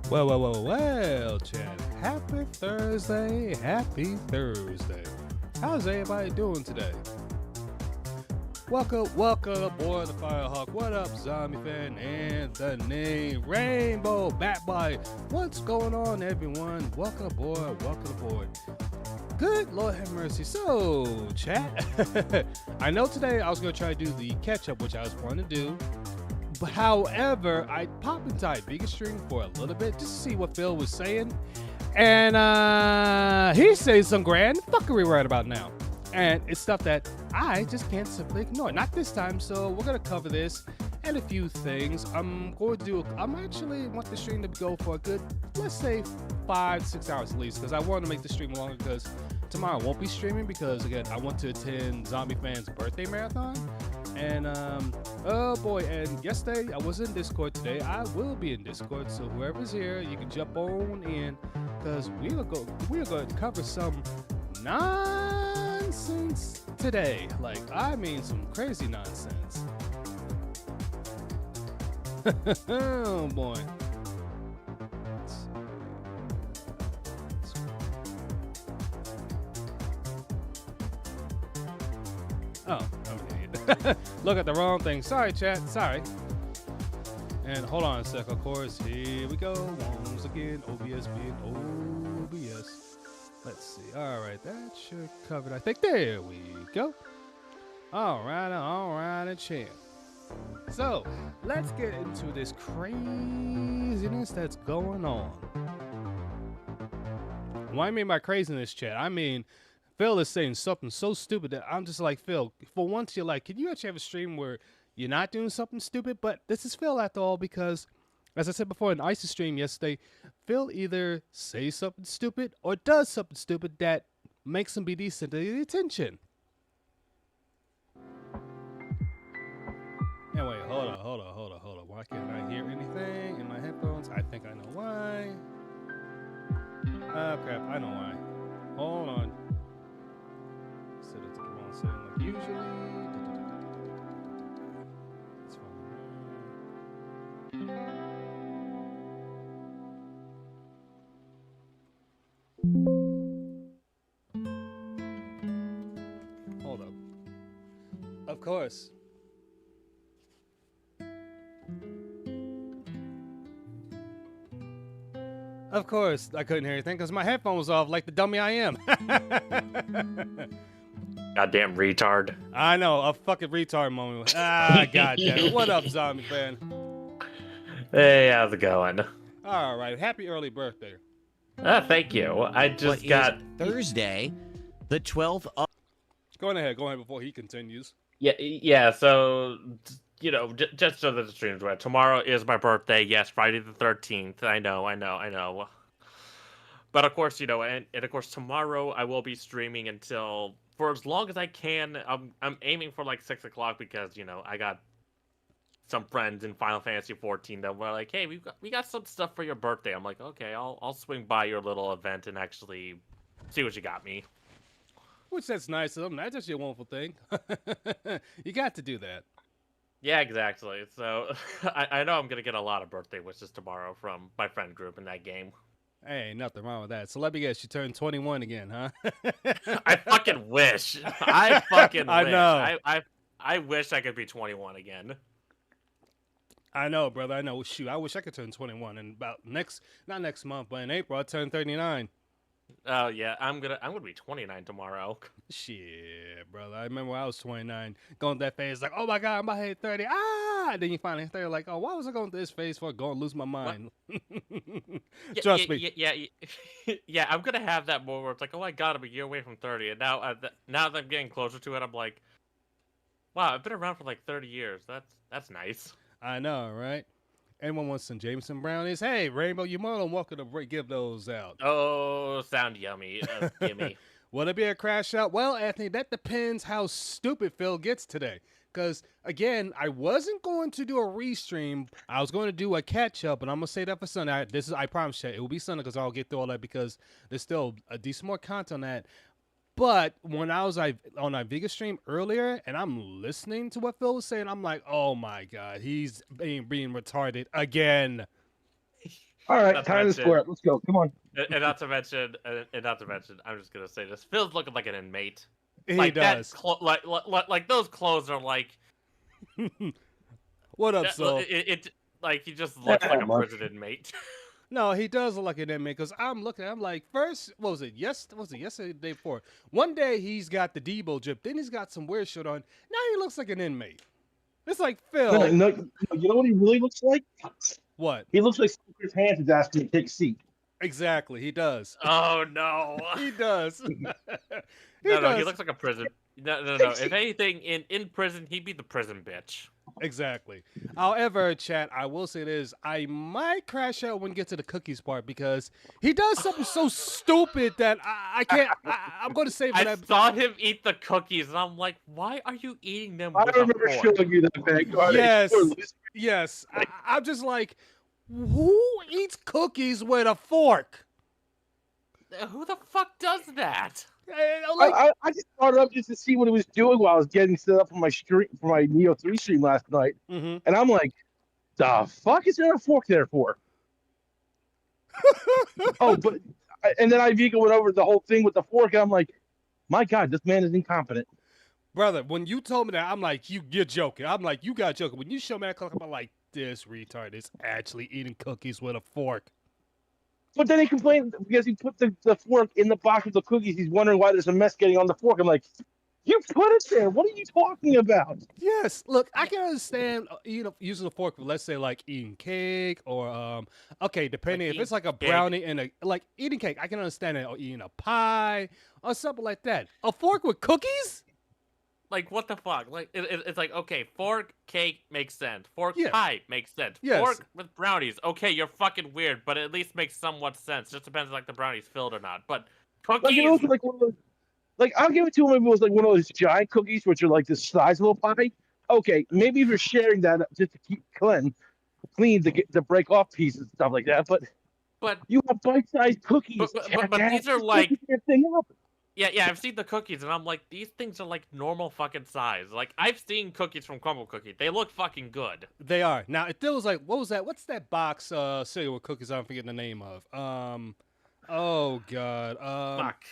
Well, Chad. Happy Thursday. Happy Thursday. How's everybody doing today? Welcome aboard the Firehawk. What up, zombie fan? And the name Rainbow Bat Boy. What's going on, everyone? Welcome aboard. Good Lord have mercy. So, chat. I know today I was going to try to do the catch up, which I was wanting to do. But however, I popped inside Vegan Stream for a little bit just to see what Phil was saying. And he's saying some grand fuckery right about now. And it's stuff that I just can't simply ignore. Not this time, so we're going to cover this and a few things. I'm actually want the stream to go for a good, let's say, 5 to 6 hours at least, because I want to make the stream longer because tomorrow I won't be streaming because, again, I want to attend Zombie Fan's birthday marathon. And, oh boy, and yesterday I was in Discord. Today I will be in Discord, so whoever's here, you can jump on in, because we are going to cover some nonsense today. Like, I mean some crazy nonsense. Oh boy. Oh, okay. Look at the wrong thing. Sorry, chat. Sorry. And hold on a sec. Of course, here we go. Once again, OBS being OBS. Let's see. All right, that should cover it. I think there we go. All right, champ. So let's get into this craziness that's going on. What I mean by craziness, chat, I mean Phil is saying something so stupid that I'm just like, Phil, for once you're like, can you actually have a stream where you're not doing something stupid? But this is Phil after all, because as I said before in Ice's stream yesterday, Phil either says something stupid or does something stupid that makes him be decent to the attention. Anyway, hold on. Why can't I hear anything in my headphones? I think I know why. Oh crap, I know why. Hold on. Set it to the wrong setting like usually. It's fine. Hold up. Of course. Of course, I couldn't hear anything because my headphone was off like the dummy I am. Goddamn retard. I know, a fucking retard moment. Goddamn. What up, zombie fan? Hey, how's it going? All right, happy early birthday. Thank you. I just got Thursday, the 12th of... Go ahead before he continues. Yeah. So, you know, just so that the stream's right. Tomorrow is my birthday. Yes, Friday the 13th. I know. But of course, you know, and of course tomorrow I will be streaming until for as long as I can. I'm aiming for like 6 o'clock because, you know, I got some friends in Final Fantasy 14 that were like, hey, we got some stuff for your birthday. I'm like, okay, I'll swing by your little event and actually see what you got me. Which that's nice of them. That's just a wonderful thing. You got to do that. Yeah, exactly. So I know I'm gonna get a lot of birthday wishes tomorrow from my friend group in that game. Hey, nothing wrong with that. So let me guess, you turned 21 again, huh? I fucking wish. I fucking wish. I know. I wish I could be 21 again. I know, brother. I know. Shoot, I wish I could turn 21 in about not next month, but in April I turn 39. Oh yeah, I'm gonna be 29 tomorrow. Shit, brother. I remember when I was 29, going through that phase like, oh my god, I'm about to hit 30. And then you finally hit 30, like, oh, why was I going through this phase for going to lose my mind? Trust me. Yeah. I'm gonna have that moment where it's like, oh my god, I'm a year away from 30, and now that I'm getting closer to it, I'm like, wow, I've been around for like 30 years. That's nice. I know, right? Anyone wants some Jameson brownies? Hey, Rainbow, you're more than welcome to give those out. Oh, sound yummy. Gimme. Will it be a crash out? Well, Anthony, that depends how stupid Phil gets today. Because, again, I wasn't going to do a restream. I was going to do a catch-up, and I'm going to say that for Sunday. I promise you, it will be Sunday because I'll get through all that because there's still a decent more content on that. But when I was on our Vega stream earlier and I'm listening to what Phil was saying, I'm like, oh my God, he's being retarded again. All right, Not to time to mention- square it. Let's go. Come on. and not to mention, I'm just gonna say this. Phil's looking like an inmate. He Like does. like those clothes are like. What up, so? It like he just looks like a prison inmate. No, he does look like an inmate because I'm looking. I'm like, first, what was it? Yesterday, the day before. One day he's got the Debo drip, then he's got some weird shit on. Now he looks like an inmate. It's like Phil. No, you know what he really looks like? What? He looks like Chris Hands is asking to take a seat. Exactly, he does. Oh no. He does. No, he looks like a prison. No. If anything, in prison, he'd be the prison bitch. Exactly. However, chat, I will say this: I might crash out when we get to the cookies part because he does something so stupid that I can't. I'm going to save it. I saw him eat the cookies, and I'm like, why are you eating them? I with a remember fork? showing you that bag. Yes. I'm just like, who eats cookies with a fork? Who the fuck does that? I just brought it up just to see what he was doing while I was getting set up for my stream, for my Neo 3 stream last night. Mm-hmm. And I'm like, the fuck is there a fork there for? And then Vigo went over the whole thing with the fork, and I'm like, my God, this man is incompetent. Brother, when you told me that, I'm like, you're joking. I'm like, you got joking. When you show me that clip, I'm like, this retard is actually eating cookies with a fork. But then he complained because he put the fork in the box with the cookies. He's wondering why there's a mess getting on the fork. I'm like, you put it there. What are you talking about? Yes, look, I can understand using a fork for, let's say, like eating cake or okay, depending Like if it's like a brownie and a like eating cake, I can understand it, or eating a pie or something like that. A fork with cookies? Like, what the fuck? Like, it's like, okay, fork, cake makes sense. Fork, Yeah. pie makes sense. Yes. Fork with brownies. Okay, you're fucking weird, but it at least makes somewhat sense. Just depends like the brownie's filled or not. But Like cookies. it was like one of those. Like I'll give it to him if it was like one of those giant cookies, which are like the size of a pie. Okay, maybe if you're sharing that just to keep clean to break off pieces and stuff like that. But you have bite-sized cookies. But these are like. Thing up. Yeah, I've seen the cookies, and I'm like, these things are like normal fucking size. Like, I've seen cookies from Crumble Cookie. They look fucking good. They are. Now, if there was like, what was that? What's that box cereal with cookies I'm forgetting the name of? Oh God. Fuck.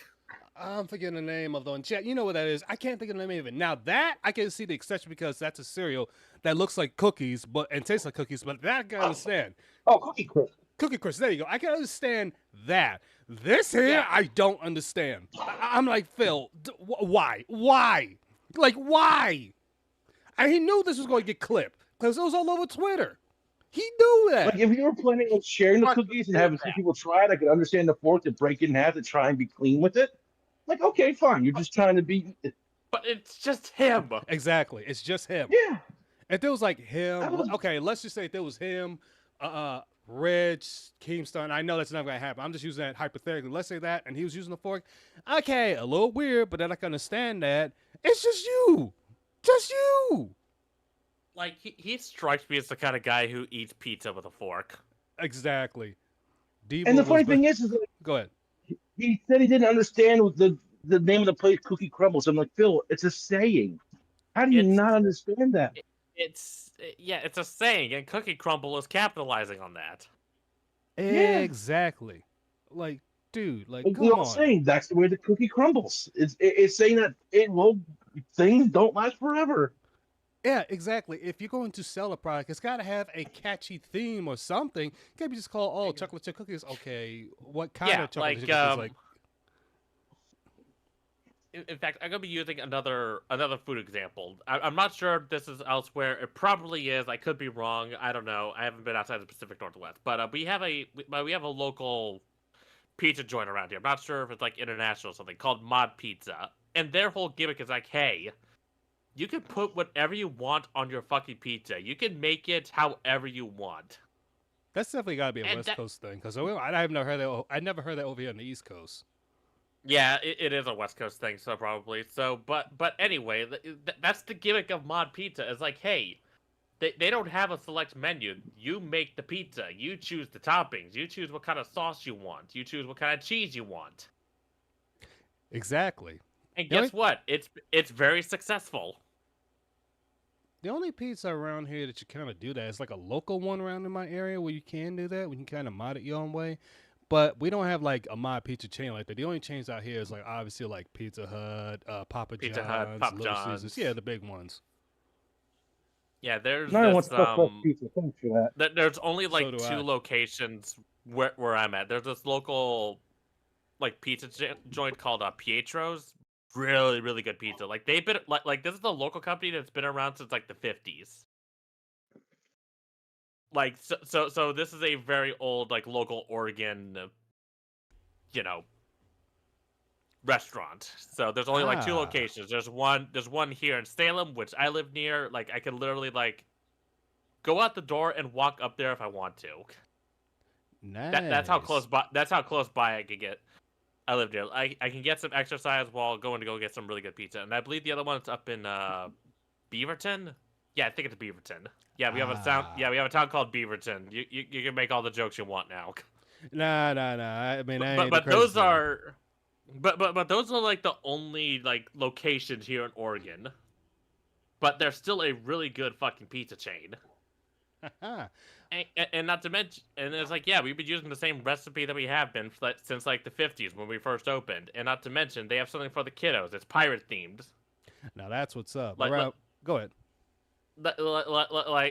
I'm forgetting the name of the one. Chat, you know what that is. I can't think of the name of it. Now that I can see the exception because that's a cereal that looks like cookies and tastes like cookies, but that I can understand. Oh, Cookie Crisp. Cookie Crisp, there you go. I can understand that. This here, Yeah. I don't understand. I'm like, Phil, why? Why? Like, why? And he knew this was going to get clipped because it was all over Twitter. He knew that. Like if you were planning on sharing the cookies and having some people try it, I could understand the fork to break it in half to try and be clean with it. Like, okay, fine. You're just trying to be. But it's just him. Exactly. It's just him. Yeah. If there was like him, okay, let's just say if there was him, Reg, Keemstar, I know that's not going to happen. I'm just using that hypothetically. Let's say that, and he was using the fork. Okay, a little weird, but then I can understand that. It's just you. Just you. Like, he strikes me as the kind of guy who eats pizza with a fork. Exactly. And the funny thing is like, go ahead. He said he didn't understand the name of the place, Cookie Crumbles. I'm like, Phil, it's a saying. How do you not understand that? It's a saying, and Cookie Crumble is capitalizing on that. Yeah. Exactly. Like, dude, like, Like, come on. saying that's the way the cookie crumbles. It's saying that things don't last forever. Yeah, exactly. If you're going to sell a product, it's got to have a catchy theme or something. You can't be just call chocolate chip cookies. Okay, what kind of chocolate chip cookies? Like, in fact, I'm gonna be using another food example. I'm not sure if this is elsewhere. It probably is. I could be wrong. I don't know. I haven't been outside the Pacific Northwest, but we have a local pizza joint around here. I'm not sure if it's like international or something called Mod Pizza, and their whole gimmick is like, hey, you can put whatever you want on your fucking pizza. You can make it however you want. That's definitely got to be a West Coast thing because I've never heard that. I never heard that over here on the East Coast. Yeah, it is a West Coast thing, so probably. So, but anyway, that's the gimmick of Mod Pizza. Is like, hey, they don't have a select menu. You make the pizza. You choose the toppings. You choose what kind of sauce you want. You choose what kind of cheese you want. Exactly. And guess what? It's very successful. The only pizza around here that you kind of do that is like a local one around in my area where you can do that. We can kind of mod it your own way. But we don't have like a mod pizza chain like that. The only chains out here is like obviously like Pizza Hut, Papa Pizza Hut, John's, Papa Little Caesars. John's. Yeah, the big ones. Yeah, there's No one wants this stuffed pizza. Thanks for that. there's only So like do two I. locations where I'm at. There's this local like pizza joint called Pietro's. Really, really good pizza. Like they've been like this is a local company that's been around since like the 50s. Like so this is a very old like local Oregon, you know, restaurant. So there's only like two Ah, locations. There's one here in Salem, which I live near. Like I can literally like go out the door and walk up there if I want to. That's how close nice. by. That's how close by I could get. I live there. I can get some exercise while going to go get some really good pizza. And I believe the other one's up in Beaverton. Yeah, I think it's Beaverton. Yeah, we have a sound. Ah, Yeah, we have a town called Beaverton. You can make all the jokes you want now. nah. I mean, I ain't the But crazy those thing. are, but those are like the only like locations here in Oregon. But they're still a really good fucking pizza chain. And not to mention, and it's like, yeah, we've been using the same recipe that we have been since like the 50s when we first opened. And not to mention, they have something for the kiddos. It's pirate themed. Now that's what's up. Like, Around, go ahead.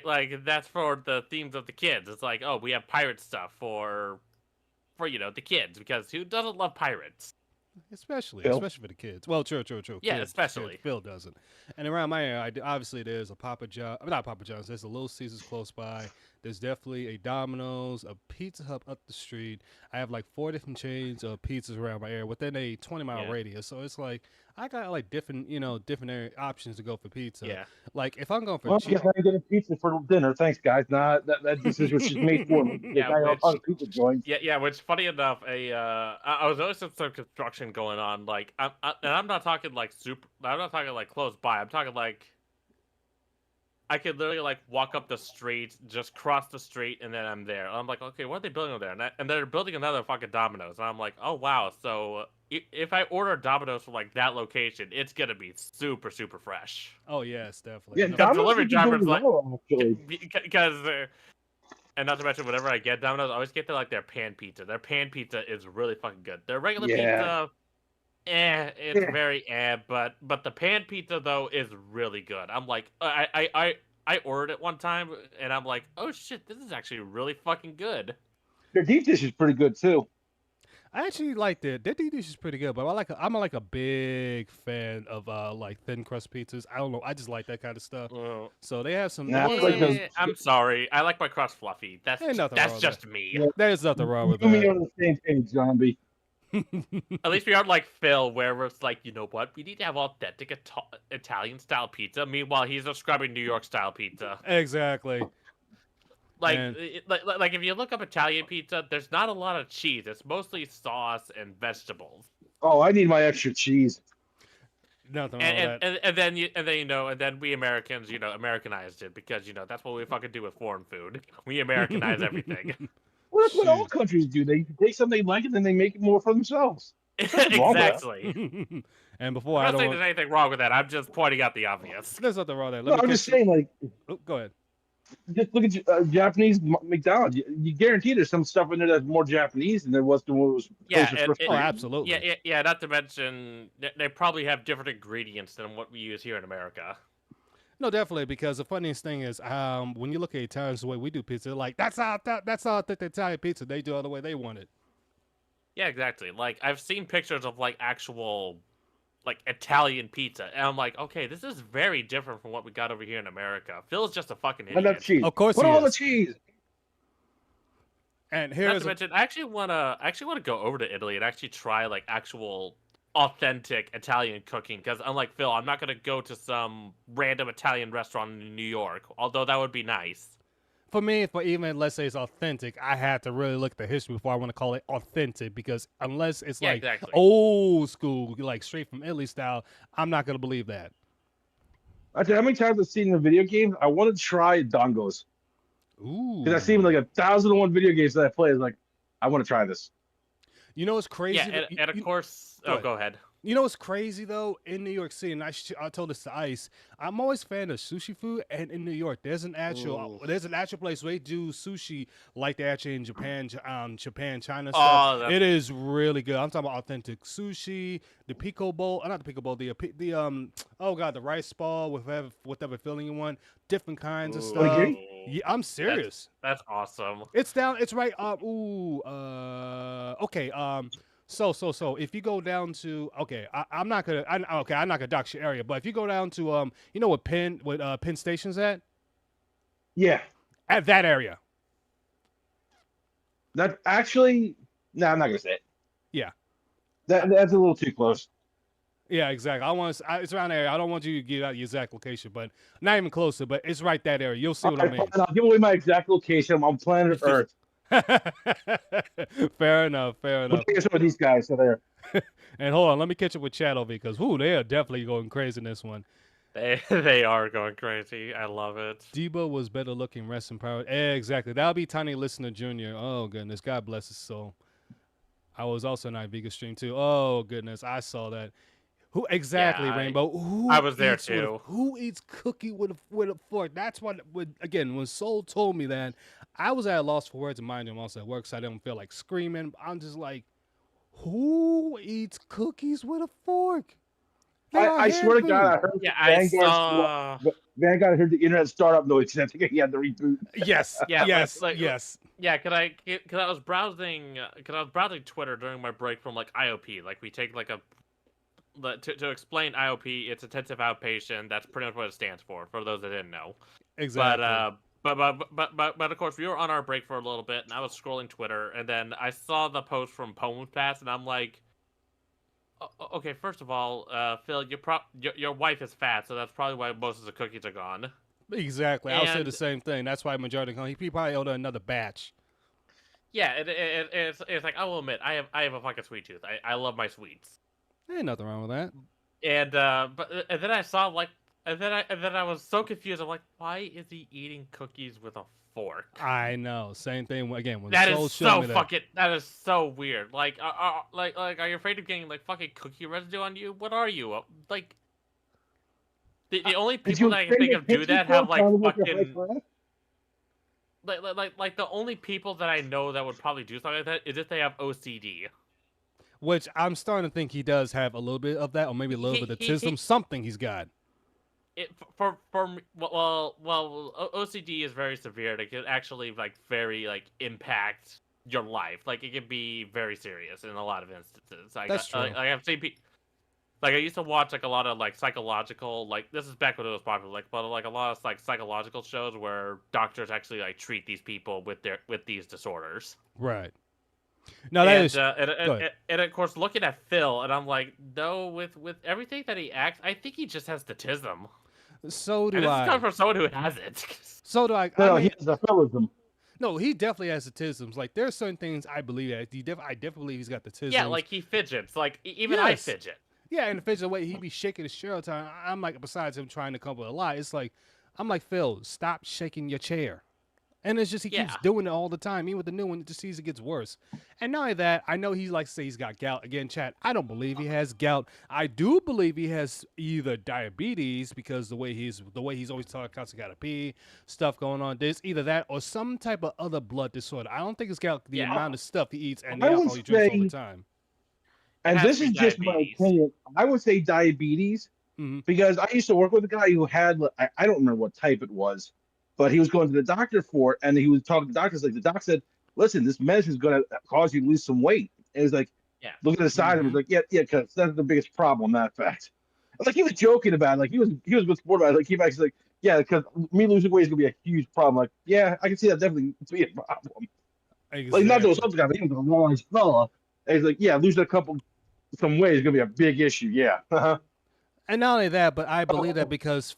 like that's for the themes of the kids. It's like, oh, we have pirate stuff for the kids, because who doesn't love pirates? Especially Phil? for the kids. Well, true. Yeah, Kids, especially. Phil doesn't. And around my area, obviously there's a Papa John. Not Papa John's. There's a Little Caesars close by. There's definitely a Domino's, a Pizza Hut up the street. I have like 4 different chains of pizzas around my area within a 20-mile Yeah. radius. So it's like I got like different area options to go for pizza. Yeah. Like if I'm going for Well, I cheap, guess I ain't getting pizza for dinner. Thanks, guys. Nah, that decision was just made for me. Yeah, I got other pizza joints. Yeah. Which, funny enough, I was noticing some construction going on. Like, and I'm not talking like super. I'm not talking like close by. I'm talking like I could literally like walk up the street, just cross the street, and then I'm there. I'm like, okay, what are they building over there? And they're building another fucking Domino's. And I'm like, oh wow. So if I order Domino's from like that location, it's gonna be super super fresh. oh yes, definitely. Yeah, And Dom- the- Domino's delivery is doing drivers, like- well, actually. Because and not to mention, whenever I get Domino's, I always get like their pan pizza. Their pan pizza is really fucking good. Their regular Yeah. pizza, it's very but the pan pizza though is really good. I'm like, I ordered it one time and I'm like, oh shit, this is actually really fucking good. Their deep dish is pretty good too. I actually like their deep dish is pretty good, but I'm like a big fan of like thin crust pizzas. I don't know, I just like that kind of stuff. Well, So they have some. Nah, I ones like that- those- I'm sorry, I like my crust fluffy. Ain't nothing wrong That's with just me. Yeah. There's nothing wrong with You and me that. are on the same page, zombie. At least we aren't like Phil, where it's like, you know what, we need to have authentic Italian style pizza. Meanwhile, he's describing New York style pizza. Exactly. Like, And- like if you look up Italian pizza, there's not a lot of cheese. It's mostly sauce and vegetables. Oh, I need my extra cheese. Nothing wrong with that. And then we Americans, Americanized it, because that's what we fucking do with foreign food. We Americanize everything. Well, that's what all Shoot. countries do. They take something they like and then they make it more for themselves. wrong with that. Exactly. And before I'm I not saying don't. there's anything wrong with that. I'm just pointing out the obvious. There's nothing wrong with that. No, Let I'm me just catch you- saying, like, Oh, go ahead. just look at Japanese McDonald's. You guarantee there's some stuff in there that's more Japanese than there was to what was Yeah, closer for Oh, absolutely. Yeah. Not to mention, they probably have different ingredients than what we use here in America. No, definitely, because the funniest thing is, when you look at Italians the way we do pizza, like that's how the Italian pizza. They do it the way they want it. Yeah, exactly. Like, I've seen pictures of like actual like Italian pizza, and I'm like, okay, this is very different from what we got over here in America. Phil's just a fucking Enough idiot. cheese. Of course, Put he all the is. cheese. And Not here's to mention, I actually wanna go over to Italy and actually try like actual authentic Italian cooking, because unlike Phil, I'm not gonna go to some random Italian restaurant in New York, although that would be nice. for me, for even let's say it's authentic, I had to really look at the history before I want to call it authentic, because unless it's Yeah, like exactly. old school, like straight from Italy style, I'm not gonna believe that. I tell you, how many times I've seen in the video games, I want to try dongos. Ooh. Because I've seen like 1,001 video games that I play. It's like, I want to try this. You know what's crazy? Yeah, and of course, Go ahead. go ahead. You know what's crazy though? In New York City, and I told this to Ice. I'm always a fan of sushi food, and in New York, there's an actual place where they do sushi like they actually in Japan, China stuff. Oh, It is really good. I'm talking about authentic sushi, the pico bowl, not the pico bowl, the oh god, the rice ball with whatever filling you want, different kinds of stuff. Onigiri? Yeah, I'm serious. That's awesome. It's down. It's right. Okay. So if you go down to I'm not gonna dox your area, but if you go down to you know what Penn Station's at Yeah. that area. That actually, no, I'm not gonna say it. Yeah. That's a little too close. Yeah, exactly. It's around there. I don't want you to give out the exact location, but not even closer. But it's right that area. You'll see what I mean. I'll give away my exact location. I'm on planet Earth. Fair enough. We'll take some of these guys. So there. And hold on, let me catch up with Chad over because they are definitely going crazy in this one. They are going crazy. I love it. Debo was better looking, rest in power. Exactly. That'll be Tiny Listener Jr. Oh goodness, God bless his soul. I was also in Vega stream too. Oh goodness, I saw that. Who exactly, Rainbow? I was there too. Who eats cookie with a fork? That's what. When Soul told me that, I was at a loss for words. And mind you, I'm also at work, so I didn't feel like screaming. I'm just like, who eats cookies with a fork? I swear to God, I heard. Yeah, I saw. Vanguard heard the internet startup noise. I think he had to reboot. Yes. Yeah. Yes. Like, yes. Yeah. Cause I was browsing Twitter during my break from like IOP. Like we take like to explain IOP, it's intensive outpatient. That's pretty much what it stands for those that didn't know. Exactly. But of course, we were on our break for a little bit, and I was scrolling Twitter, and then I saw the post from Poem Pass, and I'm like, okay, first of all, Phil, your wife is fat, so that's probably why most of the cookies are gone. Exactly. I'll say the same thing. That's why majority he probably ordered another batch. Yeah, it's like I will admit, I have a fucking sweet tooth. I love my sweets. Ain't nothing wrong with that. And and then I saw and then I was so confused. I'm like, why is he eating cookies with a fork? I know. Same thing again. When That Soul is showed so me fucking. That is so weird. Like, are you afraid of getting like fucking cookie residue on you? What are you like? The only people that I can think of do that have like fucking. Like the only people that I know that would probably do something like that is if they have OCD. Which I'm starting to think he does have a little bit of that, or maybe a little bit of autism. Something he's got. OCD is very severe. It can actually like very like impact your life. Like it can be very serious in a lot of instances. Like, that's true. Like I've seen people. Like I used to watch like a lot of like psychological, like this is back when it was popular, like but like a lot of like psychological shows where doctors actually like treat these people with these disorders. Right. No, that is. And of course, looking at Phil, and I'm like, no, with everything that he acts, I think he just has autism. So do and I. This is coming from someone who has it. So do I. No, he has autism. No, he definitely has autisms. Like there are certain things I believe that I definitely believe he's got the autism. Yeah, like he fidgets. Like even I fidget. Yeah, and the fidget the way he be shaking his chair all the time. I'm like, besides him trying to come up with a lie, it's like, I'm like, Phil, stop shaking your chair. And it's just he keeps doing it all the time. Even with the new one, it just seems it gets worse. And not only that, I know he likes to say he's got gout. Again, chat, I don't believe he has gout. I do believe he has either diabetes because the way he's always talking, constantly got to pee, stuff going on. There's either that or some type of other blood disorder. I don't think it's got the amount of stuff he eats and the alcohol he drinks all the time. And this is just my opinion. I would say diabetes because I used to work with a guy who had, I don't remember what type it was, but he was going to the doctor for it, and he was talking to the doctors. Like the doc said, "Listen, this medicine is going to cause you to lose some weight." And he's like, looking at the side, and was like, "Yeah, because that's the biggest problem, not fact." Like he was joking about it. Like he was good sport about it. Like he was like, "Yeah, because me losing weight is going to be a huge problem." Like, yeah, I can see that definitely to be a problem. Exactly. Like not those other guys, but he was a large fella. And he's like, "Yeah, losing some weight is going to be a big issue." Yeah. And not only that, but I believe that because,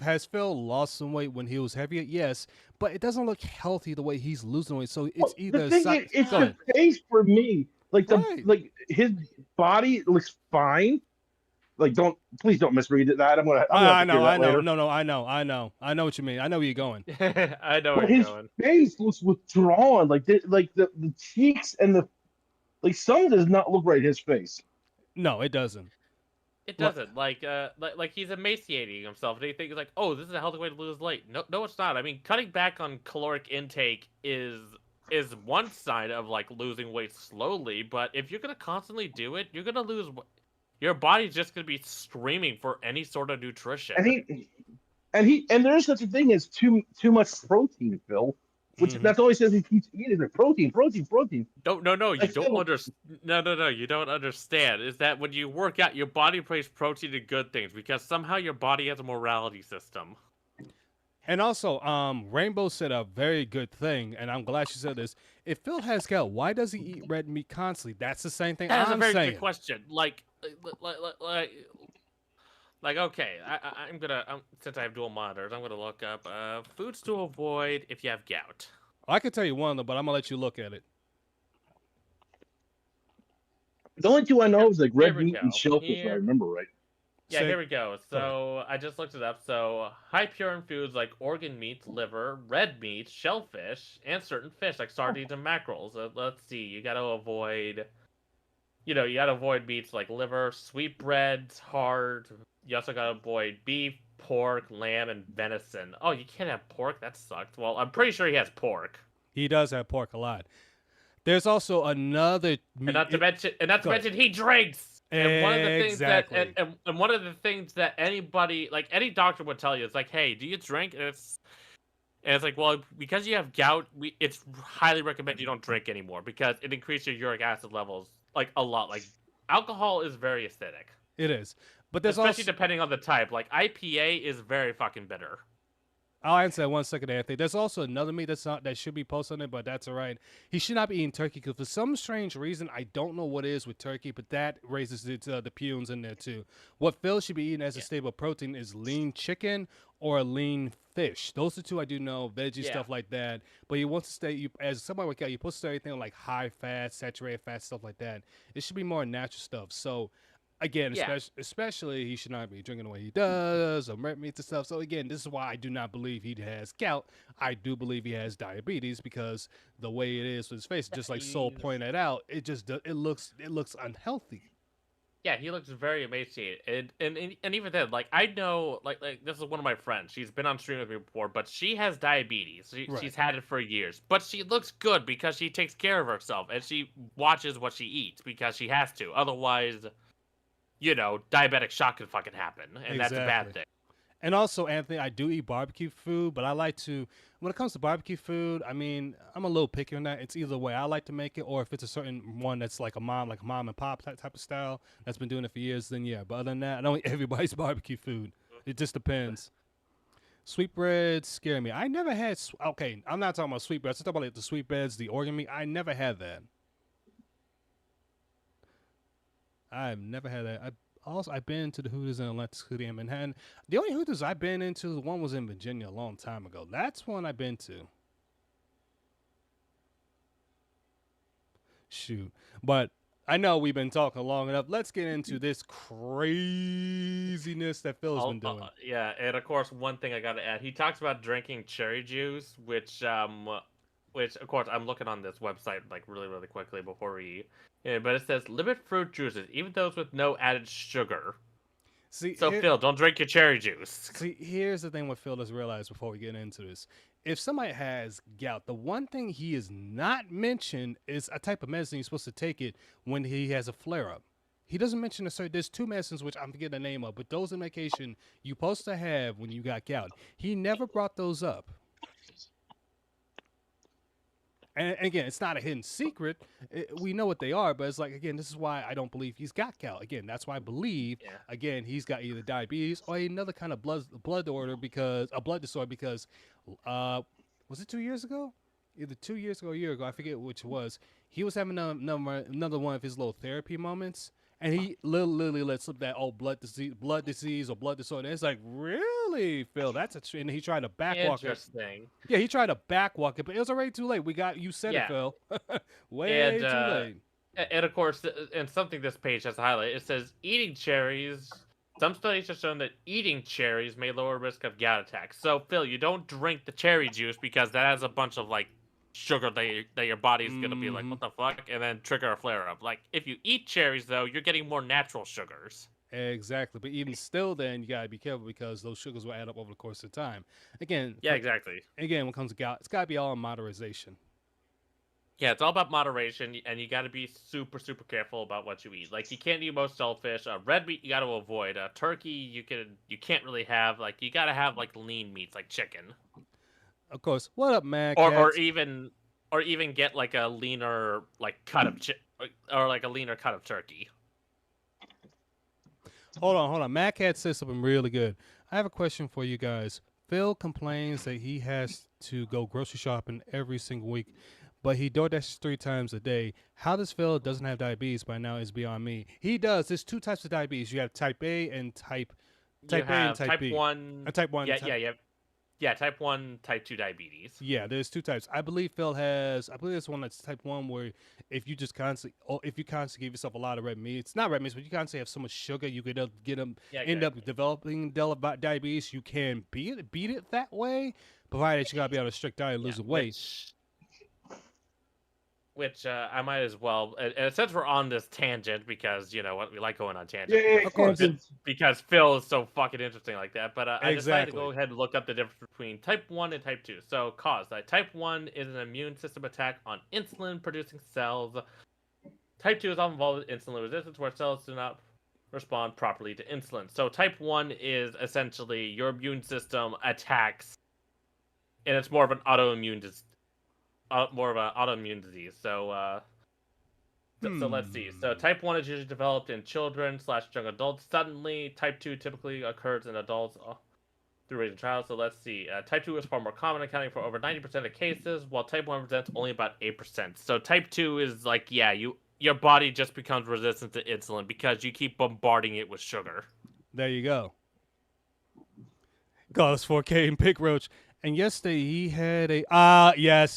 has Phil lost some weight when he was heavier? Yes, but it doesn't look healthy the way he's losing weight. So it's either it's the face for me. Like like his body looks fine. Like please don't misread it. That I know. No, I know what you mean. I know where you're going. I know where you're going. His face looks withdrawn. Like the cheeks and the some does not look right. His face. No, it doesn't. It What? doesn't. Like he's emaciating himself, and he thinks like, oh, this is a healthy way to lose weight. No, no, it's not. I mean, cutting back on caloric intake is one side of like losing weight slowly, but if you're gonna constantly do it, you're gonna lose. Your body's just gonna be screaming for any sort of nutrition. And there's such a thing as too much protein, Phil. Which that's all he says he keeps eating is like protein, protein, protein. No, you Like, don't Phil, understand. No, you don't understand. Is that when you work out, your body plays protein to good things because somehow your body has a morality system. And also, Rainbow said a very good thing, and I'm glad she said this. If Phil has gout, why does he eat red meat constantly? That's the same thing That's a I'm very saying. good question. Like, okay, I'm gonna since I have dual monitors, I'm gonna look up foods to avoid if you have gout. I could tell you one of them, but I'm gonna let you look at it. the only two I know is like Here red we meat and go. shellfish, if I remember right. Yeah, Say- here we go. So I just looked it up. So high purine foods like organ meats, liver, red meat, shellfish, and certain fish like sardines and mackerels. Let's see. You gotta avoid. You gotta avoid meats like liver, sweetbreads, hard. You also gotta avoid beef, pork, lamb, and venison. Oh, you can't have pork? That sucks. Well, I'm pretty sure he has pork. He does have pork a lot. There's also another meat. And not to mention he drinks. And one of the things that Exactly. and one of the things that anybody like any doctor would tell you is like, hey, do you drink? And it's like, well, because you have gout, it's highly recommended you don't drink anymore because it increases your uric acid levels like a lot. Like alcohol is very acidic. It is, but there's Especially also. depending on the type. Like IPA is very fucking bitter. I'll answer that 1 second, Anthony. There's also another meat that should be posted on it, but that's all right. He should not be eating turkey because for some strange reason, I don't know what it is with turkey, but that raises the punes in there too. What Phil should be eating as a stable protein is lean chicken or lean fish. Those are two I do know, veggie stuff like that. But he wants to stay, as somebody like that, you're supposed to stay anything like high fat, saturated fat, stuff like that. It should be more natural stuff. So, again, especially he should not be drinking the way he does or red meats and stuff. So again, this is why I do not believe he has gout. I do believe he has diabetes because the way it is with his face, just like Soul pointed out, it looks unhealthy. Yeah, he looks very emaciated, and even then, like I know, like this is one of my friends. She's been on stream with me before, but she has diabetes. She's had it for years, but she looks good because she takes care of herself and she watches what she eats because she has to. Otherwise, diabetic shock can fucking happen, and that's a bad thing. And also, Anthony, I do eat barbecue food, but I like to, when it comes to barbecue food, I mean, I'm a little picky on that. It's either way I like to make it, or if it's a certain one that's like a mom and pop type of style that's been doing it for years, then yeah. But other than that, I don't eat everybody's barbecue food. It just depends. Sweetbreads scare me. I never had, okay, I'm not talking about sweetbreads. I'm talking about like the sweetbreads, the organ meat. I never had that. I've never had that. I've been to the Hooters in Atlantic City and Manhattan. The only Hooters I've been into, one was in Virginia a long time ago. That's one I've been to. Shoot. But I know we've been talking long enough. Let's get into this craziness that Phil's been doing. Yeah, and of course, one thing I got to add, he talks about drinking cherry juice, which of course I'm looking on this website like really, really quickly before we. Yeah, but it says limit fruit juices, even those with no added sugar. Phil, don't drink your cherry juice. See, here's the thing what Phil doesn't realize before we get into this. If somebody has gout, the one thing he is not mentioned is a type of medicine he's supposed to take it when he has a flare-up. He doesn't mention there's two medicines which I'm forgetting the name of, but those are medication you're supposed to have when you got gout. He never brought those up. And again, it's not a hidden secret. We know what they are, but it's like, again, this is why I don't believe he's got gout. Again, that's why I believe, again, he's got either diabetes or another kind of blood disorder because, was it 2 years ago? Either 2 years ago or a year ago, I forget which it was. He was having another one of his little therapy moments, and he literally let slip that blood disease or blood disorder. And it's like, really, Phil? That's and he tried to backwalk it. Interesting. Yeah, he tried to backwalk it, but it was already too late. You said it, Phil. Way too late. And of course, and something this page has to highlight, it says eating cherries. Some studies have shown that eating cherries may lower risk of gout attacks. So, Phil, you don't drink the cherry juice because that has a bunch of like sugar that your body's gonna be like, what the fuck, and then trigger a flare up. Like if you eat cherries though, you're getting more natural sugars. Exactly. But even still, then you gotta be careful because those sugars will add up over the course of time. Again, Yeah, exactly. again, when it comes to gout, it's gotta be all in moderation. Yeah, it's all about moderation, and you got to be super, super careful about what you eat. Like, you can't eat most shellfish. Red meat you got to avoid. Turkey you can't really have. Like, you got to have like lean meats, like chicken, Of course. What up, Mad or Cats? even get like a leaner like cut of or like a leaner cut of turkey. Hold on. Mad Cat says something really good. I have a question for you guys. Phil complains that he has to go grocery shopping every single week, but he DoorDashes 3 times a day. How does Phil doesn't have diabetes by now is beyond me. He does. There's 2 types of diabetes. You have type A and type You A and have type type B. one. Type 1. Yeah, type 1, type 2 diabetes. Yeah, there's 2 types. I believe Phil has. I believe there's one that's type 1 where if you just constantly, if you constantly give yourself a lot of red meat, it's not red meat, but you constantly have so much sugar, you could get them Yeah, end up developing diabetes. You can beat it that way, provided you gotta be on a strict diet, and losing weight. Which I might as well. And since we're on this tangent, because you know what, we like going on tangents. Yeah, Of course. Because Phil is so fucking interesting like that. But I decided to Exactly. go ahead and look up the difference between type 1 and type 2. So, cause type 1 is an immune system attack on insulin producing cells. Type 2 is often involved with insulin resistance, where cells do not respond properly to insulin. So, type 1 is essentially your immune system attacks, and it's more of an autoimmune disease. So, so let's see. So type 1 is usually developed in children / young adults suddenly. Type 2 typically occurs in adults through raising trials. So let's see. Type 2 is far more common, accounting for over 90% of cases, while type 1 represents only about 8%. So type 2 is like, yeah, your body just becomes resistant to insulin because you keep bombarding it with sugar. There you go. Call us 4K and Pick Roach. And yesterday he had a yes.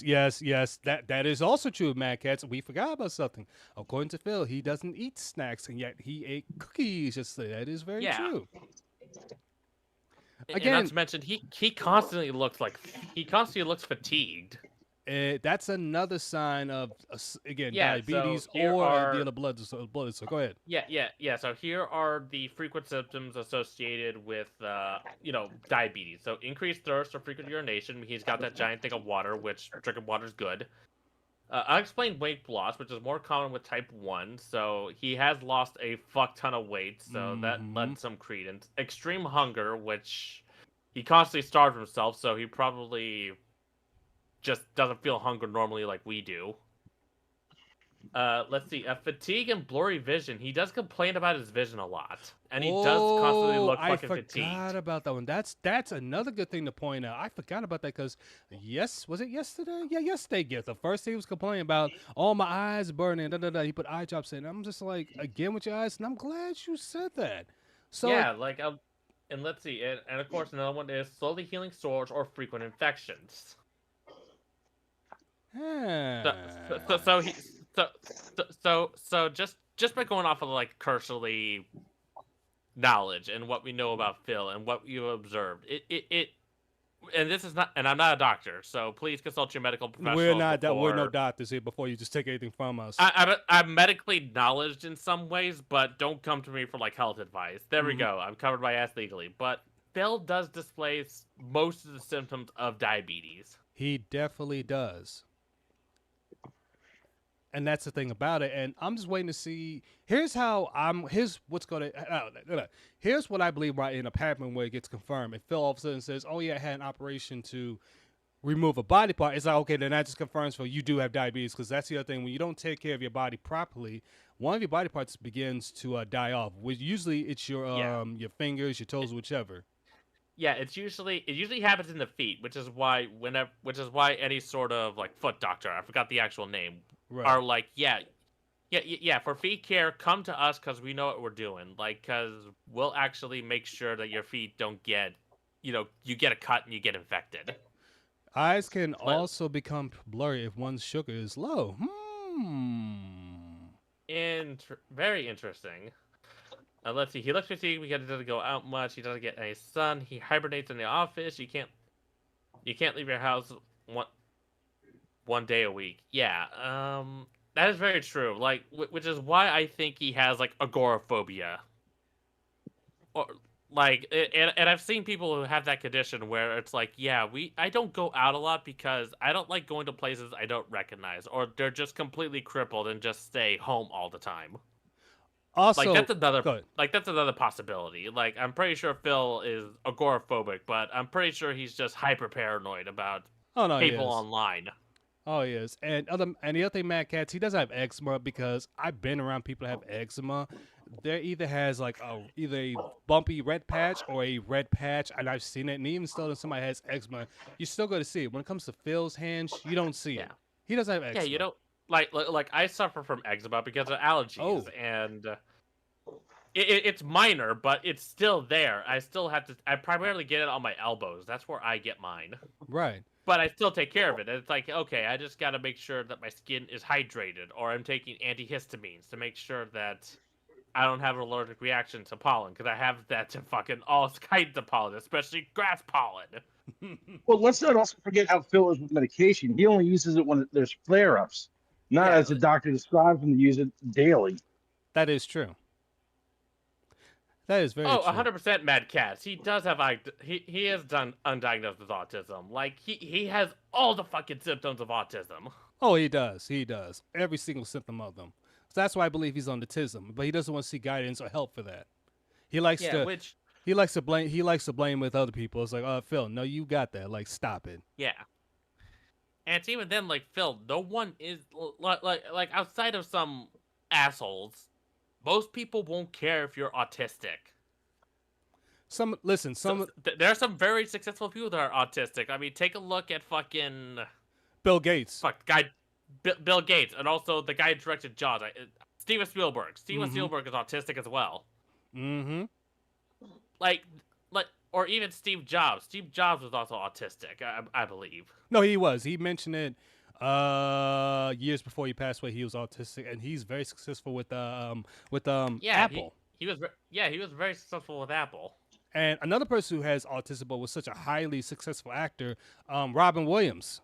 That is also true of Mad Cats. We forgot about something. According to Phil, he doesn't eat snacks, and yet he ate cookies yesterday. That is very true. Again, and not to mention he constantly looks fatigued. That's another sign of diabetes so or the other blood. So go ahead. Yeah. So here are the frequent symptoms associated with diabetes. So increased thirst or frequent urination. He's got that giant thing of water, which drinking water is good. Unexplained weight loss, which is more common with type 1. So he has lost a fuck ton of weight, so that lends some credence. Extreme hunger, which he constantly starved himself, so he probably just doesn't feel hunger normally like we do. Let's see. Fatigue and blurry vision. He does complain about his vision a lot, and he does constantly look fucking fatigued. I forgot about that one. That's another good thing to point out. I forgot about that because was it yesterday? Yeah, yesterday. Yes, the first thing he was complaining about, all my eyes burning. He put eye drops in. I'm just like, again with your eyes, and I'm glad you said that. So yeah, and let's see, and of course another one is slowly healing sores or frequent infections. So just by going off of like cursory knowledge and what we know about Phil and what you've observed, it and this is not, and I'm not a doctor, so please consult your medical professional. We're no doctors here before you just take anything from us. I'm medically knowledgeable in some ways, but don't come to me for like health advice. There we go. I'm covered by ass legally, but Phil does display most of the symptoms of diabetes. He definitely does. And that's the thing about it. And I'm just waiting to see. Here's what I believe might end up happening where it gets confirmed. If Phil all of a sudden says, "Oh yeah, I had an operation to remove a body part," it's like, okay, then that just confirms for you do have diabetes, because that's the other thing. When you don't take care of your body properly, one of your body parts begins to die off. Usually it's your fingers, your toes, whichever. Yeah, it usually happens in the feet, which is why any sort of like foot doctor, I forgot the actual name, are like, for feet care, come to us because we know what we're doing. Like, because we'll actually make sure that your feet don't get, you get a cut and you get infected. Eyes can also become blurry if one's sugar is low. Very interesting. Let's see. He looks fatigued because he doesn't go out much. He doesn't get any sun. He hibernates in the office. You can't leave your house one day a week. Yeah. That is very true. Like, which is why I think he has like agoraphobia. or like, and I've seen people who have that condition where it's like, yeah, I don't go out a lot because I don't like going to places I don't recognize, or they're just completely crippled and just stay home all the time. Also, Like go ahead. that's another possibility. Like I'm pretty sure Phil is agoraphobic, but I'm pretty sure he's just hyper paranoid about Oh no, people yes. online. Oh yes, and the other thing, Mad Cats, he doesn't have eczema because I've been around people that have eczema. There either has like either a bumpy red patch or a red patch, and I've seen it. And even still, if somebody has eczema, you still go to see it. When it comes to Phil's hands, you don't see it. Yeah. He doesn't have Yeah, eczema. you don't like I suffer from eczema because of allergies, Oh. and it's minor, but it's still there. I still have to. I primarily get it on my elbows. That's where I get mine. Right. But I still take care of it. It's like, okay, I just got to make sure that my skin is hydrated, or I'm taking antihistamines to make sure that I don't have an allergic reaction to pollen, because I have that to fucking all kinds of pollen, especially grass pollen. Well, let's not also forget how Phil is with medication. He only uses it when there's flare-ups, not Yeah. as the doctor describes him to use it daily. That is true. That is very Oh, true. 100% Mad Cats. He does have he has done undiagnosed with autism. Like he has all the fucking symptoms of autism. Oh, he does. He does. Every single symptom of them. So that's why I believe he's on autism. But he doesn't want to seek guidance or help for that. He likes Yeah, to. which He likes to blame. He likes to blame with other people. It's like, oh, Phil, no, you got that. Like, stop it. yeah. And it's even then, like Phil, no one is like outside of some assholes, most people won't care if you're autistic. There are some very successful people that are autistic. I mean, take a look at fucking Bill Gates. Bill Gates, and also the guy who directed Jaws, Steven Spielberg. Steven Spielberg is autistic as well. Mm-hmm. Like, or even Steve Jobs. Steve Jobs was also autistic, I believe. No, he was. He mentioned it years before he passed away. He was autistic, and he's very successful with Apple. He was very successful with Apple. And another person who has autism but was such a highly successful actor, Robin Williams.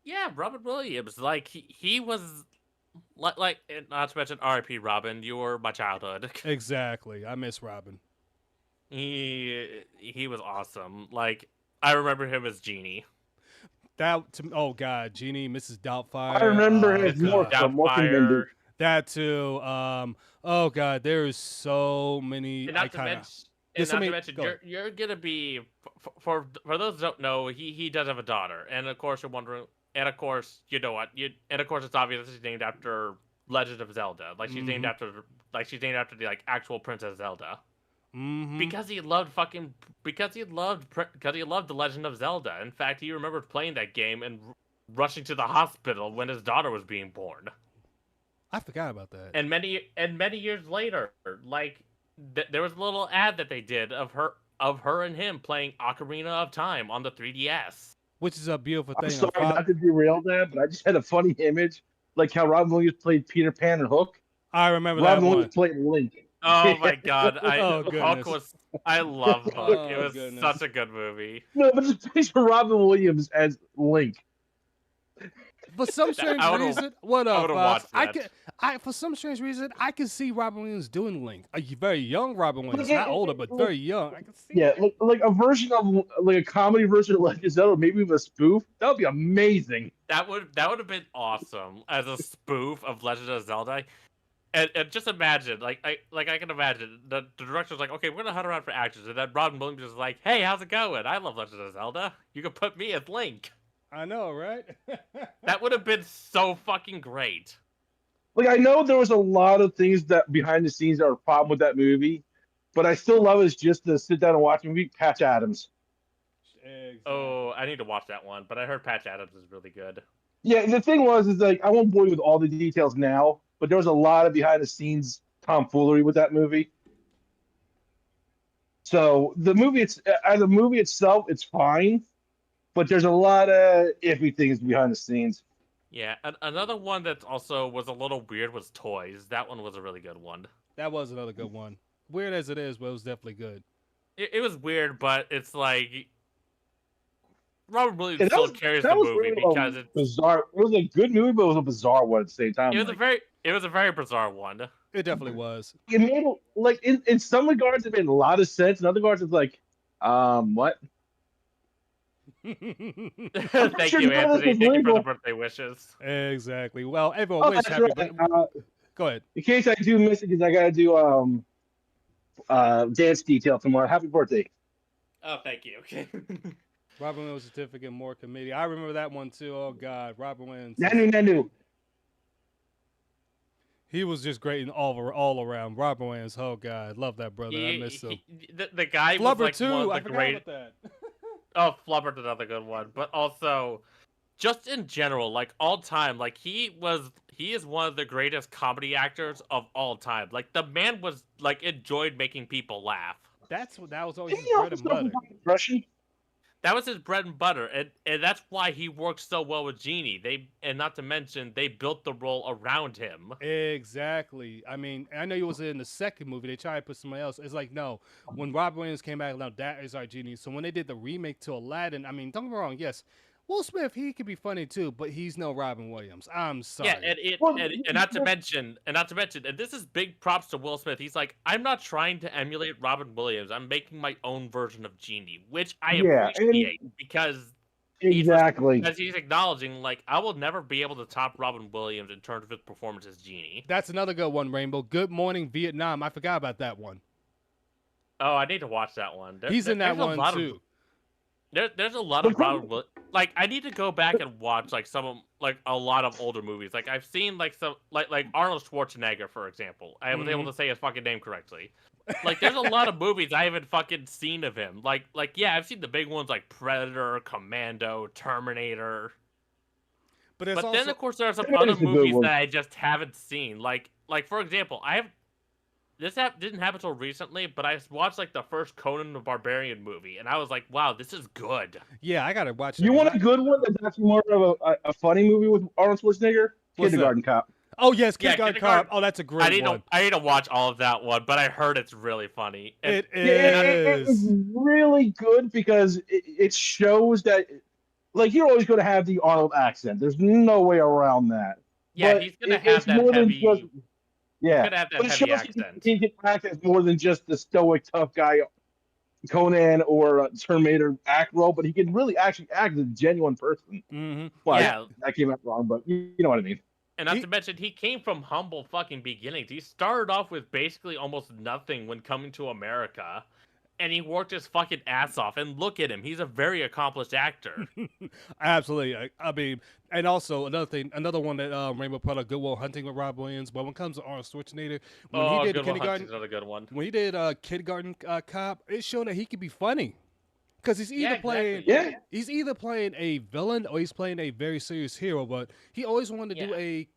Yeah, Robin Williams. Like he was like not to mention R.I.P. Robin. You were my childhood. Exactly. I miss Robin. He was awesome. Like I remember him as Genie. Oh God, Genie, Mrs. Doubtfire. I remember his Doubtfire. That too. Oh God, there's so many. And not to mention, you're gonna be for those who don't know, he does have a daughter, and of course you're wondering, and of course you know what, and of course it's obvious she's named after Legend of Zelda, like she's named after the like actual Princess Zelda, because he loved the Legend of Zelda. In fact, he remembered playing that game and rushing to the hospital when his daughter was being born. I forgot about that. And many years later, like there was a little ad that they did of her and him playing Ocarina of Time on the 3DS, which is a beautiful thing. I'm sorry not to derail that, but I just had a funny image, like how Robin Williams played Peter Pan and Hook. I remember Robin that Williams played Link. Oh my God! goodness. I love Hook. It was such a good movie. No, but just picture Robin Williams as Link. For some strange reason, what up? For some strange reason, I can see Robin Williams doing Link. A very young Robin Williams, not older, but very young. I can see. Yeah, like a version of like a comedy version of Legend of Zelda, maybe with a spoof. That would be amazing. That would have been awesome as a spoof of Legend of Zelda. And just imagine, I can imagine the director's like, okay, we're gonna hunt around for actors, and then Robin Williams is like, hey, how's it going? I love Legend of Zelda. You can put me as Link. I know, right? That would have been so fucking great. Like, I know there was a lot of things that behind the scenes that are a problem with that movie, but I still love it just to sit down and watch a movie. Patch Adams. Exactly. Oh, I need to watch that one, but I heard Patch Adams is really good. Yeah, the thing is like, I won't bore you with all the details now, but there was a lot of behind the scenes tomfoolery with that movie. So the movie, as a movie itself, it's fine, but there's a lot of iffy things behind the scenes. Yeah, another one that also was a little weird was Toys. That one was a really good one. That was another good one. Weird as it is, but it was definitely good. It was weird, but it's like Robert Williams still carries the movie because it's bizarre. It was a good movie, but it was a bizarre one at the same time. It was a very bizarre one. It definitely was. It made like in some regards it made a lot of sense. In other regards, it's like, what? I'm pretty Thank sure you, none of this Anthony. was Thank you for the legal. birthday wishes. Exactly. Well, everyone Oh, wish that's happy. right. Go ahead. In case I do miss it, because I gotta do dance detail tomorrow. Happy birthday. Oh, thank you. Robin Williams certificate, more committee. I remember that one too. Oh God, Robin Williams. Nanu. He was just great in all around. Robin Williams. Oh God, love that brother. I miss him. The guy was Flubber like too. one of I the forgot great. about that. Oh, Flubber's another good one, but also, just in general, like all time, like he is one of the greatest comedy actors of all time. Like the man was like enjoyed making people laugh. That was always Didn't his he bread also and start butter. from Russian? That was his bread and butter, and that's why he worked so well with Genie. And not to mention they built the role around him. Exactly. I mean, I know he was in the second movie. They tried to put somebody else. It's like, no, when Robin Williams came back, now that is our genie. So when they did the remake to Aladdin, I mean, don't get me wrong, yes, Will Smith, he could be funny too, but he's no Robin Williams. I'm sorry. Yeah, and not to mention, and this is big props to Will Smith. He's like, I'm not trying to emulate Robin Williams. I'm making my own version of Genie, which I Yeah, and- appreciate because Exactly. he's acknowledging like I will never be able to top Robin Williams in terms of his performance as Genie. That's another good one, Rainbow. Good Morning Vietnam. I forgot about that one. Oh, I need to watch that one. He's in that one too. There's a lot of Robin Williams. Like I need to go back and watch like a lot of older movies. Like I've seen like some like Arnold Schwarzenegger, for example. I was able to say his fucking name correctly. Like there's a lot of movies I haven't fucking seen of him. Like yeah, I've seen the big ones like Predator, Commando, Terminator. But also, then of course there are some Terminator's other a good movies one. that I just haven't seen. Like for example, this didn't happen until recently, but I watched like the first Conan the Barbarian movie, and I was like, "Wow, this is good." yeah, I gotta watch it. You want a good one that's actually more of a funny movie with Arnold Schwarzenegger? What's Kindergarten Cop. Oh yes, Yeah, Kindergarten Cop. Oh, that's a great one. I need to watch all of that one, but I heard it's really funny. And, It was really good because it shows that, like, you're always going to have the Arnold accent. There's no way around that. yeah, But he's gonna it's have that more than heavy. just- yeah, He's gonna have that but it heavy shows accent. he can act as more than just the stoic tough guy, Conan or Terminator act role, but he can really actually act as a genuine person. Mm-hmm. Well, Yeah. that came out wrong, but you know what I mean. And not to mention, he came from humble fucking beginnings. He started off with basically almost nothing when coming to America, and he worked his fucking ass off. And look at him; he's a very accomplished actor. Absolutely. I mean, and also another one that Rainbow put a Good Will Hunting with Rob Williams. But when it comes to Arnold Schwarzenegger, when he did Good Will Kindergarten, Hunting's another good one. when he did Kindergarten Cop, it showed that he could be funny. Because he's either playing, exactly. he's either playing a villain or he's playing a very serious hero. But he always wanted to do a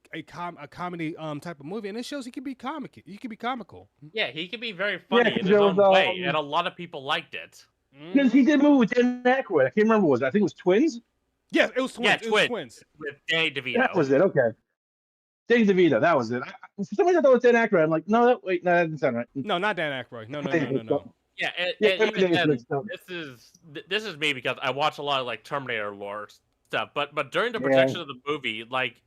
comedy type of movie, and it shows he can be comic. He can be comical. Yeah, he can be very funny in his there own was, way, and a lot of people liked it. Because he did a movie with Dan Aykroyd. I can't remember what it was. I think it was Twins. Yes, it was twins. Yeah, It was twins. with Danny DeVito. That was it. Okay. Danny DeVito. That was it. For some reason, I thought it was Dan Aykroyd. I'm like, no, that didn't sound right. No, not Dan Aykroyd. No. Yeah, and Yeah, even then, mixed up. this is me because I watch a lot of like Terminator lore stuff. But during the production of the movie, like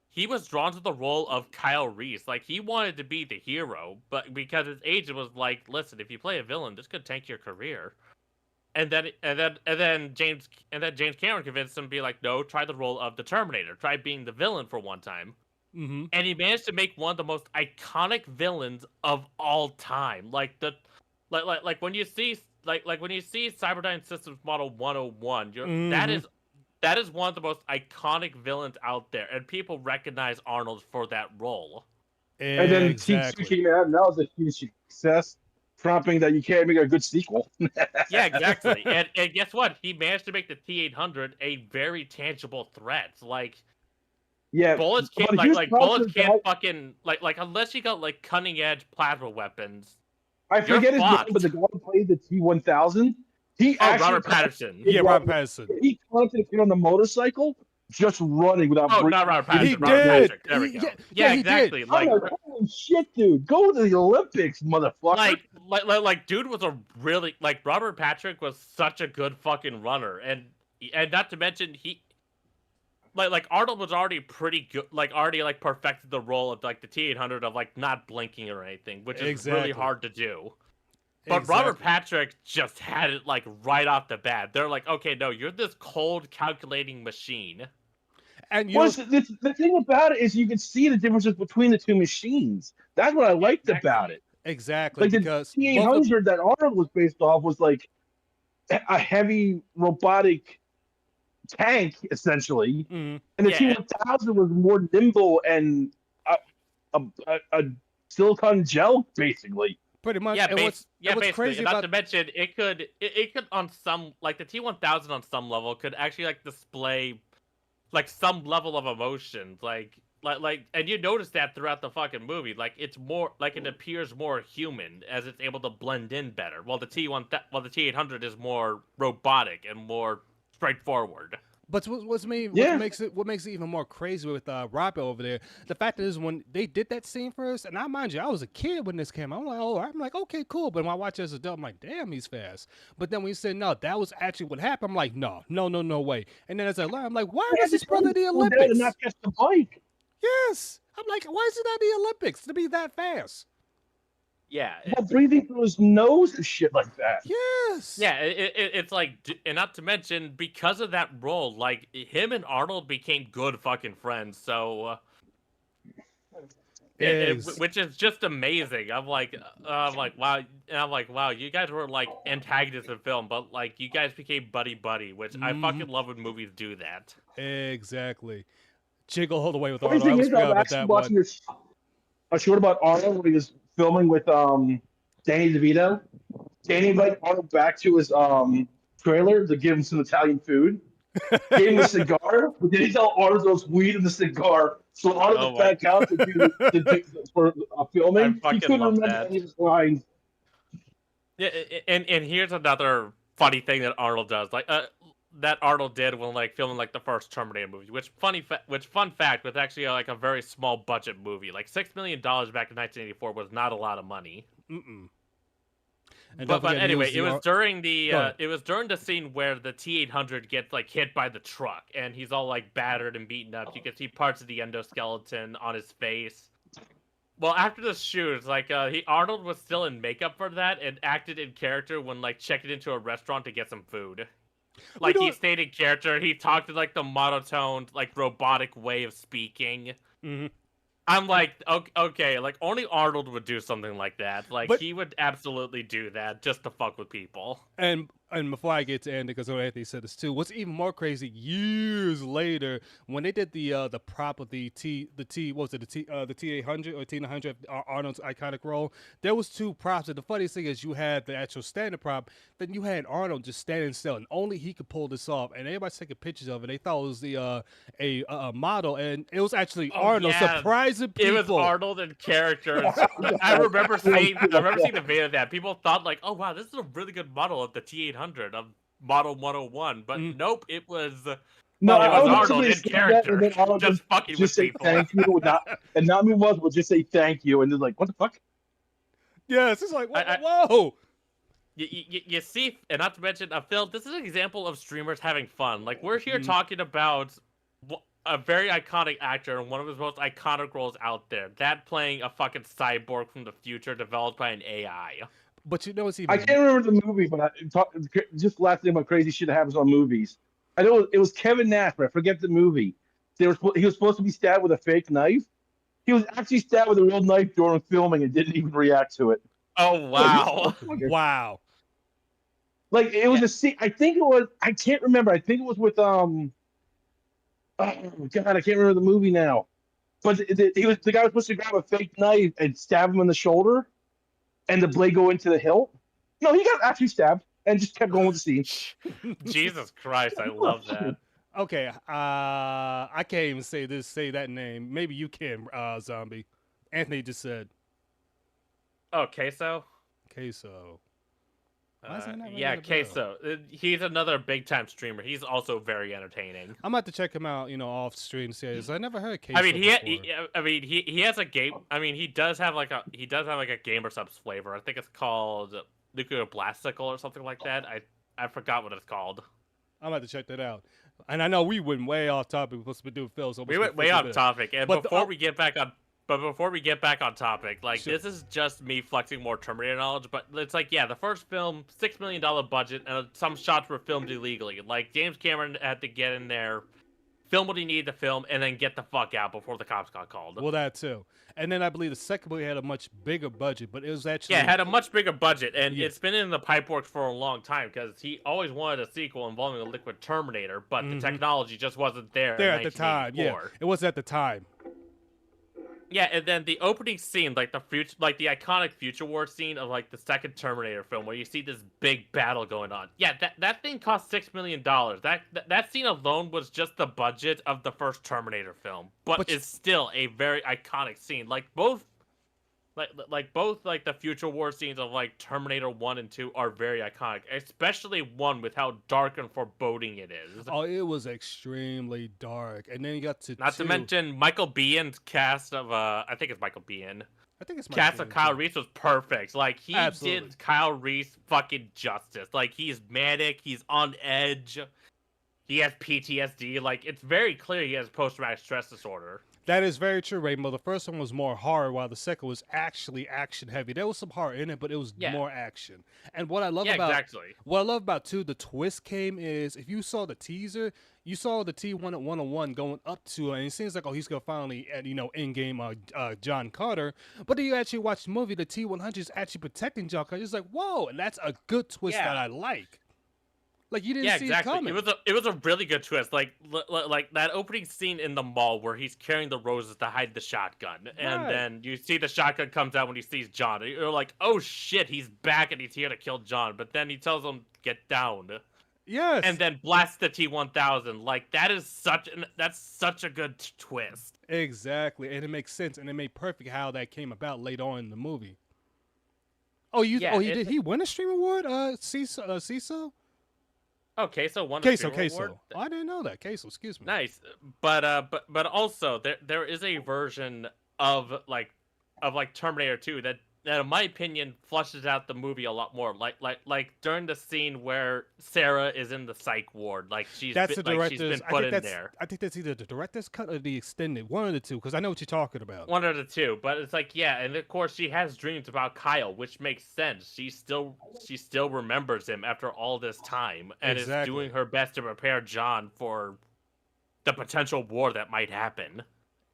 he was drawn to the role of Kyle Reese. Like he wanted to be the hero, but because his agent was like, "Listen, if you play a villain, this could tank your career." And then James Cameron convinced him to be like, "No, try the role of the Terminator. Try being the villain for one time." Mm-hmm. And he managed to make one of the most iconic villains of all time. Like when you see when you see Cyberdyne Systems Model 101, that is one of the most iconic villains out there, and people recognize Arnold for that role. And then Exactly. T2 came out, and that was a huge success, prompting that you can't make a good sequel. Yeah, exactly. and guess what? He managed to make the T-800 a very tangible threat. Like Yeah, bullets but can't here's bullets the can't guy- fucking like unless you got like cutting edge plasma weapons. I forget his fucked. name, but the guy who played the T-1000, he actually Robert Patterson. Yeah, Robert Pattinson. He planted a kid on the motorcycle, just running without. Oh, breaking. not Robert Patterson. He Robert did. Patrick. There we He- go. yeah, Yeah, he did. exactly. I'm Like, like, holy shit, dude! Go to the Olympics, motherfucker! like, dude was a really like Robert Patrick was such a good fucking runner, and not to mention like Arnold was already pretty good, like already like perfected the role of like the T-800 of like not blinking or anything, which is really Exactly. hard to do. But Robert Exactly. Patrick just had it like right off the bat. They're like, okay, no, you're this cold calculating machine. And you Well, know, the thing about it is you can see the differences between the two machines. That's what I liked about it. exactly Like the because both of T800 that Arnold was based off was like a heavy robotic tank essentially, mhm. and the Yeah, T1000 was more nimble and a silicon gel basically. pretty much. yeah, And what's basically. crazy And not about to mention, it could on some like the T1000 on some level could actually like display like some level of emotion, like, and you notice that throughout the fucking movie. Like it's more like it appears more human as it's able to blend in better. While the T800 is more robotic and more straightforward. But what's Yeah. what makes it even more crazy with Robert over there, the fact is when they did that scene first, and I mind you, I was a kid when this came out. I'm like, okay, cool. But when I watch it as an adult, I'm like, damn, he's fast. But then when you said no, that was actually what happened, I'm like, no way. And then as I learned, I'm like, why was his brother in the Slow down and Olympics? not catch the bike. Yes. I'm like, why is he not in the Olympics to be that fast? Yeah, While breathing through his nose and shit like that. Yes. yeah, it's like, and not to mention because of that role, like him and Arnold became good fucking friends. So. Yes. Which is just amazing. I'm like, wow, and I'm like, wow, you guys were like antagonists in film, but like you guys became buddy, which I fucking love when movies do that. Exactly. Jiggle all the way with Funny Arnold. I thing always is, I forgot was about actually that watching one. a short about Arnold when he was filming with Danny DeVito. Danny invited Arnold back to his trailer to give him some Italian food. Gave him a cigar, but then he tell Arnold there was weed in the cigar. So Arnold Oh went my back out to do for I filming. He fucking couldn't love remember that. any of his lines. Yeah, and here's another funny thing that Arnold does, like that Arnold did when like filming like the first Terminator movie. Which fun fact was actually like a very small budget movie. Like $6 million back in 1984 was not a lot of money. Mm-mm. And don't But forget, he anyway, was the Go ahead. it was during the scene where the T800 gets like hit by the truck and he's all like battered and beaten up. You can see parts of the endoskeleton on his face. Well, after the shoot, like Arnold was still in makeup for that and acted in character when like checking into a restaurant to get some food. We Like he don't. stayed in character. He talked in like the monotone, like robotic way of speaking. Mhm. I'm like, okay, like only Arnold would do something like that. Like But he would absolutely do that just to fuck with people. and before I get to Andy, because Anthony said this too, what's even more crazy, years later, when they did the prop of the what was it, the T800 or T900, Arnold's iconic role, there was two props, and the funniest thing is you had the actual standard prop, then you had Arnold just standing still, and only he could pull this off, and everybody's taking pictures of it. They thought it was a model, and it was actually Oh, Arnold yeah. surprising It people. was Arnold in character. I remember seeing the video of that. People thought like, oh wow, this is a really good model of the T800 of Model 101, but nope, it was No, Oh, I it was would Arnold simply in say that, and character, then Arnold just fucking with just say people. thank you, and not me was, but just say thank you, and they're like, what the fuck? Yes, it's like, I- whoa. You see, and not to mention, Phil, this is an example of streamers having fun. Like we're here talking about a very iconic actor and one of his most iconic roles out there. That playing a fucking cyborg from the future developed by an AI. But you know what's even I can't remember the movie, but just last thing about crazy shit that happens on movies. I know it was Kevin Nash, but I forget the movie. He was supposed to be stabbed with a fake knife. He was actually stabbed with a real knife during filming and didn't even react to it. Oh wow! wow. Like it was a scene. I think it was. I can't remember. I think it was with Oh God, I can't remember the movie now. But the guy was supposed to grab a fake knife and stab him in the shoulder, and the blade go into the hilt. No, he got actually stabbed and just kept going with the scene. Jesus Christ, I love that. Okay, I can't even say that name. Maybe you can, Zombie. Anthony just said Oh, Queso? queso. Why is that not ringing Yeah, a bell? Queso. He's another big time streamer. He's also very entertaining. I'm about to check him out, off stream series. I never heard queso I mean, before. he has a game. I mein, he does have like a Gamer Subs flavor. I think it's called Nuclear Blasticle or something like that. I forgot what it's called. I'm about to check that out. And I know we went way off topic. We're supposed to be doing Phil, so We went way off topic, and But before we get back on topic, like Sure. this is just me flexing more Terminator knowledge, but it's like, yeah, the first film, $6 million budget, and some shots were filmed illegally. Like James Cameron had to get in there, film what he needed to film, and then get the fuck out before the cops got called. Well, that too. And then I believe the second movie had a much bigger budget, but it was actually Yeah, it had a much bigger budget, and Yeah. it's been in the pipe works for a long time because he always wanted a sequel involving a liquid Terminator, but the technology just wasn't there. there in at the time. Yeah, 1984. it was at the time. Yeah, and then the opening scene, like the iconic Future War scene of like the second Terminator film, where you see this big battle going on. Yeah, that thing cost $6 million. That scene alone was just the budget of the first Terminator film, but it's still a very iconic scene. Like both the Future War scenes of like Terminator 1 and 2 are very iconic, especially 1 with how dark and foreboding it is. Oh, it was extremely dark. And then you got to Not to mention Michael Bihn's cast of I think it's Michael Biehn. I think it's Cast of Kyle Reese was perfect. Like he Absolutely. did Kyle Reese fucking justice. Like he's manic, he's on edge, he has PTSD. Like it's very clear he has post-traumatic stress disorder. That is very true, Rainbow. The first one was more horror, while the second was actually action heavy. There was some horror in it, but it was more action. And what I love what I love about too, the twist came is if you saw the teaser, you saw the T-101 going up to, and it seems like he's gonna finally in game John Carter. But then you actually watch the movie, the T-100 is actually protecting John Carter. It's like whoa, and that's a good twist that I like. Like you didn't see it coming. It was a really good twist. Like that opening scene in the mall where he's carrying the roses to hide the shotgun, and then you see the shotgun comes out when he sees John. And you're like, oh shit, he's back and he's here to kill John. But then he tells him get down. Yes. And then blasts the T-1000. Like that's such a good twist. Exactly, and it makes sense, and it made perfect how that came about later on in the movie. Did he win a Stream Award? CISO? Oh, Queso won a Queso. award? Oh, I didn't know that. Queso, excuse me. Nice, but also there is a version of Terminator 2 that in my opinion flushes out the movie a lot more. Like during the scene where Sarah is in the psych ward, like she's been put in there. I think that's either the director's cut or the extended, one of the two, because I know what you're talking about. One of the two, but it's like and of course she has dreams about Kyle, which makes sense. She still remembers him after all this time, and is doing her best to prepare John for the potential war that might happen.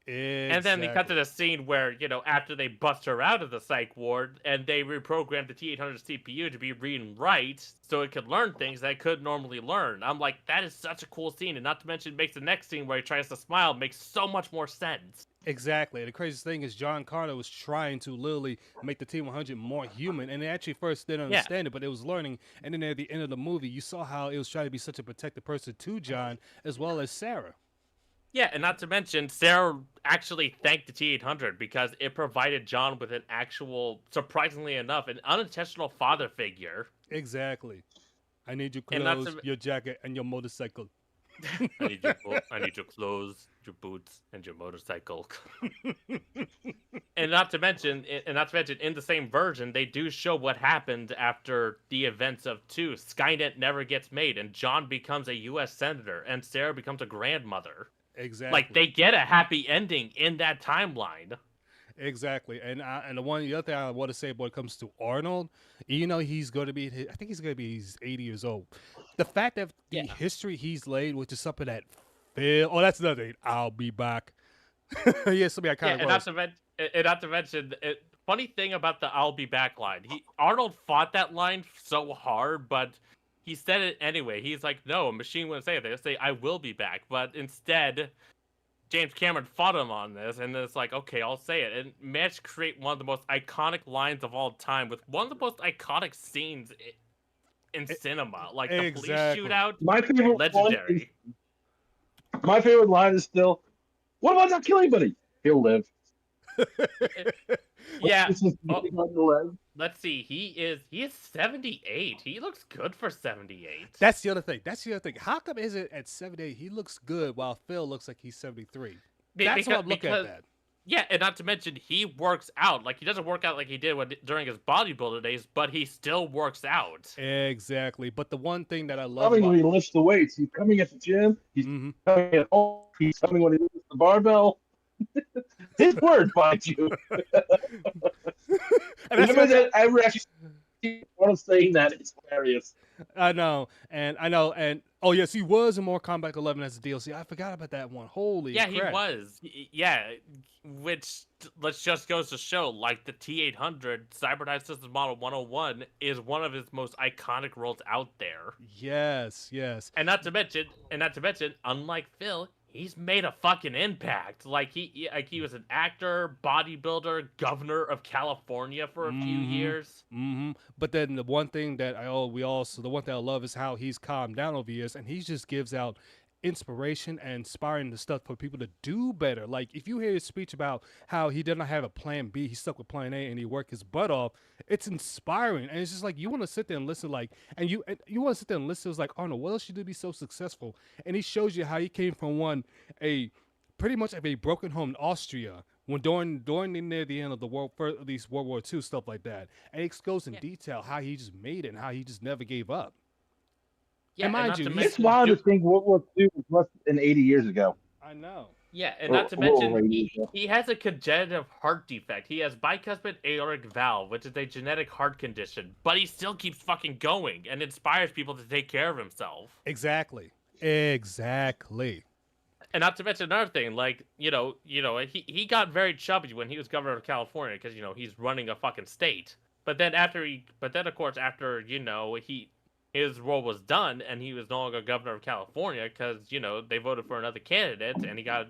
Exactly. And then they cut to the scene where, after they bust her out of the psych ward and they reprogrammed the T-800 CPU to be read and write so it could learn things that it could normally learn. I'm like, that is such a cool scene. And not to mention, it makes the next scene where he tries to smile makes so much more sense. Exactly. The craziest thing is John Carter was trying to literally make the T-100 more human, and they actually first didn't understand it, but it was learning. And then at the end of the movie, you saw how it was trying to be such a protective person to John as well as Sarah. Yeah, and not to mention, Sarah actually thanked the T-800 because it provided John with an actual, surprisingly enough, an unintentional father figure. Exactly. I need your clothes, your jacket, and your motorcycle. I need your clothes, your boots, and your motorcycle. and not to mention, in the same version, they do show what happened after the events of 2. Skynet never gets made, and John becomes a U.S. senator, and Sarah becomes a grandmother. Exactly. Like they get a happy ending in that timeline. Exactly. And the other thing I want to say when it comes to Arnold, he's going to be, I think he's going to be 80 years old. The fact that the history he's laid, which is something that that's another thing. I'll be back. Something I kind of not to mention, funny thing about the "I'll be back" line. Arnold fought that line so hard, but he said it anyway. He's like, no, a machine wouldn't say it. They'll say, I will be back. But instead, James Cameron fought him on this, and it's like, okay, I'll say it. And managed to create one of the most iconic lines of all time with one of the most iconic scenes in cinema. Like the police shootout, legendary. My favorite line is still, what about not killing anybody? He'll live. Yeah. Let's see. He is 78. He looks good for 78. That's the other thing. How come is it at 78 he looks good while Phil looks like he's 73? That's what I'm looking at that. Yeah, and not to mention he works out. Like he doesn't work out like he did during his bodybuilder days, but he still works out. Exactly. But the one thing that I love Coming about when he lifts the weights. He's coming at the gym. He's Mhm. coming at home. He's coming when he lifts the barbell. His word, mind you. And that's Remember that I ever actually see one saying that it's hilarious. I know, and oh yes, he was in Mortal Kombat 11 as a DLC. I forgot about that one. Holy Yeah, crap. he was. Yeah, which let's just goes to show, like the T800 Cyberdyne Systems Model 101 is one of his most iconic roles out there. Yes. And not to mention, unlike Phil, he's made a fucking impact. Like he was an actor, bodybuilder, governor of California for a few years. But then the one thing that the one thing I love is how he's calmed down over years, and he just gives out inspiration and inspiring the stuff for people to do better. Like if you hear his speech about how he did not have a plan B, he stuck with plan A and he worked his butt off, it's inspiring. And it's just like you want to sit there and listen, like, and you want to sit there and listen. It's like, oh no, what else you do to be so successful? And he shows you how he came from pretty much of a broken home in Austria when near the end of the World War II, stuff like that. And it goes in detail how he just made it and how he just never gave up. Yeah, and mind you, It's wild to think World War II was less than 80 years ago. I know. Yeah, and not to mention, he has a congenital heart defect. He has bicuspid aortic valve, which is a genetic heart condition, but he still keeps fucking going and inspires people to take care of himself. Exactly. And not to mention another thing, like, he got very chubby when he was governor of California because, he's running a fucking state. But then after his role was done and he was no longer governor of California because, they voted for another candidate and he got,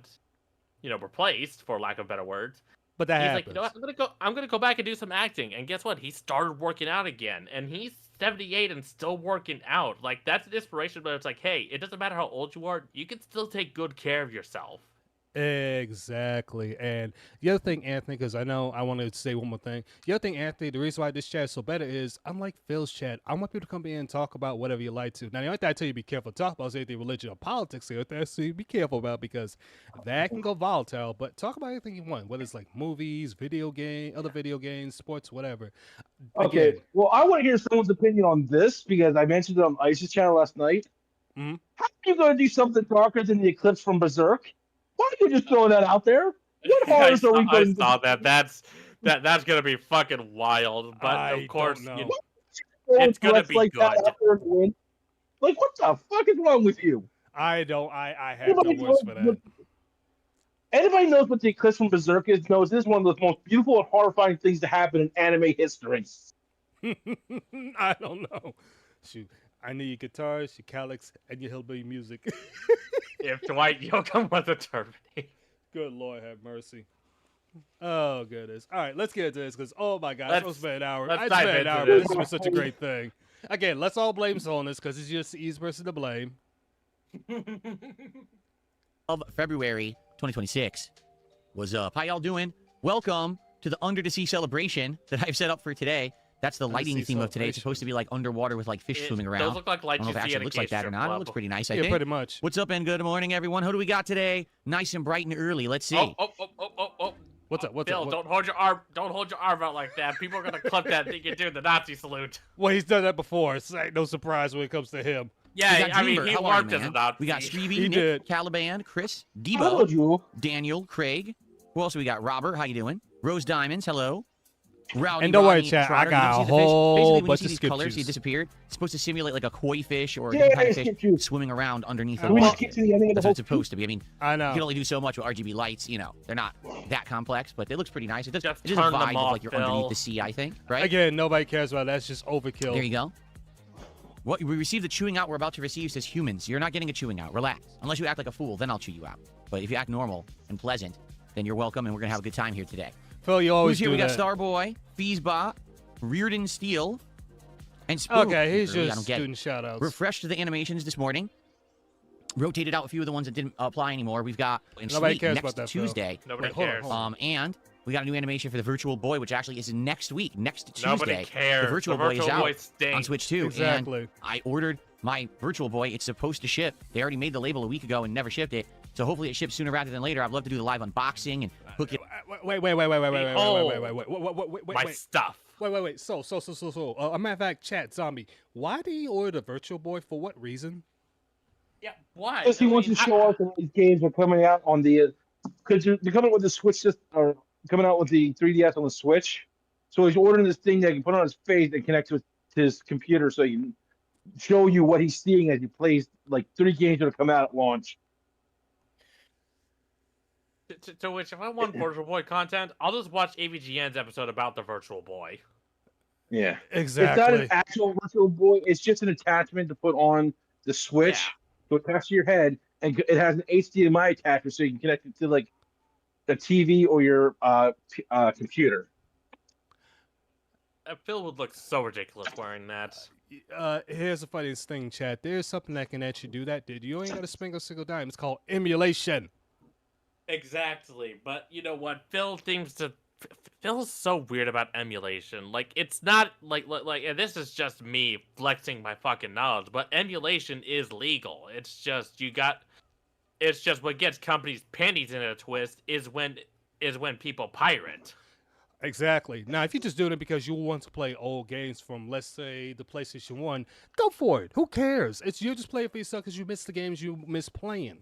replaced, for lack of better words. But that he's happens. like, I'm gonna go back and do some acting. And guess what? He started working out again. And he's 78 and still working out. Like, that's an inspiration, but it's like, hey, it doesn't matter how old you are, you can still take good care of yourself. Exactly. And the other thing, Anthony, because I know I want to say one more thing. The other thing, Anthony, the reason why this chat is so better is, unlike Phil's chat, I want people to come in and talk about whatever you like to. Now, the only thing I tell you to be careful to talk about is anything religion or politics here. So be careful about, because that can go volatile. But talk about anything you want, whether it's like movies, other video games, sports, whatever. Okay. Again, Well, I want to hear someone's opinion on this because I mentioned it on Ice's channel last night. Mhm. How are you going to do something darker than the eclipse from Berserk? Why are you just throwing that out there? What horrors are we going to do? I saw that. That's gonna be fucking wild. But of course, it's gonna be like good. That out there in the wind? Like, what the fuck is wrong with you? I have no words for that. Anybody knows what the eclipse from Berserk is knows this is one of the most beautiful and horrifying things to happen in anime history. I don't know. Shoot. I need your guitars, your calyx, and your hillbilly music. If Dwight Yoakam was a Terminator. Good Lord, have mercy. Oh, goodness. All right, let's get into this because, oh my God, it's supposed to be an hour. Let's I dive spent an into hour, this. but this was such a great thing. Again, let's all blame Solnus because it's just the easiest person to blame. Of February 2026. What's up? How y'all doing? Welcome to the Under the Sea celebration that I've set up for today. That's the lighting theme of today. It's supposed to be like underwater with like fish swimming around. Those look like lights I don't know if it you see actually at a looks like that or not. It looks pretty nice, I think. pretty much. What's up and good morning, everyone? Who do we got today? Nice and bright and early. Let's see. Oh. What's up? What's Bill, up? don't hold your arm out like that. People are gonna clip that and think you're doing the Nazi salute. Well, he's done that before. It's like no surprise when it comes to him. Yeah, I mean, Dreamer. he How are you, worked as a man? Nazi. We got Stevie, He Nick, did. Caliban, Chris, I Debo, told you. Daniel, Craig. Who else we got? Robert, how you doing? Rose Diamonds, hello. Rowdy And don't worry, Rodney chat, I Trotter. got You a see the fish? whole Basically, when you bunch see of these skip colors, juice. he disappeared. It's supposed to simulate like a koi fish or a Yeah, different kind of skip fish juice. swimming around underneath the Can we water. just get to the ending of the That's whole what it's supposed to be. I mean, I you know. can only do so much with RGB lights. They're not that complex, but it looks pretty nice. It does. Just It is a turn them vibe of off, like you're Phil. underneath the sea. I think, right? Again, nobody cares about that. That's just overkill. There you go. What we received the chewing out we're about to receive says humans. You're not getting a chewing out. Relax. Unless you act like a fool, then I'll chew you out. But if you act normal and pleasant, then you're welcome, and we're gonna have a good time here today. Phil, you always Who's here? do We got that. Starboy, Feesbot, Reardon Steele, and Spook. Okay, he's I just don't get it. doing shout-outs. Refreshed the animations this morning. Rotated out a few of the ones that didn't apply anymore. We've got Nobody cares next about that, Phil. Tuesday. Nobody Wait, hold on, cares. hold on. And we got a new animation for the Virtual Boy, which actually is next week, next Tuesday. Nobody cares. The Virtual Boy is Virtual out Boy stinks. on Switch 2. Exactly. And I ordered my Virtual Boy. It's supposed to ship. They already made the label a week ago and never shipped it. So hopefully it ships sooner rather than later. I'd love to do the live unboxing and hook it My stuff. Wait. So. A matter of fact, chat zombie. Why did he order the Virtual Boy? For what reason? Yeah, why? Because he wants to show off that these games are coming out on the, because they're coming with the Switch system, or coming out with the 3DS on the Switch. So he's ordering this thing that he can put on his face and connect to his computer, so he can show you what he's seeing as he plays like 3 games that come out at launch. To which, if I want Virtual Boy content, I'll just watch AVGN's episode about the Virtual Boy. Yeah, Exactly. It's not an actual Virtual Boy. It's just an attachment to put on the Switch to attach to your head, and it has an HDMI attachment, so you can connect it to like the TV or your computer. Phil would look so ridiculous wearing that. Here's the funniest thing, chat. There's something that can actually do that, dude. You ain't got to spend a single dime. It's called emulation. Exactly, but you know what? Phil's so weird about emulation. Like, it's not like and this is just me flexing my fucking knowledge, but emulation is legal. It's just what gets companies' panties in a twist is when people pirate. Exactly. Now, if you're just doing it because you want to play old games from, let's say, the PlayStation 1, go for it. Who cares? You're just playing for yourself because you miss the games you miss playing.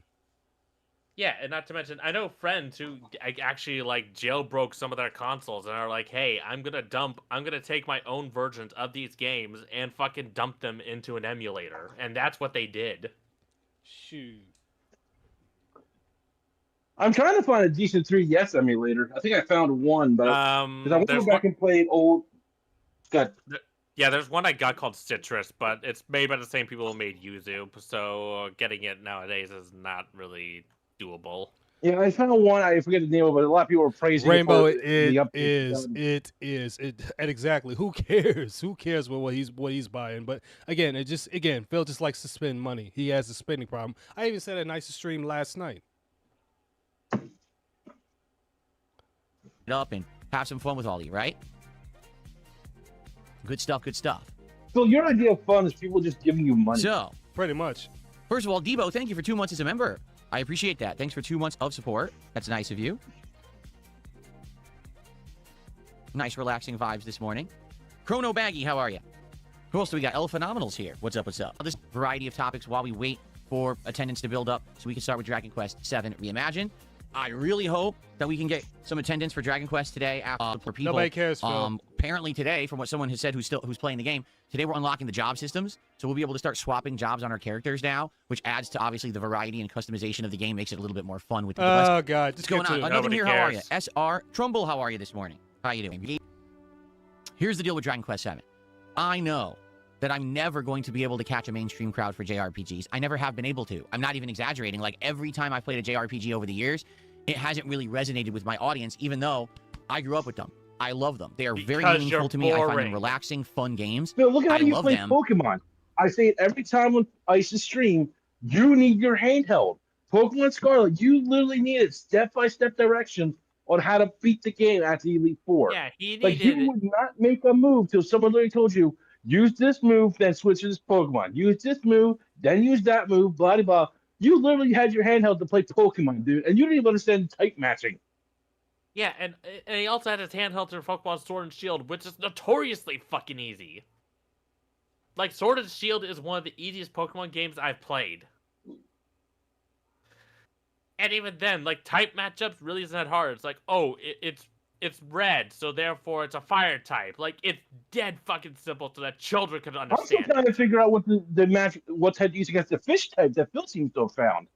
Yeah, and not to mention, I know friends who actually like jailbroke some of their consoles and are like, "Hey, I'm gonna take my own versions of these games and fucking dump them into an emulator," and that's what they did. Shoot. I'm trying to find a decent 3DS emulator. I think I found one, but I want to go back and play old. Yeah, there's one I got called Citrus, but it's made by the same people who made Yuzu, so getting it nowadays is not really doable. Yeah, I found one. I forget the name of it, but a lot of people were praising Rainbow. it. It is. And exactly. Who cares? Who cares what he's buying? But again, Phil just likes to spend money. He has a spending problem. I even said a nice stream last night. Up and have some fun with all of you, right? Good stuff. So your idea of fun is people just giving you money. So, Pretty much. first of all, Debo, thank you for 2 months as a member. I appreciate that. Thanks for 2 months of support. That's nice of you. Nice relaxing vibes this morning. Chrono Baggy, how are you? Who else do we got? El Phenomenals here. What's up? This variety of topics while we wait for attendance to build up so we can start with Dragon Quest VII Reimagined. I really hope that we can get some attendance for Dragon Quest today for people. Nobody cares, Phil. Apparently today, from what someone has said who's playing the game, today we're unlocking the job systems, so we'll be able to start swapping jobs on our characters now, which adds to obviously the variety and customization of the game, makes it a little bit more fun with the Oh God, What's going on? Another Nobody here, how are you? cares. SR Trumbull, how are you this morning? How you doing? Here's the deal with Dragon Quest VII. I know that I'm never going to be able to catch a mainstream crowd for JRPGs. I never have been able to. I'm not even exaggerating. Like, every time I've played a JRPG over the years, it hasn't really resonated with my audience, even though I grew up with them. I love them. They are very Because meaningful you're to me. I find them boring. relaxing, fun games. Phil, look at how I you love play them. Pokemon. I say it every time when I used to stream. You need your handheld. Pokemon Scarlet, you literally needed step-by-step directions on how to beat the game at the Elite Four. Yeah, he Like, needed you would not make a move till someone literally told you, use this move, then switch to this Pokemon. Use this move, then use that move, blah, blah, blah. You literally had your handheld to play Pokemon, dude, and you didn't even understand type matching. Yeah, and he also had his handheld to Pokemon Sword and Shield, which is notoriously fucking easy. Like, Sword and Shield is one of the easiest Pokemon games I've played. And even then, like, type matchups really isn't that hard. It's like, oh, it's red, so therefore it's a fire type. Like, it's dead fucking simple so that children can I'm still understand. trying to figure out what the match, what type to use against the fish type that Phil seems to have found.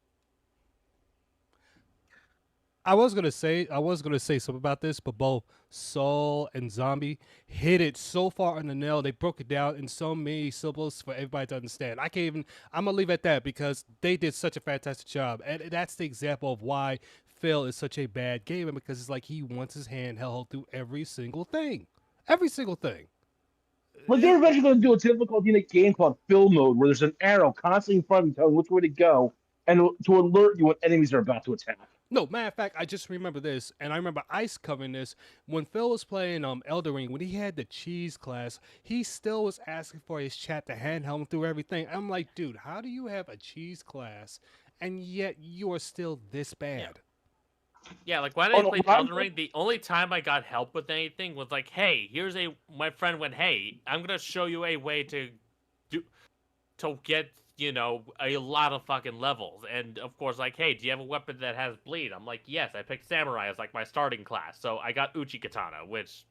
I was gonna say something about this, but both Soul and Zombie hit it so far on the nail. They broke it down in so many syllables for everybody to understand. I'm gonna leave it at that because they did such a fantastic job, and that's the example of why Phil is such a bad gamer, because it's like he wants his hand held through every single thing. But they're eventually going to do a typical unique game called Phil Mode, where there's an arrow constantly in front of you telling which way to go, and to alert you when enemies are about to attack. No, matter of fact, I just remember this, and I remember Ice covering this. When Phil was playing Elden Ring, when he had the cheese class, he still was asking for his chat to handheld him through everything. I'm like, dude, how do you have a cheese class, and yet you are still this bad? Yeah, like when Oh, I no, played when I'm Elden Ring, the only time I got help with anything was like, hey, my friend went, hey, I'm gonna show you a way to get, a lot of fucking levels. And of course, like, hey, do you have a weapon that has bleed? I'm like, yes, I picked Samurai as like my starting class. So I got Uchi Katana, which,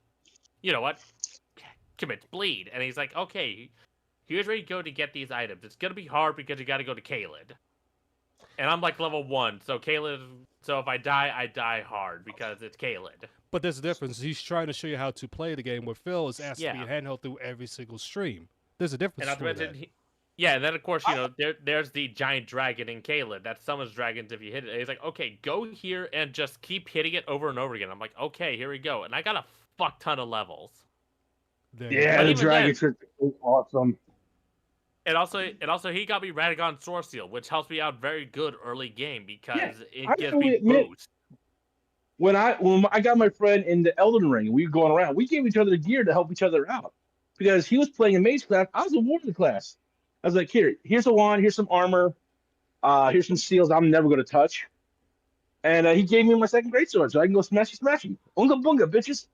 you know what, commits bleed. And he's like, okay, here's where you go to get these items. It's gonna be hard because you gotta go to Caelid. And I'm like level 1, so so if I die hard because it's Caelid. But there's a difference. He's trying to show you how to play the game, where Phil is asked to be Yeah. handheld through every single stream. There's a difference And not to between mention, that. yeah, and then of course, there's the giant dragon in Caelid that summons dragons if you hit it. And he's like, okay, go here and just keep hitting it over and over again. I'm like, okay, here we go. And I got a fuck ton of levels. There you Yeah, go. the even dragon then- trick is awesome. And also he got me Radagon Sword Seal, which helps me out very good early game because it I gives fully me admit- boost. When I got my friend in the Elden Ring, we were going around. We gave each other the gear to help each other out because he was playing a mage class. I was a warrior class. I was like, here's a wand, here's some armor, here's some seals I'm never going to touch. And he gave me my second greatsword, so I can go smashy. Unga bunga, bitches.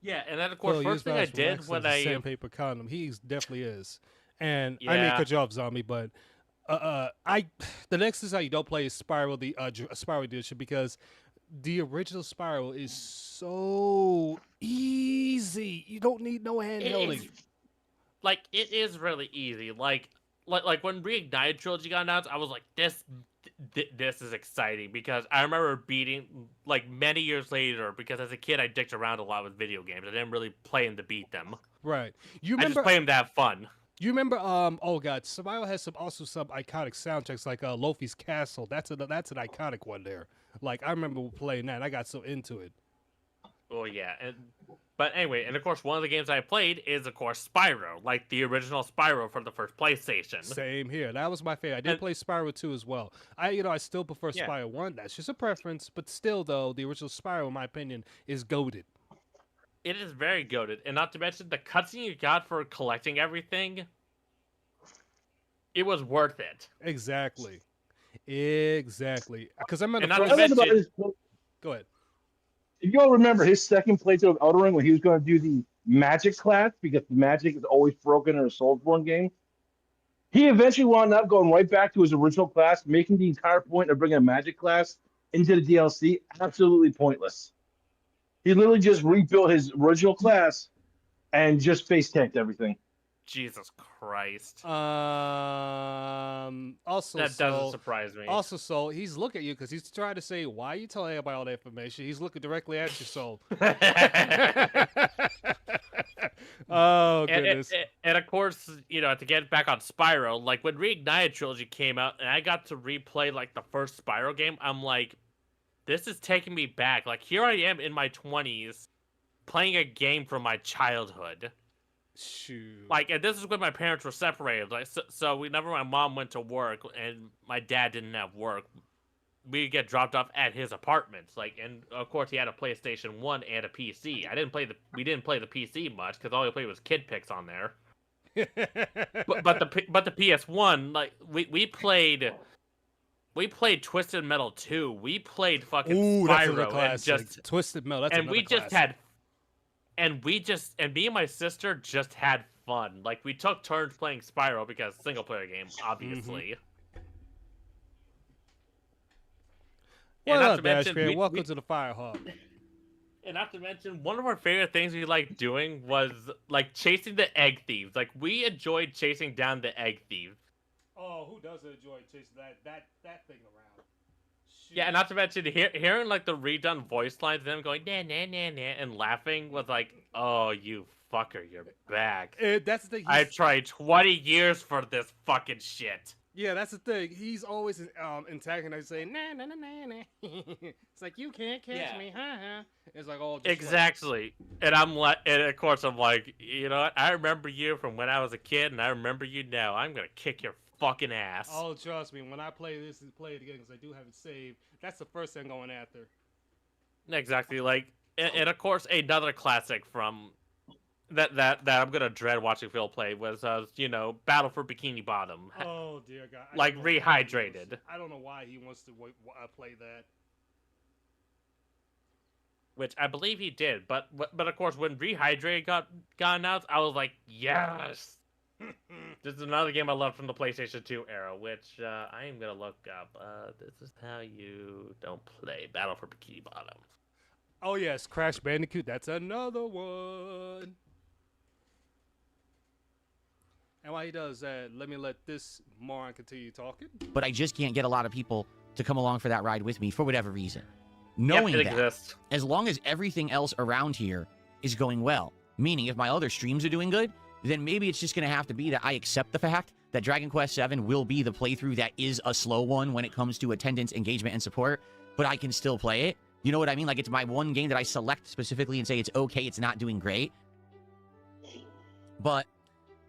Yeah, and then of course, Phil, first thing I use did Max when as a I sandpaper condom. He definitely is. And I may Yeah. cut you off, Zombie, but the next design you don't play is Spiral, the Spiral edition, because the original Spiral is so easy. You don't need no hand holding. it is really easy. Like when Reignited Trilogy got announced, I was like, this is exciting because I remember beating like many years later because as a kid I dicked around a lot with video games. I didn't really play them to beat them. Right. You I just remember? play them to have fun. You remember? Oh god, Spiral has some iconic soundtracks like Lofi's Castle. That's an iconic one there. Like I remember playing that. And I got so into it. Oh yeah, but anyway, and of course one of the games I played is of course Spyro, like the original Spyro from the first PlayStation. Same here. That was my favorite. I did play Spyro 2 as well. I still prefer Yeah. Spyro 1. That's just a preference, but still though, the original Spyro, in my opinion, is goated. It is very goated, and not to mention the cutscene you got for collecting everything. It was worth it. Exactly. Because I'm in And the not to What I first. love about mention- his, Go ahead. if you all remember his second playthrough of Elden Ring when he was going to do the magic class because magic is always broken in a Soulsborne game, he eventually wound up going right back to his original class, making the entire point of bringing a magic class into the DLC absolutely pointless. He literally just rebuilt his original class and just face tanked everything. Jesus Christ. Also, That doesn't surprise me. Also, Soul, he's looking at you because he's trying to say, why are you telling everybody all that information? He's looking directly at you, Soul. Oh, goodness. And of course, to get back on Spyro, like when Reignited Trilogy came out and I got to replay like the first Spyro game, I'm like, this is taking me back. Like here I am in my 20s playing a game from my childhood. Shoot. Like, and this is when my parents were separated. Like, so whenever my mom went to work and my dad didn't have work, we'd get dropped off at his apartment. Like, and of course he had a PlayStation 1 and a PC. We didn't play the PC much because all we played was Kid Picks on there. but the PS1, like we played Twisted Metal 2. We played fucking Ooh, that's a Spyro classic. and just Twisted Metal. That's and another we just classic. had and me and my sister just had fun. Like we took turns playing Spyro because single player game, obviously. What not up, to Dash mention, Fan? Welcome to the Firehawk. And not to mention, one of our favorite things we liked doing was like chasing the egg thieves. Like we enjoyed chasing down the egg thieves. Oh, who doesn't enjoy chasing that thing around? Shoot. Yeah, and not to mention hearing like the redone voice lines, them going nah nah nah nah and laughing was like, oh you fucker, you're back. That's the thing. I tried 20 years for this fucking shit. Yeah, that's the thing. He's always antagonizing, saying, nah, nah, nah, nah, nah. It's like, you can't catch Yeah. me, huh? It's like, oh, just Exactly. And I'm like, and of course I'm like, you know what? I remember you from when I was a kid, and I remember you now. I'm gonna kick your fucking ass. Oh, trust me, when I play this and play it again, because I do have it saved, that's the first thing I'm going after. Exactly. Like, and of course another classic from that I'm gonna dread watching Phil play was Battle for Bikini Bottom. Oh, dear God. Like, rehydrated. I don't know why he wants to play that. which I believe he did. But of course, when Rehydrate got announced, I was like, yes. This is another game I love from the PlayStation 2 era, which I am gonna look up. This is how you don't play Battle for Bikini Bottom. Oh yes, Crash Bandicoot. That's another one. And while he does that, let this moron continue talking. But I just can't get a lot of people to come along for that ride with me for whatever reason. Knowing Yep, it that, exists. as long as everything else around here is going well, meaning if my other streams are doing good, then maybe it's just going to have to be that I accept the fact that Dragon Quest VII will be the playthrough that is a slow one when it comes to attendance, engagement, and support, but I can still play it. You know what I mean? Like, it's my one game that I select specifically and say it's okay, it's not doing great. But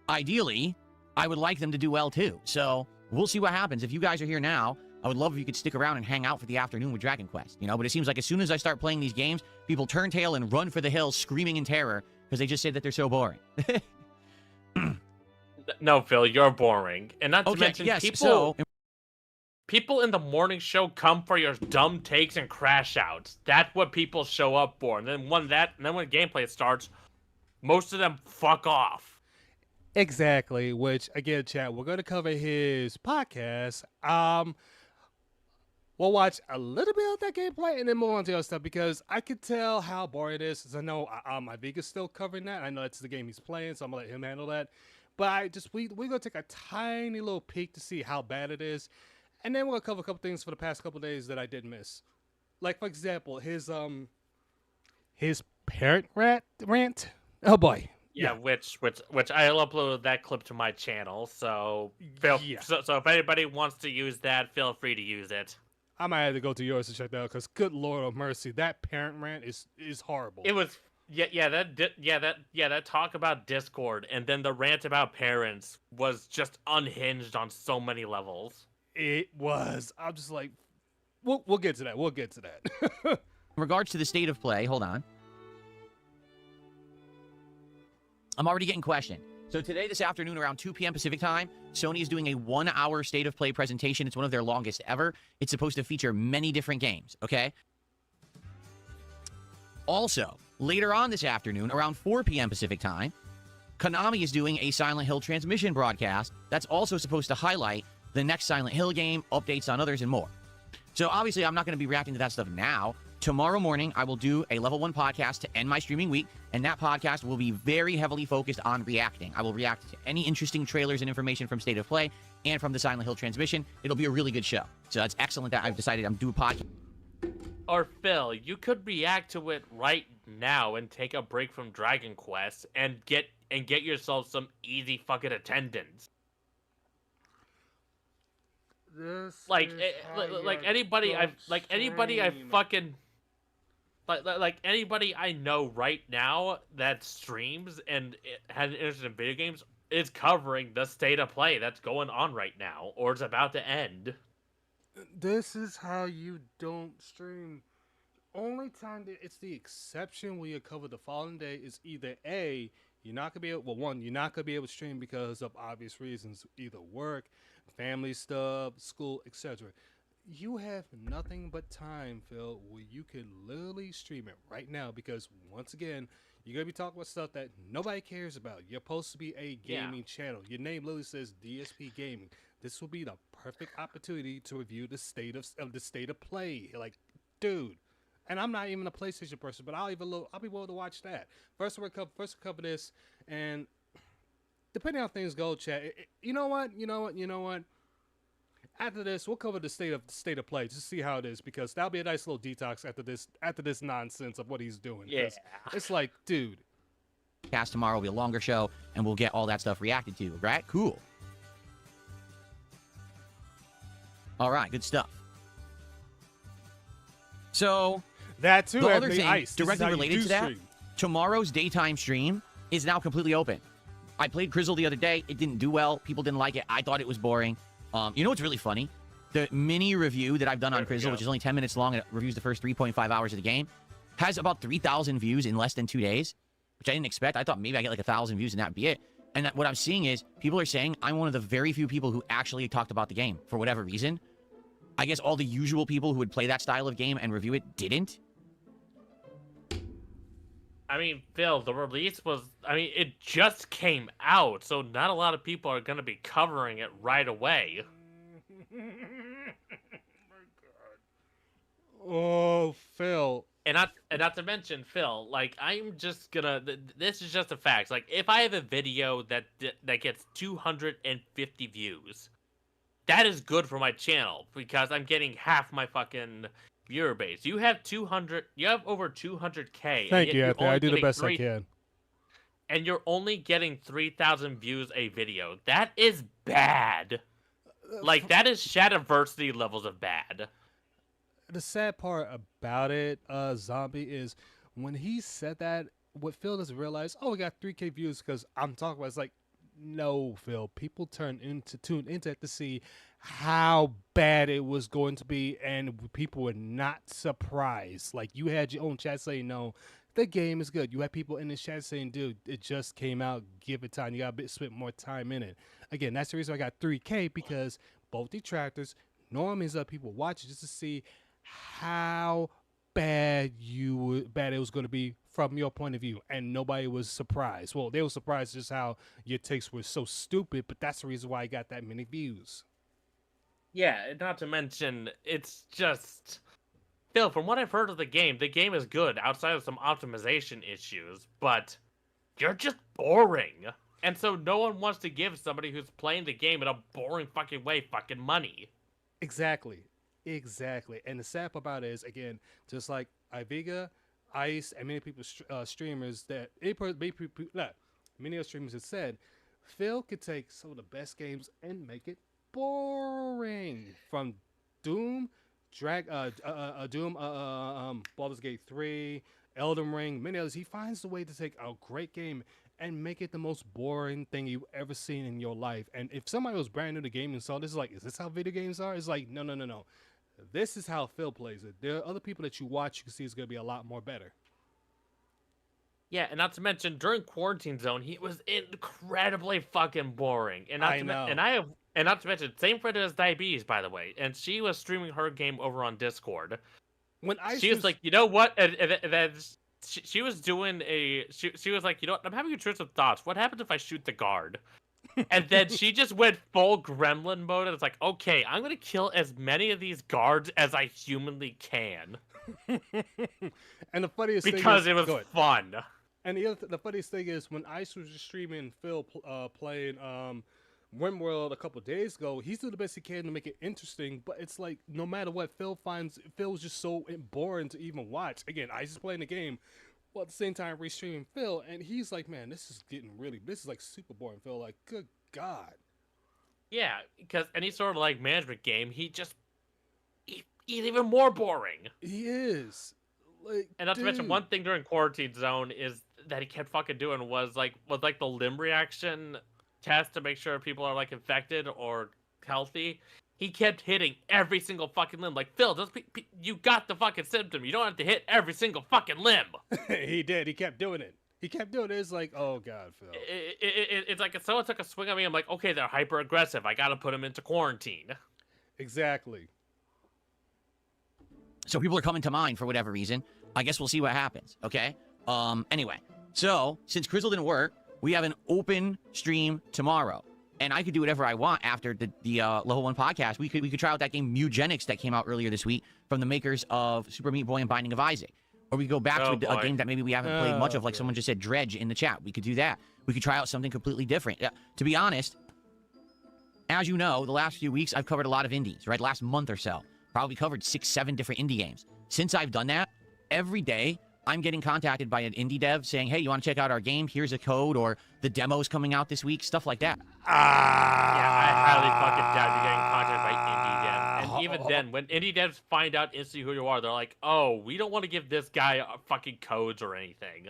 ideally, I would like them to do well too. So we'll see what happens. If you guys are here now, I would love if you could stick around and hang out for the afternoon with Dragon Quest, you know? But it seems like as soon as I start playing these games, people turn tail and run for the hills screaming in terror because they just say that they're so boring. No, Phil, you're boring. And not to Okay, mention, yes, people in the morning show come for your dumb takes and crash outs. That's what people show up for. And then when gameplay starts, most of them fuck off. Exactly. Which again, chat. We're gonna cover his podcast. We'll watch a little bit of that gameplay and then move on to other stuff because I could tell how boring it is. I know my Vega's still covering that. I know that's the game he's playing, so I'm gonna let him handle that. But we're gonna take a tiny little peek to see how bad it is, and then we're gonna cover a couple things for the past couple days that I did miss. Like for example, his parent rant. Oh boy. Yeah, which I'll upload that clip to my channel. So so if anybody wants to use that, feel free to use it. I might have to go to yours to check that out because good Lord of mercy, that parent rant is horrible. It was that talk about Discord and then the rant about parents was just unhinged on so many levels. It was. I'm just like, we'll get to that. We'll get to that. in regards to the state of play, hold on. I'm already getting questioned. So today, this afternoon, around 2 p.m. Pacific time, Sony is doing a 1-hour state of play presentation. It's one of their longest ever. It's supposed to feature many different games, okay? Also, later on this afternoon, around 4 p.m. Pacific time, Konami is doing a Silent Hill transmission broadcast that's also supposed to highlight the next Silent Hill game, updates on others, and more. So obviously, I'm not going to be reacting to that stuff now. Tomorrow morning, I will do a Level 1 podcast to end my streaming week, and that podcast will be very heavily focused on reacting. I will react to any interesting trailers and information from State of Play and from the Silent Hill transmission. It'll be a really good show. So that's excellent that I've decided I'm doing a podcast. Or Phil, you could react to it right now and take a break from Dragon Quest and get yourself some easy fucking attendance. Anybody I know right now that streams and has an interest in video games is covering the state of play that's going on right now or is about to end. This is how you don't stream. Only time that it's the exception when you cover the following day is either A, you're not gonna be able. Well, one, you're not gonna be able to stream because of obvious reasons, either work, family stuff, school, etc. You have nothing but time, Phil, where you can literally stream it right now because once again, you're gonna be talking about stuff that nobody cares about. You're supposed to be a gaming channel. Your name literally says DSP Gaming. This will be the perfect opportunity to review the state of play. Like, dude. And I'm not even a PlayStation person, but I'll be willing to watch that. First we'll cover this, and depending on how things go, chat. You know what? After this, we'll cover the state of play just to see how it is because that'll be a nice little detox after this nonsense of what he's doing. Yeah, it's like, dude. Cast tomorrow will be a longer show, and we'll get all that stuff reacted to. Right? Cool. All right, good stuff. So that too. The other thing ice. directly related to that, stream. Tomorrow's daytime stream is now completely open. I played Crizzle the other day. It didn't do well. People didn't like it. I thought it was boring. You know what's really funny? The mini review that I've done on Crizzle, which is only 10 minutes long and it reviews the first 3.5 hours of the game, has about 3,000 views in less than 2 days, which I didn't expect. I thought maybe I get like 1,000 views and that'd be it. And what I'm seeing is people are saying I'm one of the very few people who actually talked about the game for whatever reason. I guess all the usual people who would play that style of game and review it didn't. I mean, Phil, the release was, I mean, it just came out, so not a lot of people are going to be covering it right away. Oh, Phil. And not to mention, Phil, like, I'm just gonna, this is just a fact. Like, if I have a video that gets 250 views, that is good for my channel, because I'm getting half my fucking viewer base. You have over 200K. Thank you, Anthony. I do the best I can. And you're only getting 3,000 views a video. That is bad. Like, that is Shadiversity levels of bad. The sad part about it, Zombie, is when he said that, what Phil doesn't realize, oh, we got 3K views because I'm talking about, it's like, no, Phil. People tune into it to see how bad it was going to be, and people were not surprised. Like, you had your own chat saying, no, the game is good. You had people in the chat saying, dude, it just came out. Give it time. You got to spend more time in it. Again, that's the reason I got 3K, because both detractors, normies, people watch it just to see how bad it was going to be from your point of view, and nobody was surprised. Well, they were surprised just how your takes were so stupid, but that's the reason why I got that many views. Yeah, not to mention, it's just, Phil, from what I've heard of the game is good outside of some optimization issues, but you're just boring. And so no one wants to give somebody who's playing the game in a boring fucking way fucking money. Exactly. And the sad part about it is, again, just like Iviga, Ice, and many people, streamers that many of streamers have said, Phil could take some of the best games and make it boring. From Doom, Baldur's Gate 3, Elden Ring, many others. He finds the way to take a great game and make it the most boring thing you've ever seen in your life. And if somebody was brand new to gaming and saw this, is like, is this how video games are? It's like, no. This is how Phil plays it. There are other people that you watch, you can see it's going to be a lot more better. Yeah, and not to mention, during Quarantine Zone, he was incredibly fucking boring. And I know. And not to mention, same friend as Diabetes, by the way, and she was streaming her game over on Discord. She was like, you know what? She was doing she was like, you know what? I'm having intrusive thoughts. What happens if I shoot the guard? And then she just went full gremlin mode, and it's like, okay, I'm gonna kill as many of these guards as I humanly can. And the funniest thing is, because it was fun. And the funniest thing is, when Ice was just streaming Phil playing RimWorld a couple days ago, he's doing the best he can to make it interesting, but it's like, no matter what, Phil's just so boring to even watch. Again, Ice is playing the game, while at the same time restreaming Phil, and he's like, man, this is like super boring, Phil. Like, good God. Yeah, because any sort of like management game, he's even more boring. He is. Like, and not to mention, one thing during Quarantine Zone is that he kept fucking doing was like the limb reaction test to make sure people are like infected or healthy. He kept hitting every single fucking limb. Like, Phil, you got the fucking symptom. You don't have to hit every single fucking limb. He did. He kept doing it. It's like, oh God, Phil. It's like if someone took a swing at me, I'm like, okay, they're hyper aggressive. I gotta put them into quarantine. Exactly. So people are coming to mind for whatever reason. I guess we'll see what happens. Okay. Anyway, so since Crizzle didn't work, we have an open stream tomorrow. And I could do whatever I want after the Level 1 podcast. We could try out that game Mugenics that came out earlier this week from the makers of Super Meat Boy and Binding of Isaac. Or we could go back to a game that maybe we haven't played much of, like someone just said Dredge in the chat. We could do that. We could try out something completely different. To be honest, as you know, the last few weeks I've covered a lot of indies, right? Last month or so. Probably covered 6-7 different indie games. Since I've done that, every day I'm getting contacted by an indie dev saying, hey, you want to check out our game? Here's a code, or the demo's coming out this week, stuff like that. Yeah, I highly fucking doubt you're getting contacted by indie devs. And even then, when indie devs find out instantly who you are, they're like, oh, we don't want to give this guy fucking codes or anything.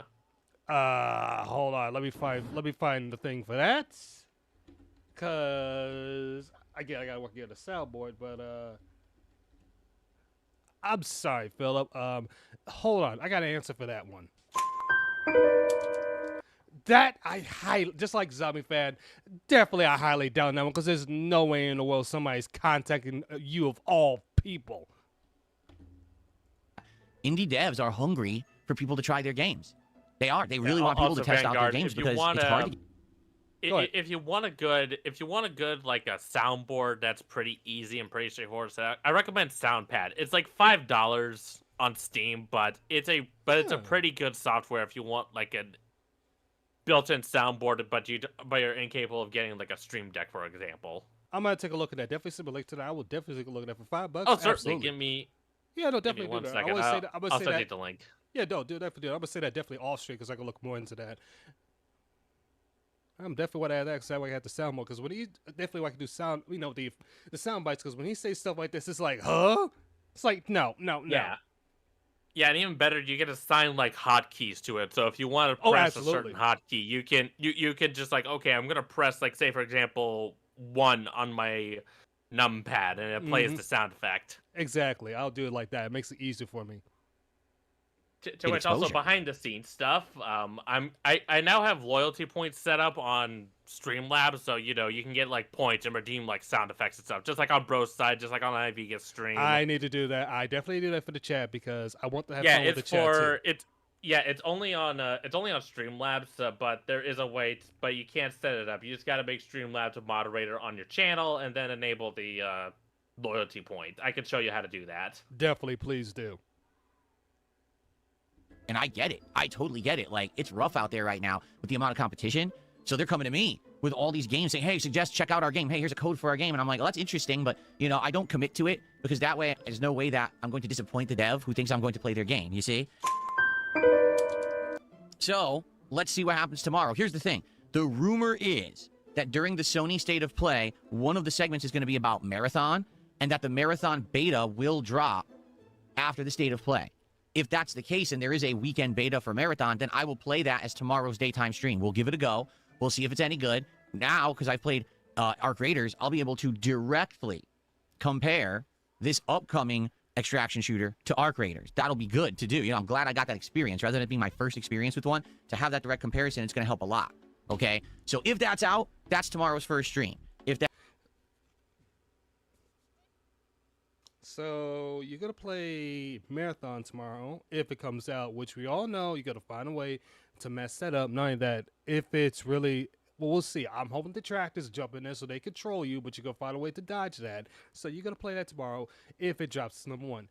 Hold on. Let me find the thing for that. Cause I gotta work at the soundboard, but I'm sorry, Philip. Hold on. I got an answer for that one. That just like Zombie Fan, definitely I highly doubt that one, because there's no way in the world somebody's contacting you of all people. Indie devs are hungry for people to try their games. They are. They really want people to Also, test out their Vanguard, games if you because want it's hard to. Go ahead. if you want a good like a soundboard that's pretty easy and pretty straightforward to set up, I recommend SoundPad. It's like $5 on Steam, but it's a pretty good software if you want like a built-in soundboard, but you're incapable of getting like a Stream Deck, for example. I'm gonna take a look at that. Definitely send me a link to that. I will definitely take a look at that for $5. Oh, certainly. Absolutely. Give me Yeah, no, give me definitely one do that. second. I would say that. I would I'll say send that. you the link. Yeah, no, do definitely do. I'm gonna say that definitely off stream because I can look more into that. I'm definitely want to add that because that way I have to sound more. Because when he definitely I can do sound, the sound bites. Because when he says stuff like this, it's like, huh? It's like no. Yeah, and even better, you get to assign like hotkeys to it. So if you want to press a certain hotkey, you can just like, okay, I'm gonna press like, say for example, 1 on my numpad, and it plays the sound effect. Exactly. I'll do it like that. It makes it easier for me. To which also behind the scenes stuff, I now have loyalty points set up on Streamlabs, so you can get like points and redeem like sound effects and stuff, just like on Bro's side, just like on IVGS stream. I need to do that. I definitely do that for the chat because I want to have fun with the chat too. It's only on Streamlabs, but there is a way, but you can't set it up. You just got to make Streamlabs a moderator on your channel and then enable the loyalty point. I can show you how to do that. Definitely, please do. And I get it. I totally get it. Like, it's rough out there right now with the amount of competition. So they're coming to me with all these games saying, hey, check out our game. Hey, here's a code for our game. And I'm like, well, that's interesting, but, I don't commit to it because that way there's no way that I'm going to disappoint the dev who thinks I'm going to play their game, you see? So, let's see what happens tomorrow. Here's the thing. The rumor is that during the Sony State of Play, one of the segments is going to be about Marathon, and that the Marathon beta will drop after the State of Play. If that's the case and there is a weekend beta for Marathon, then I will play that as tomorrow's daytime stream. We'll give it a go. We'll see if it's any good. Now, because I've played Arc Raiders, I'll be able to directly compare this upcoming extraction shooter to Arc Raiders. That'll be good to do. I'm glad I got that experience. Rather than it being my first experience with one, to have that direct comparison, it's going to help a lot. Okay? So if that's out, that's tomorrow's first stream. So you're gonna play Marathon tomorrow if it comes out, which we all know you gotta find a way to mess that up. Knowing that if it's really, well, we'll see. I'm hoping the trackers jump in there so they control you, but you're gonna find a way to dodge that. So you're gonna play that tomorrow if it drops. Number one.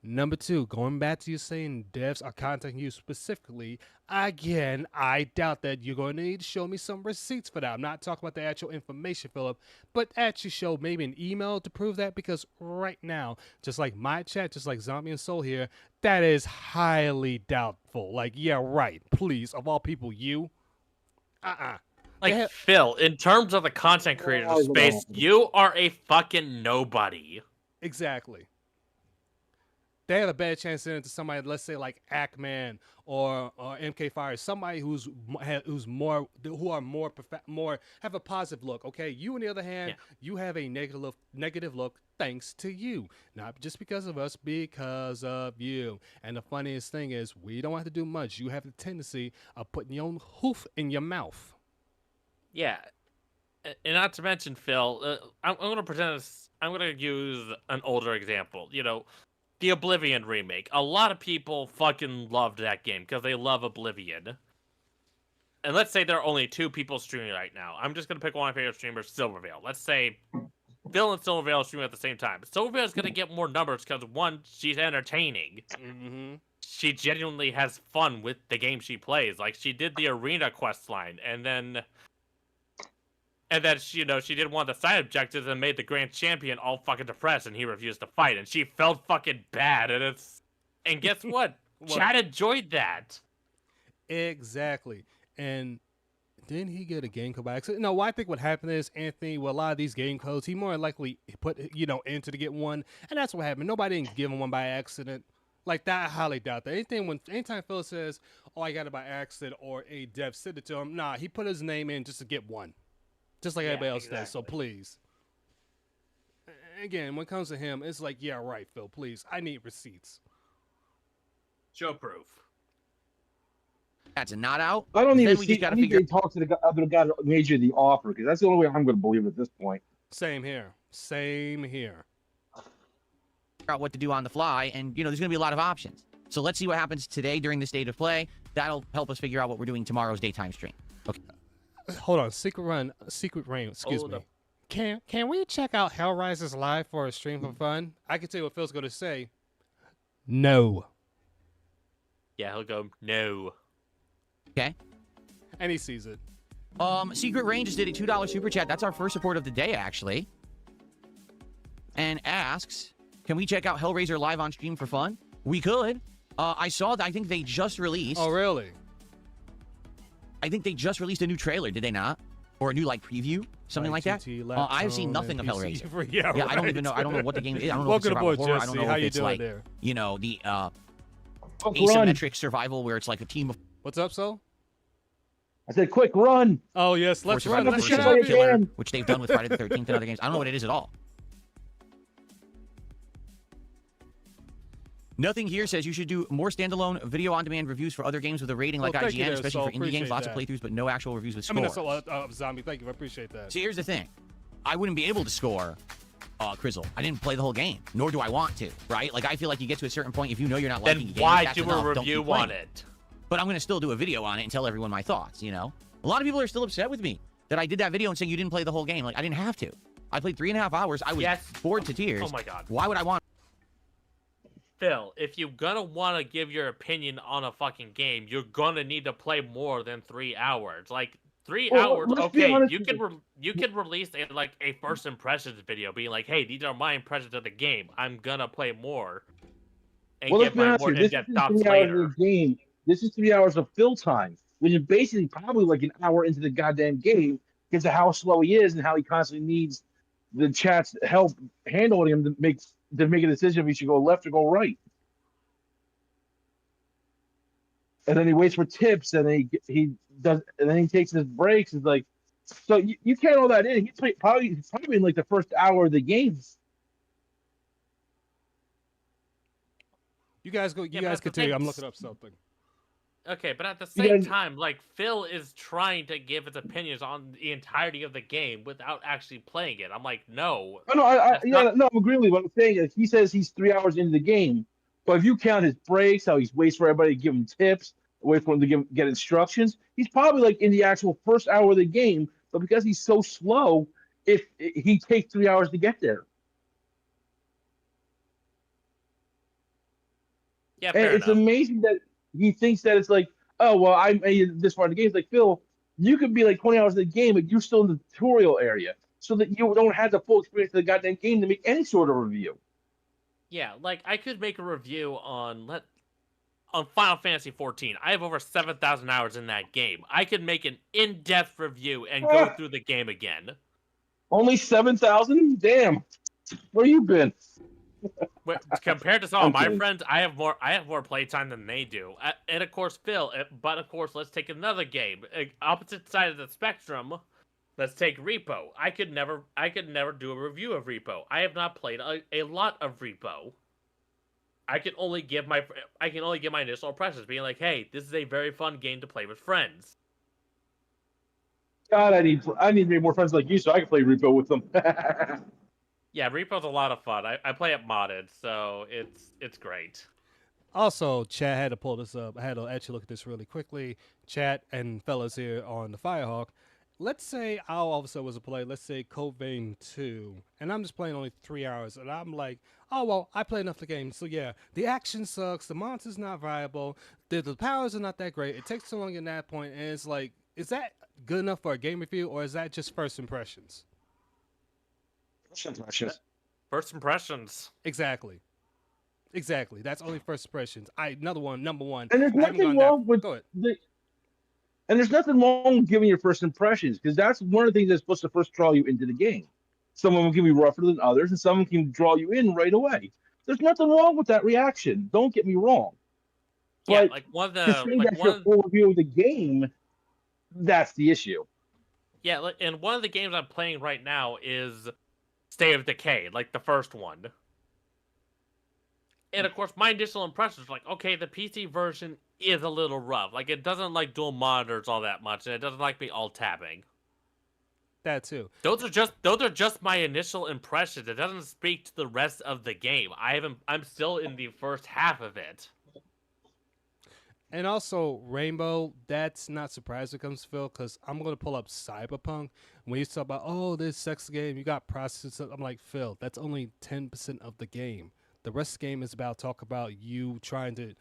Number two, going back to you saying devs are contacting you specifically, again, I doubt that you're going to need to show me some receipts for that. I'm not talking about the actual information, Philip, but actually show maybe an email to prove that, because right now, just like my chat, just like Zombie and Soul here, that is highly doubtful. Like, yeah, right. Please, of all people, you? Like, Phil, in terms of the content creator space, you are a fucking nobody. Exactly. They have a bad chance sending it to somebody, let's say like Ackman or MK Fire, somebody who are more have a positive look. Okay, you on the other hand, you have a negative look thanks to you, not just because of us, because of you. And the funniest thing is, we don't have to do much. You have the tendency of putting your own hoof in your mouth. Yeah, and not to mention, Phil, I'm going to pretend I'm going to use an older example. The Oblivion remake. A lot of people fucking loved that game because they love Oblivion. And let's say there are only 2 people streaming right now. I'm just going to pick one of my favorite streamers, Silvervale. Let's say Phil and Silvervale are streaming at the same time. Silvervale's going to get more numbers because, one, she's entertaining. Mm-hmm. She genuinely has fun with the game she plays. Like, she did the arena quest line, and then she did one of the side objectives and made the grand champion all fucking depressed, and he refused to fight, and she felt fucking bad, and guess what? Chad enjoyed that. Exactly. And didn't he get a game code by accident? No, I think what happened is, Anthony, with a lot of these game codes, he more likely put, into to get one, and that's what happened. Nobody didn't give him one by accident. Like that, I highly doubt that. Anytime Phil says, oh, I got it by accident, or a dev sent it to him, nah, he put his name in just to get one. Just like everybody else does, so please. Again, when it comes to him, it's like, yeah, right, Phil, please. I need receipts. Show proof. That's not out. I don't even we see. just gotta I need figure to talk to the other guy that made you the offer, because that's the only way I'm going to believe it at this point. Same here. Same here. out what to do on the fly, and there's going to be a lot of options. So let's see what happens today during the State of Play. that'll help us figure out what we're doing tomorrow's daytime stream. Okay. Hold on, Secret Rain. Excuse Hold me. up. Can we check out Hellraisers live for a stream for fun? I can tell you what Phil's going to say. No. Yeah, he'll go, no. Okay. And he sees it. Secret Rain just did a $2 super chat. That's our first support of the day, actually. And asks, can we check out Hellraiser live on stream for fun? We could. I saw that. I think they just released. Oh, really? I think they just released a new trailer, did they not? Or a new like preview, something like that. I've seen nothing of Hellraiser. Yeah, I don't even know. I don't know what the game is. I don't know Welcome if it's aboard, survival horror. I Jesse. don't know How if you it's doing like there? you know the Quick asymmetric survival where it's like a team of What's up, Sol? I said, quick run. Oh, yes. Let's run. survivors Let's shit get versus out a of you here. killer, can. which they've done with Friday the 13th and other games. I don't know what it is at all. Nothing here says you should do more standalone video-on-demand reviews for other games with a rating like thank you IGN, there, especially Sol. for indie games. Appreciate Lots that. of playthroughs, but no actual reviews with I mean, scores. that's a lot, Zombie. Thank you. I appreciate that. See, here's the thing. I wouldn't be able to score Crizzle. I didn't play the whole game, nor do I want to, right? Like, I feel like you get to a certain point, if you know you're not liking Then a game, why that's do enough, a don't keep review playing on it? But I'm going to still do a video on it and tell everyone my thoughts, you know? A lot of people are still upset with me that I did that video and saying you didn't play the whole game. Like, I didn't have to. I played 3.5 hours. I was bored to tears. Oh my god. Why would I want... Phil, if you're gonna want to give your opinion on a fucking game, you're gonna need to play more than 3 hours. Like 3 Well, hours, let's be okay, honest you with can you can release a first impressions video, being like, "Hey, these are my impressions of the game. I'm gonna play more and Well, let's get be my honest more here. This in-depth is thoughts 3 hours later." of the game. This is 3 hours of fill time, which is basically probably like an hour into the goddamn game because of how slow he is and how he constantly needs the chat's help handling him to make a decision if he should go left or go right. And then he waits for tips, and he does, and then he takes his breaks. It's like, so you can't all that in. He's probably in like the first hour of the game. You guys go. You Yeah, guys but the continue. thing- I'm looking up something. Okay, but at the You same guys- time, like Phil is trying to give his opinions on the entirety of the game without actually playing it. I'm like, no. Oh, no, That's I'm agreeing with what I'm saying. Is he says he's 3 hours into the game, but if you count his breaks, how he's waits for everybody to give him tips, wait for him to get instructions, he's probably like in the actual first hour of the game. But because he's so slow, if he takes 3 hours to get there, Yeah, and fair it's enough. amazing that he thinks that it's like, oh well, I made this far in the game. It's like, Phil, you could be like 20 hours in the game, but you're still in the tutorial area, so that you don't have the full experience of the goddamn game to make any sort of review. Yeah, like I could make a review on Final Fantasy 14. I have over 7,000 hours in that game. I could make an in-depth review and go through the game again. Only 7,000? Damn, where you been? Compared to some of my kidding. friends, I have more playtime than they do. And of course, Phil. But of course, let's take another game. Opposite side of the spectrum. Let's take Repo. I could never do a review of Repo. I have not played a lot of Repo. I can only give my initial impressions, being like, "Hey, this is a very fun game to play with friends." God, I need more friends like you so I can play Repo with them. Yeah, Repo's a lot of fun. I play it modded, so it's great. Also, Chad had to pull this up. I had to actually look at this really quickly. Chat and fellas here on the Firehawk. Let's say our officer was a play, let's say Code Vein 2, and I'm just playing only 3 hours, and I'm like, oh, well, I played enough of the game, so yeah, the action sucks, the monster's not viable, the powers are not that great, it takes too long at that point, and it's like, is that good enough for a game review, or is that just first impressions? First impressions. Exactly. That's only first impressions. Number one. And there's I haven't nothing gone wrong with Go ahead. and there's nothing wrong with giving your first impressions because that's one of the things that's supposed to first draw you into the game. Some of them can be rougher than others, and some can draw you in right away. There's nothing wrong with that reaction. Don't get me wrong. Yeah, But like one of to the say like that's one your of, full review of the game, that's the issue. yeah, and one of the games I'm playing right now is State of Decay, like the first one. And of course, my initial impression is like, okay, the PC version is a little rough. Like, it doesn't like dual monitors all that much, and it doesn't like me alt tabbing. That too. Those are just my initial impressions. It doesn't speak to the rest of the game. I'm still in the first half of it. And also, Rainbow, that's not surprising when it comes to Phil, because I'm going to pull up Cyberpunk. When you talk about, oh, this sex game, you got processes. I'm like, Phil, that's only 10% of the game. The rest of the game is about talk about you trying to.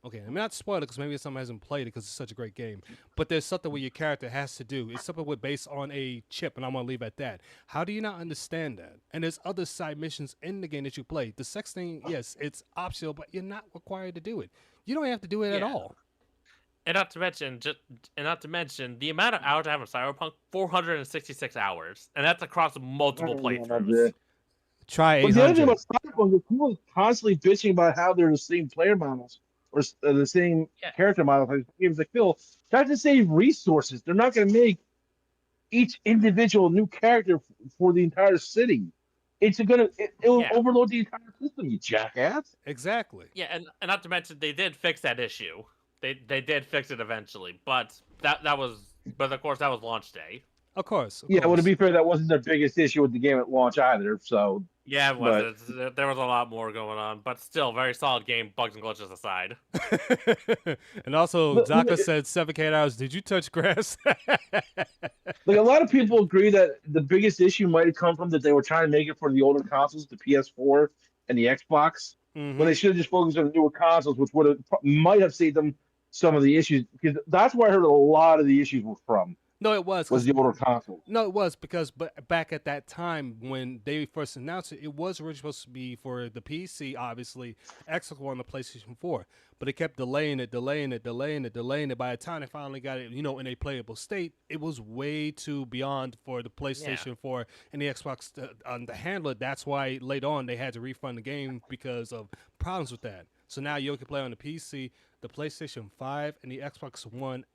Okay, I'm not spoil it because maybe someone hasn't played it because it's such a great game. But there's something where your character has to do. It's something with based on a chip, and I'm gonna leave it at that. How do you not understand that? And there's other side missions in the game that you play. The sex thing, yes, it's optional, but you're not required to do it. You don't have to do it at all. And not to mention, the amount of hours I have in Cyberpunk, 466 hours, and that's across multiple playthroughs. Try 800. But the other thing about Cyberpunk is people constantly bitching about how they're the same player models or the same character models. Like games like Phil, try to save resources. They're not going to make each individual new character for the entire city. It will overload the entire system, you jackass. Exactly. Yeah, and not to mention they did fix that issue. They did fix it eventually, but of course that was launch day. Of course. Well, to be fair, that wasn't their biggest issue with the game at launch either. So yeah, it was. There was a lot more going on, but still, very solid game. Bugs and glitches aside. And also, Zaka said 7K hours. Did you touch grass? Like a lot of people agree that the biggest issue might have come from that they were trying to make it for the older consoles, the PS4 and the Xbox, when they should have just focused on the newer consoles, which might have saved them some of the issues. Because that's where I heard a lot of the issues were from. No, it was the older console. No, it was because back at that time when they first announced it, it was originally supposed to be for the PC, obviously, Xbox One, the PlayStation 4. But it kept delaying it. By the time they finally got it, in a playable state, it was way too beyond for the PlayStation 4 and the Xbox to handle it. That's why later on they had to refund the game because of problems with that. So now you can play on the PC, the PlayStation 5, and the Xbox One.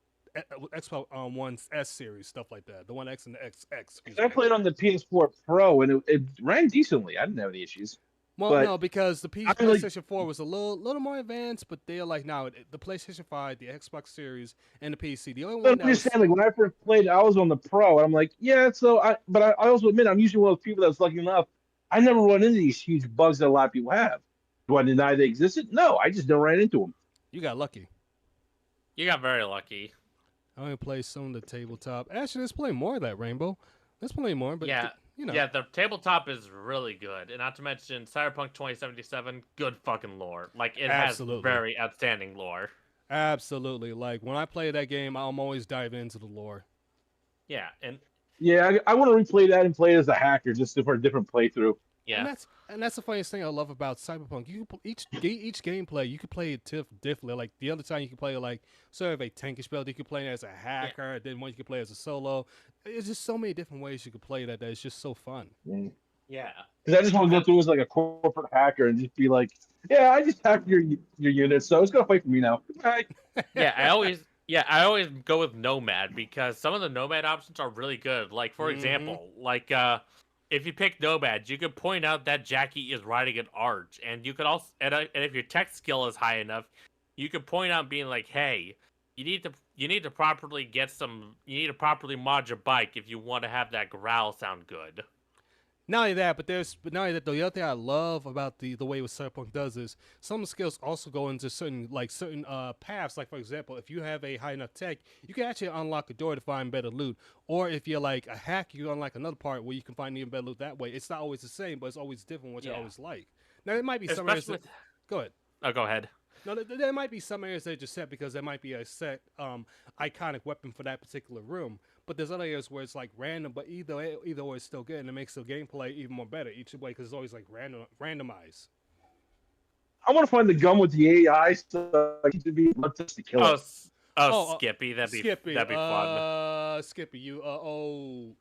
Xbox One's S series, stuff like that. The One X and the XX. I played on the PS4 Pro, and it ran decently. I didn't have any issues. Well, no, because the PlayStation 4 was a little more advanced, but they're like now the PlayStation 5, the Xbox Series, and the PC. The only one I'm just saying, like when I first played, I was on the Pro, and I'm like, but I also admit I'm usually one of those people that's lucky enough. I never run into these huge bugs that a lot of people have. Do I deny they existed? No, I just never ran into them. You got lucky. You got very lucky. I only play some of the tabletop. Actually, let's play more of that, Rainbow. Let's play more, but the tabletop is really good, and not to mention Cyberpunk 2077, good fucking lore. Like it has very outstanding lore. Absolutely. Like when I play that game, I'm always diving into the lore. Yeah, and I want to replay that and play it as a hacker just for a different playthrough. Yeah, and that's the funniest thing I love about Cyberpunk. You can, each gameplay you can play it differently. Like the other time you can play like sort of a tankish build. You can play it as a hacker. Then one you can play as a solo. It's just so many different ways you can play that. It's just so fun. Yeah. Because I just want to go through as like a corporate hacker and just be like, I just hacked your unit, so it's gonna fight for me now. Goodbye. I always go with Nomad because some of the Nomad options are really good. Like for example, if you pick Nomad, you could point out that Jackie is riding an arch, and you could also, and if your tech skill is high enough, you could point out being like, "Hey, you need to properly mod your bike if you want to have that growl sound good." Not only that, but not only that, the other thing I love about the way what Cyberpunk does is some of the skills also go into certain paths. Like for example, if you have a high enough tech, you can actually unlock a door to find better loot. Or if you're like a hacker, you unlock another part where you can find even better loot that way. It's not always the same, but it's always different, which I always like. Now there might be some areas. Go ahead. Oh, go ahead. No, there might be some areas that just set because there might be a set iconic weapon for that particular room. But there's other areas where it's like random, but either way it's still good, and it makes the gameplay even more better each way because it's always like randomized. I want to find the gun with the AI so I can be just to kill it. Skippy, that'd be fun. Skippy, oh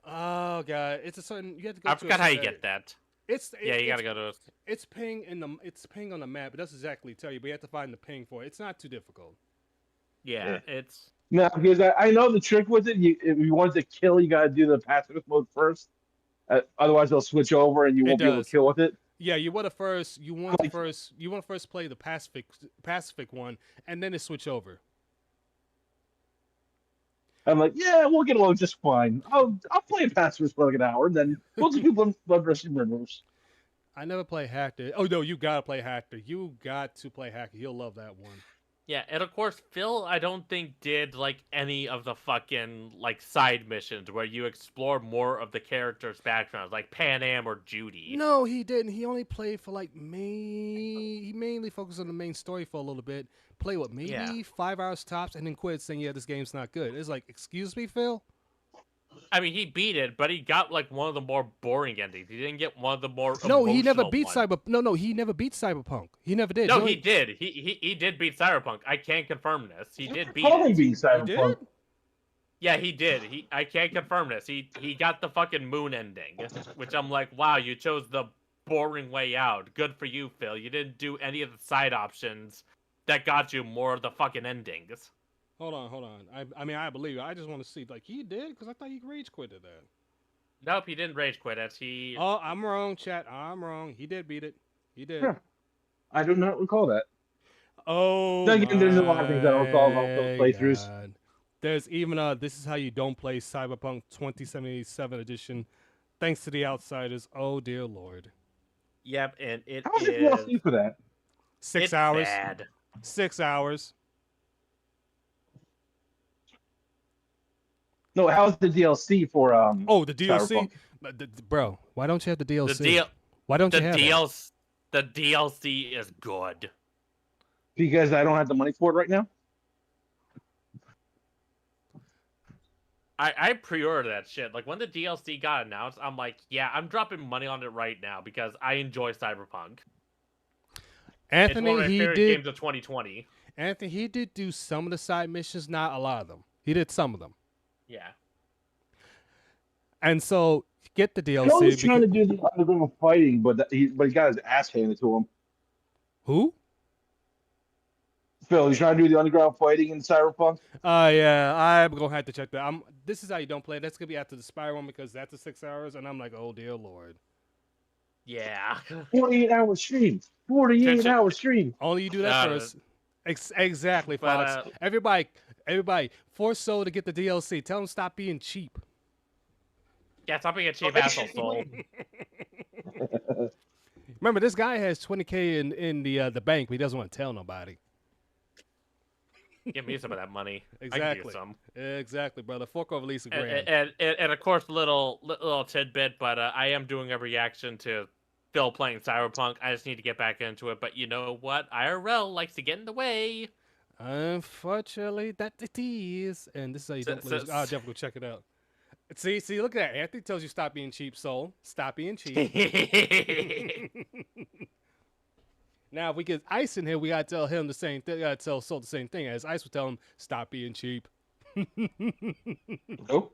god, it's a certain you have to go. I forgot how you get that. You gotta go to. It's ping on the map. It doesn't exactly tell you, but you have to find the ping for it. It's not too difficult. Yeah. It's. No, because I know the trick with it. If you want to kill, you gotta do the pacifist mode first. Otherwise, they'll switch over and you won't be able to kill with it. Yeah, you want to first play the pacific one, and then it switch over. I'm like, we'll get along just fine. I'll play a pacifist for like an hour, then we'll just do blood rushing murders. I never play Hacker. Oh no, you gotta play Hacker. You got to play Hacker. You'll love that one. Yeah, and of course, Phil, I don't think did like any of the fucking like side missions where you explore more of the characters' backgrounds, like Pan Am or Judy. No, he didn't. He only played for like he mainly focused on the main story for a little bit. Play what, Yeah. maybe 5 hours tops, and then quit saying, "Yeah, this game's not good." It's like, excuse me, Phil. I mean, he beat it, but he got like one of the more boring endings. He didn't get one of the more No, he never emotional beat ones. Cyber. No, he never beat Cyberpunk. He never did. No, only- he did. He did beat Cyberpunk. I can't confirm this. He did beat Probably it. beat He Cyberpunk. did. Yeah, he did. I can't confirm this. He got the fucking moon ending, which I'm like, wow, you chose the boring way out. Good for you, Phil. You didn't do any of the side options that got you more of the fucking endings. Hold on. I mean, I believe you. I just want to see, like, he did, because I thought he rage quitted that. Nope, he didn't rage quit it. He Oh, I'm wrong, chat. I'm wrong. He did beat it. He did. Huh. I do not recall that. Oh, Then again, there's a lot of things I don't recall about those my playthroughs. God. There's even this is how you don't play Cyberpunk 2077 edition, thanks to the Outsiders. Oh dear Lord. Yep, and it How's the is DLC for that? 6 it's hours. bad. 6 hours. No, how's the DLC for Oh, the DLC, Cyberpunk? bro. Why don't you have the DLC? The deal Why don't the you have it? the DLC is good. Because I don't have the money for it right now. I pre-ordered that shit. Like when the DLC got announced, I'm like, yeah, I'm dropping money on it right now because I enjoy Cyberpunk. It's one Anthony, of my he favorite did. games of 2020. Anthony, he did do some of the side missions, not a lot of them. He did some of them, Yeah. and so get the DLC. Phil was trying to do the underground fighting, but he got his ass handed to him. Who? Phil, he's trying to do the underground fighting in Cyberpunk. Yeah, I'm gonna have to check that. This is how you don't play. That's gonna be after the Spy one because that's a 6 hours, and I'm like, oh dear Lord. Yeah. 48-hour stream. 48-hour stream. Only you do that Uh, first. Exactly, but, Fox. Everybody, force Soul to get the DLC. Tell him stop being cheap. Yeah, stop being a cheap asshole, Soul. Remember, this guy has 20K in the bank, but he doesn't want to tell nobody. Give me some of that money. I can Exactly. use some. Exactly, brother. Fork over at least a grand. And of course, little tidbit, but I am doing a reaction to Phil playing Cyberpunk. I just need to get back into it. But you know what? IRL likes to get in the way. Unfortunately, that it is. And this is how you don't play. I'll definitely go check it out. See, look at that. Anthony tells you stop being cheap, Soul. Stop being cheap. Now, if we get Ice in here, we gotta tell him the same thing. Gotta tell Soul the same thing, as Ice would tell him, stop being cheap. Nope.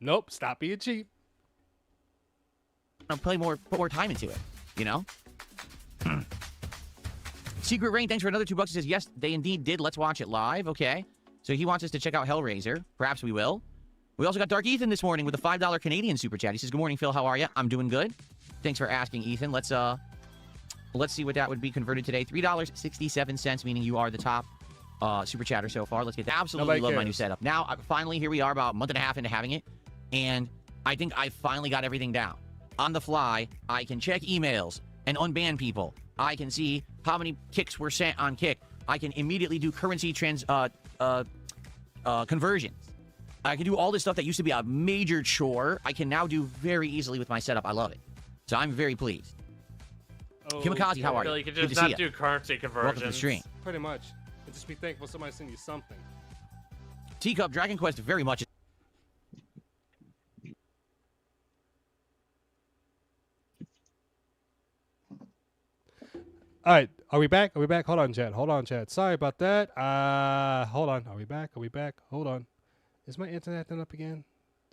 Nope, stop being cheap. Put more time into it, you know? Secret Rain, thanks for another $2. He says, yes, they indeed did. Let's watch it live. Okay. So he wants us to check out Hellraiser. Perhaps we will. We also got Dark Ethan this morning with a $5 Canadian super chat. He says, good morning, Phil. How are you? I'm doing good. Thanks for asking, Ethan. Let's see what that would be converted today. $3.67, meaning you are the top super chatter so far. Let's get that. Absolutely Nobody love my cares. new setup. Now, finally, here we are about a month and a half into having it. And I think I finally got everything down. On the fly, I can check emails and unban people. I can see how many kicks were sent on Kick. I can immediately do currency conversions. I can do all this stuff that used to be a major chore. I can now do very easily with my setup. I love it. So I'm very pleased. Kimikaze, how are Phil, you? you can Good just to see not ya. do currency conversions. Welcome to the stream. Pretty much. And just be thankful somebody sent you something. Teacup, Dragon Quest very much. All right, are we back? Hold on, chat. Sorry about that. Hold on. Are we back? Hold on. Is my internet acting up again?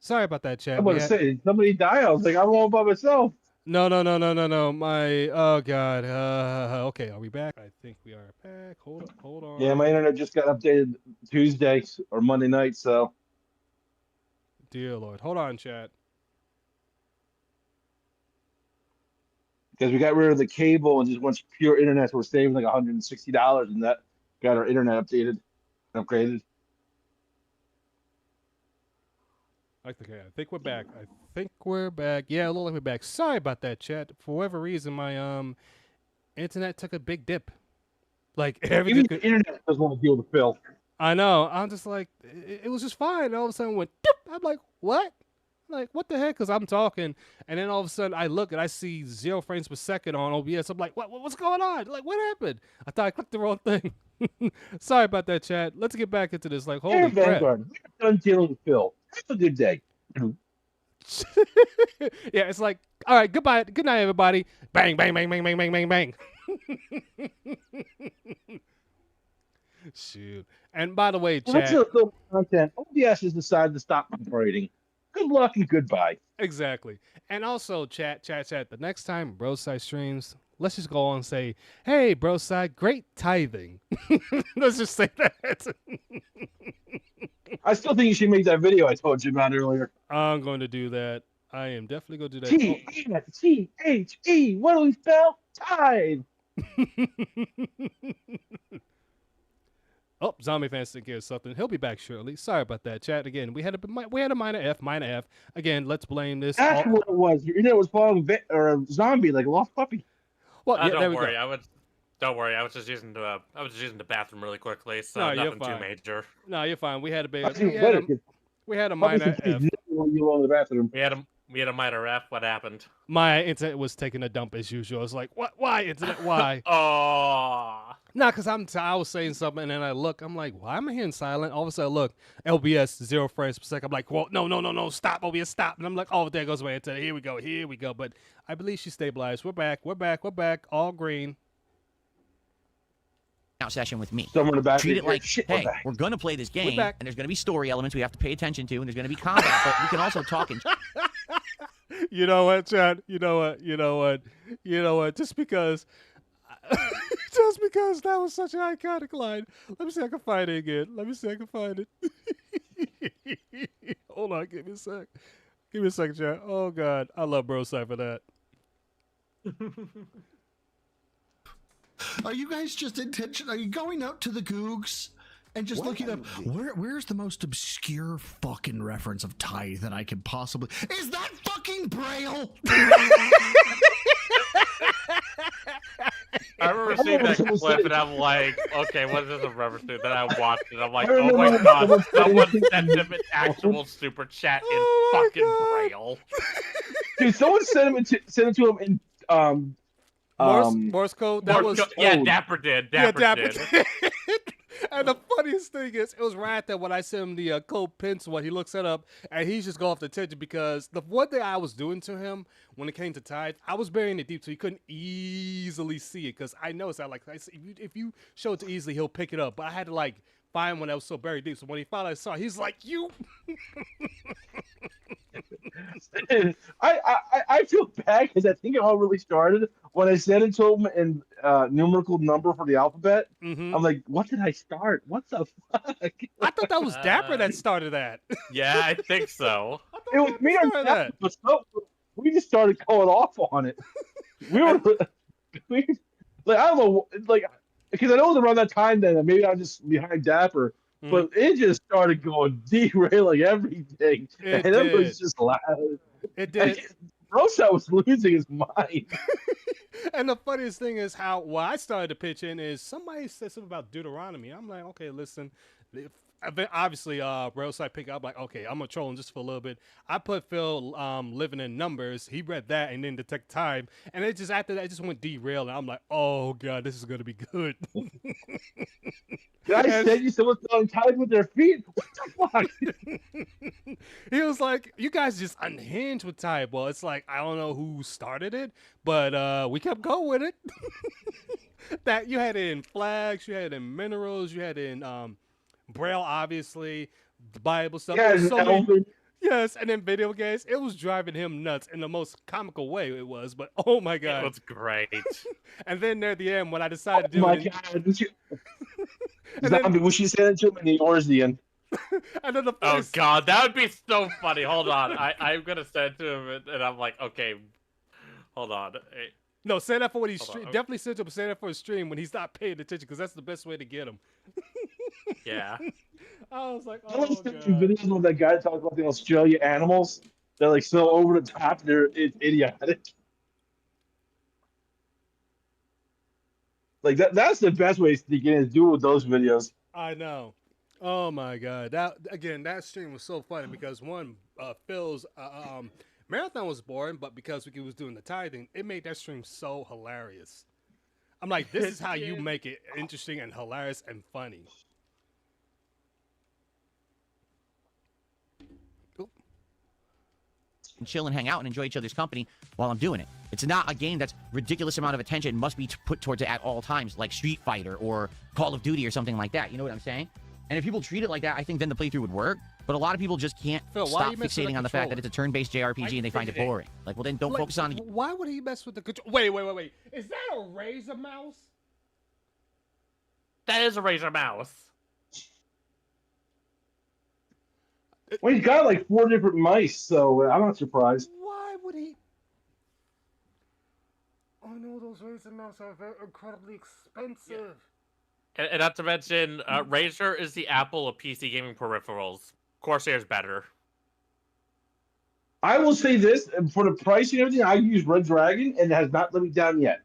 Sorry about that, chat. I'm about to say, somebody died. I was like, I'm all by myself. No. Oh God. Okay, are we back? I think we are back. Hold on. Yeah, my internet just got updated Tuesday or Monday night, so. Dear Lord. Hold on, chat. Because we got rid of the cable and just went pure internet, so we're saving like $160, and that got our internet upgraded. Okay, I think we're back. Yeah, it looked like we're back. Sorry about that, chat. For whatever reason, my internet took a big dip. Like everything. Even the internet doesn't want to deal with the filth. I know. I'm just like, it was just fine. And all of a sudden, it went. Doop. I'm like, what? Like, what the heck? Because I'm talking, and then all of a sudden, I look and I see 0 frames per second on OBS. I'm like, what's going on? Like, what happened? I thought I clicked the wrong thing. Sorry about that, chat. Let's get back into this. Like, holy crap. Vanguard, we're done dealing with filth. Have a good day. Yeah, it's like, all right, goodbye, good night, everybody. Bang, bang, bang, bang, bang, bang, bang, bang. Shoot. And by the way, Let's chat. film content. OBS has decided to stop operating. Good luck and goodbye. Exactly. And also, chat. The nenext time Broside streams, let's just go on and say, hey, Broside, great tithing. Let's just say that. I still think you should make that video I told you about earlier. I'm going to do that. I am definitely going to do that. T-H-E. What do we spell? Tithe. Oh, Zombie Fans think here's something. He'll be back shortly. Sorry about that, chat. Again, we had a minor F. Again, let's blame this. That's what it was. Your internet was following a zombie like a lost puppy. Well, yeah, don't worry. Don't worry. I was just using the bathroom really quickly, so No, nothing too major. No, you're fine. We had a big. We had a Puppy minor F. You in the bathroom. We had a minor F. What happened? My internet was taking a dump as usual. It's like, what? Why internet? Why? Oh. Nah, because I was saying something, and then I look. I'm like, why am I hearing silent? All of a sudden, I look, LBS 0 frames per second. I'm like, well, no, stop, OBS, stop. And I'm like, oh, there goes my internet. Here we go. But I believe she stabilized. We're back. All green. Session with me. Someone in the back. Treat it like, hey, we're going to play this game, and there's going to be story elements we have to pay attention to, and there's going to be combat, but we can also talk and... You know what, Chad? You know what? Just because that was such an iconic line. Let me see if I can find it again. Hold on, give me a sec. Give me a second, Chad. Oh, God. I love Broside for that. Are you guys just intentional? Are you going out to the Googs and just looking up where's the most obscure fucking reference of tithe that I could possibly? Is that fucking Braille? I remember seeing that clip and I'm like, okay, what is this a reference to? Then I watched it. I'm like, oh my god, someone sent him an actual super chat in fucking Braille. Dude, someone sent it to him in Morse code. Dapper did. Dapper did. And the funniest thing is, it was right there when I sent him the code pencil. What he looks it up, and he's just going off the tangent because the one thing I was doing to him when it came to tithe, I was burying it deep so he couldn't easily see it. Because I know it's not like if you show it too easily, he'll pick it up. But I had to like find one that was so buried deep. So when he finally saw it, he's like, "You." I feel bad because I think it all really started when I sent it to him in numerical number for the alphabet. Mm-hmm. I'm like, what did I start? What the fuck? I thought that was Dapper that started that. Yeah, I think so. It was me or Dapper, but we just started going off on it. We were like, I don't know, like, because I know it was around that time then, maybe I'm just behind Dapper. But it just started going derailing everything. And it was just loud. It did. Rosa was losing his mind. And the funniest thing is how I started to pitch in is somebody said something about Deuteronomy. I'm like, okay, listen. Obviously, Rosa picked up like, okay, I'm gonna troll him just for a little bit. I put Phil living in numbers. He read that and then detect time, and it just after that it just went derailed. And I'm like, oh god, this is gonna be good. I said you someone's throwing time with their feet. What the fuck? He was like, you guys just unhinged with time. Well, it's like I don't know who started it, but we kept going with it. That you had it in flags, you had it in minerals, you had it in Braille, obviously, the Bible stuff. Yes, and then video games. It was driving him nuts in the most comical way it was, but oh my god. It was great. And then near the end, when I decided to do it. Zombie, we should send it to him in the Orsian. And then oh god, that would be so funny. Hold on. I'm going to send it to him, and I'm like, okay, hold on. Hey. No, say that for when he's definitely send him. Say that for his stream when he's not paying attention, because that's the best way to get him. Yeah. I was like, I was watching videos of that guy talking about the Australia animals. They're like so over the top. They're idiotic. Like that's the best way to get in, do with those videos. I know. Oh my god! That stream was so funny because one, Phil's marathon was boring, but because he was doing the tithing, it made that stream so hilarious. I'm like, this is how you make it interesting and hilarious and funny. And chill and hang out and enjoy each other's company while I'm doing it. It's not a game that's ridiculous amount of attention must be put towards it at all times, like Street Fighter or Call of Duty or something like that. You know what I'm saying? And if people treat it like that, I think then the playthrough would work. But a lot of people just can't Phil, stop fixating on the fact that it's a turn-based JRPG and they find it boring. Like, well, then don't focus on. Why would he mess with the control? Wait. Is that a Razer mouse? That is a Razer mouse. Well, he's got like 4 different mice, so I'm not surprised. Why would he? I know those Razer mouse are very incredibly expensive. And not to mention, Razer is the Apple of PC gaming peripherals. Corsair's better. I will say this, for the price and everything, I use Red Dragon, and it has not let me down yet.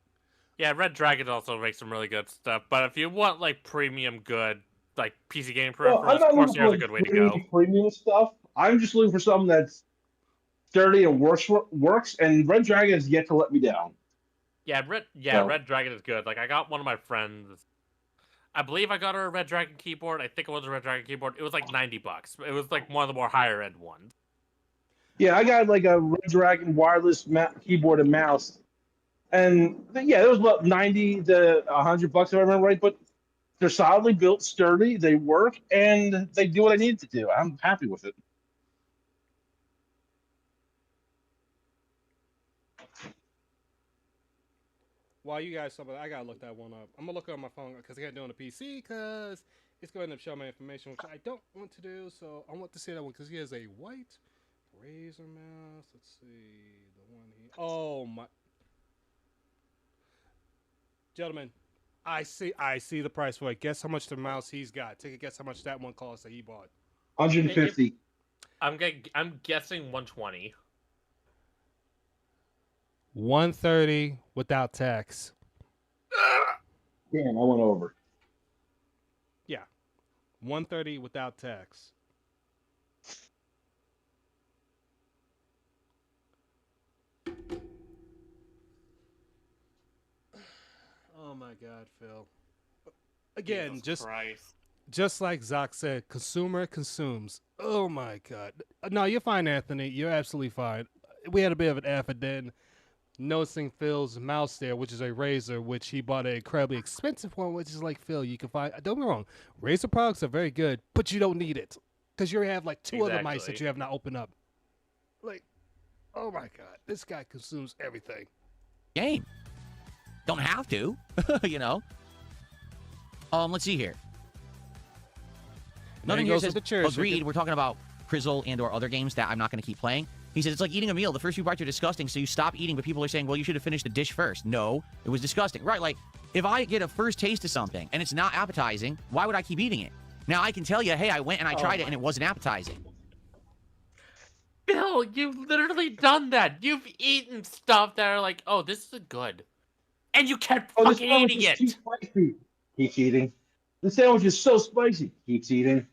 Yeah, Red Dragon also makes some really good stuff. But if you want like premium good, like PC gaming peripherals, Corsair's a good way to go. Premium stuff. I'm just looking for something that's sturdy and works, and Red Dragon has yet to let me down. Yeah, Red Dragon is good. Like, I got one of my friends. I believe I got her a Red Dragon keyboard. I think it was a Red Dragon keyboard. It was like $90. It was like one of the more higher end ones. Yeah, I got like a Red Dragon wireless keyboard and mouse, and yeah, it was about 90 to $100, if I remember right. But they're solidly built, sturdy. They work, and they do what I need to do. I'm happy with it. While you guys, I gotta look that one up. I'm gonna look it on my phone because I can't do it on the PC because it's going to show my information, which I don't want to do. So I want to see that one because he has a white Razer mouse. Let's see the one he. Oh my, gentlemen, I see the price for it. Guess how much the mouse he's got. Take a guess how much that one costs that he bought. 150. I'm guessing 120. 130 without tax. Damn, I went over. Yeah, 130 without tax. Oh my God, Phil. Again, Jesus Christ. just like Zoc said, consumer consumes. Oh my God. No, you're fine, Anthony. You're absolutely fine. We had a bit of an F, and then noticing Phil's mouse there, which is a Razer, which he bought an incredibly expensive one, which is like, Phil, you can find. Don't get me wrong, Razer products are very good, but you don't need it because you have like 2 other mice that you have not opened up. Like, oh my God, this guy consumes everything. Game. Don't have to, you know. Let's see here. Nothing here says agreed. We're talking about Crizzle and or other games that I'm not going to keep playing. He said, it's like eating a meal. The first few bites are disgusting, so you stop eating, but people are saying, well, you should have finished the dish first. No, it was disgusting. Right, like, if I get a first taste of something and it's not appetizing, why would I keep eating it? Now, I can tell you, hey, I went and I tried it and it wasn't appetizing. Bill, you've literally done that. You've eaten stuff that are like, oh, this is good. And you kept fucking eating it. Keeps eating. The sandwich is so spicy. Keeps eating.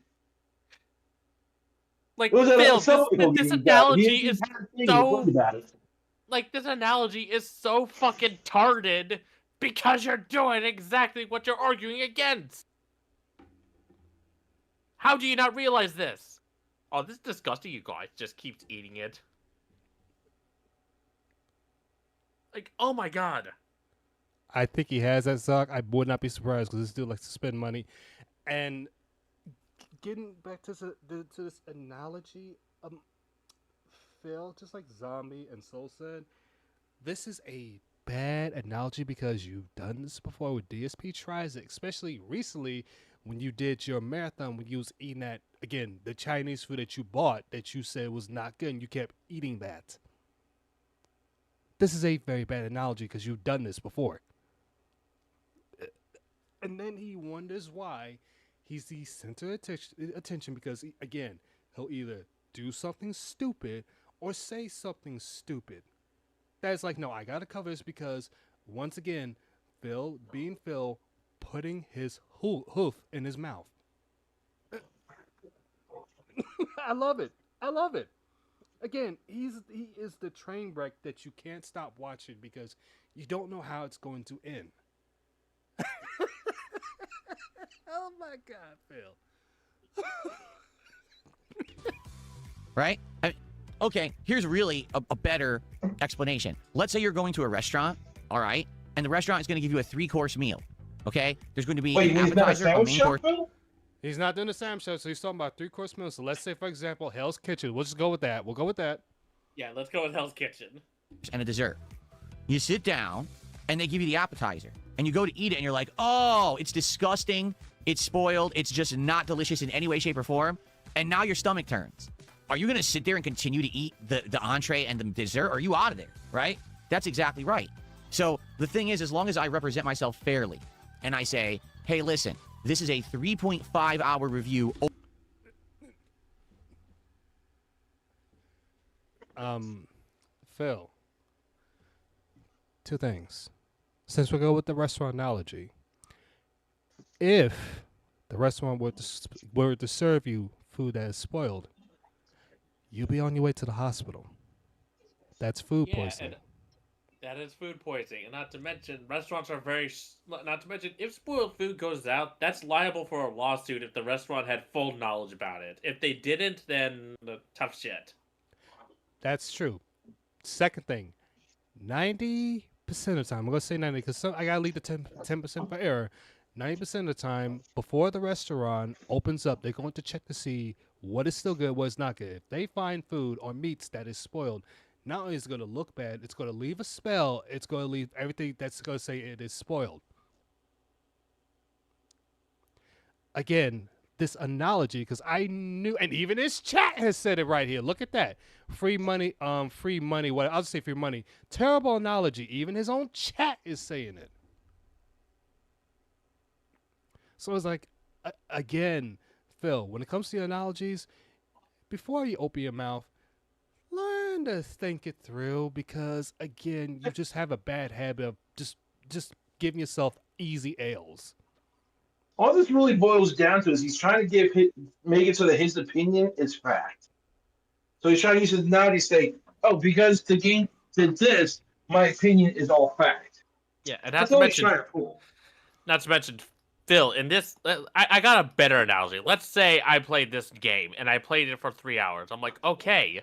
Like, Phil, this analogy is so... Like, this analogy is so fucking tarded because you're doing exactly what you're arguing against. How do you not realize this? Oh, this is disgusting, you guys. Just keeps eating it. Like, oh my God. I think he has that, Zoc. I would not be surprised because this dude likes to spend money. And getting back to this analogy, Phil, just like Zombie and Soul said, this is a bad analogy because you've done this before with DSP tries it, especially recently when you did your marathon when you was eating that, again, the Chinese food that you bought that you said was not good and you kept eating that. This is a very bad analogy because you've done this before. And then he wonders why he's the center of attention because, again, he'll either do something stupid or say something stupid. That's like, no, I got to cover this because, once again, Phil putting his hoof in his mouth. I love it. I love it. Again, he is the train wreck that you can't stop watching because you don't know how it's going to end. Oh my God, Phil. Right? Okay, here's really a better explanation. Let's say you're going to a restaurant, all right, and the restaurant is going to give you a 3-course meal. Okay, there's going to be Wait, an he's not a appetizer, a sandwich main shop, course. Phil? He's not doing the Sam show, so he's talking about 3-course meals. So let's say, for example, Hell's Kitchen. We'll just go with that. We'll go with that. Yeah, let's go with Hell's Kitchen. And a dessert. You sit down, and they give you the appetizer, and you go to eat it, and you're like, oh, it's disgusting, it's spoiled, it's just not delicious in any way, shape, or form, and now your stomach turns. Are you going to sit there and continue to eat the entree and the dessert, or are you out of there, right? That's exactly right. So the thing is, as long as I represent myself fairly, and I say, hey, listen, this is a 3.5-hour review. Phil, 2 things. Since we go with the restaurant analogy, if the restaurant were to serve you food that is spoiled, you'll be on your way to the hospital. That's food poisoning. That is food poisoning, and not to mention, restaurants are not to mention, if spoiled food goes out, that's liable for a lawsuit if the restaurant had full knowledge about it. If they didn't, then tough shit. That's true. Second thing, 90% of the time, I'm going to say 90 because I got to leave the 10% for error. 90% of the time, before the restaurant opens up, they're going to check to see what is still good, what is not good. If they find food or meats that is spoiled, not only is it going to look bad, it's going to leave a smell, it's going to leave everything that's going to say it is spoiled. Again, this analogy, because I knew, and even this chat has said it right here. Look at that. Free money, I'll just say free money. Terrible analogy. Even his own chat is saying it. So it's like, again, Phil, when it comes to the analogies, before you open your mouth, learn to think it through because, again, you just have a bad habit of just giving yourself easy ales. All this really boils down to is he's trying to make it so that his opinion is fact. So he's trying to use his analogy to say, oh, because the game did this, my opinion is all fact. Yeah, and That's all he's trying to pull. not to mention, Phil, in this, I got a better analogy. Let's say I played this game, and I played it for 3 hours. I'm like, okay,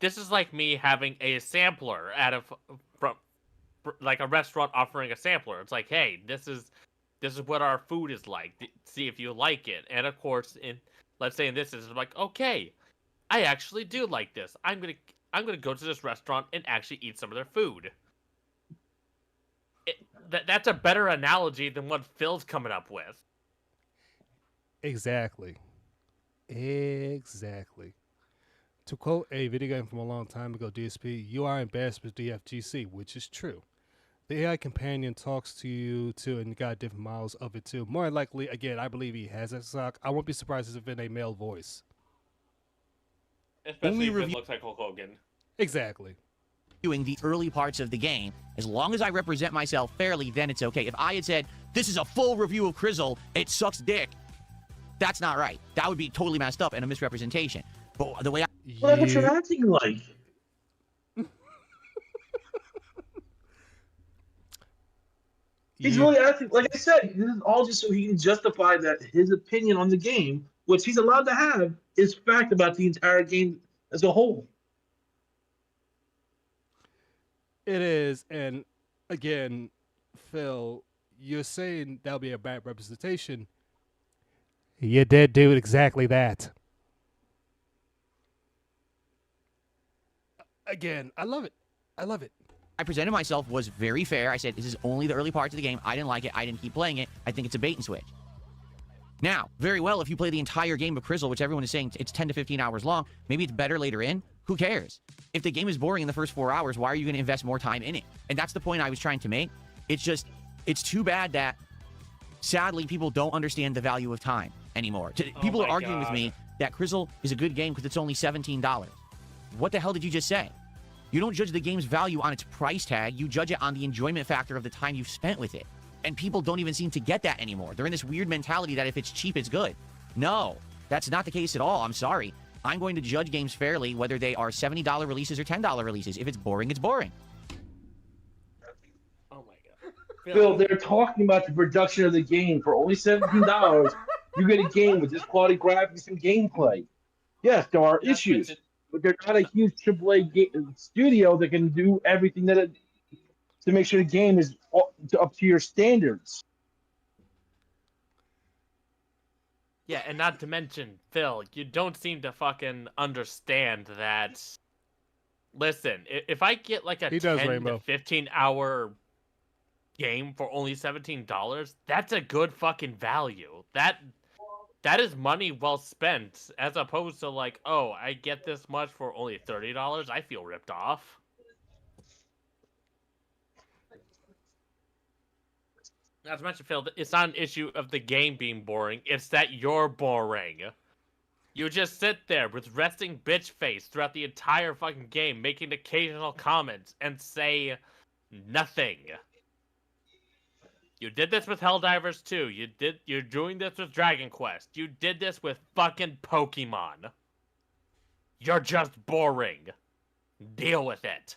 this is like me having a sampler from like a restaurant offering a sampler. It's like, hey, this is what our food is like. See if you like it. And of course, let's say in this is like, okay, I actually do like this. I'm gonna go to this restaurant and actually eat some of their food. That's a better analogy than what Phil's coming up with. Exactly. To quote a video game from a long time ago, DSP, you are embarrassed with DFGC, which is true. The AI companion talks to you too, and you got different models of it too. More likely, again, I believe he has a sock. I won't be surprised if in a male voice. Especially if it looks like Hulk Hogan. Exactly. Doing the early parts of the game, as long as I represent myself fairly, then it's okay. If I had said, this is a full review of Crizzle, it sucks dick, that's not right. That would be totally messed up and a misrepresentation. But the way Well, that's what you're acting like. He's really acting, like I said, this is all just so he can justify that his opinion on the game, which he's allowed to have, is fact about the entire game as a whole. It is, and again, Phil, you're saying that'll be a bad representation. You did do exactly that. Again, I love it. I presented myself was very fair. I said, this is only the early parts of the game. I didn't like it. I didn't keep playing it. I think it's a bait and switch. Now, very well, if you play the entire game of Crizzle, which everyone is saying it's 10 to 15 hours long, maybe it's better later in. Who cares? If the game is boring in the first 4 hours, why are you going to invest more time in it? And that's the point I was trying to make. It's just, it's too bad that, sadly, people don't understand the value of time anymore. People are arguing with me that Crizzle is a good game because it's only $17. What the hell did you just say? You don't judge the game's value on its price tag. You judge it on the enjoyment factor of the time you've spent with it. And people don't even seem to get that anymore. They're in this weird mentality that if it's cheap, it's good. No, that's not the case at all. I'm sorry. I'm going to judge games fairly, whether they are $70 releases or $10 releases. If it's boring, it's boring. Oh my god. Phil, they're talking about the production of the game for only $17. You get a game with this quality graphics and gameplay. Yes, there are issues, but they're not a huge AAA studio that can do everything to make sure the game is up to your standards. Yeah, and not to mention, Phil, you don't seem to fucking understand that. Listen, if I get like a 10 to 15 hour game for only $17, that's a good fucking value. That is money well spent, as opposed to like, oh, I get this much for only $30. I feel ripped off. Not to mention, Phil, it's not an issue of the game being boring. It's that you're boring. You just sit there with resting bitch face throughout the entire fucking game, making occasional comments and say nothing. You did this with Helldivers 2. You're doing this with Dragon Quest. You did this with fucking Pokemon. You're just boring. Deal with it.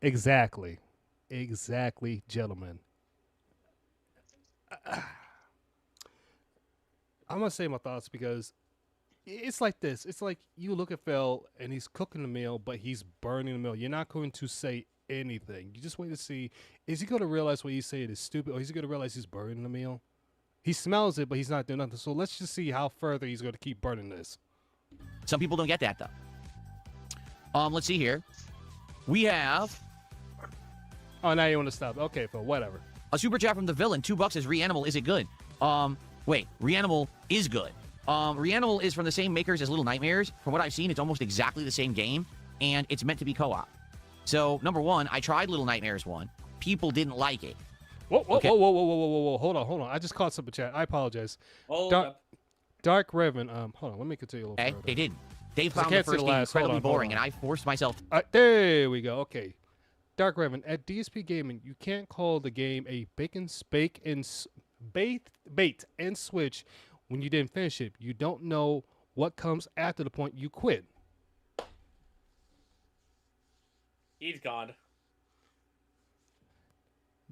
Exactly. Exactly, gentlemen. I'm going to say my thoughts because it's like this. It's like you look at Phil and he's cooking the meal, but he's burning the meal. You're not going to say anything. You just wait to see, is he going to realize what he's saying is stupid, or is he going to realize he's burning the meal? He smells it, but he's not doing nothing. So let's just see how further he's going to keep burning this. Some people don't get that, though. Let's see here. We have... Oh, now you want to stop. Okay, Phil, whatever. A super chat from the villain. $2 is Reanimal. Is it good? Wait. Reanimal is good. Reanimal is from the same makers as Little Nightmares. From what I've seen, it's almost exactly the same game, and it's meant to be co-op. So, number one, I tried Little Nightmares 1. People didn't like it. Whoa, hold on. I just caught super chat. I apologize. Dark Revan, hold on, let me continue a little further. They didn't. They found the first game incredibly boring, and I forced myself. There we go. Okay. Dark Revan, at DSP Gaming, you can't call the game a bait and switch when you didn't finish it. You don't know what comes after the point you quit. He's gone.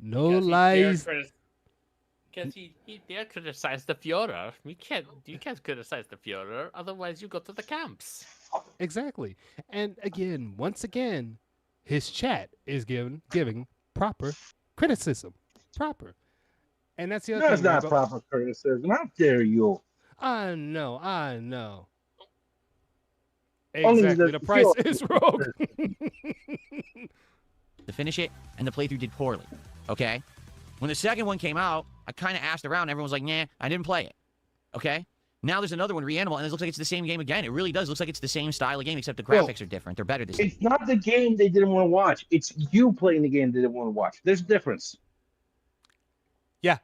No lies. Because he dare criticize the Führer. You can't criticize the Führer, otherwise you go to the camps. Exactly. And again, once again, his chat is giving proper criticism. Proper. And that's the other thing. That's not proper criticism. How dare you? I know. Exactly. The price is wrong. To finish it, and the playthrough did poorly. Okay? When the second one came out, I kind of asked around. Everyone was like, nah, I didn't play it. Okay? Now there's another one, Reanimal, and it looks like it's the same game again. It really does. Looks like it's the same style of game, except the graphics are different. They're better this time. It's not the game they didn't want to watch. It's you playing the game they didn't want to watch. There's a difference. Yeah.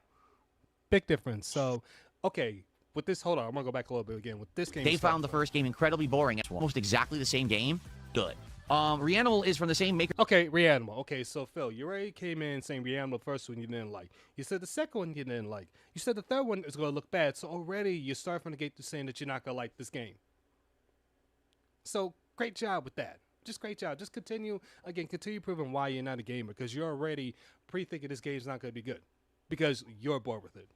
Big difference. So, okay. With this, hold on. I'm going to go back a little bit again. With this game. They found the first game incredibly boring. It's almost exactly the same game. Good. Reanimal is from the same maker. Okay, Reanimal. Okay, so Phil, you already came in saying Reanimal the first one you didn't like. You said the second one you didn't like. You said the third one is going to look bad. So already you start from the gate to saying that you're not going to like this game. So great job with that. Just great job. Just continue proving why you're not a gamer, because you're already pre-thinking this game's not going to be good because you're bored with it.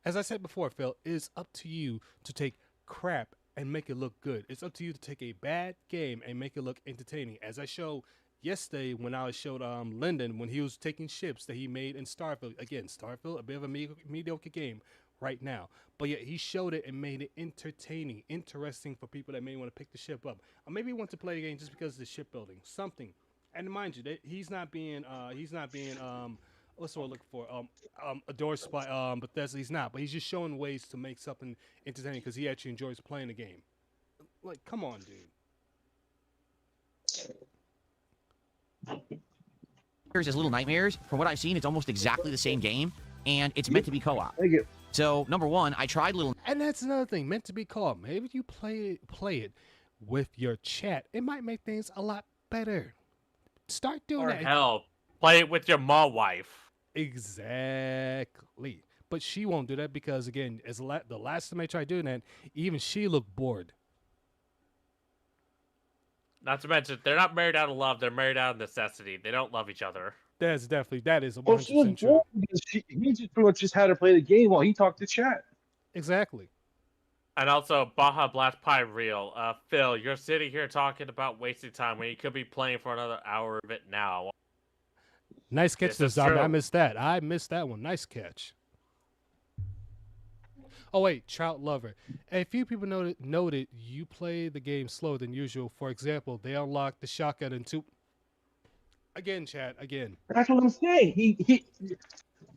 As I said before, Phil, it is up to you to take crap and make it look good. It's up to you to take a bad game and make it look entertaining. As I showed yesterday when I showed Lyndon when he was taking ships that he made in Starfield. Again, Starfield, a bit of a mediocre game right now. But yet he showed it and made it entertaining, interesting for people that may want to pick the ship up. Or maybe want to play the game just because of the shipbuilding. Something. And mind you, he's not being what's the word I'm looking for? Adored by Bethesda. He's not, but he's just showing ways to make something entertaining because he actually enjoys playing the game. Like, come on, dude. Here's Little Nightmares. From what I've seen, it's almost exactly the same game, and it's meant to be co-op. Thank you. So, number one, I tried Little... And that's another thing, meant to be co-op. Maybe you play it with your chat, it might make things a lot better. Start doing Or that. hell, play it with your mom wife. Exactly. But she won't do that because, again, the last time I tried doing that, even she looked bored. Not to mention, they're not married out of love. They're married out of necessity. They don't love each other. That is 100% Well, she was true. bored because he just pretty much just had her play the game while he talked to chat. Exactly. And also, Baja Blast Pie Real. Phil, you're sitting here talking about wasting time when you could be playing for another hour of it now. Nice catch, This is Zombie. I true. missed that. I missed that one. Nice catch. Oh wait, Trout Lover. A few people noted you play the game slower than usual. For example, they unlocked the shotgun in two. Again, chat. Again. That's what I'm saying.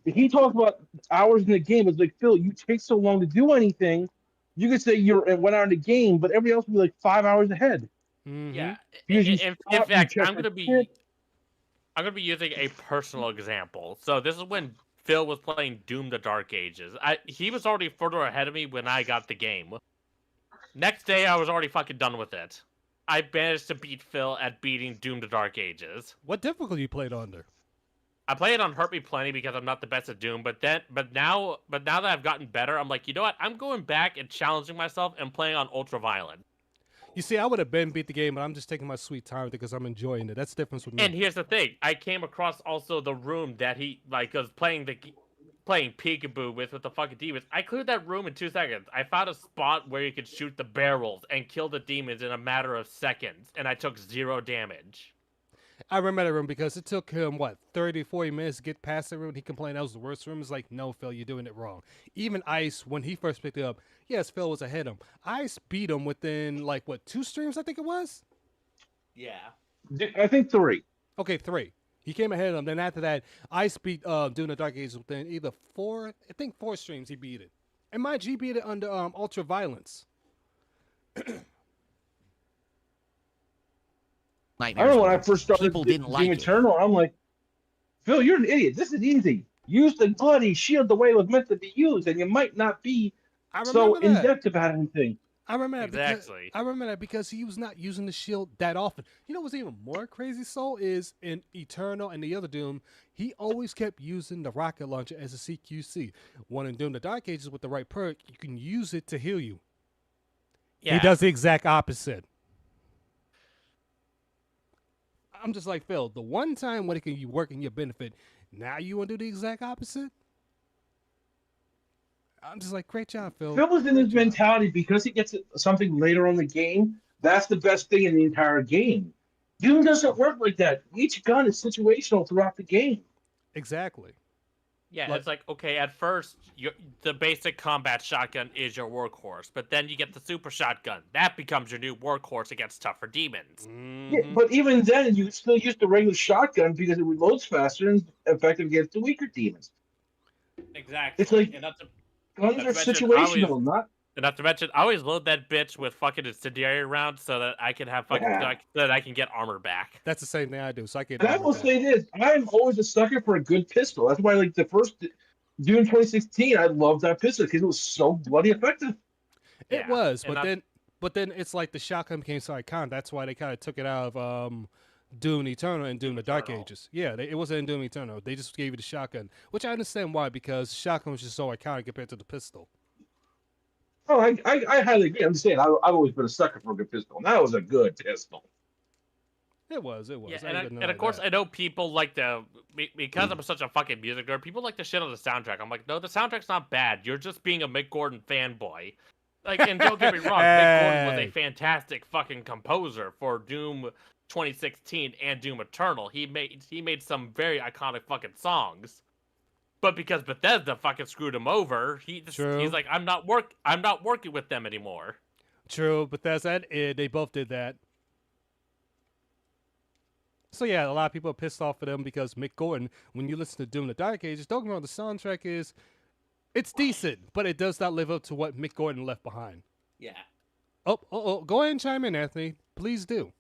He talked about hours in the game. It's like, Phil, you take so long to do anything. You could say went out in the game, but everybody else would be like 5 hours ahead. Mm-hmm. Yeah. Because you In stop, you fact, check I'm the gonna be using a personal example. So this is when Phil was playing Doom: The Dark Ages. He was already further ahead of me when I got the game. Next day, I was already fucking done with it. I managed to beat Phil at beating Doom: The Dark Ages. What difficulty you played under? I play it on Hurt Me Plenty because I'm not the best at Doom, but now that I've gotten better, I'm like, you know what? I'm going back and challenging myself and playing on Ultra Violent. You see, I would have been beat the game, but I'm just taking my sweet time because I'm enjoying it. That's the difference with me. And here's the thing: I came across also the room that he was playing peekaboo with the fucking demons. I cleared that room in 2 seconds. I found a spot where you could shoot the barrels and kill the demons in a matter of seconds, and I took 0 damage. I remember that room because it took him, 30, 40 minutes to get past that room. He complained that was the worst room. It's like, no, Phil, you're doing it wrong. Even Ice, when he first picked it up, yes, Phil was ahead of him. Ice beat him within, 2 streams, I think it was? Yeah. I think 3. Okay, 3. He came ahead of him. Then after that, Ice beat Doom: The Dark Ages within either 4 streams he beat it. And mind you, he beat it under Ultra Violence. I remember when I first started People didn't like Doom it. Eternal, I'm like, Phil, you're an idiot. This is easy. Use the bloody shield the way it was meant to be used, and you might not be I so remember that. in-depth about anything. I remember that Exactly. because, I remember that because he was not using the shield that often. You know what's even more crazy, Soul, is in Eternal and the other Doom, he always kept using the rocket launcher as a CQC. When in Doom: The Dark Ages with the right perk, you can use it to heal you. Yeah. He does the exact opposite. I'm just like, Phil, the one time when it can work in your benefit, now you want to do the exact opposite? I'm just like, great job, Phil. Phil was in Great his job. mentality because he gets something later on in the game. That's the best thing in the entire game. Doom doesn't work like that. Each gun is situational throughout the game. Exactly. Yeah, Like- it's like, okay, at first, the basic combat shotgun is your workhorse, but then you get the super shotgun. That becomes your new workhorse against tougher demons. Yeah, but even then, you still use the regular shotgun because it reloads faster and is effective against the weaker demons. Exactly. It's like- and not to, Guns Not are to mention, situational, not. and not to mention, I always load that bitch with fucking incendiary rounds so that I can have fucking Yeah. so that I can get armor back. That's the same thing I do. So I get. And I will say this: I'm always a sucker for a good pistol. That's why, like the first Doom 2016, I loved that pistol because it was so bloody effective. It Yeah, was, and but then it's like the shotgun became so iconic. That's why they kind of took it out of Doom Eternal and Doom: The Dark Eternal. Ages. Yeah, it wasn't in Doom Eternal. They just gave you the shotgun, which I understand why, because shotgun was just so iconic compared to the pistol. Oh, I highly agree. I'm just saying, I've always been a sucker for a good pistol. And that was a good pistol. It was. Yeah, I ain't and gonna of deny course, that. I know people like to because I'm such a fucking music nerd. People like to shit on the soundtrack. I'm like, no, the soundtrack's not bad. You're just being a Mick Gordon fanboy. Like, and don't get me wrong, Mick Gordon was a Hey. fantastic fucking composer for Doom 2016 and Doom Eternal. He made some very iconic fucking songs. But because Bethesda fucking screwed him over, True. he's like, I'm not working with them anymore. True, but that's that. They both did that. So yeah, a lot of people are pissed off at them because Mick Gordon, when you listen to Doom: The Dark Ages, don't get me wrong, the soundtrack it's decent, but it does not live up to what Mick Gordon left behind. Yeah. Oh, go ahead and chime in, Anthony. Please do.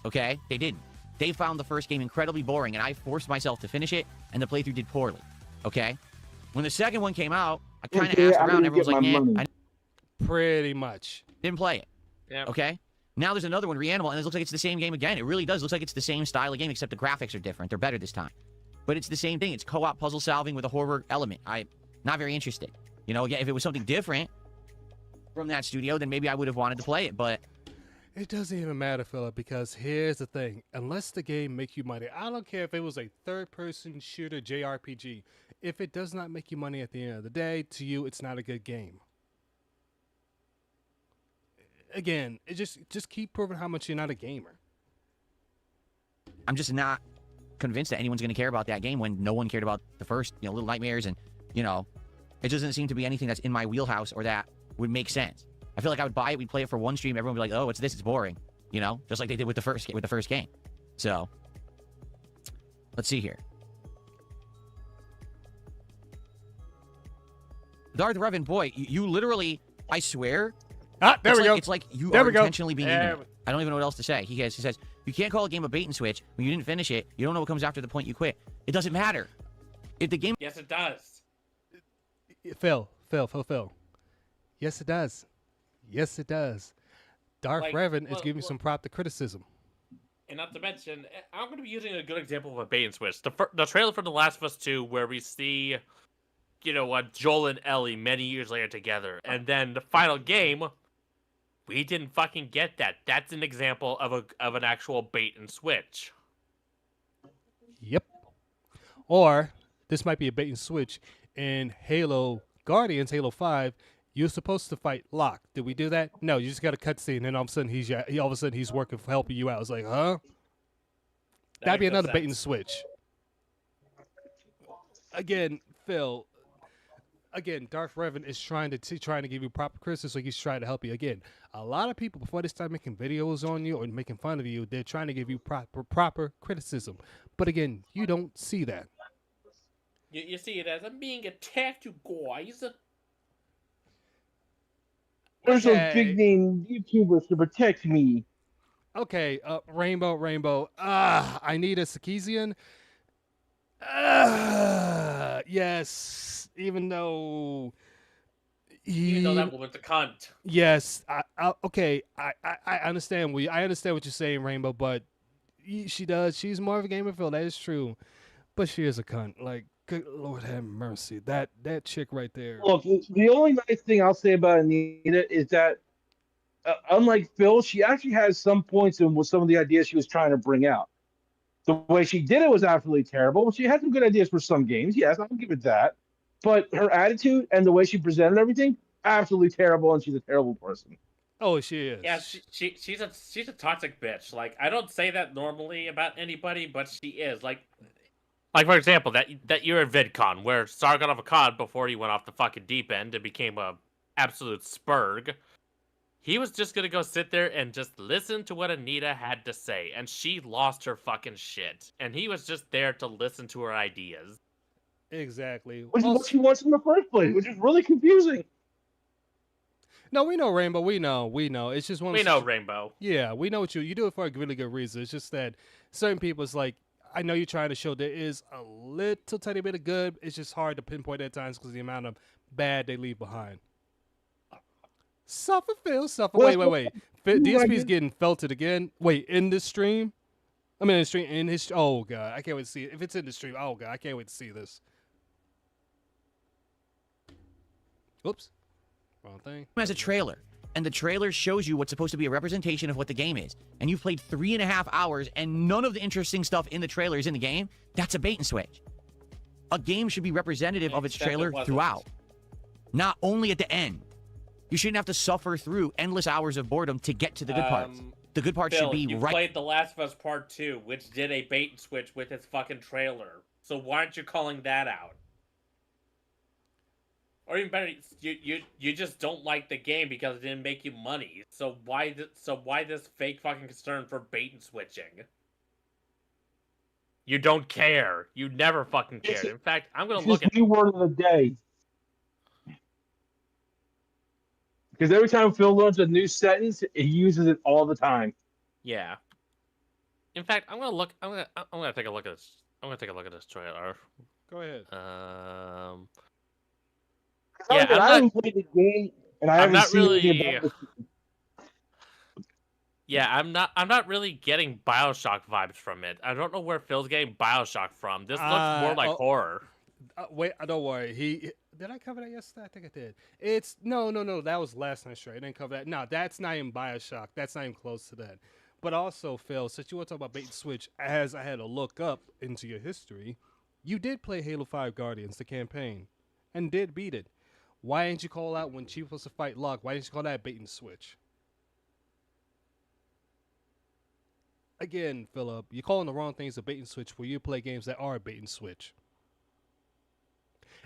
Okay, they didn't. They found the first game incredibly boring, and I forced myself to finish it, and the playthrough did poorly. Okay? When the second one came out, I kind of Okay, asked I'm around. gonna Everyone's get like, my "Yeah, money." I Pretty much. didn't play it." Yeah. Okay. Now there's another one, Reanimal, and it looks like it's the same game again. It really does. Looks like it's the same style of game, except the graphics are different. They're better this time. But it's the same thing. It's co-op puzzle solving with a horror element. I'm not very interested. You know, again, if it was something different from that studio, then maybe I would have wanted to play it. But It doesn't even matter, Philip, because here's the thing. Unless the game make you money, I don't care if it was a third-person shooter JRPG. If it does not make you money at the end of the day, to you, it's not a good game. Again, it just keep proving how much you're not a gamer. I'm just not convinced that anyone's going to care about that game when no one cared about the first, Little Nightmares, and, it doesn't seem to be anything that's in my wheelhouse or that would make sense. I feel like I would buy it, we'd play it for one stream, everyone would be like, "Oh, what's this? It's boring," just like they did with the first game. So, let's see here. Darth Revan, boy, you literally, I swear, There we go. It's like you There are we go. intentionally being ignorant. I don't even know what else to say. He says, "You can't call a game a bait and switch when you didn't finish it. You don't know what comes after the point you quit. It doesn't matter. If the game..." Yes, it does. Phil. Yes, it does. Yes, it does. Darth Revan is giving some prop to criticism. And not to mention, I'm going to be using a good example of a bait and switch. The trailer for The Last of Us 2, where we see, Joel and Ellie many years later together, and then the final game, we didn't fucking get that. That's an example of an actual bait and switch. Yep. Or this might be a bait and switch. In Halo Guardians, Halo 5, you're supposed to fight Locke. Did we do that? No, you just got a cutscene, and then all of a sudden he's working for helping you out. It's like, huh? That'd be makes no another bait and sense. switch. Again, Phil. Again, Darth Revan is trying to give you proper criticism, so he's trying to help you. Again, a lot of people before they start making videos on you or making fun of you, they're trying to give you proper criticism. But again, you don't see that. You see it as I'm being attacked, you guys. There's Okay. those big name YouTubers to protect me. Okay, Rainbow. I need a Sarkeesian. Yes, even though that woman's a cunt. yes, okay, I understand. I understand what you're saying, Rainbow, but she's more of a gamer, Phil. That is true, but she is a cunt. Like, good Lord have mercy. That chick right there. Look, the only nice thing I'll say about Anita is that, unlike Phil, she actually has some points in with some of the ideas she was trying to bring out. The way she did it was absolutely terrible. She had some good ideas for some games. Yes, I'll give it that. But her attitude and the way she presented everything, absolutely terrible, and she's a terrible person. Oh, she is. Yeah, she's a toxic bitch. Like, I don't say that normally about anybody, but she is. Like for example, that year at VidCon, where Star got off a COD before he went off the fucking deep end and became a absolute spurg. He was just gonna go sit there and just listen to what Anita had to say, and she lost her fucking shit. And he was just there to listen to her ideas. Exactly. Which is what she wants in the first place, which is really confusing. No, we know, Rainbow. We know. It's just one. We know Rainbow. Yeah, we know what you do it for a really good reason. It's just that certain people, it's like, I know you're trying to show there is a little tiny bit of good. It's just hard to pinpoint at times because the amount of bad they leave behind. Suffer, Phil, suffer. Wait. DSP's getting felted again. Wait, in this stream? I mean, in his. Oh god, I can't wait to see it. If it's in the stream, oh god, I can't wait to see this. Oops, wrong thing. As a trailer, and the trailer shows you what's supposed to be a representation of what the game is, and you've played 3.5 hours and none of the interesting stuff in the trailer is in the game, that's a bait and switch. A game should be representative of its Except it trailer wasn't. throughout, not only at the end. You shouldn't have to suffer through endless hours of boredom to get to the good parts. The good parts Phil, should be you right. played The Last of Us Part 2, which did a bait and switch with its fucking trailer. So why aren't you calling that out? Or even better, you just don't like the game because it didn't make you money. So why this fake fucking concern for bait and switching? You don't care. You never fucking cared. In fact, I'm gonna It's look his at. new word of the day. Because every time Phil learns a new sentence, he uses it all the time. Yeah. In fact, I'm gonna look. I'm gonna take a look at this. I'm gonna take a look at this trailer. Go ahead. Yeah, I haven't played the game, and I I'm haven't not seen anything really. about it. Yeah, I'm not really getting BioShock vibes from it. I don't know where Phil's getting BioShock from. This looks more like horror. Wait, don't worry. Did I cover that yesterday? I think I did. It's no. That was last night straight. I didn't cover that. No, that's not even BioShock. That's not even close to that. But also, Phil, since you want to talk about bait and switch, as I had to look up into your history, you did play Halo 5 Guardians, the campaign, and did beat it. Why didn't you call out when Chief was to fight Locke? Why didn't you call that bait and switch? Again, Philip, you're calling the wrong things a bait and switch where you play games that are a bait and switch.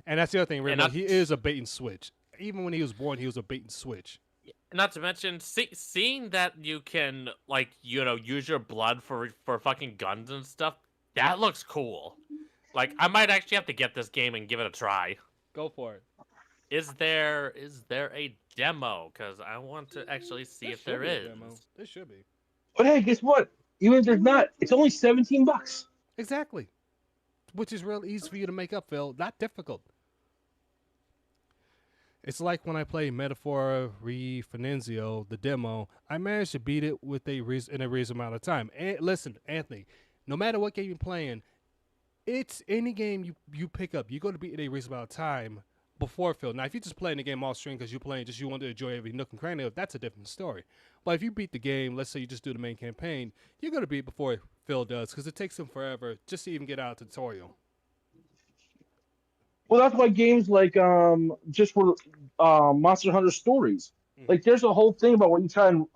And that's the other thing, Rainbow. He is a bait and switch. Even when he was born, he was a bait and switch. Not to mention, seeing that you can, like, use your blood for fucking guns and stuff, that looks cool. Like, I might actually have to get this game and give it a try. Go for it. Is there a demo? Because I want to actually see if there is. There should be. But hey, guess what? Even if there's not, it's only $17. Exactly. Which is real easy for you to make up, Phil. Not difficult. It's like when I play Metaphora Refinanzio, the demo, I managed to beat it with in a reasonable amount of time. And listen, Anthony, no matter what game you're playing, it's any game you pick up, you're going to beat it in a reasonable amount of time before Phil. Now, if you're just playing the game off string because you want to enjoy every nook and cranny of it, that's a different story. But if you beat the game, let's say you just do the main campaign, you're going to beat it before Phil does because it takes him forever just to even get out of the tutorial. Well, that's why games like just for Monster Hunter Stories, like there's a whole thing about when you try and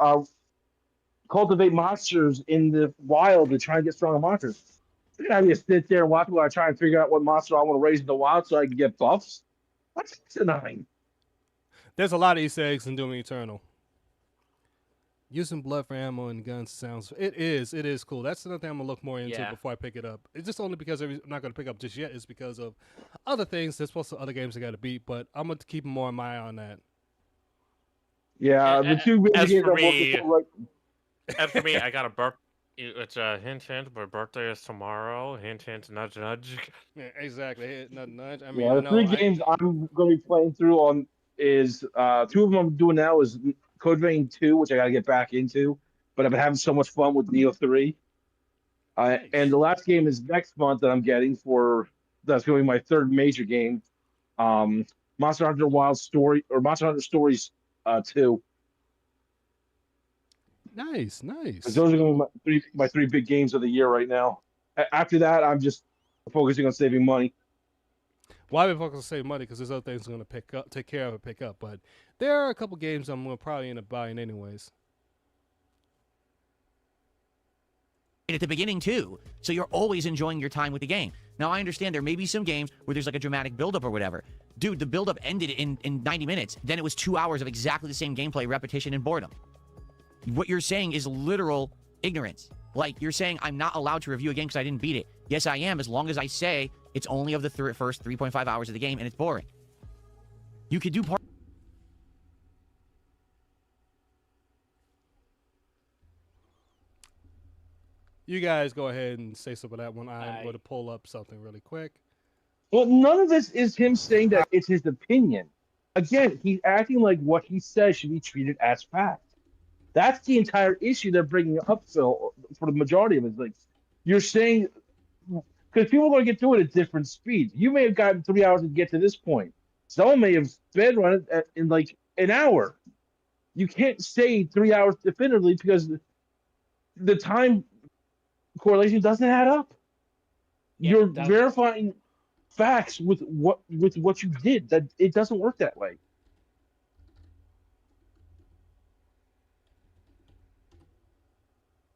cultivate monsters in the wild to try and get stronger monsters. You're gonna have to sit there and watch while I try and figure out what monster I want to raise in the wild so I can get buffs. That's asinine. There's a lot of Easter eggs in Doom Eternal. Using blood for ammo and guns sounds. It is cool. That's another thing I'm gonna look more into before I pick it up. It's just only because I'm not gonna pick up just yet. It's because of other things. There's supposed to other games I gotta beat, but I'm gonna keep more in my eye on that. Yeah, the two games I'm looking for, as for me, I got a birthday. It's a hint, my birthday is tomorrow. Hint, nudge, nudge. Yeah, exactly. Nudge, nudge. I mean, yeah, the three games I'm going to be playing through on is two of them I'm doing now is Code Vein 2, which I got to get back into, but I've been having so much fun with Neo 3. Nice. And the last game is next month that I'm getting that's going to be my third major game, Monster Hunter Wild Story or Monster Hunter Stories 2. Nice. Those are going to be my three big games of the year right now. After that, I'm just focusing on saving money. Well, I've been focused on saving money because there's other things I'm going to take care of and pick up. But there are a couple games I'm going to probably end up buying anyways. At the beginning too, so you're always enjoying your time with the game. Now I understand there may be some games where there's like a dramatic buildup or whatever. Dude, the buildup ended in 90 minutes. Then it was 2 hours of exactly the same gameplay, repetition, and boredom. What you're saying is literal ignorance. Like, you're saying I'm not allowed to review a game because I didn't beat it. Yes, I am, as long as I say it's only of the first 3.5 hours of the game and it's boring. You could do part. You guys go ahead and say some of that one. I'm going to pull up something really quick. Well, none of this is him saying that it's his opinion. Again, he's acting like what he says should be treated as fact. That's the entire issue they're bringing up, Phil, for the majority of it. Like, you're saying, because people are going to get through it at different speeds. You may have gotten 3 hours to get to this point. Someone may have sped run it in like an hour. You can't say 3 hours definitively because the time correlation doesn't add up. Yeah, you're verifying facts with what you did. That it doesn't work that way.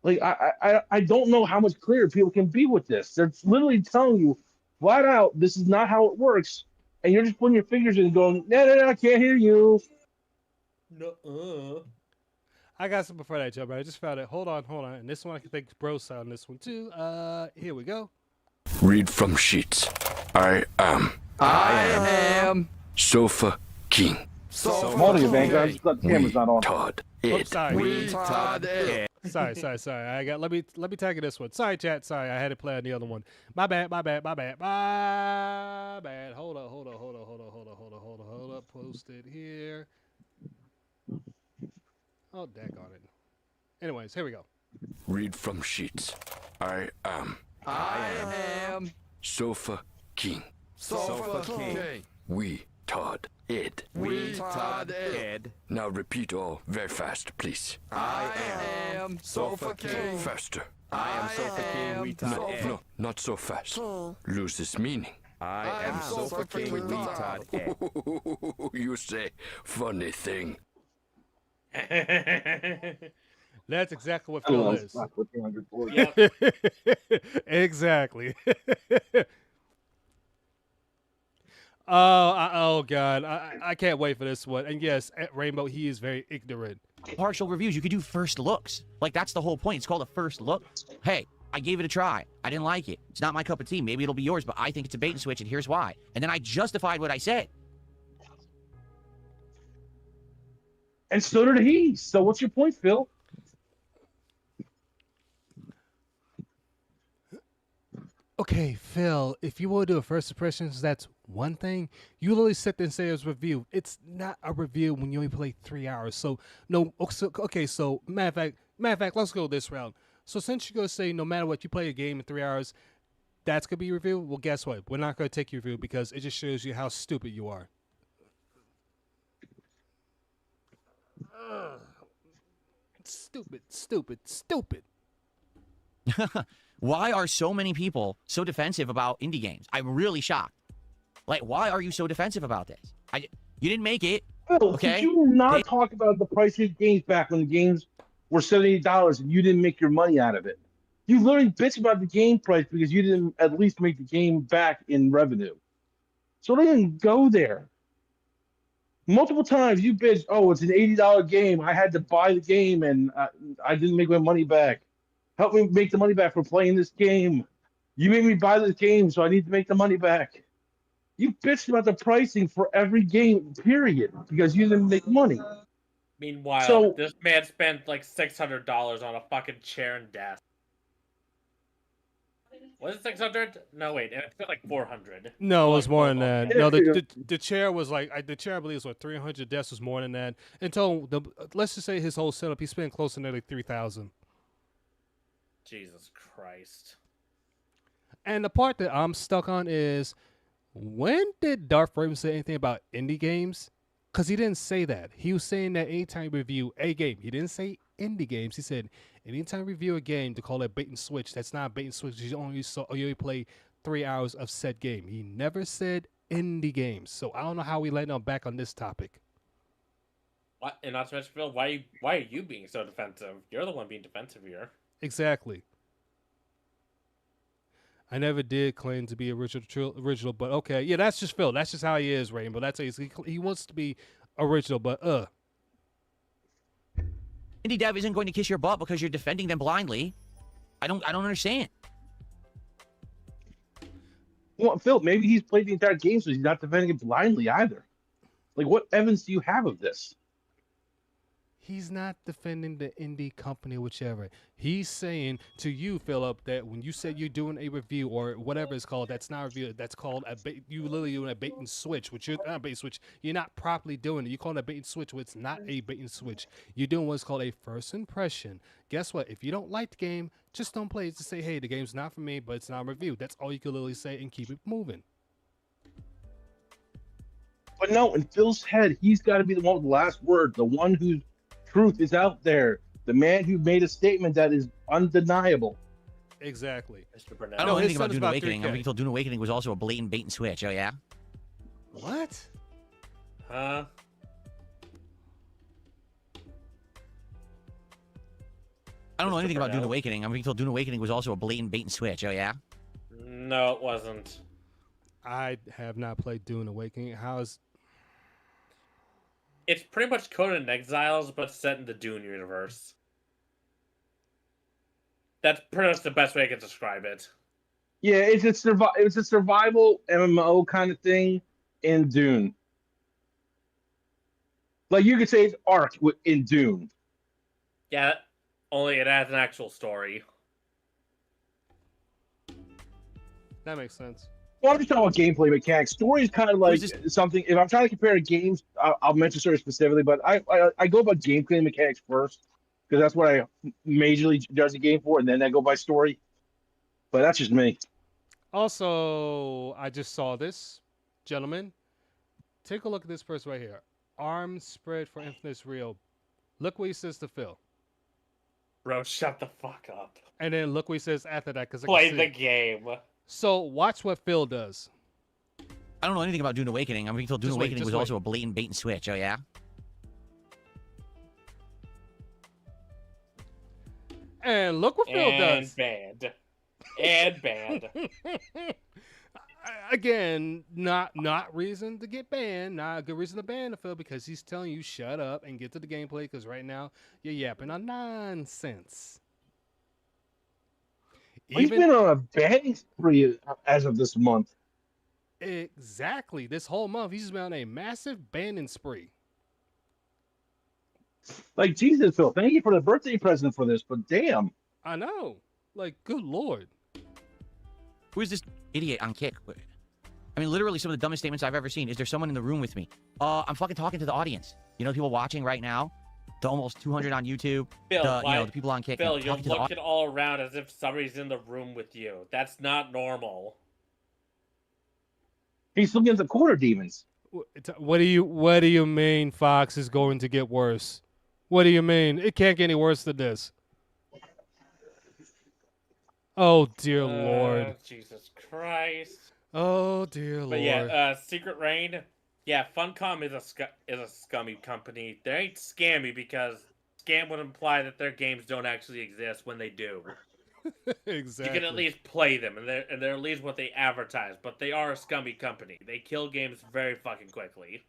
Like, I don't know how much clearer people can be with this. They're literally telling you flat out this is not how it works, and you're just putting your fingers in and going, no, I can't hear you. No. I got something for that, Joe. I just found it. Hold on. And this one I can think bro sound this one too. Here we go. Read from sheets. I am Sofa King. I'm holding it, man. The camera's not on. Todd. Oops, sorry. Retarded. Sorry. I got. Let me tag you this one. Sorry, chat. Sorry, I had to play on the other one. My bad. Hold up. post it here. Oh, daggone it. Anyways, here we go. Read from sheets. I am Sofa King. Sofa King. We Todd Ed. We Todd Ed. Now repeat all very fast, please. I am Sofa King. Faster. I am Sofa King. We Todd Ed. No, not so fast. Loses meaning. I am Sofa King. We Todd Ed. You say funny thing. That's exactly what Phil is. Yep. Exactly. Oh God, I can't wait for this one. And yes, at Rainbow, he is very ignorant. Partial reviews. You could do first looks. Like, that's the whole point. It's called a first look. Hey, I gave it a try. I didn't like it. It's not my cup of tea. Maybe it'll be yours, but I think it's a bait and switch, and here's why. And then I justified what I said. And so did he. So what's your point, Phil? Okay, Phil, if you want to do a first impressions, that's one thing. You literally sit there and say it's a review. It's not a review when you only play 3 hours. So no. Okay, so matter of fact, let's go this round. So since you're gonna say no matter what you play a game in 3 hours, that's gonna be a review. Well, guess what? We're not gonna take your review because it just shows you how stupid you are. Stupid. Why are so many people so defensive about indie games? I'm really shocked. Like, why are you so defensive about this? You didn't make it. Phil, Okay. did you not talk about the price of games back when the games were $78 and you didn't make your money out of it? You literally bitch about the game price because you didn't at least make the game back in revenue. So don't even go there. Multiple times you bitch, oh, it's an $80 game. I had to buy the game and I didn't make my money back. Help me make the money back for playing this game. You made me buy this game, so I need to make the money back. You bitched about the pricing for every game, period, because you didn't make money. Meanwhile, this man spent like $600 on a fucking chair and desk. Was it 600? No, wait, it spent like 400. No, it was more than that. No, Yeah. the chair was like the chair I believe was what 300. Desk was more than that. Until let's just say his whole setup, he spent close to nearly 3,000. Jesus Christ. And the part that I'm stuck on is, when did Darth Vader say anything about indie games? Because he didn't say that. He was saying that anytime you review a game, he didn't say indie games. He said anytime you review a game, to call it bait and switch. That's not bait and switch. You only play 3 hours of said game. He never said indie games. So I don't know how we landed on back on this topic. What? And not to mention, Phil, why are you being so defensive? You're the one being defensive here. Exactly. I never did claim to be original, but okay, yeah, that's just Phil. That's just how he is, Rainbow. That's how he wants to be original, but Indie dev isn't going to kiss your butt because you're defending them blindly. I don't understand. Well, Phil, maybe he's played the entire game, so he's not defending it blindly either. Like, what evidence do you have of this? He's not defending the indie company, whichever. He's saying to you, Philip, that when you said you're doing a review or whatever it's called, that's not a review. That's called a bait. You literally doing a bait and switch, which you're not a bait and switch. You're not properly doing it. You call it a bait and switch, which it's not a bait and switch. You're doing what's called a first impression. Guess what? If you don't like the game, just don't play it. Just say, hey, the game's not for me, but it's not a review. That's all you can literally say and keep it moving. But no, in Phil's head, he's got to be the one with the last word, the one whose truth is out there, the man who made a statement that is undeniable. Exactly. Mr. Burnett. I don't know his anything son about is Dune about Awakening. 3K. I'm being told Dune Awakening was also a blatant bait and switch. Oh, yeah? What? Huh? I don't know anything about Dune Burnett. Awakening. I'm being told Dune Awakening was also a blatant bait and switch. Oh, yeah? No, it wasn't. I have not played Dune Awakening. It's pretty much Conan Exiles, but set in the Dune universe. That's pretty much the best way I can describe it. Yeah, it's a survival MMO kind of thing in Dune. Like, you could say it's Ark in Dune. Yeah, only it has an actual story. That makes sense. Well, I'm just talking about gameplay mechanics. Story is kind of like Who's something. If I'm trying to compare to games, I'll mention story specifically, but I go by gameplay mechanics first because that's what I majorly judge the game for, and then I go by story. But that's just me. Also, I just saw this, gentlemen. Take a look at this person right here. Arms spread for infinite real. Look what he says to Phil. Bro, shut the fuck up. And then look what he says after that, because Play the game. So watch what Phil does. I don't know anything about Dune Awakening. I'm being told Dune Just wait, Awakening was just also a blatant bait and switch. Oh, yeah? And look what Phil And does. banned. And banned. Again, not reason to get banned, not a good reason to ban Phil, because he's telling you shut up and get to the gameplay, because right now you're yapping on nonsense. He's been on a banning spree as of this month. Exactly. This whole month, he's just been on a massive banning spree. Like, Jesus, Phil, thank you for the birthday present for this, but damn. I know. Like, good lord. Who is this idiot on Kick? I mean, literally some of the dumbest statements I've ever seen. Is there someone in the room with me? I'm fucking talking to the audience. You know, people watching right now? The almost 200 on YouTube. Phil, The people on Kick. Phil, I'm you're talking to the looking all around as if somebody's in the room with you. That's not normal. He's looking at the quarter demons. What do you mean Fox is going to get worse? What do you mean? It can't get any worse than this. Oh dear lord. Jesus Christ. Oh dear lord. But yeah, Secret Rain. Yeah, Funcom is a scummy company. They ain't scammy because scam would imply that their games don't actually exist when they do. Exactly. You can at least play them, and they're at least what they advertise. But they are a scummy company. They kill games very fucking quickly.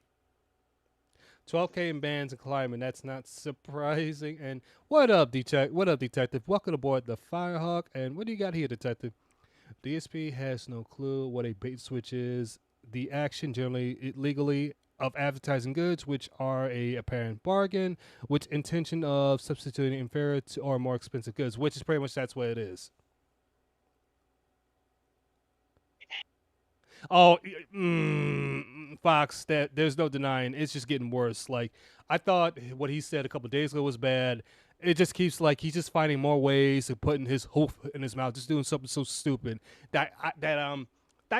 12K in bans and climbing. That's not surprising. And what up, detective? What up, detective? Welcome aboard the Firehawk. And what do you got here, detective? DSP has no clue what a bait switch is. The action generally legally of advertising goods, which are a apparent bargain, with intention of substituting inferior to or more expensive goods, which is pretty much that's what it is. Oh, Fox, that there's no denying. It's just getting worse. Like, I thought what he said a couple of days ago was bad. It just keeps like he's just finding more ways of putting his hoof in his mouth, just doing something so stupid that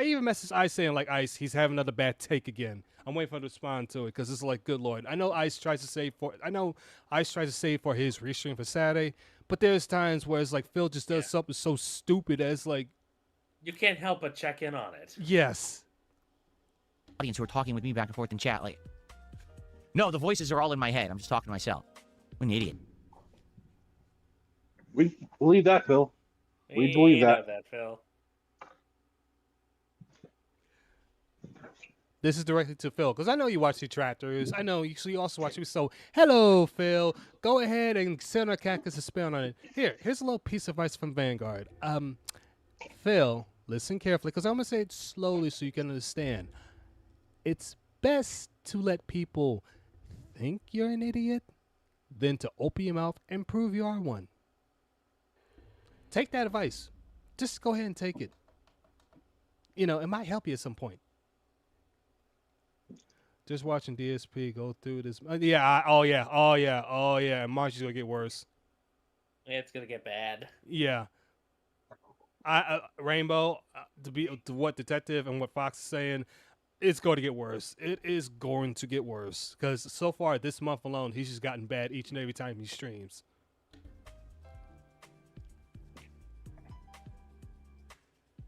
even messes Ice saying like Ice, he's having another bad take again. I'm waiting for him to respond to it because it's like, good lord. I know Ice tries to save for his restream for Saturday, but there's times where it's like Phil just does something so stupid as like. You can't help but check in on it. Yes. audience who are talking with me back and forth in chat. Like, no, the voices are all in my head. I'm just talking to myself. I'm an idiot. We believe that, Phil. We believe know that. Phil. This is directed to Phil, because I know you watch the Tractors. I know you also watch me. So, hello, Phil. Go ahead and send our cactus a spell on it. Here's a little piece of advice from Vanguard. Phil, listen carefully, because I'm going to say it slowly so you can understand. It's best to let people think you're an idiot than to open your mouth and prove you are one. Take that advice. Just go ahead and take it. You know, it might help you at some point. Just watching DSP go through this. Oh yeah. March is gonna get worse. It's gonna get bad. Yeah. Rainbow, to what Detective and what Fox is saying, it's going to get worse. It is going to get worse because so far this month alone, he's just gotten bad each and every time he streams.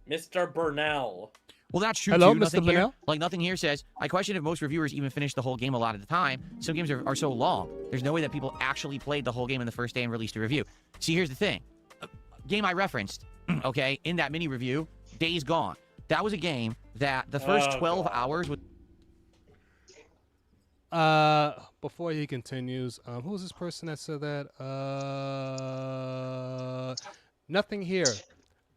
Mr. Burnell. Well, that's true, Hello, too. Mr. Nothing here, Burnell? like, nothing here says, I question if most reviewers even finish the whole game a lot of the time. Some games are so long. There's no way that people actually played the whole game in the first day and released a review. See, here's the thing. Game I rereferenced, okay, in that mini review, Days Gone. That was a game that the first 12 hours was... Before he continues, who's this person that said that? Nothing here.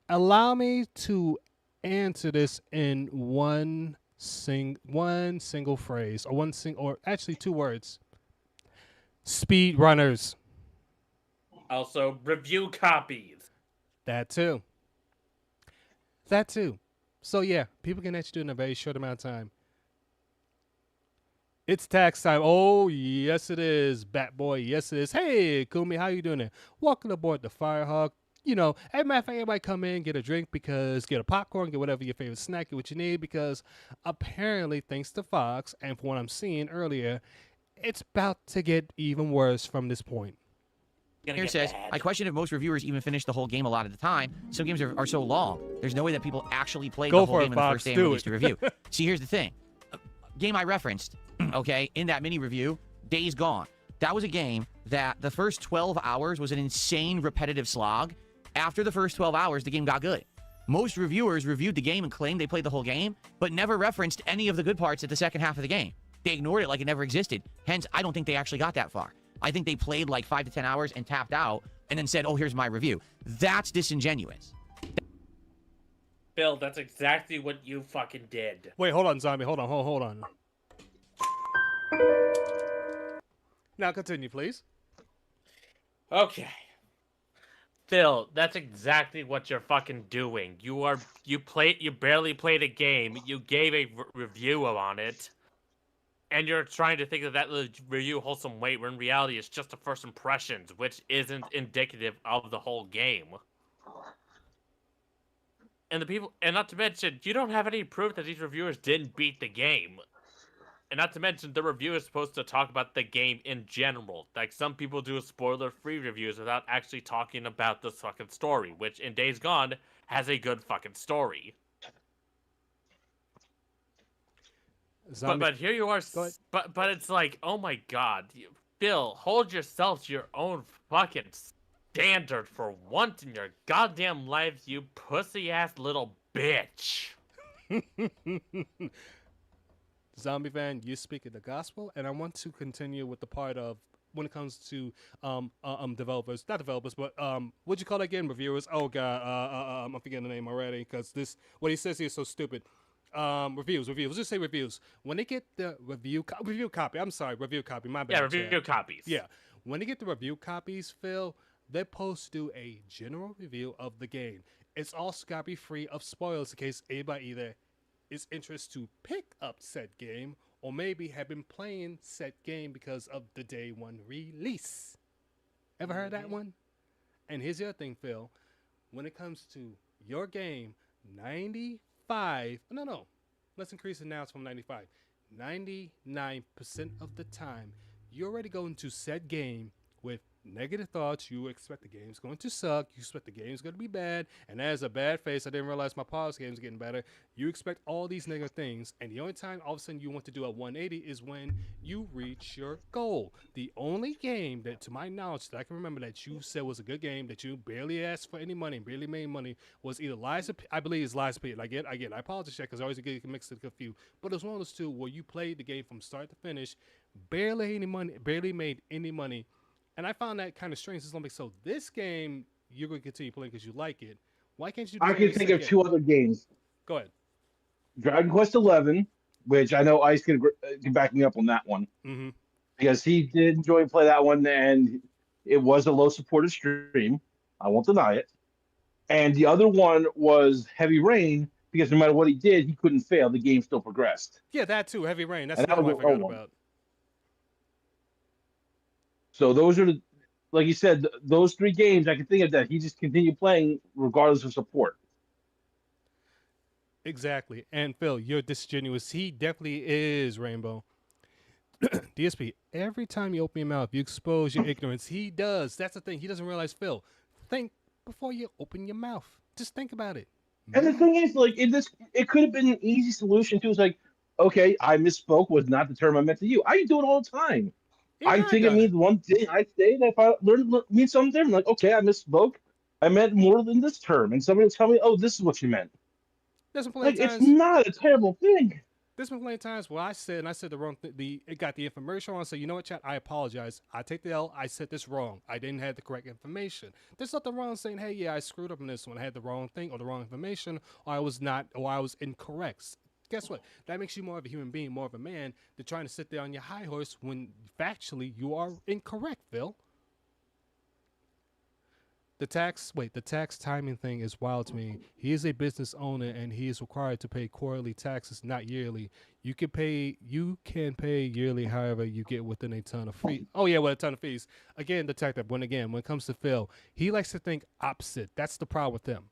Allow me to answer this in one single phrase, or actually two words. Speed runners. Also, review copies. That too. So yeah, people can actually do it in a very short amount of time. It's tax time. Oh, yes it is, Bat Boy. Yes it is. Hey, Kumi, how you doing there? Welcome aboard the Firehawk. You know, as a matter of fact, everybody come in, get a drink, because get a popcorn, get whatever your favorite snack, get what you need, because apparently, thanks to Fox, and from what I'm seeing earlier, it's about to get even worse from this point. Here says, I question if most reviewers even finish the whole game a lot of the time. Some games are so long. There's no way that people actually played Go the whole for it, game in the Fox. first day and Do released it. a review. See, here's the thing. Game I referenced, okay, in that mini review, Days Gone. That was a game that the first 12 hours was an insane repetitive slog. After the first 12 hours, the game got good. Most reviewers reviewed the game and claimed they played the whole game, but never referenced any of the good parts at the second half of the game. They ignored it like it never existed. Hence, I don't think they actually got that far. I think they played like 5 to 10 hours and tapped out and then said, oh, here's my review. That's disingenuous. Phil, that's exactly what you fucking did. Wait, hold on, Zombie. Hold on. Now continue, please. Okay. Phil, that's exactly what you're fucking doing. You barely played a game. You gave a review on it. And you're trying to think that review holds some weight, when in reality it's just the first impressions, which isn't indicative of the whole game. And not to mention, you don't have any proof that these reviewers didn't beat the game. And not to mention, the review is supposed to talk about the game in general. Like, some people do spoiler-free reviews without actually talking about the fucking story, which in Days Gone has a good fucking story. But here you are, but it's like, oh my god, Phil, hold yourself to your own fucking standard for once in your goddamn life, you pussy-ass little bitch. Zombie fan, you speak of the gospel, and I want to continue with the part of when it comes to developers, not developers, but what'd you call it again? Reviewers. Oh god, I'm forgetting the name already, because what he says here is so stupid. Reviews. Let's just say reviews. When they get the review copy, my bad. Yeah, review copies. Yeah, when they get the review copies, Phil, they're supposed to do a general review of the game. It's also got to be free of spoilers in case anybody either is interested to pick up said game or maybe have been playing said game because of the day one release. Ever heard that one? And here's the other thing, Phil. When it comes to your game, 95, no, let's increase it now from 95. 99% of the time, you already go into said game with negative thoughts. You expect the game's going to suck. You expect the game's going to be bad. And as a bad face, I didn't realize my pause game's getting better. You expect all these negative things. And the only time all of a sudden you want to do a 180 is when you reach your goal. The only game that, to my knowledge, that I can remember that you said was a good game, that you barely asked for any money, barely made money, was either Lies of P. I believe it's Lies of P. Again, I apologize because I always get mixed and confused. But it was one of those two where you played the game from start to finish, barely made any money. And I found that kind of strange. It's like, so this game you're going to continue playing because you like it. Why can't you do I can think of two other games. Go ahead. Dragon Quest 11, which I know Ice can back me up on that one. Mm-hmm. Because he did enjoy play that one, and it was a low supported stream. I won't deny it. And the other one was Heavy Rain, because no matter what he did, he couldn't fail. The game still progressed. Yeah, that too. Heavy Rain. That's And another that one I was forgot about. So those are the, like you said, those three games I can think of that he just continued playing regardless of support. Exactly. And Phil, you're disingenuous. He definitely is, Rainbow. DSP, every time you open your mouth, you expose your ignorance. He does. That's the thing. He doesn't realize, Phil, think before you open your mouth. Just think about it. And the thing is, like, it could have been an easy solution too. It's like, okay, I misspoke, was not the term I meant to you. I do it all the time. Yeah, I think it means one thing. I say that if I mean something different, like, okay, I misspoke. I meant more than this term, and somebody will tell me, oh, this is what you meant. There's plenty Like, of it's times. not a terrible thing. There's been plenty of times where I said the wrong thing. It got the information wrong. I said, you know what, chat? I apologize. I take the L. I said this wrong. I didn't have the correct information. There's nothing wrong saying, hey, yeah, I screwed up in this one. I had the wrong thing or the wrong information, or I was incorrect. Guess what? That makes you more of a human being, more of a man, than trying to sit there on your high horse when factually you are incorrect, Phil. The tax timing thing is wild to me. He is a business owner and he is required to pay quarterly taxes, not yearly. You can pay yearly, however, you get within a ton of fees. Oh yeah, with a ton of fees. Again, detective. When it comes to Phil, he likes to think opposite. That's the problem with him.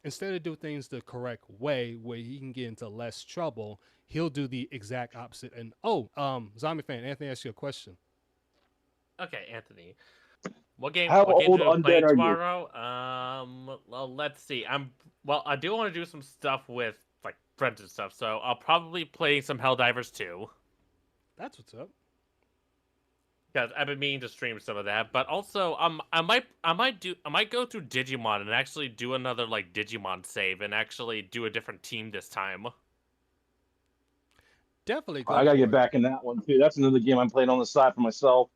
Instead of do things the correct way, where he can get into less trouble, he'll do the exact opposite. And zombie fan, Anthony asked you a question. Okay, Anthony. What game? How What games old are we playing undead are you? tomorrow? Well, let's see. I do want to do some stuff with like friends and stuff, so I'll probably play some Helldivers 2. That's what's up. Because I've been meaning to stream some of that, but also I might go through Digimon and actually do another like Digimon save and actually do a different team this time. Definitely. I gotta for get it. back in that one too. That's another game I'm playing on the side for myself.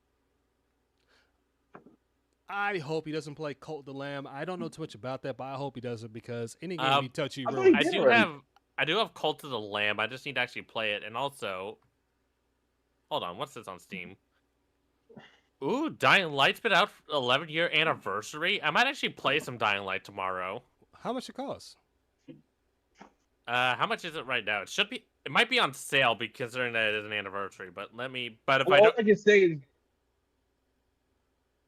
I hope he doesn't play Cult of the Lamb. I don't know too much about that, but I hope he doesn't because any game he touch, you I thought ruin. he I did do already. have Cult of the Lamb. I just need to actually play it, and also, hold on, what's this on Steam? Ooh, Dying Light's been out for 11-year anniversary. I might actually play some Dying Light tomorrow. How much it costs? How much is it right now? It might be on sale because considering that it is an anniversary. But if Well, all I can say is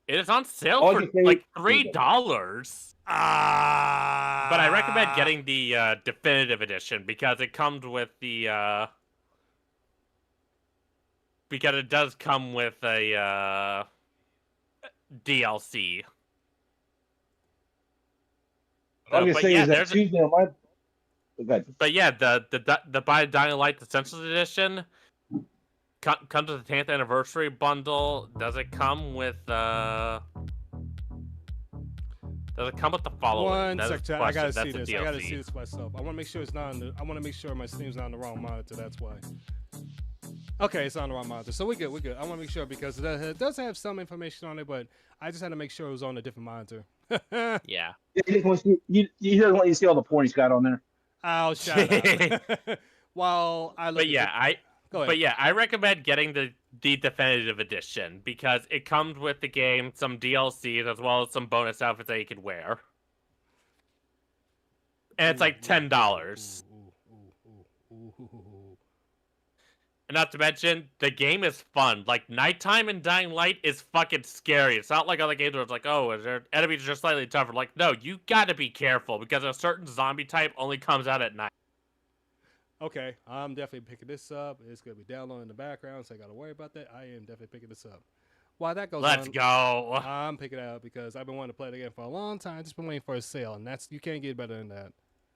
it is on sale all I for can say like is- $3. But I recommend getting the definitive edition because it comes with the because it does come with a DLC. all I can But say yeah, is that there's Tuesday on my. Okay. But yeah, the Buy Dying Light Essentials Edition comes with the 10th anniversary bundle. Does it come with the following? One That is sec, the chat. I question. gotta That's see the this. I gotta DLC. see this myself. I want to make sure it's not on the. I want to make sure my Steam's not on the wrong monitor. That's why. Okay, it's on the wrong monitor, so we're good. We're good. I want to make sure because it does have some information on it, but I just had to make sure it was on a different monitor. Yeah. He doesn't want you to see all the porn he's got on there. Oh, shut up. While I look. Go ahead. I recommend getting the definitive edition because it comes with the game, some DLCs, as well as some bonus outfits that you can wear. And it's like $10. And not to mention, the game is fun. Like, nighttime in Dying Light is fucking scary. It's not like other games where it's like, oh, enemies are just slightly tougher. Like, no, you gotta be careful because a certain zombie type only comes out at night. Okay, I'm definitely picking this up. It's gonna be downloading in the background, so I gotta worry about that. I am definitely picking this up. While that goes Let's on, go. I'm picking it up because I've been wanting to play the game for a long time. Just been waiting for a sale, and you can't get better than that.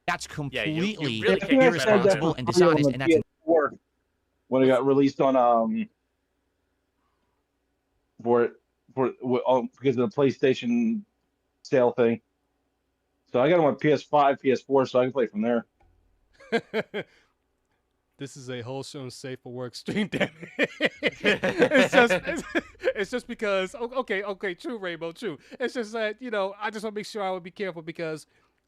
That's Yeah, you completely really can't get irresponsible and dishonest, and that's when it got released on because of the PlayStation sale thing. So I got them on PS5, PS4, so I can play from there. This is a wholesome, safe for work stream. Damn it. it's just because. Okay, true, Rainbow, true. It's just that I just want to make sure I would be careful because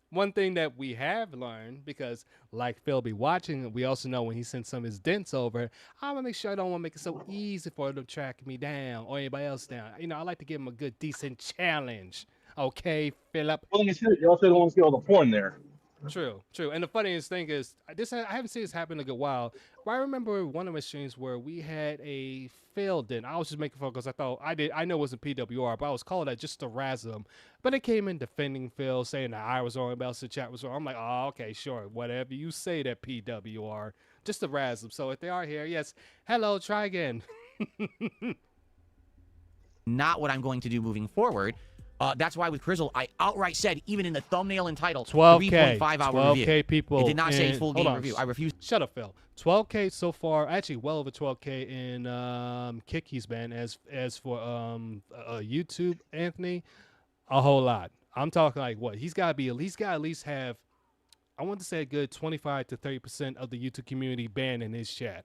one thing that we have learned, because like Phil be watching, we also know when he sends some of his dents over, I'm gonna make sure I don't want to make it so easy for him to track me down or anybody else down. I like to give him a good, decent challenge. Okay, Philip. Well, like I said, you also don't want to see all the porn there. True. And the funniest thing is, I haven't seen this happen in a good while. But I remember one of my streams where we had a failed dent. I was just making fun because I know it wasn't PWR, but I was calling that just to razz them. But it came in defending Phil, saying that I was wrong, about the chat was wrong. I'm like, oh, okay, sure, whatever you say, that PWR, just to razz them. So if they are here, yes, hello, try again. not what I'm going to do moving forward. That's why with Crizzle, I outright said, even in the thumbnail and title, 12K, 3.5-hour review. 12K people. It did not say full game on. review. I refuse. Shut up, Phil. 12K so far, actually well over 12K in Kick he's been. As for YouTube, Anthony, a whole lot. I'm talking like what? He's got to at least have, I want to say a good 25 to 30% of the YouTube community banned in his chat.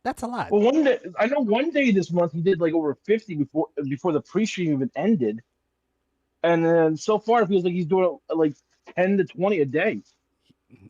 That's a lot. Well, one day this month he did like over 50 before the pre-stream even ended. And then so far it feels like he's doing like 10 to 20 a day.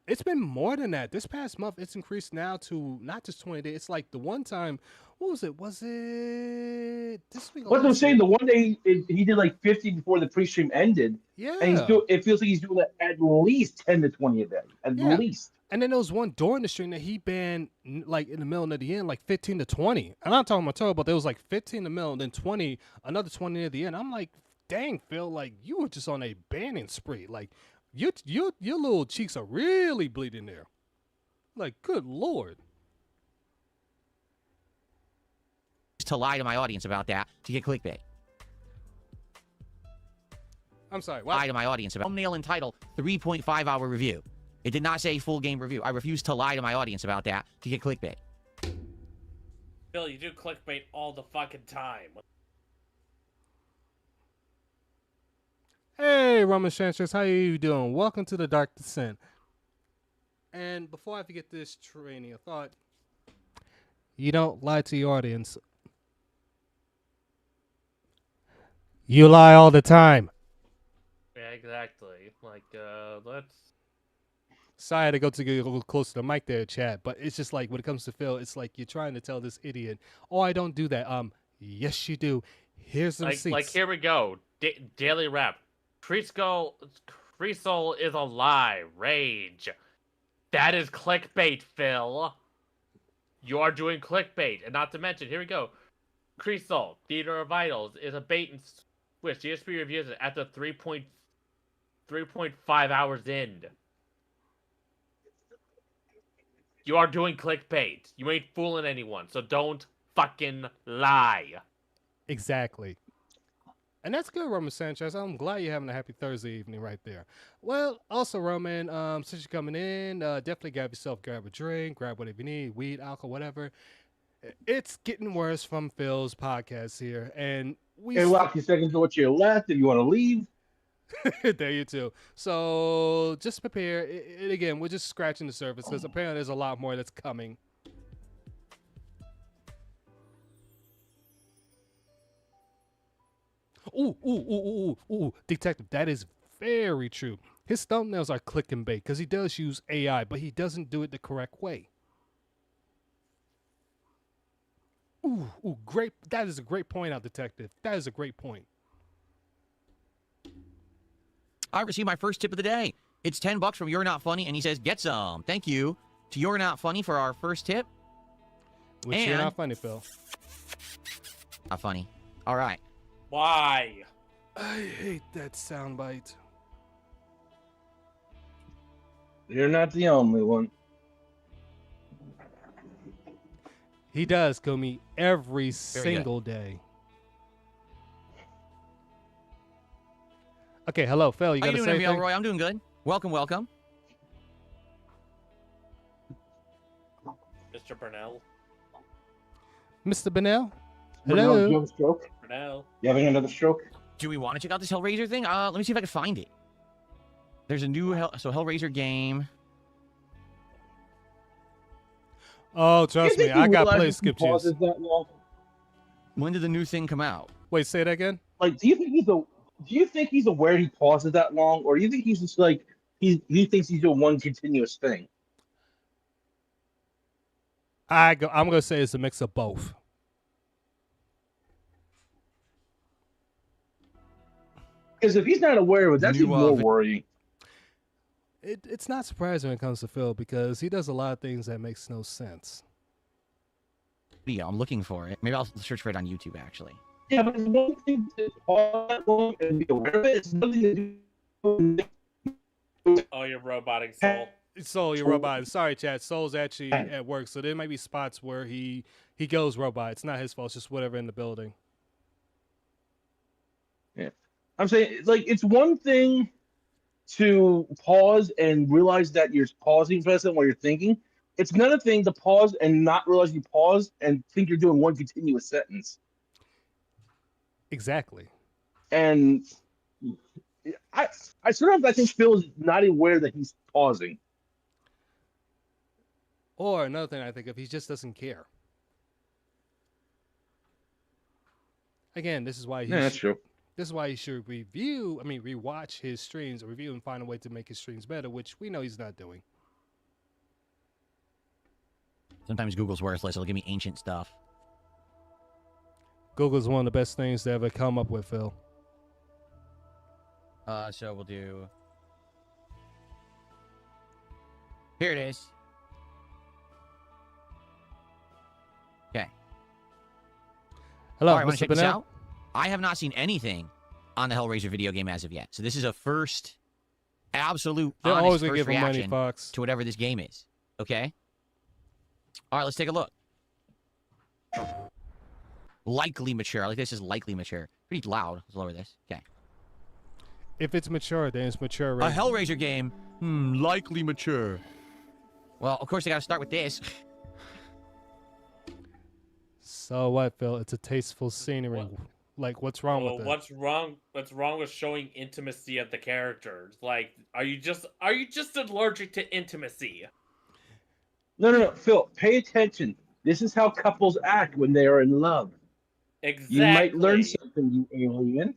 It's been more than that. This past month, it's increased now to not just 20 days. It's like the one time, what was it? Was it this week? Or What I'm last saying, week? the one day he did like 50 before the pre-stream ended, and he's Yeah, doing. It feels like he's doing at least 10 to 20 a day, at yeah. least. And then there was one during the stream that he banned like in the middle and at the end, like 15 to 20. I'm not talking about total, but there was like 15 in the middle, and then 20, another 20 at the end. I'm like, dang, Phil, like you were just on a banning spree. Like your little cheeks are really bleeding there. Like, good lord. To lie to my audience about that to get clickbait. I'm sorry. What? Lie to my audience about thumbnail and title 3.5 hour review. It did not say full game review. I refuse to lie to my audience about that to get clickbait. Bill, you do clickbait all the fucking time. Hey, Roman Sanchez, how you doing? Welcome to the Dark Descent. And before I forget this training of thought, you don't lie to your audience. You lie all the time. Yeah, exactly. Like, let's. Sorry, I had to go to get a little closer to the mic there, chat. But it's just like when it comes to Phil, it's like you're trying to tell this idiot, "Oh, I don't do that." Yes, you do. Here's some seats. Like here we go. Daily rap. Creasol is a lie. Rage. That is clickbait, Phil. You are doing clickbait, and not to mention, here we go. Creasol, Theater of Idols, is a bait and switch. DSP reviews it after 3.5 hours in. You are doing clickbait. You ain't fooling anyone, so don't fucking lie. Exactly. And that's good, Roman Sanchez. I'm glad you're having a happy Thursday evening right there. Well, also, Roman, since you're coming in, definitely grab a drink, grab whatever you need, weed, alcohol, whatever. It's getting worse from Phil's podcast here. And we... Hey, lock your seconds to what you left if you want to leave. There you too. So just prepare. And again, we're just scratching the surface because apparently there's a lot more that's coming. Ooh, detective, that is very true. His thumbnails are click and bait because he does use AI, but he doesn't do it the correct way. Ooh, great. That is a great point out, detective. That is a great point. I received my first tip of the day. It's $10 from You're Not Funny, and he says, get some. Thank you to You're Not Funny for our first tip. Which And... you're not funny, Phil. Not funny. All right. Why? I hate that soundbite. You're not the only one. He does kill me every Very single day. Okay, hello, Phil. You How got you to doing, say MVL anything? Roy? I'm doing good. Welcome. Mr. Burnell? Mr. Bennell? Bernal, Hello? you have a stroke? Burnell? You having another stroke? Do we want to check out this Hellraiser thing? Let me see if I can find it. There's a new Hellraiser game. Oh, trust me, I got play skip juice. That long? When did the new thing come out? Wait, say that again? Like, do you think he's aware he pauses that long, or do you think he's just like he thinks he's doing one continuous thing? I'm gonna say it's a mix of both. Because if he's not aware of it, that's New, even more worrying. It's not surprising when it comes to Phil because he does a lot of things that makes no sense. Yeah, I'm looking for it. Maybe I'll search for it on YouTube, actually. Yeah, but it's one thing to pause that long and be aware of it. It's nothing to do. Oh, you're roboting Soul. Soul, you're robot. Sorry, chat. Soul's actually at work, so there might be spots where he goes robot. It's not his fault. It's just whatever in the building. Yeah, I'm saying like it's one thing to pause and realize that you're pausing for a second while you're thinking. It's another thing to pause and not realize you paused and think you're doing one continuous sentence. Exactly. And I sometimes I think Phil is not aware that he's pausing. Or another thing I think of, he just doesn't care. Again, this is why That's true. This is why he should rewatch his streams, or review and find a way to make his streams better, which we know he's not doing. Sometimes Google's worthless. It'll give me ancient stuff. Google's one of the best things to ever come up with, Phil. So we'll do... Here it is. Okay. Hello, All right, want Mr. to check this Bennett? out? I have not seen anything on the Hellraiser video game as of yet. So this is a first, absolute, They're honest always gonna first give him money, reaction Fox. to whatever this game is. Okay? All right, let's take a look. Likely mature. I like this is likely mature. Pretty loud. Let's lower this. Okay. If it's mature, then it's mature. A Right? Hellraiser game. Likely mature. Well, of course, I got to start with this. So what, Phil? It's a tasteful scenery. What? Like, what's wrong Well, with it? what's wrong? What's wrong with showing intimacy of the characters? Like, are you just allergic to intimacy? No, Phil, pay attention. This is how couples act when they are in love. Exactly. You might learn something, you alien.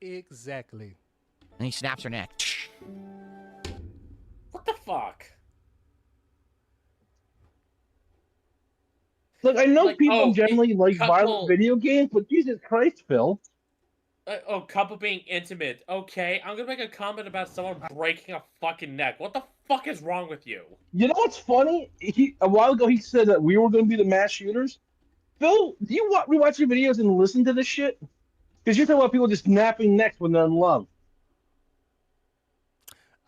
Exactly. And he snaps her neck. What the fuck? Look, I know Like, people generally like couple- violent video games, but Jesus Christ, Phil. Couple being intimate. Okay, I'm gonna make a comment about someone breaking a fucking neck. What the fuck is wrong with you? You know what's funny? A while ago he said that we were going to be the mass shooters. Phil, do you rewatch your videos and listen to this shit? Because you're talking about people just snapping necks when they're in love.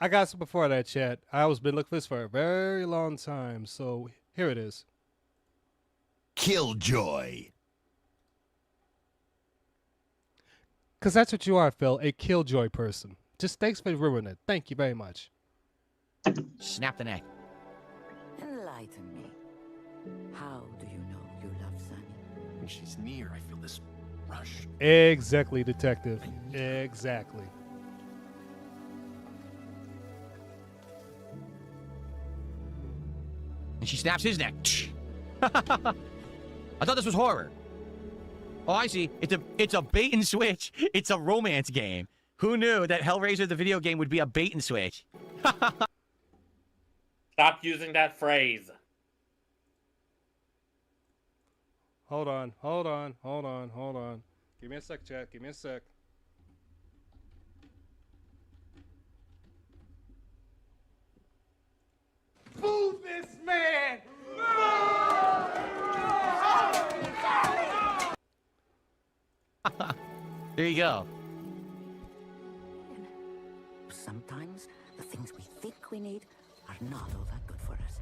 I got some before that, chat. I was been looking for this for a very long time, so here it is. Killjoy. Because that's what you are, Phil, a killjoy person. Just thanks for ruining it. Thank you very much. Snap the neck. Enlighten me. How do you know you love Sunny? When she's near, I feel this rush. Exactly, detective. Exactly. And she snaps his neck. I thought this was horror. Oh, I see. It's a bait and switch. It's a romance game. Who knew that Hellraiser the video game would be a bait and switch? Stop using that phrase. Hold on. Give me a sec, chat. Give me a sec. Move this man! There you go. Sometimes the things we think we need are not all that good for us.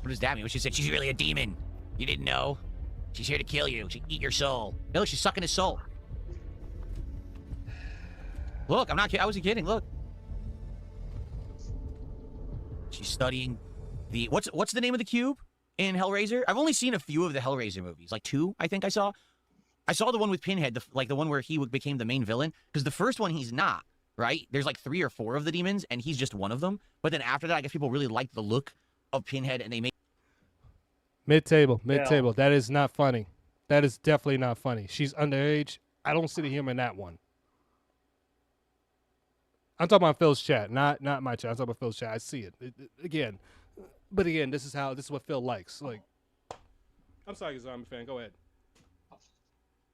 What does that mean? What she said? She's really a demon. You didn't know? She's here to kill you. She eat your soul. No, she's sucking his soul. Look, I'm not kidding. I wasn't kidding. Look. She's studying the... What's the name of the cube in Hellraiser? I've only seen a few of the Hellraiser movies. Like 2, I think I saw. I saw the one with Pinhead, the one where he became the main villain. Because the first one, he's not, right? There's like 3 or 4 of the demons, and he's just one of them. But then after that, I guess people really liked the look of Pinhead, and they made... Mid-table. That is not funny. That is definitely not funny. She's underage. I don't see the humor in that one. I'm talking about Phil's chat, not my chat. I'm talking about Phil's chat. I see it. Again. But again, this is what Phil likes. Like, I'm sorry, Zombie fan. Go ahead.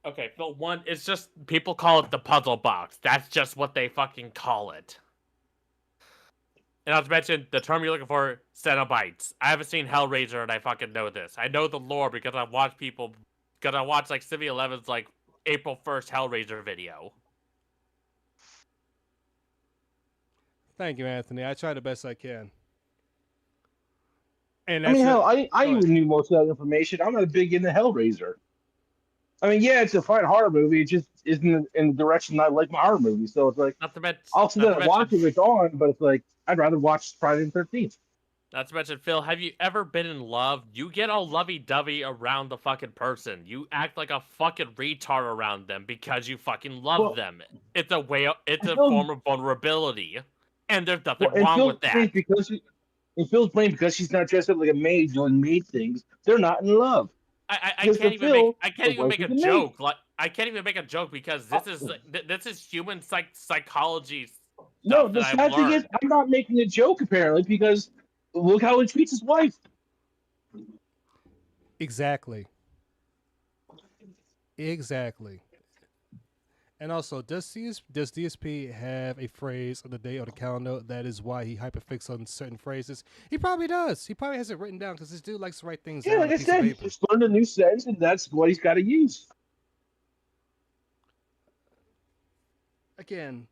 Okay, Phil, one, it's just, people call it the puzzle box. That's just what they fucking call it. And not to mention, the term you're looking for, Cenobites. I haven't seen Hellraiser, and I fucking know this. I know the lore because I watch like Civi 11's like April 1st Hellraiser video. Thank you, Anthony. I try the best I can. And I mean, that's hell, it. I even knew most of that information. I'm not big into Hellraiser. I mean, yeah, it's a fine horror movie. It just isn't in the direction I like my horror movies. So it's like, Not to mention, I'll sit there and watch it if it's on, but it's like, I'd rather watch Friday the 13th. Not to mention, Phil, have you ever been in love? You get all lovey-dovey around the fucking person. You act like a fucking retard around them because you fucking love them. It's a form of vulnerability. And there's nothing wrong with that. In Phil's brain, because she's not dressed up like a maid doing maid things, they're not in love. I can't even make a joke. Like, I can't even make a joke because this is human psychology. No, the sad thing is, I'm not making a joke apparently because look how he treats his wife. Exactly. And also, does DSP have a phrase on the day or the calendar that is why he hyperfixates on certain phrases? He probably does. He probably has it written down because this dude likes to write things Yeah, down like on a I piece said, of he paper. just learned a new sentence, and that's what he's got to use. Again,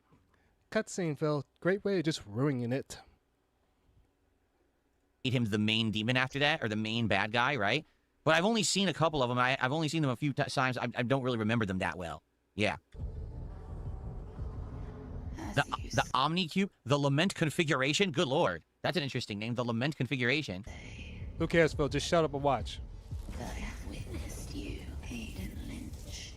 cutscene, Phil. Great way of just ruining it. Made him the main demon after that, or the main bad guy, right? But I've only seen a couple of them. I've only seen them a few times. I don't really remember them that well. Yeah. The Omni Cube, the Lament Configuration. Good lord, that's an interesting name. The Lament Configuration. Who cares, Phil? Just shut up and watch. I have witnessed you, Hayden Lynch.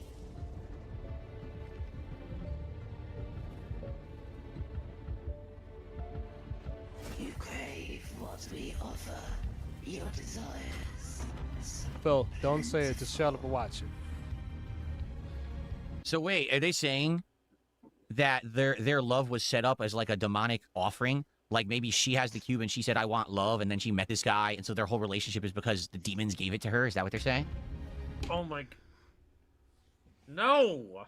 You crave what we offer, your desires. Phil, don't say it. Just shut up and watch it. So wait, are they saying that their love was set up as like a demonic offering? Like maybe she has the cube and she said, "I want love," and then she met this guy, and so their whole relationship is because the demons gave it to her. Is that what they're saying? Oh my. No!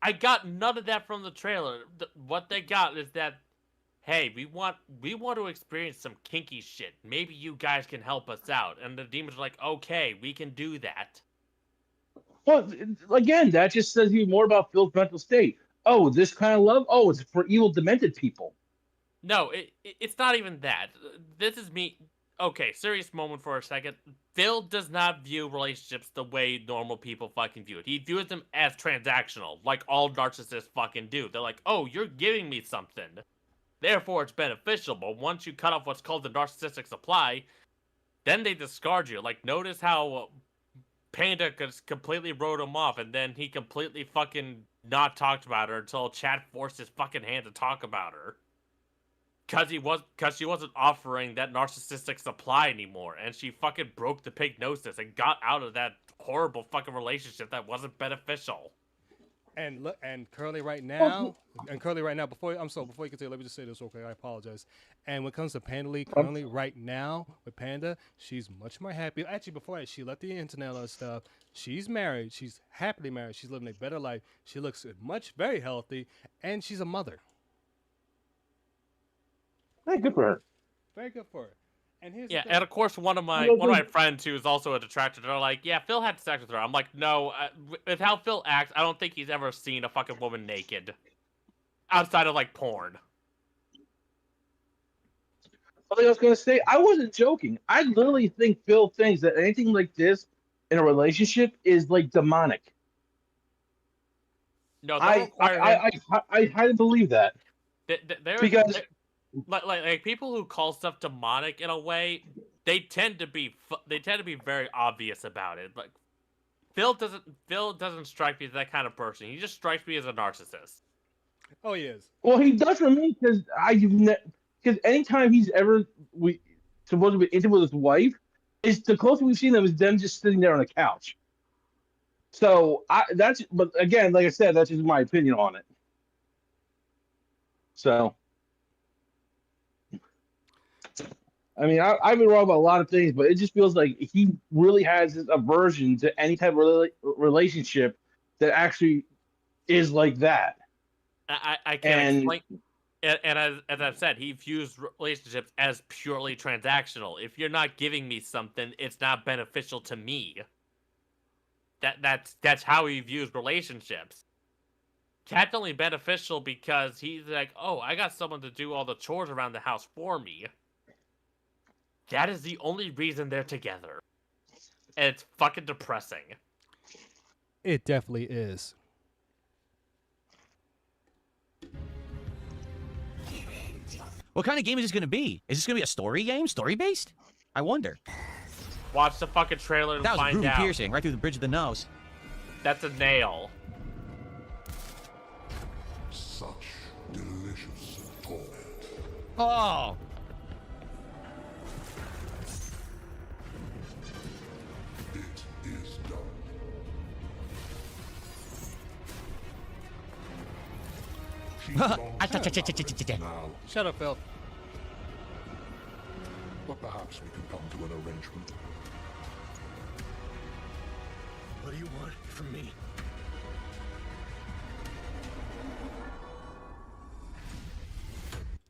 I got none of that from the trailer. What they got is that, hey, we want to experience some kinky shit. Maybe you guys can help us out. And the demons are like, okay, we can do that. Well, again, that just says you more about Phil's mental state. Oh, this kind of love? Oh, it's for evil, demented people. No, it's not even that. This is me. Okay, serious moment for a second. Phil does not view relationships the way normal people fucking view it. He views them as transactional, like all narcissists fucking do. They're like, oh, you're giving me something. Therefore, it's beneficial. But once you cut off what's called the narcissistic supply, then they discard you. Like, notice how Panda completely wrote him off, and then he completely fucking not talked about her until Chad forced his fucking hand to talk about her. Cause she wasn't offering that narcissistic supply anymore, and she fucking broke the pignosis and got out of that horrible fucking relationship that wasn't beneficial. And look, and Curly right now, before you continue, let me just say this real quick. I apologize. And when it comes to Panda Lee, currently right now with Panda, she's much more happy. Actually, before that, she left the internet and stuff. She's married. She's happily married. She's living a better life. She looks very healthy, and she's a mother. Hey, good for her. Very good for her. And here's Yeah, the thing. and of course one of my friends who is also a detractor, they're like, yeah, Phil had sex with her. I'm like, no, with how Phil acts, I don't think he's ever seen a fucking woman naked. Outside of, like, porn. Something I was going to say, I wasn't joking. I literally think Phil thinks that anything like this in a relationship is, like, demonic. No, I highly believe that. Because... Like people who call stuff demonic in a way, they tend to be very obvious about it. Like Phil doesn't strike me as that kind of person. He just strikes me as a narcissist. Oh, he is. Well, he does for me because anytime he's ever supposed to be intimate with his wife, is the closest we've seen them is them just sitting there on a couch. So but again, like I said, that's just my opinion on it. So. I mean, I've been wrong about a lot of things, but it just feels like he really has this aversion to any type of relationship that actually is like that. I can't explain. And as I've said, he views relationships as purely transactional. If you're not giving me something, it's not beneficial to me. That's how he views relationships. Cat's only beneficial because he's like, oh, I got someone to do all the chores around the house for me. That is the only reason they're together. And it's fucking depressing. It definitely is. What kind of game is this going to be? Is this going to be a story game? Story-based? I wonder. Watch the fucking trailer and that was find groovy out. Piercing right through the bridge of the nose. That's a nail. Such delicious torment. Oh! It is done. She's lost. Now, Shut up, Phil. but perhaps we can come to an arrangement. What do you want from me?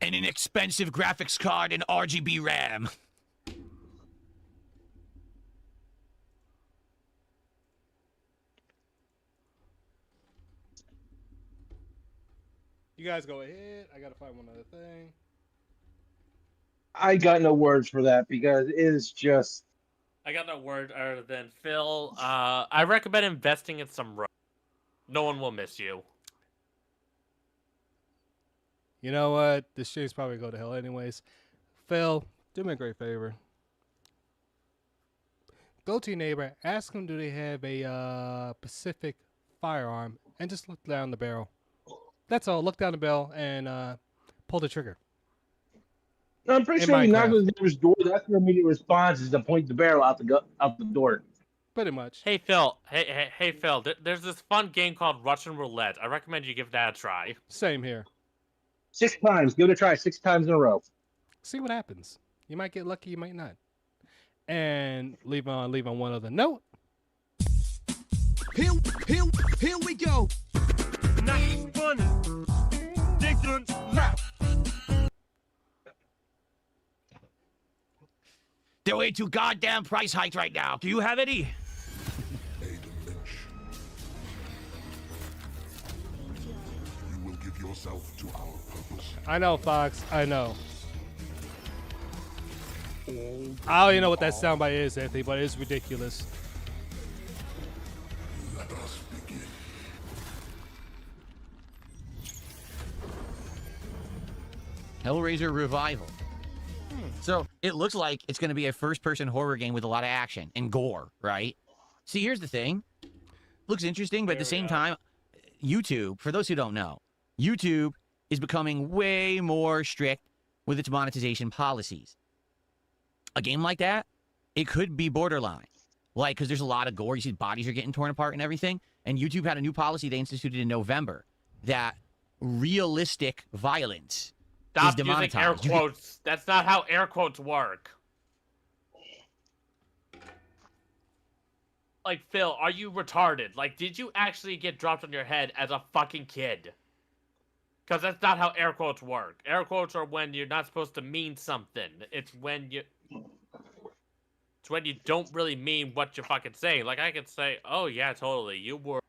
And an expensive graphics card and RGB RAM. You guys go ahead. I gotta find one other thing. I got no words for that because it is just. I got no word other than Phil. I recommend investing in some rope. No one will miss you. You know what? This stream's probably go to hell anyways. Phil, do me a great favor. Go to your neighbor, ask them do they have a Pacific firearm, and just look down the barrel. That's all. Look down the barrel and pull the trigger. I'm pretty In sure we knock Minecraft. on the neighbor's door. That's their immediate response is to point the barrel out the door. Pretty much. Hey Phil. Hey Phil. There's this fun game called Russian Roulette. I recommend you give that a try. Same here. 6 times. Give it a try 6 times in a row. See what happens. You might get lucky, you might not. And leave on one other note. Here we go. Nice funny. Dixon's rap. They're way too goddamn price hiked right now. Do you have any? Aiden Lynch. You will give yourself to our purpose. I know, Fox. I know. I don't even know what that soundbite is, Anthony, but it's ridiculous. Let us begin. Hellraiser Revival. So it looks like it's going to be a first-person horror game with a lot of action and gore, right? See, here's the thing. Looks interesting, but at the same time, YouTube, for those who don't know, YouTube is becoming way more strict with its monetization policies. A game like that, it could be borderline. Like, because there's a lot of gore. You see bodies are getting torn apart and everything. And YouTube had a new policy they instituted in November that realistic violence is Stop using air demonetized. quotes. That's not how air quotes work. Like, Phil, are you retarded? Like, did you actually get dropped on your head as a fucking kid? Because that's not how air quotes work. Air quotes are when you're not supposed to mean something. It's when you don't really mean what you're fucking saying. Like, I could say, oh yeah, totally, you were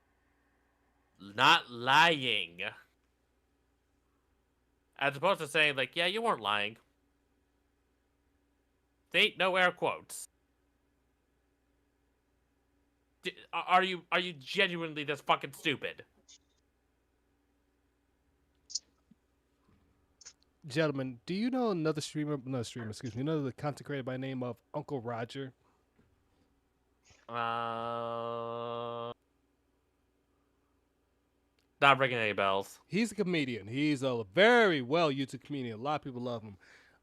not lying. As opposed to saying, like, yeah, you weren't lying. They ain't no air quotes. Are you genuinely this fucking stupid? Gentlemen, do you know another streamer, excuse me, another content creator by the name of Uncle Roger? Not ringing any bells. He's a comedian. He's a very well YouTube comedian. A lot of people love him.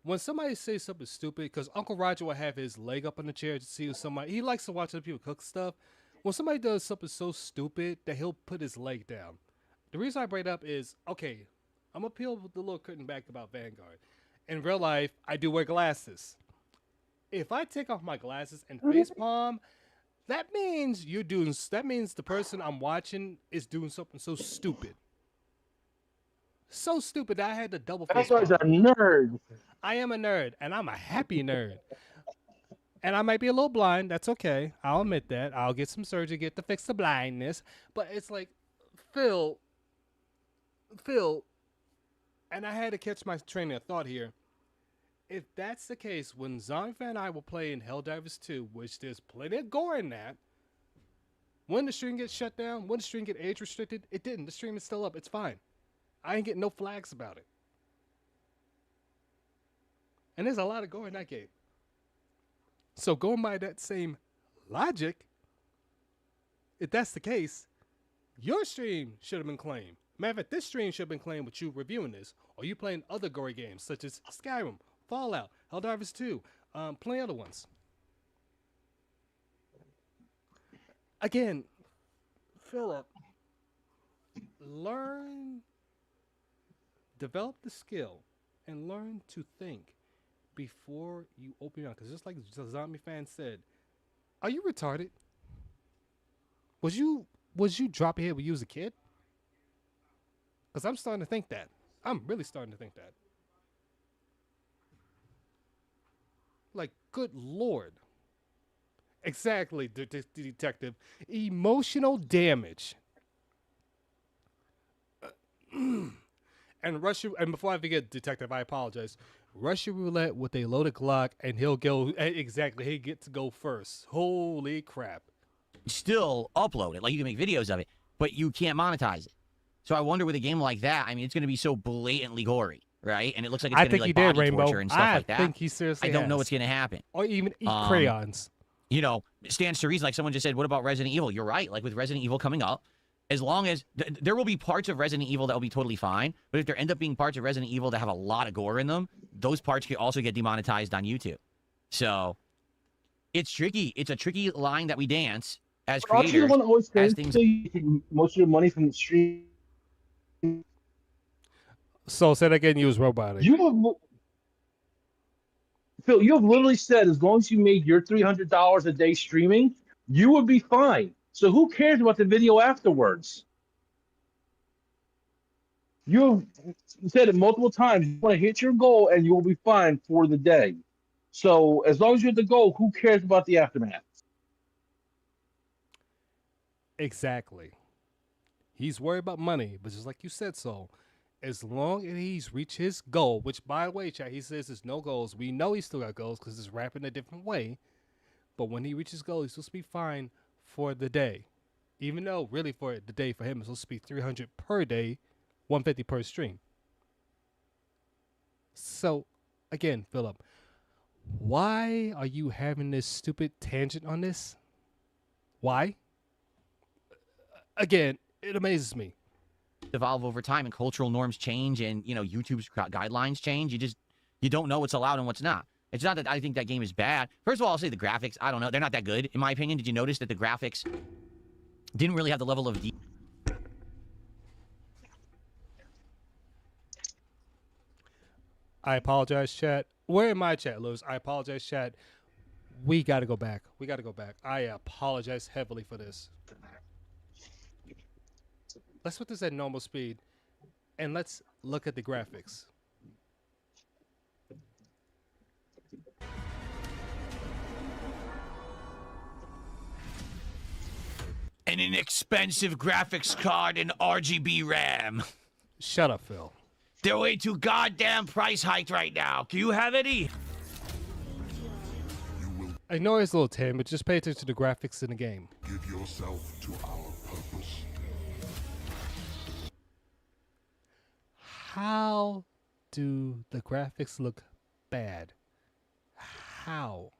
When somebody says something stupid, because Uncle Roger will have his leg up on the chair to see if somebody, he likes to watch other people cook stuff. When somebody does something so stupid that he'll put his leg down. The reason I bring it up is, okay, I'm going to peel the little curtain back about Vanguard. In real life, I do wear glasses. If I take off my glasses and facepalm, that means that means the person I'm watching is doing something so stupid. So stupid that I had to double face. That's why he's a nerd. I am a nerd, and I'm a happy nerd. And I might be a little blind. That's okay. I'll admit that. I'll get some surgery, get to fix the blindness. But it's like, Phil, and I had to catch my train of thought here. If that's the case, when Zombie and I will play in Helldivers 2, which there's plenty of gore in that, when the stream gets shut down, when the stream get age restricted, it didn't. The stream is still up. It's fine. I ain't getting no flags about it. And there's a lot of gore in that game. So going by that same logic, if that's the case, your stream should have been claimed. Matter of fact, this stream should have been claimed with you reviewing this, or you playing other gory games such as Skyrim, Fallout, Helldivers 2, plenty other ones. Again, Philip, develop the skill, and learn to think before you open your mouth. Because just like the zombie fan said, are you retarded? Was you drop your head when you was a kid? Because I'm starting to think that. I'm really starting to think that. Like, good Lord. Exactly, detective. Emotional damage. And Russian, and before I forget, detective, I apologize. Russian roulette with a loaded Glock, and he'll go exactly. He gets to go first. Holy crap! Still upload it, like you can make videos of it, but you can't monetize it. So I wonder with a game like that, I mean, it's going to be so blatantly gory, right? And it looks like it's going to be like body torture and stuff like that. I think he seriously I don't know has. what's going to happen. Or even eat crayons. You know, stands to reason. Like someone just said, what about Resident Evil? You're right. Like with Resident Evil coming up, as long as there will be parts of Resident Evil that will be totally fine, but if there end up being parts of Resident Evil that have a lot of gore in them, those parts can also get demonetized on YouTube. So it's tricky. It's a tricky line that we dance as creators. Aren't you the one that always as says things. you get most of your money from the stream? So say that again. You was robotic. Phil, you have literally said as long as you made your $300 a day streaming, you would be fine. So who cares about the video afterwards? You've said it multiple times. You want to hit your goal and you will be fine for the day. So as long as you're at the goal, who cares about the aftermath? Exactly. He's worried about money, but just like you said so, as long as he's reached his goal, which by the way, chat, he says there's no goals. We know he's still got goals because he's rapping a different way. But when he reaches goal, he's supposed to be fine for the day. Even though really for the day for him it's supposed to be 300 per day, 150 per stream. So again, Philip, why are you having this stupid tangent on this? Why? Again, it amazes me. Evolve over time and cultural norms change and, you know, YouTube's guidelines change. You don't know what's allowed and what's not. It's not that I think that game is bad. First of all, I'll say the graphics, I don't know. They're not that good, in my opinion. Did you notice that the graphics didn't really have the level of I apologize, chat. Where in my chat, Lewis? I apologize, chat. We got to go back. I apologize heavily for this. Let's put this at normal speed, and let's look at the graphics. an inexpensive graphics card and RGB RAM. Shut up, Phil. They're way too goddamn price hiked right now. Do you have any? I know it's a little tame, but just pay attention to the graphics in the game. Give yourself to our purpose. How do the graphics look bad? How?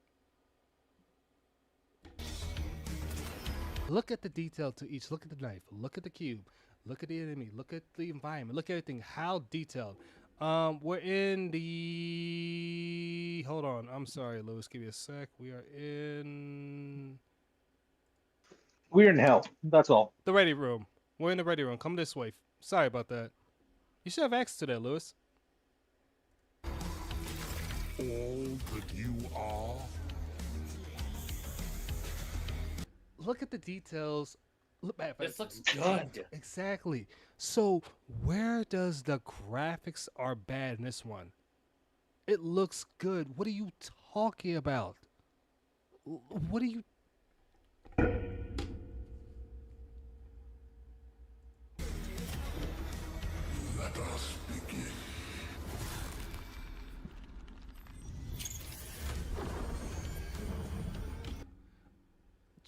Look at the detail to each. Look at the knife. Look at the cube. Look at the enemy. Look at the environment. Look at everything. How detailed. We're in the... Hold on. I'm sorry, Lewis. Give me a sec. We're in hell. That's all. the ready room. We're in the ready room. Come this way. Sorry about that. You should have access to that, Lewis. All that you are. Look at the details. Look back. This looks good. Exactly. So where does the graphics are bad in this one? It looks good. What are you talking about? What are you... Let us begin.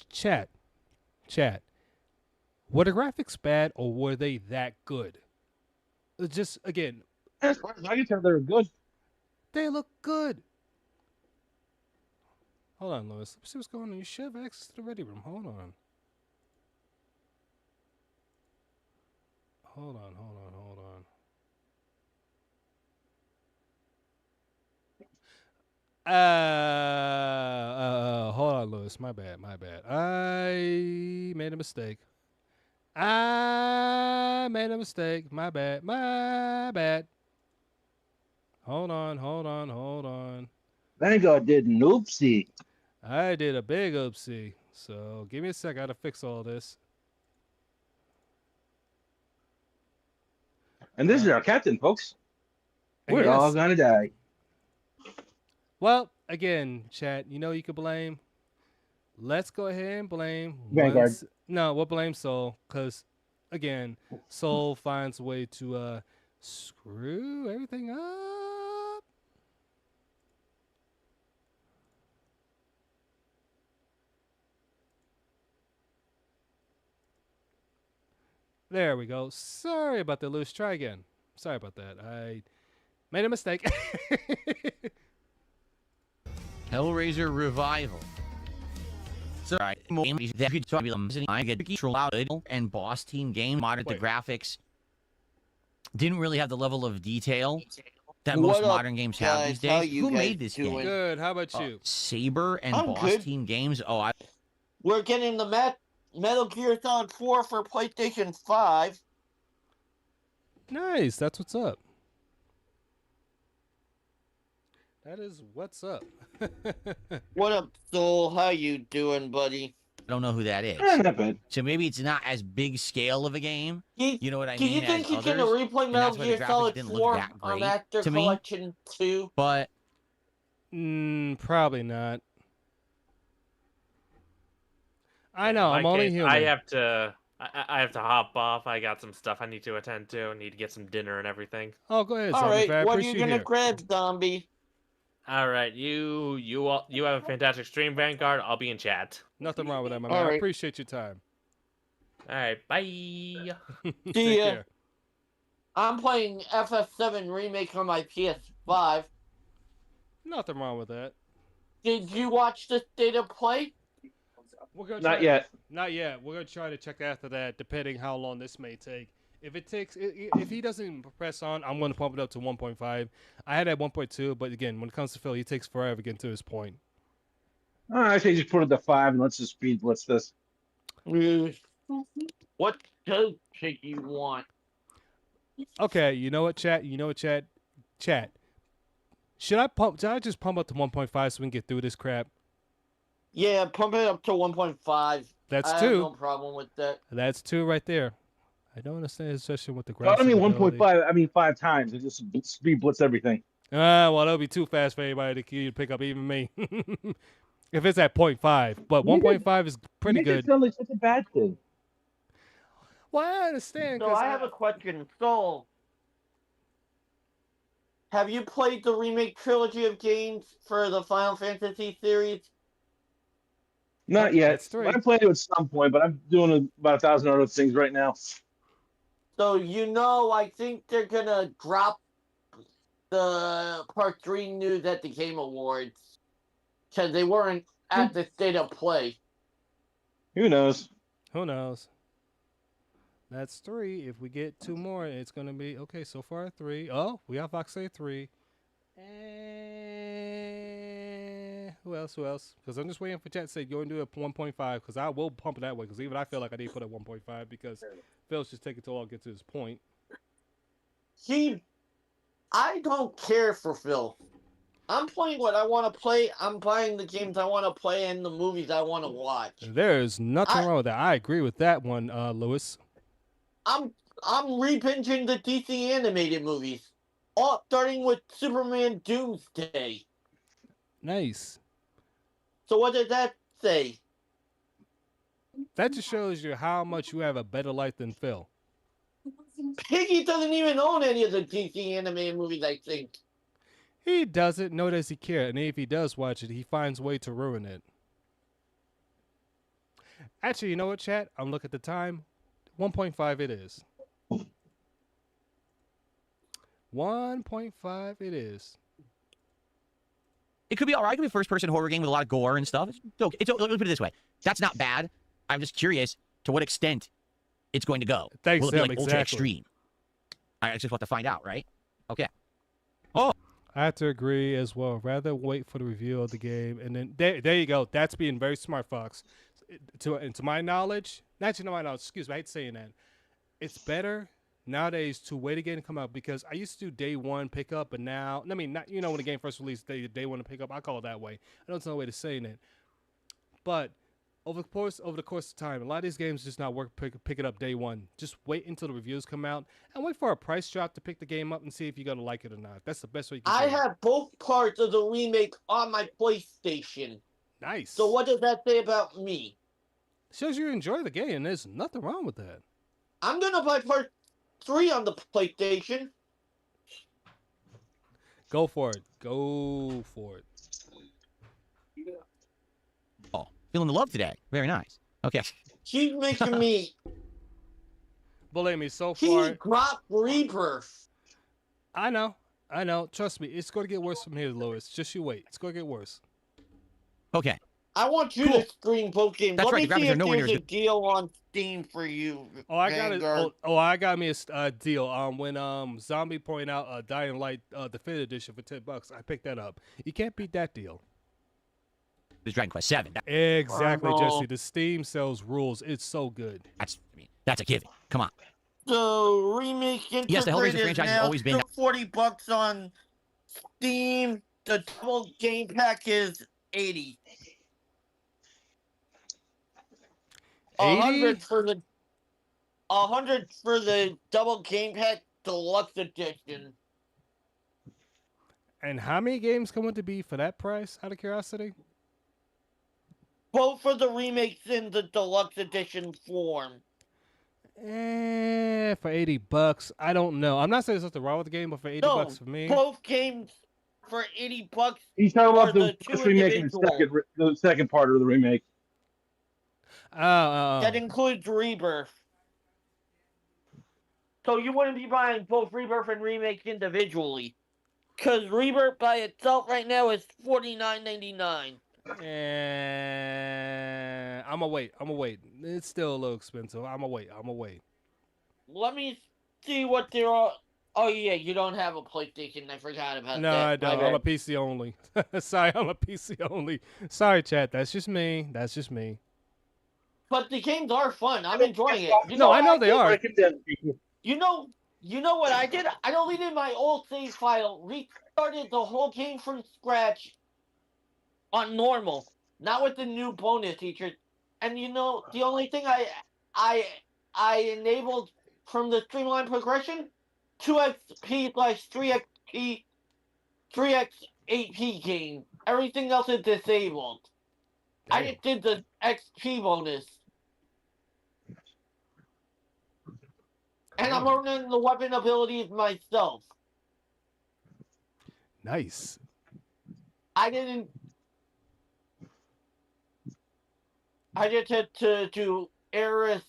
Chat. Were the graphics bad or were they that good? Just, again, As far as I can tell, they're good. they look good. Hold on, Lewis. Let's see what's going on. You should have access to the ready room. Hold on. Hold on. Hold on, Lewis. My bad. I made a mistake. My bad. Hold on, hold on, hold on. Vanguard did an oopsie. I did a big oopsie. So give me a sec. I gotta fix all this. And this is our captain, folks. We're Yes. all gonna die. Well, again, chat, you know you could blame. Let's go ahead and blame Vanguard. No, we'll blame Soul, because again, Soul finds a way to screw everything up. There we go. Sorry about the loose. Try again. Sorry about that. I made a mistake. Hellraiser Revival. So, right, that could talk about I get control out and boss team game modern the graphics didn't really have the level of detail that most modern games have these days. Who made this game? Good. How about you? Saber and I'm boss good. team games. Oh, We're getting the Metal Gear Solid 4 for PlayStation 5. Nice. That's what's up. That is what's up. What up, Soul? How you doing, buddy? I don't know who that is. Not bad. So maybe it's not as big scale of a game. You know what I Do mean? you think as he's going to others, replay and Metal that's why the Gear graphics Solid didn't look 4 that on great Master to me. Collection 2? But Probably not. I know. I'm only human. I have to hop off. I got some stuff I need to attend to. I need to get some dinner and everything. Oh, go ahead, All Zombie. right, I what are appreciate you going to here. grab, Zombie? All right, you have a fantastic stream, Vanguard. I'll be in chat. Nothing wrong with that, my All man. I right. appreciate your time. All right, bye. Take See ya. care. I'm playing FF7 Remake on my PS5. Nothing wrong with that. Did you watch the state of play? We're gonna Not yet. Not yet. We're gonna try to check after that, depending how long this may take. If it takes, if he doesn't press on, I'm gonna pump it up to 1.5. I had at 1.2, but again, when it comes to Phil, he takes forever getting to his point. I say just put it to 5 and let's just speed blitz this. What does you want? Okay, you know what, chat? Chat. Should I just pump up to 1.5 so we can get through this crap? Yeah, pump it up to 1.5. That's I 2. have no problem with that. That's 2 right there. I don't understand his session with the I graphics. mean 1.5. I mean 5 times. It just speed blitz everything. Well, that'll be too fast for anybody to pick up, even me. If it's at 0.5, but 1.5 is pretty good. It sound like such a bad thing. Well, I understand. So I have a question. Soul, have you played the remake trilogy of games for the Final Fantasy series? Not yet. That's 3. I played it at some point, but I'm doing about 1,000 other things right now. So I think they're gonna drop the Part 3 news at the Game Awards because they weren't at the state of play. Who knows? Who knows? That's 3. If we get 2 more, it's gonna be okay. So far 3. Oh, we have Foxay 3. Who else? Because I'm just waiting for chat to say you're gonna do it 1.5. Because I will pump it that way. Because even I feel like I need to put it 1.5 because Phil's just taking too long to get to his point. I don't care for Phil. I'm playing what I want to play. I'm buying the games I want to play and the movies I want to watch. There's nothing wrong with that. I agree with that one, Lewis. I'm re-binging the DC animated movies, starting with Superman Doomsday. Nice. So what does that say? That just shows you how much you have a better life than Phil. Piggy doesn't even own any of the DC animated movies, I think. He doesn't, nor does he care. And if he does watch it, he finds a way to ruin it. Actually, you know what, chat? I'm looking at the time. 1.5 it is. 1.5 it is. it could be all right. It could be a first-person horror game with a lot of gore and stuff. Let me put it this way. That's not bad. I'm just curious to what extent it's going to go. Thanks, Will it be Sam, like ultra extreme? I just want to find out, right? Okay. Oh. I have to agree as well. Rather wait for the review of the game, and then there you go. That's being very smart, Fox. To my knowledge, not to my knowledge. Excuse me, I hate saying that. It's better nowadays to wait a game to come out, because I used to do day one pickup, but now, I mean, not, when the game first released, day one to pick up, I call it that way. I know it's no way to saying it, but over the course of time, a lot of these games just not work. Pick it up day one. Just wait until the reviews come out and wait for a price drop to pick the game up and see if you're gonna like it or not. That's the best way you can. I have both parts of the remake on my PlayStation. Nice. So what does that say about me? Shows you enjoy the game, and there's nothing wrong with that. I'm gonna buy part 3 on the PlayStation. Go for it. Go for it. Oh, feeling the love today. Very nice. Okay. She's making me. Believe me, so He far. dropped Rebirth. I know. Trust me, it's going to get worse from here, Lewis. Just you wait. It's going to get worse. Okay. I want you to stream both games. That's Let right, me the see graphics are if nowhere there's near a deal on Steam for you. Oh, I got Vanguard. it. Oh, I got me a deal. When Zombie pointed out Dying Light Definitive Edition for $10, I picked that up. You can't beat that deal. There's Dragon Quest 7. Exactly, Oh. Jesse. The Steam sales rules. It's so good. That's a given. Come on. The remake Yes, the Hellraiser integrated franchise has now always been- still $40 on Steam. The double game pack is $80. 100 for the 100 for the double game pack deluxe edition. And how many games come to be for that price, out of curiosity? Both for the remakes in the deluxe edition form. For $80, I don't know. I'm not saying there's something wrong with the game, but for $80 for me. Both games for $80. He's talking about are the two first remake and individual. the second part of the remake. That includes Rebirth. So you wouldn't be buying both Rebirth and Remake individually. Because Rebirth by itself right now is $49.99. And I'm gonna wait. It's still a little expensive. I'm gonna wait. Let me see what there are. Oh yeah, you don't have a PlayStation. I forgot about No, that. I don't. I'm a PC only. Sorry, I'm a PC only. Sorry, chat. That's just me. But the games are fun. I'm enjoying it. I know they are. You know what I did? I deleted my old save file, restarted the whole game from scratch on normal, not with the new bonus features. And the only thing I enabled from the streamline progression, 2xp/3xp, 3x AP game. Everything else is disabled. I just did the XP bonus. And I'm learning the weapon abilities myself. Nice. I just had to do Eris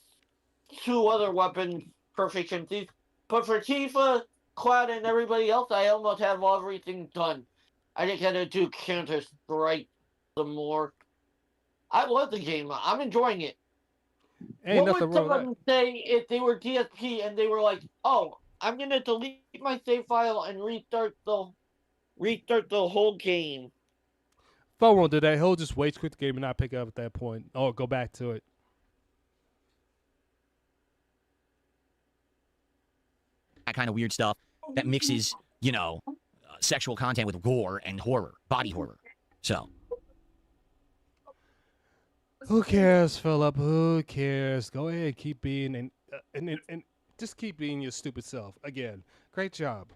2 other weapon proficiencies. But for Tifa, Cloud, and everybody else, I almost have everything done. I just had to do Counter-Strike some more. I love the game. I'm enjoying it. Ain't What nothing would wrong with someone say if they were DSP and they were like, "Oh, I'm gonna delete my save file and restart the whole game"? Phone won't do that. He'll just wait to quit the game and not pick it up at that point, or go back to it. That kind of weird stuff that mixes, sexual content with gore and horror, body horror. So. Who cares, Philip? Who cares? Go ahead, keep being and just keep being your stupid self. Again, great job.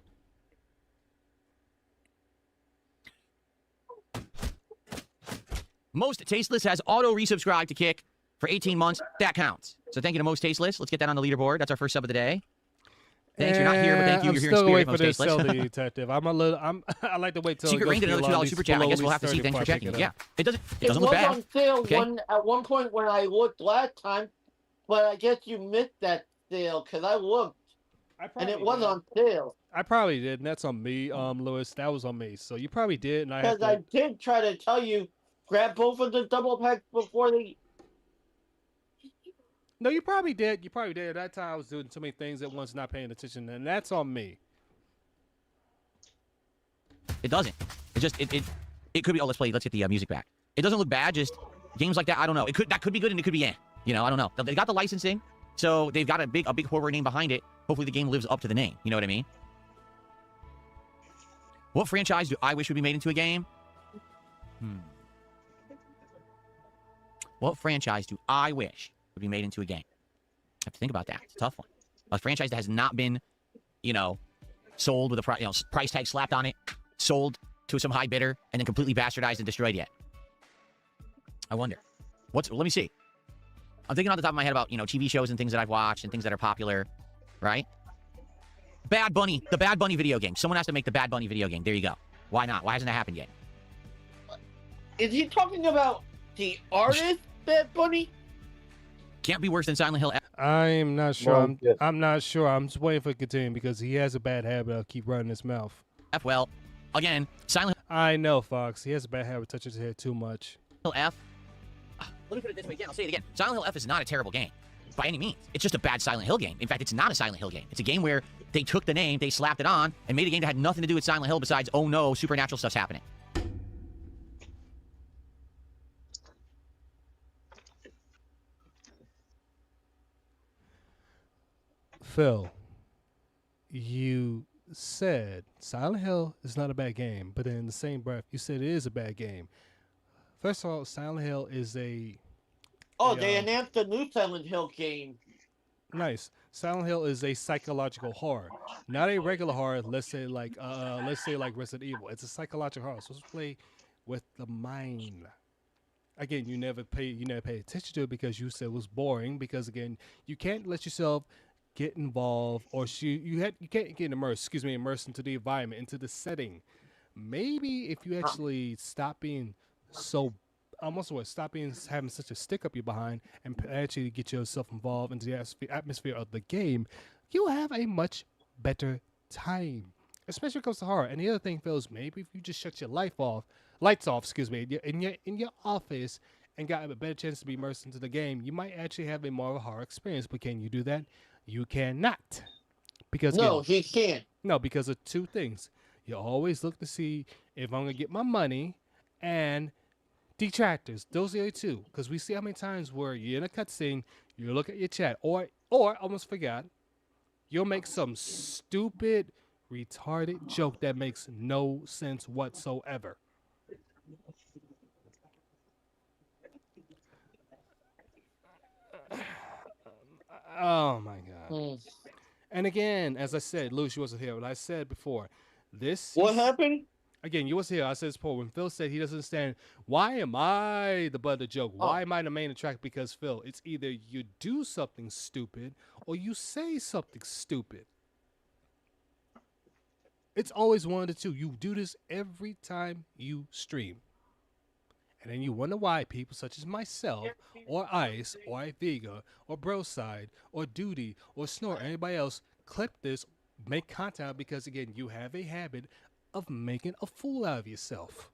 Most Tasteless has auto-resubscribed to Kick for 18 months. That counts. So thank you to Most Tasteless. Let's get that on the leaderboard. That's our first sub of the day. Thanks. You're not here, but thank you. I'm You're here in still spirit, waiting for Most this Tasteless. Cell detective. I like to wait till Secret it goes Rain did through another a lot $2 of super these chat. I guess below we'll have to see. these Thanks for 30 checking. before I Yeah. pick It It doesn't was look bad. on sale Okay. at one point when I looked last time, but I guess you missed that sale because I looked and it was on sale. I probably did, and that's on me, Lewis. That was on me. So you probably did, and I have Because to. I did try to tell you, grab both of the double packs before they. No, you probably did. At that time, I was doing too many things at once, not paying attention, and that's on me. It doesn't. It just it could be. Oh, let's get the music back. It doesn't look bad. Just games like that. I don't know. That could be good and it could be I don't know. They got the licensing. So they've got a big horror name behind it. Hopefully the game lives up to the name. You know what I mean? What franchise do I wish would be made into a game? What franchise do I wish would be made into a game? I have to think about that. It's a tough one. A franchise that has not been, sold with a price tag slapped on it, sold to some high bidder, and then completely bastardized and destroyed yet. I wonder. Let me see. I'm thinking off the top of my head about, TV shows and things that I've watched and things that are popular, right? Bad Bunny, the Bad Bunny video game. Someone has to make the Bad Bunny video game. There you go. Why not? Why hasn't that happened yet? Is he talking about the artist Bad Bunny? Can't be worse than Silent Hill. I'm not sure. Well, yeah. I'm not sure. I'm just waiting for it to continue because he has a bad habit of keep running his mouth. Well, again, Silent I know, Fox. He has a bad habit of touching his head too much. Hill F. Let me put it this way again. I'll say it again. Silent Hill F is not a terrible game by any means. It's just a bad Silent Hill game. In fact, it's not a Silent Hill game. It's a game where they took the name, they slapped it on, and made a game that had nothing to do with Silent Hill besides, oh no, supernatural stuff's happening. Phil, you said Silent Hill is not a bad game, but then in the same breath, you said it is a bad game. First of all, Silent Hill is they announced a new Silent Hill game. Nice. Silent Hill is a psychological horror, not a regular horror. Let's say like Resident Evil. It's a psychological horror. So let's play with the mind. Again, you never pay attention to it because you said it was boring. Because again, you can't let yourself get involved or you can't get immersed into the environment, into the setting. Maybe if you actually stop being having such a stick up your behind and actually get yourself involved into the atmosphere of the game, you'll have a much better time, especially when it comes to horror. And the other thing, Phil, is maybe if you just shut your lights off, in your office and got a better chance to be immersed into the game, you might actually have a more of a horror experience. But can you do that? You cannot. Because he can't. No, because of two things. You always look to see if I'm going to get my money and detractors. Those are the two. Because we see how many times where you're in a cutscene, you look at your chat, or almost forgot, you'll make some stupid, retarded joke that makes no sense whatsoever. Oh my God. And again, as I said, Louis, you wasn't here, but I said before, what happened? Again, you was here. I said this before. When Phil said he doesn't understand, why am I the butt of the joke? Why am I the main attract? Because Phil, it's either you do something stupid or you say something stupid. It's always one of the two. You do this every time you stream. And then you wonder why people such as myself, or Ice, or Vega, or Broside, or Duty, or Snort, or anybody else clip this, make content because, again, you have a habit of making a fool out of yourself.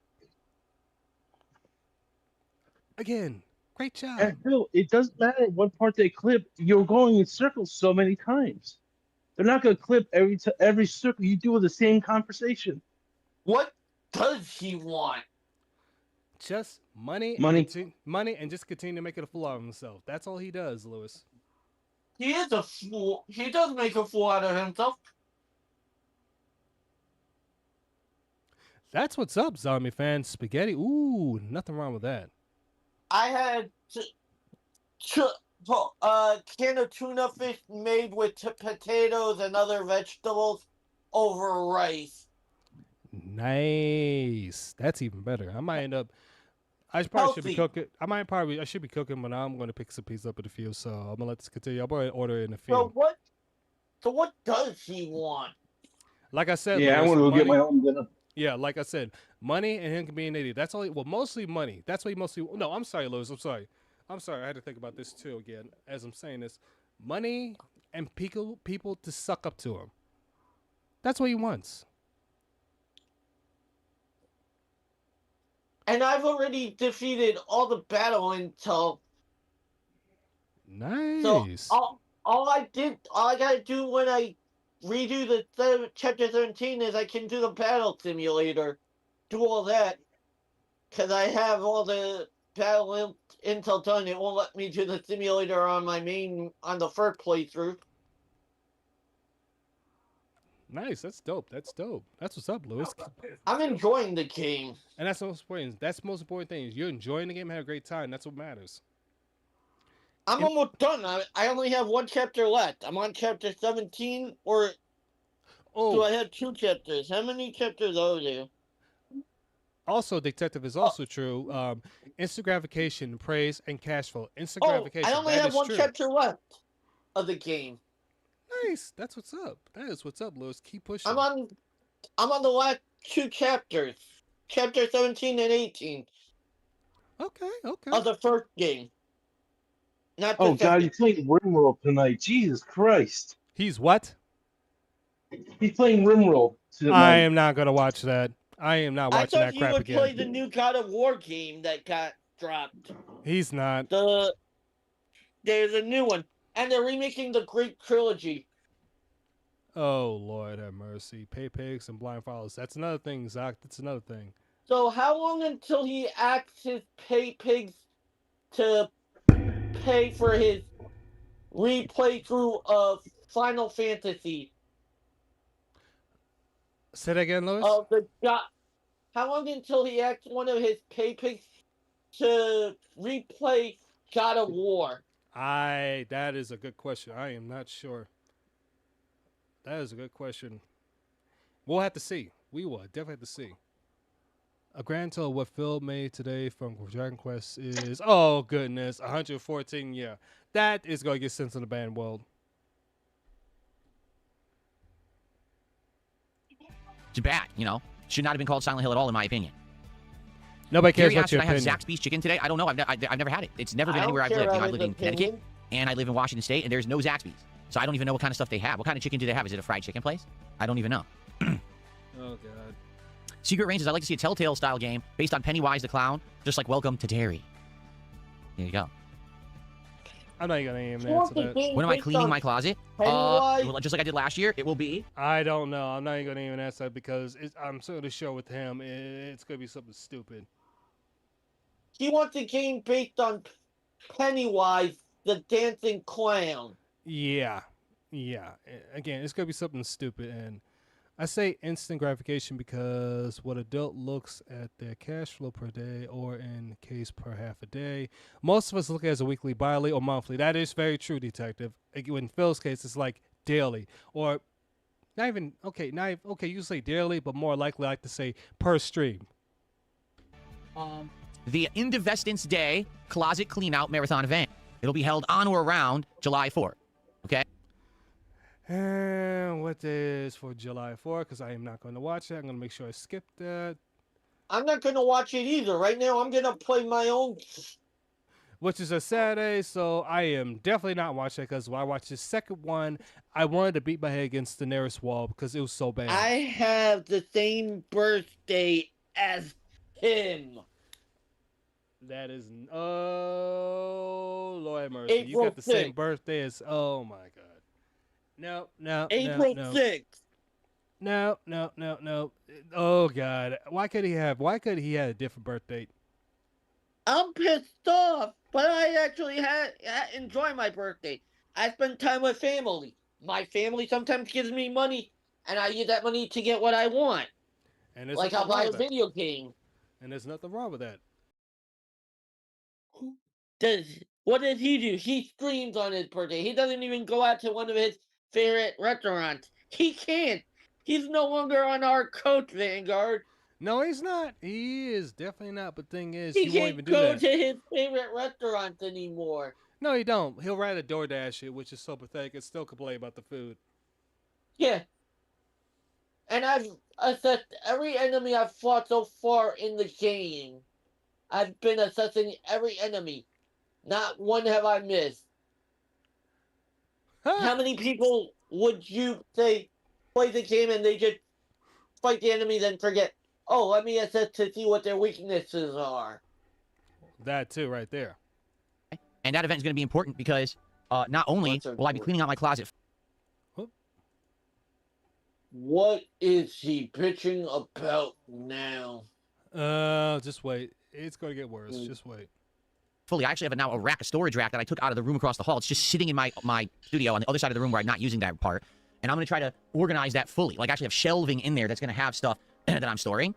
Again, great job. And Phil, it doesn't matter what part they clip. You're going in circles so many times. They're not going to clip every circle you do with the same conversation. What does he want? Just money, and just continue to make it a fool out of himself. That's all he does, Lewis. He is a fool. He does make a fool out of himself. That's what's up, Zombie fan. Spaghetti. Ooh, nothing wrong with that. I had can of tuna fish made with potatoes and other vegetables over rice. Nice. That's even better. I might end up. I probably should be cooking. I should be cooking, but I'm going to pick some pieces up at the field. So I'm gonna let this continue. I'll probably order it in the field. So what does he want? Like I said, yeah, I want to go get my own dinner. Yeah, like I said, money and him being an idiot. That's all. Mostly money. That's what he mostly. No, I'm sorry, Lewis. I'm sorry. I had to think about this too again as I'm saying this. Money and people to suck up to him. That's what he wants. And I've already defeated all the battle until. Nice. So all I gotta do when I redo the chapter 13 is I can do the battle simulator, do all that, because I have all the Battle Intel done, it won't let me do the simulator on the first playthrough. Nice. That's dope. That's dope. That's what's up, Lewis. I'm enjoying the game. And that's the most important. That's the most important thing. Is you're enjoying the game, have a great time. That's what matters. I'm almost done. I only have one chapter left. I'm on chapter 17, or do I have 2 chapters? How many chapters are there? Also, Detective is also true. Instant gratification, praise, and cash flow. Instant gratification. I only have one chapter left of the game. Nice. That's what's up. That is what's up, Lewis. Keep pushing. I'm on the last 2 chapters. Chapter 17 and 18. Okay. Of the first game. Not the Oh, God, second. he's playing Rimworld tonight. Jesus Christ. He's what? He's playing Rimworld tonight. I am not going to watch that. I am not watching that crap I thought again. you would play the new God of War game that got dropped. He's not. There's a new one. And they're remaking the Great Trilogy. Oh, Lord have mercy. Pay pigs and blind follows. That's another thing, Zach. That's another thing. So how long until he asks his pay pigs to pay for his replay through of Final Fantasy? Say that again, Lewis? How long until he asks one of his pay pigs to replay God of War? That is a good question. I am not sure. That is a good question. We'll have to see. We will definitely have to see. A grand total of what Phil made today from Dragon Quest is, oh goodness, 114. Yeah, that is going to get sent to the banned world. It's bad, Should not have been called Silent Hill at all, in my opinion. Nobody cares about asked, your I have opinion. Zaxby's chicken today. I don't know. I've never had it. It's never been anywhere I've lived. I live in Connecticut, and I live in Washington State, and there's no Zaxby's. So I don't even know what kind of stuff they have. What kind of chicken do they have? Is it a fried chicken place? I don't even know. Oh, God. Secret Range says, I'd like to see a Telltale-style game based on Pennywise the Clown, just like Welcome to Derry. There you go. I'm not even going to even answer that. When am I cleaning my closet? Just like I did last year, it will be. I don't know. I'm not even going to even answer that because I'm sort of sure with him, it's going to be something stupid. He wants a game based on Pennywise, the dancing clown. Yeah. Again, it's going to be something stupid. And I say instant gratification because what adult looks at their cash flow per day, or in case per half a day, most of us look at it as a weekly, bi-weekly, or monthly. That is very true, Detective. In Phil's case, it's like daily, or not even, you say daily, but more likely I like to say per stream. The Indivestance Day Closet Cleanout Marathon event. It'll be held on or around July 4th. Okay? And what day is for July 4th? Because I am not going to watch it. I'm going to make sure I skip that. I'm not going to watch it either. Right now, I'm going to play my own. Which is a Saturday, so I am definitely not watching it because when I watched the second one, I wanted to beat my head against the nearest wall because it was so bad. I have the same birthday as him. That is, oh, Lord have mercy. April You got the 6th. same birthday as, oh my God. No. April 6th. No. Oh God. Why could he have a different birth date? I'm pissed off, but I actually enjoy my birthday. I spend time with family. My family sometimes gives me money, and I use that money to get what I want. And like I'll buy a video game. And there's nothing wrong with that. What does he do? He streams on his birthday. He doesn't even go out to one of his favorite restaurants. He can't. He's no longer on our coach, Vanguard. No, he's not. He is definitely not. But thing is, he won't can't even do go that. to his favorite restaurants anymore. No, he don't. He'll write a DoorDash it, which is so pathetic. And still complain about the food. Yeah. And I've assessed every enemy I've fought so far in the game. I've been assessing every enemy. Not one have I missed. How many people would you say play the game and they just fight the enemy then forget, oh, let me assess to see what their weaknesses are? That too, right there. And that event is going to be important because not only will I be cleaning out my closet. What is he bitching about now? Just wait. It's going to get worse. Just wait. fully. I actually have now a rack, a storage rack that I took out of the room across the hall. It's just sitting in my studio on the other side of the room where I'm not using that part. And I'm going to try to organize that fully. Like, actually have shelving in there that's going to have stuff that I'm storing.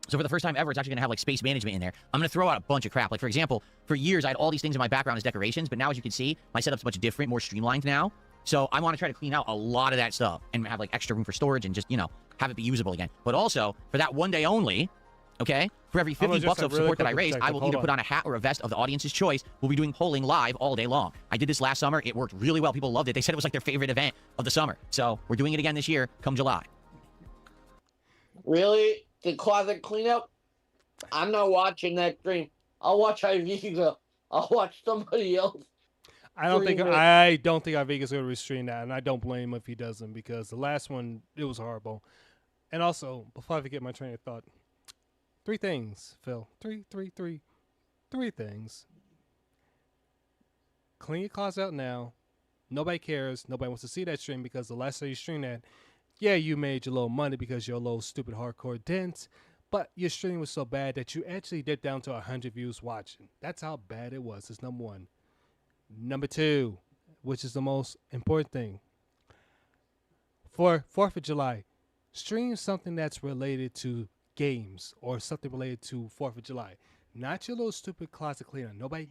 So for the first time ever, it's actually going to have, like, space management in there. I'm going to throw out a bunch of crap. Like, for example, for years, I had all these things in my background as decorations. But now, as you can see, my setup's much different, more streamlined now. So I want to try to clean out a lot of that stuff and have, like, extra room for storage and just, you know, have it be usable again. But also, for that one day only, okay, for every 50 bucks of support that I raise, I will either put on a hat or a vest of the audience's choice. We'll be doing polling live all day long. I did this last summer. It worked really well. People loved it. They said it was like their favorite event of the summer. So we're doing it again this year come July. Really? The closet cleanup? I'm not watching that stream. I'll watch Iviga. I'll watch somebody else. I don't think Iviga's going to restrain that, and I don't blame him if he doesn't, because the last one, it was horrible. And also, before I forget my train of thought, 3 things, Phil. 3 things. Clean your closet out now. Nobody cares. Nobody wants to see that stream, because the last time you streamed that, yeah, you made your little money because you're a little stupid hardcore dense, but your stream was so bad that you actually dipped down to 100 views watching. That's how bad it was. It's number 1. Number 2, which is the most important thing. For 4th of July, stream something that's related to games or something related to 4th of July. Not your little stupid closet cleaner. Nobody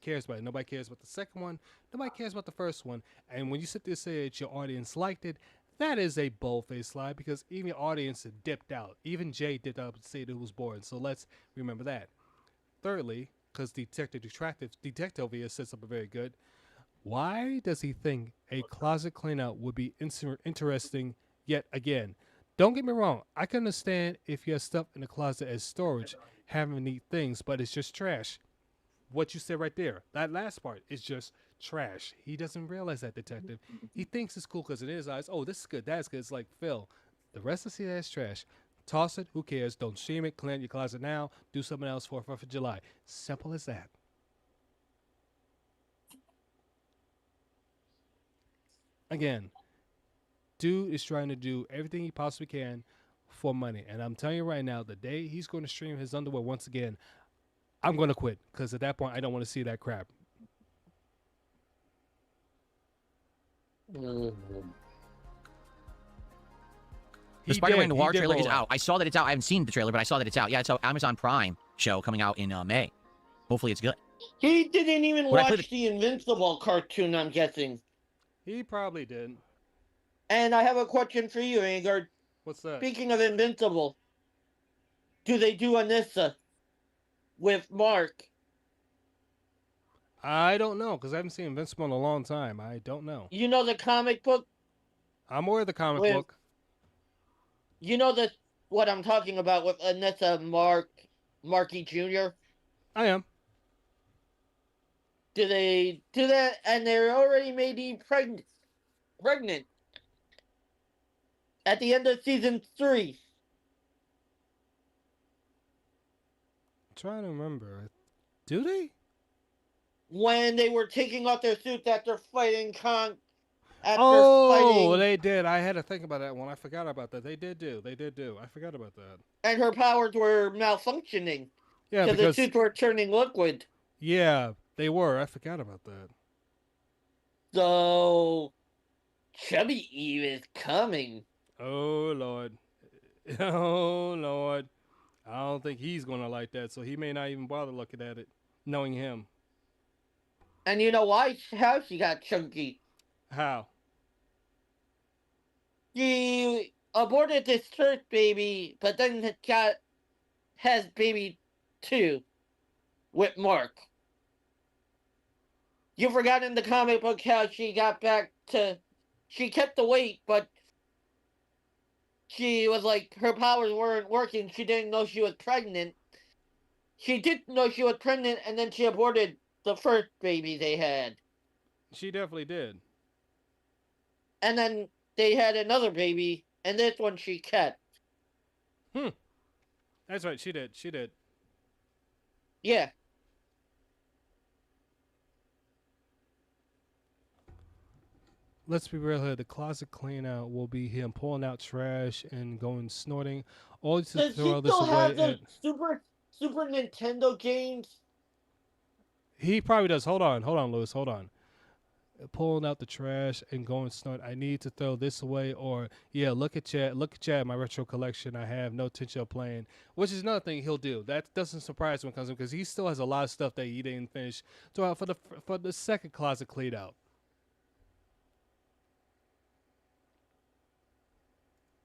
cares about it. Nobody cares about the second one. Nobody cares about the first one. And when you sit there and say that your audience liked it, that is a bold-faced lie, because even your audience dipped out. Even Jay dipped out to say that it was boring. So let's remember that. Thirdly, because Detective over here said something very good. Why does he think a closet cleanout would be interesting yet again? Don't get me wrong. I can understand if you have stuff in the closet as storage, having neat things, but it's just trash. What you said right there, that last part is just trash. He doesn't realize that, Detective. He thinks it's cool because in his eyes, oh, this is good, that's good. It's like, Phil, the rest of the that's trash. Toss it, who cares? Don't stream it, clean your closet now, do something else for 4th of July. Simple as that. Again, dude is trying to do everything he possibly can for money. And I'm telling you right now, the day he's going to stream his underwear once again, I'm going to quit, because at that point, I don't want to see that crap. The Spider-Man Noir trailer is out. I saw that it's out. I haven't seen the trailer, but I saw that it's out. Yeah, it's an Amazon Prime show coming out in May. Hopefully it's good. He didn't even watch the Invincible cartoon, I'm guessing. He probably did. And I have a question for you, Angard. What's that? Speaking of Invincible, do they do Anissa with Mark? I don't know, because I haven't seen Invincible in a long time. I don't know. You know the comic book? I'm aware of the comic book. You know what I'm talking about with Anissa Markey Jr.? I am. Do they do that? And they're already maybe pregnant at the end of season 3. I'm trying to remember. Do they? When they were taking off their suits after fighting Khan. They did. I had to think about that one. I forgot about that. They did do. I forgot about that. And her powers were malfunctioning. Yeah, because the suits were turning liquid. Yeah, they were. I forgot about that. So, Chubby Eve is coming. Oh, Lord. Oh, Lord. I don't think he's going to like that, so he may not even bother looking at it, knowing him. And you know why? How she got chunky? How? She aborted this first baby, but then has baby 2 with Mark. You forgot in the comic book how she got back to... She kept the weight, but she was like, her powers weren't working. She didn't know she was pregnant. She did know she was pregnant, and then she aborted the first baby they had. She definitely did. And then they had another baby, and this one she kept. That's right, she did. Yeah. Let's be real here. The closet clean out will be him pulling out trash and going snorting. All to throw this away. Does he still have the Super Nintendo games? He probably does. Hold on, Lewis. Hold on. Pulling out the trash and going snort. I need to throw this away, or yeah, look at Chad. Look at Chad. My retro collection. I have no intention of playing, which is another thing he'll do. That doesn't surprise me when it comes to, because he still has a lot of stuff that he didn't finish for the second closet cleaned out.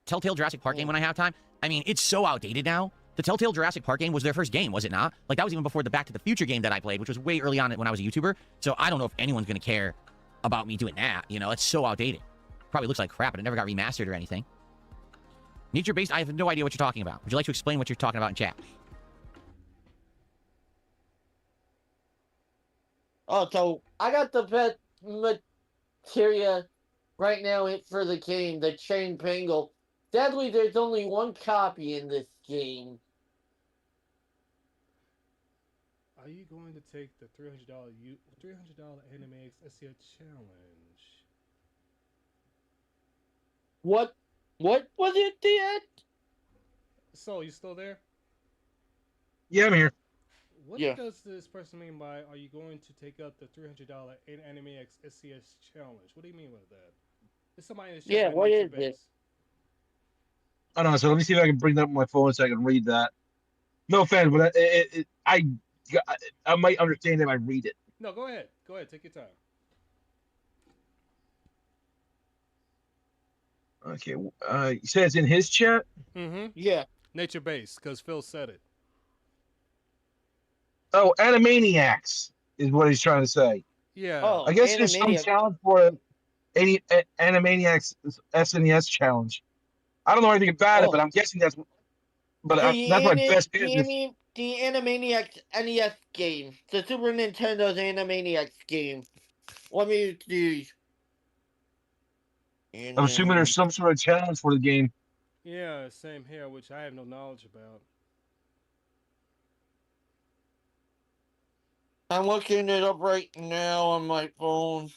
Telltale Jurassic Park game when I have time. I mean, it's so outdated now. The Telltale Jurassic Park game was their first game, was it not? Like, that was even before the Back to the Future game that I played, which was way early on when I was a YouTuber. So I don't know if anyone's going to care about me doing that. You know, it's so outdated. Probably looks like crap, but it never got remastered or anything. Nature-based, I have no idea what you're talking about. Would you like to explain what you're talking about in chat? Oh, so I got the pet materia right now for the game, the Chain Pangle. Sadly, there's only one copy in this game. Are you going to take the $300 Anime SCA challenge? What was it, Dad? So, you still there? Yeah, I'm here. What Yeah. does this person mean by, are you going to take up the $300 Anime X SCS challenge? What do you mean with that? Is somebody in the chat Yeah, that what makes is your it? base? I don't know. So let me see if I can bring that up on my phone so I can read that. No offense, but I might understand if I read it. No, go ahead. Go ahead. Take your time. Okay. You said it's in his chat? Mm-hmm. Yeah. Nature based, because Phil said it. Oh, Animaniacs is what he's trying to say. Yeah. Oh, I guess there's some challenge for any Animaniacs SNES challenge. I don't know anything about it, but I'm guessing that's. But that's my best business. The Animaniacs NES game, the Super Nintendo's Animaniacs game. Let me see. I'm assuming there's some sort of challenge for the game. Yeah, same here, which I have no knowledge about. I'm looking it up right now on my phone.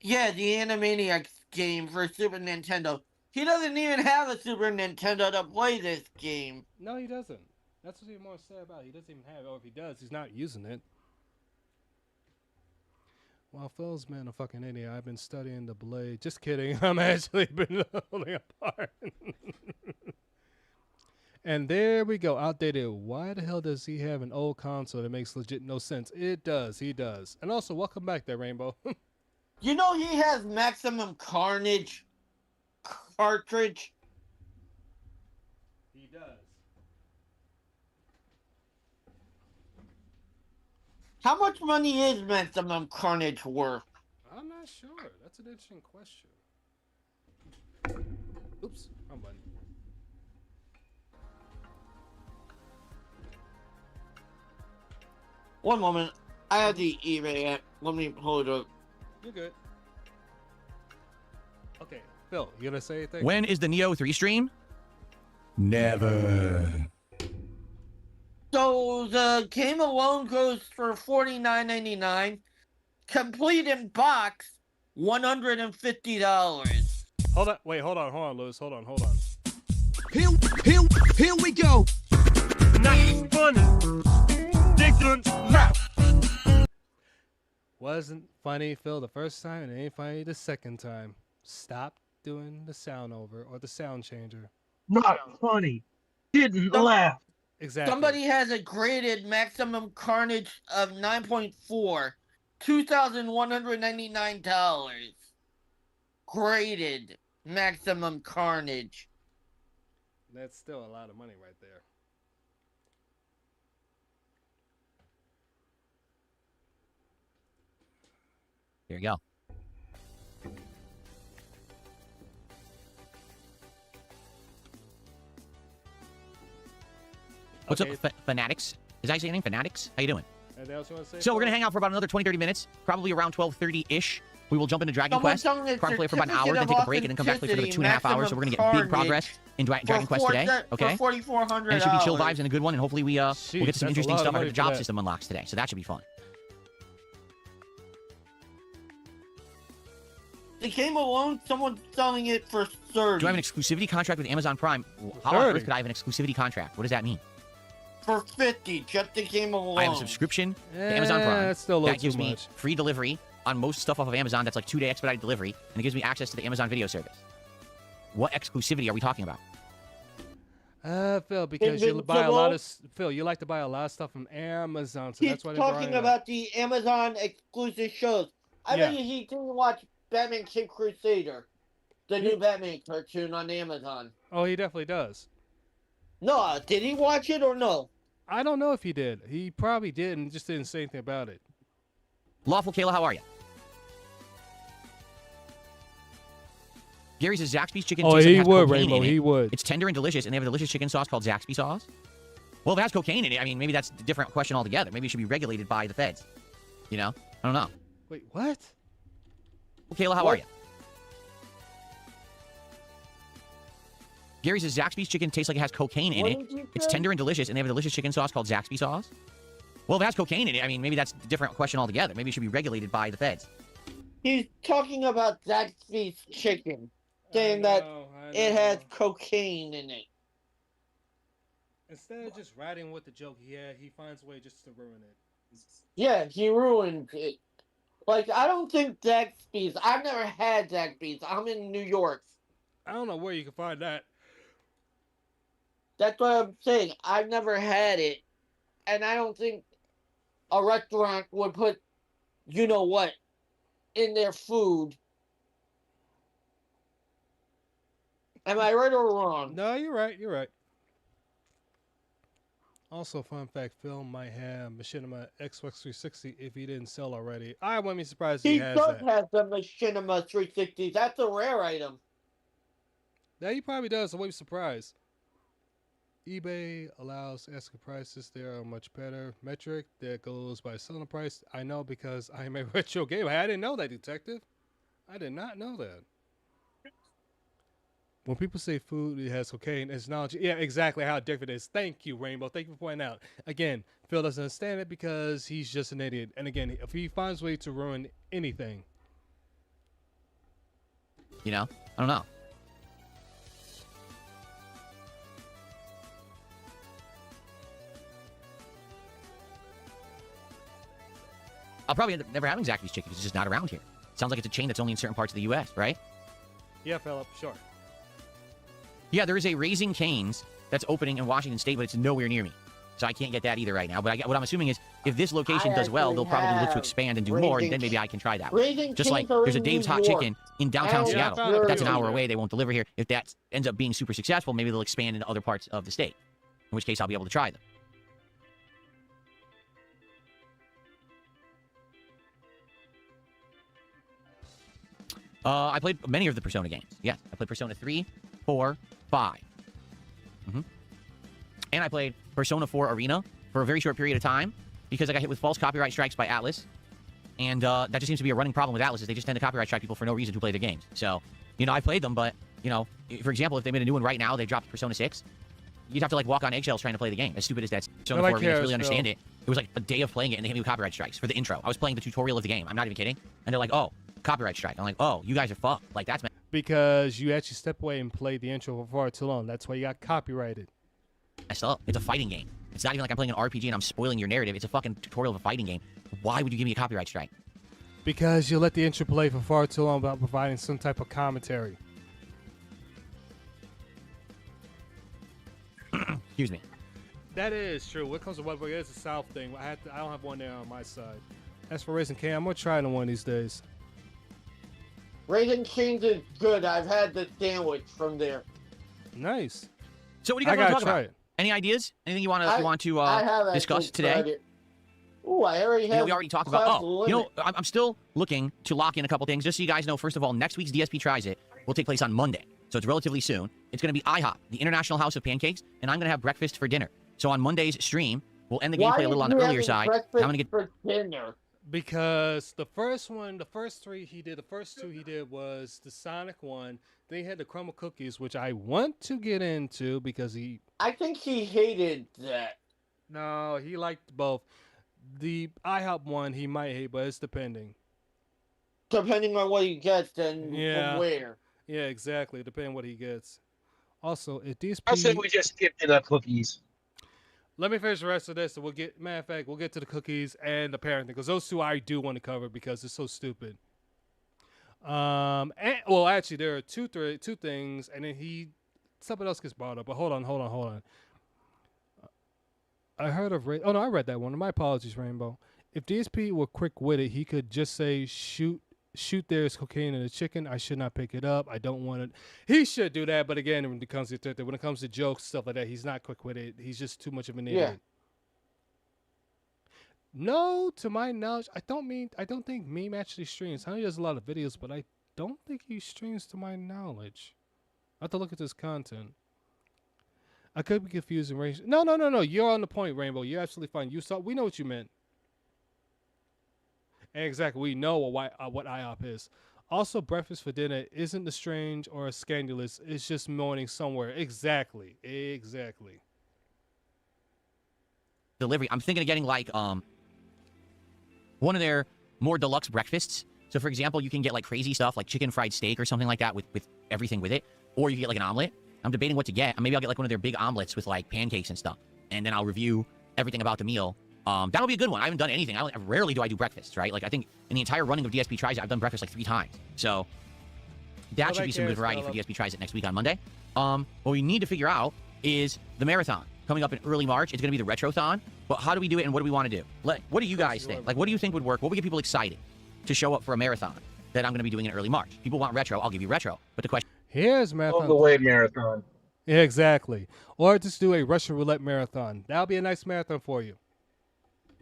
Yeah, the Animaniacs game for Super Nintendo. He doesn't even have a Super Nintendo to play this game. No, he doesn't. That's what he's more sad about. He doesn't even have it, or if he does, he's not using it. Well, Phil's been a fucking idiot. I've been studying the blade. Just kidding. I'm actually been holding apart. And there we go. Outdated. Why the hell does he have an old console that makes legit no sense? It does. He does. And also, welcome back there, Rainbow. You know he has Maximum Carnage cartridge? He does. How much money is Maximum Carnage worth? I'm not sure. That's an interesting question. Oops. Wrong button. One moment. I have the eBay app. Let me hold it up. You're good. Okay, Phil, you gonna say anything? When is the Neo 3 stream? Never. So the game alone goes for $49.99. Complete in box, $150. Hold on. Wait, hold on, Lewis. Hold on. Here we go. Nice funny. Dictionary rap. Wasn't funny, Phil, the first time, and it ain't funny the second time. Stop doing the sound over or the sound changer. Not funny. Didn't laugh. Exactly. Somebody has a graded Maximum Carnage of 9.4, $2,199. Graded Maximum Carnage. That's still a lot of money right there. Here you go. What's Okay. up, Fanatics? Is that your name, Fanatics? How you doing? Anything else you want to say? So we're Phil? gonna hang out for about another 20-30 minutes, probably around 12:30-ish. We will jump into Dragon Someone Quest, telling me probably play for about an hour, Certificate then take of a break, and then come back play for another Authenticity, 2.5 hours. So we're gonna get big progress in Dragon Quest today. Okay. For $4,400. And it should be chill vibes and a good one, and hopefully we'll get some that's a interesting lot of stuff out money of the for job that. system unlocks today. So that should be fun. The game alone, someone's selling it for 30. Do I have an exclusivity contract with Amazon Prime? How on 30? earth could I have an exclusivity contract? What does that mean? for 50 just to came along. I have a subscription to Amazon Prime. That's still a little that gives too me much. free delivery on most stuff off of Amazon. That's like 2-day expedited delivery, and it gives me access to the Amazon Video service. What exclusivity are we talking about? Phil, because you buy a lot of Phil, you like to buy a lot of stuff from Amazon, so He's that's why they're talking about the Amazon exclusive shows. I bet you he didn't watch Batman Kid Crusader, the new Batman cartoon on Amazon. Oh, he definitely does. No, did he watch it or no? I don't know if he did. He probably did and just didn't say anything about it. Lawful Kayla, how are you? Gary says Zaxby's chicken Oh, tastes like it he has would, cocaine Rainbow. in it. He would. It's tender and delicious, and they have a delicious chicken sauce called Zaxby sauce. Well, if it has cocaine in it, I mean, maybe that's a different question altogether. Maybe it should be regulated by the feds. You know? I don't know. Wait, what? Well, Kayla, how are you? Gary says Zaxby's chicken tastes like it has cocaine in it. It's tender and delicious, and they have a delicious chicken sauce called Zaxby sauce. Well, if it has cocaine in it, I mean, maybe that's a different question altogether. Maybe it should be regulated by the feds. He's talking about Zaxby's chicken, saying that it has cocaine in it. Instead of just writing with the joke, he finds a way just to ruin it. Yeah, he ruined it. Like, I don't think Zaxby's. I've never had Zaxby's. I'm in New York. I don't know where you can find that. That's what I'm saying. I've never had it. And I don't think a restaurant would put, you know what, in their food. Am I right or wrong? No, you're right. You're right. Also, fun fact, Phil might have Machinima Xbox 360 if he didn't sell already. I wouldn't be surprised if he has does that. have the Machinima 360. That's a rare item. Yeah, he probably does. I wouldn't be surprised. eBay allows asking prices. They are a much better metric that goes by selling price. I know because I am a retro gamer. I didn't know that, Detective. I did not know that. When people say food it has cocaine, it's knowledge. Yeah, exactly how different it is. Thank you, Rainbow. Thank you for pointing out. Again, Phil doesn't understand it because he's just an idiot. And again, if he finds a way to ruin anything. You know? I don't know. I'll probably end up never having Zaxby's chicken. It's just not around here. Sounds like it's a chain that's only in certain parts of the U.S., right? Yeah, Philip, sure. Yeah, there is a Raising Cane's that's opening in Washington State, but it's nowhere near me. So I can't get that either right now. But what I'm assuming is if this location does well, they'll probably look to expand and do more, and then maybe I can try that. Just like there's a Dave's Hot Chicken in downtown Seattle. If that's an hour away, they won't deliver here. If that ends up being super successful, maybe they'll expand into other parts of the state, in which case I'll be able to try them. I played many of the Persona games. Yes, I played Persona 3, 4, 5. And I played Persona 4 Arena for a very short period of time because I got hit with false copyright strikes by Atlas. And that just seems to be a running problem with Atlas is they just tend to copyright strike people for no reason who play their games. So, you know, I played them, but, you know, for example, if they made a new one right now, they dropped Persona 6, you'd have to, like, walk on eggshells trying to play the game. As stupid as that Persona 4 Arena, to really understand it. It was like a day of playing it, and they hit me with copyright strikes for the intro. I was playing the tutorial of the game. I'm not even kidding. And they're like, oh, copyright strike. I'm like, oh, you guys are fucked. Like, that's... Because you actually stepped away and played the intro for far too long. That's why you got copyrighted. Messed up. It's a fighting game. It's not even like I'm playing an RPG and I'm spoiling your narrative. It's a fucking tutorial of a fighting game. Why would you give me a copyright strike? Because you let the intro play for far too long without providing some type of commentary. Excuse me. That is true. When it comes to what it is a South thing, I don't have one there on my side. As for Raising Cane, I'm gonna try it one of these days. Raising Cane's is good. I've had the sandwich from there. Nice. So what do you guys want to talk about? Any ideas? Anything you want to discuss today? Oh, I already have. We already talked about. Oh, you know, I'm still looking to lock in a couple things. Just so you guys know, first of all, next week's DSP Tries It will take place on Monday, so it's relatively soon. It's going to be IHOP, the International House of Pancakes, and I'm going to have breakfast for dinner. So on Monday's stream, we'll end the gameplay a little on the earlier side. I'm going to get for dinner. Because the first two he did was the Sonic one. Then he had the crumble cookies, which I want to get into because I think he hated that. No, he liked both. The IHOP one he might hate, but it's depending. Depending on what he gets and from where. Yeah, exactly. Depending on what he gets. Also, if DSP... I said we just skipped the cookies. Let me finish the rest of this, and we'll get. Matter of fact, we'll get to the cookies and the parenting because those two I do want to cover because it's so stupid. And, well, actually, there are two things, and then something else gets brought up. But hold on. I heard of oh no, I read that one. My apologies, Rainbow. If DSP were quick with it, he could just say shoot. There's cocaine in the chicken. I should not pick it up. I don't want it. He should do that, but again, when it comes to jokes, stuff like that, he's not quick with it. He's just too much of an idiot. No, to my knowledge, I don't think Meme actually streams. I know he does a lot of videos, but I don't think he streams to my knowledge. I have to look at this content. I could be confusing. No. You're on the point, Rainbow. You're absolutely fine. We know what you meant. Exactly. We know what IOP is. Also, breakfast for dinner isn't the strange or scandalous. It's just morning somewhere. Exactly. Delivery. I'm thinking of getting like one of their more deluxe breakfasts. So, for example, you can get like crazy stuff like chicken fried steak or something like that with everything with it. Or you can get like an omelet. I'm debating what to get. Maybe I'll get like one of their big omelets with like pancakes and stuff. And then I'll review everything about the meal. That'll be a good one. I haven't done anything. Rarely do I do breakfasts, right? Like, I think in the entire running of DSP Tries It, I've done breakfast like 3 times. So, that should be some good variety for DSP Tries It next week on Monday. What we need to figure out is the marathon coming up in early March. It's going to be the Retrothon. But how do we do it and what do we want to do? What do you guys think? Like, what do you think would work? What would get people excited to show up for a marathon that I'm going to be doing in early March? People want retro. I'll give you retro. But the question... Here's marathon. All the way marathon. Yeah, exactly. Or just do a Russian roulette marathon. That'll be a nice marathon for you.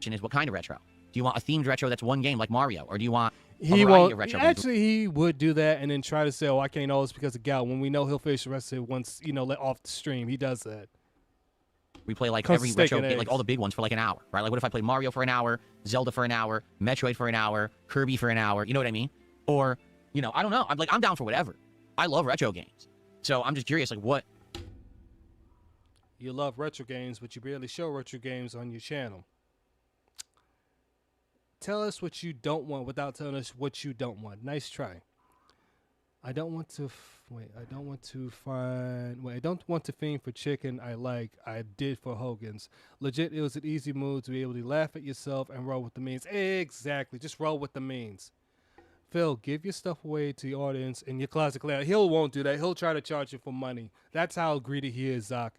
Is what kind of retro? Do you want a themed retro that's one game like Mario, or do you want a variety of retro? Actually, he would do that and then try to say, "Oh, I can't know it's because of Gal." When we know he'll finish the rest of it once, let off the stream. He does that. We play like every retro game, like all the big ones for like an hour, right? Like, what if I play Mario for an hour, Zelda for an hour, Metroid for an hour, Kirby for an hour? You know what I mean? Or, I don't know. I'm down for whatever. I love retro games, so I'm just curious, like what. You love retro games, but you barely show retro games on your channel. Tell us what you don't want without telling us what you don't want. Nice try. I don't want to fiend for chicken I did for Hogan's. Legit, it was an easy move to be able to laugh at yourself and roll with the means. Exactly. Just roll with the means. Phil, give your stuff away to the audience in your classic layout. He won't do that. He'll try to charge you for money. That's how greedy he is, Zach.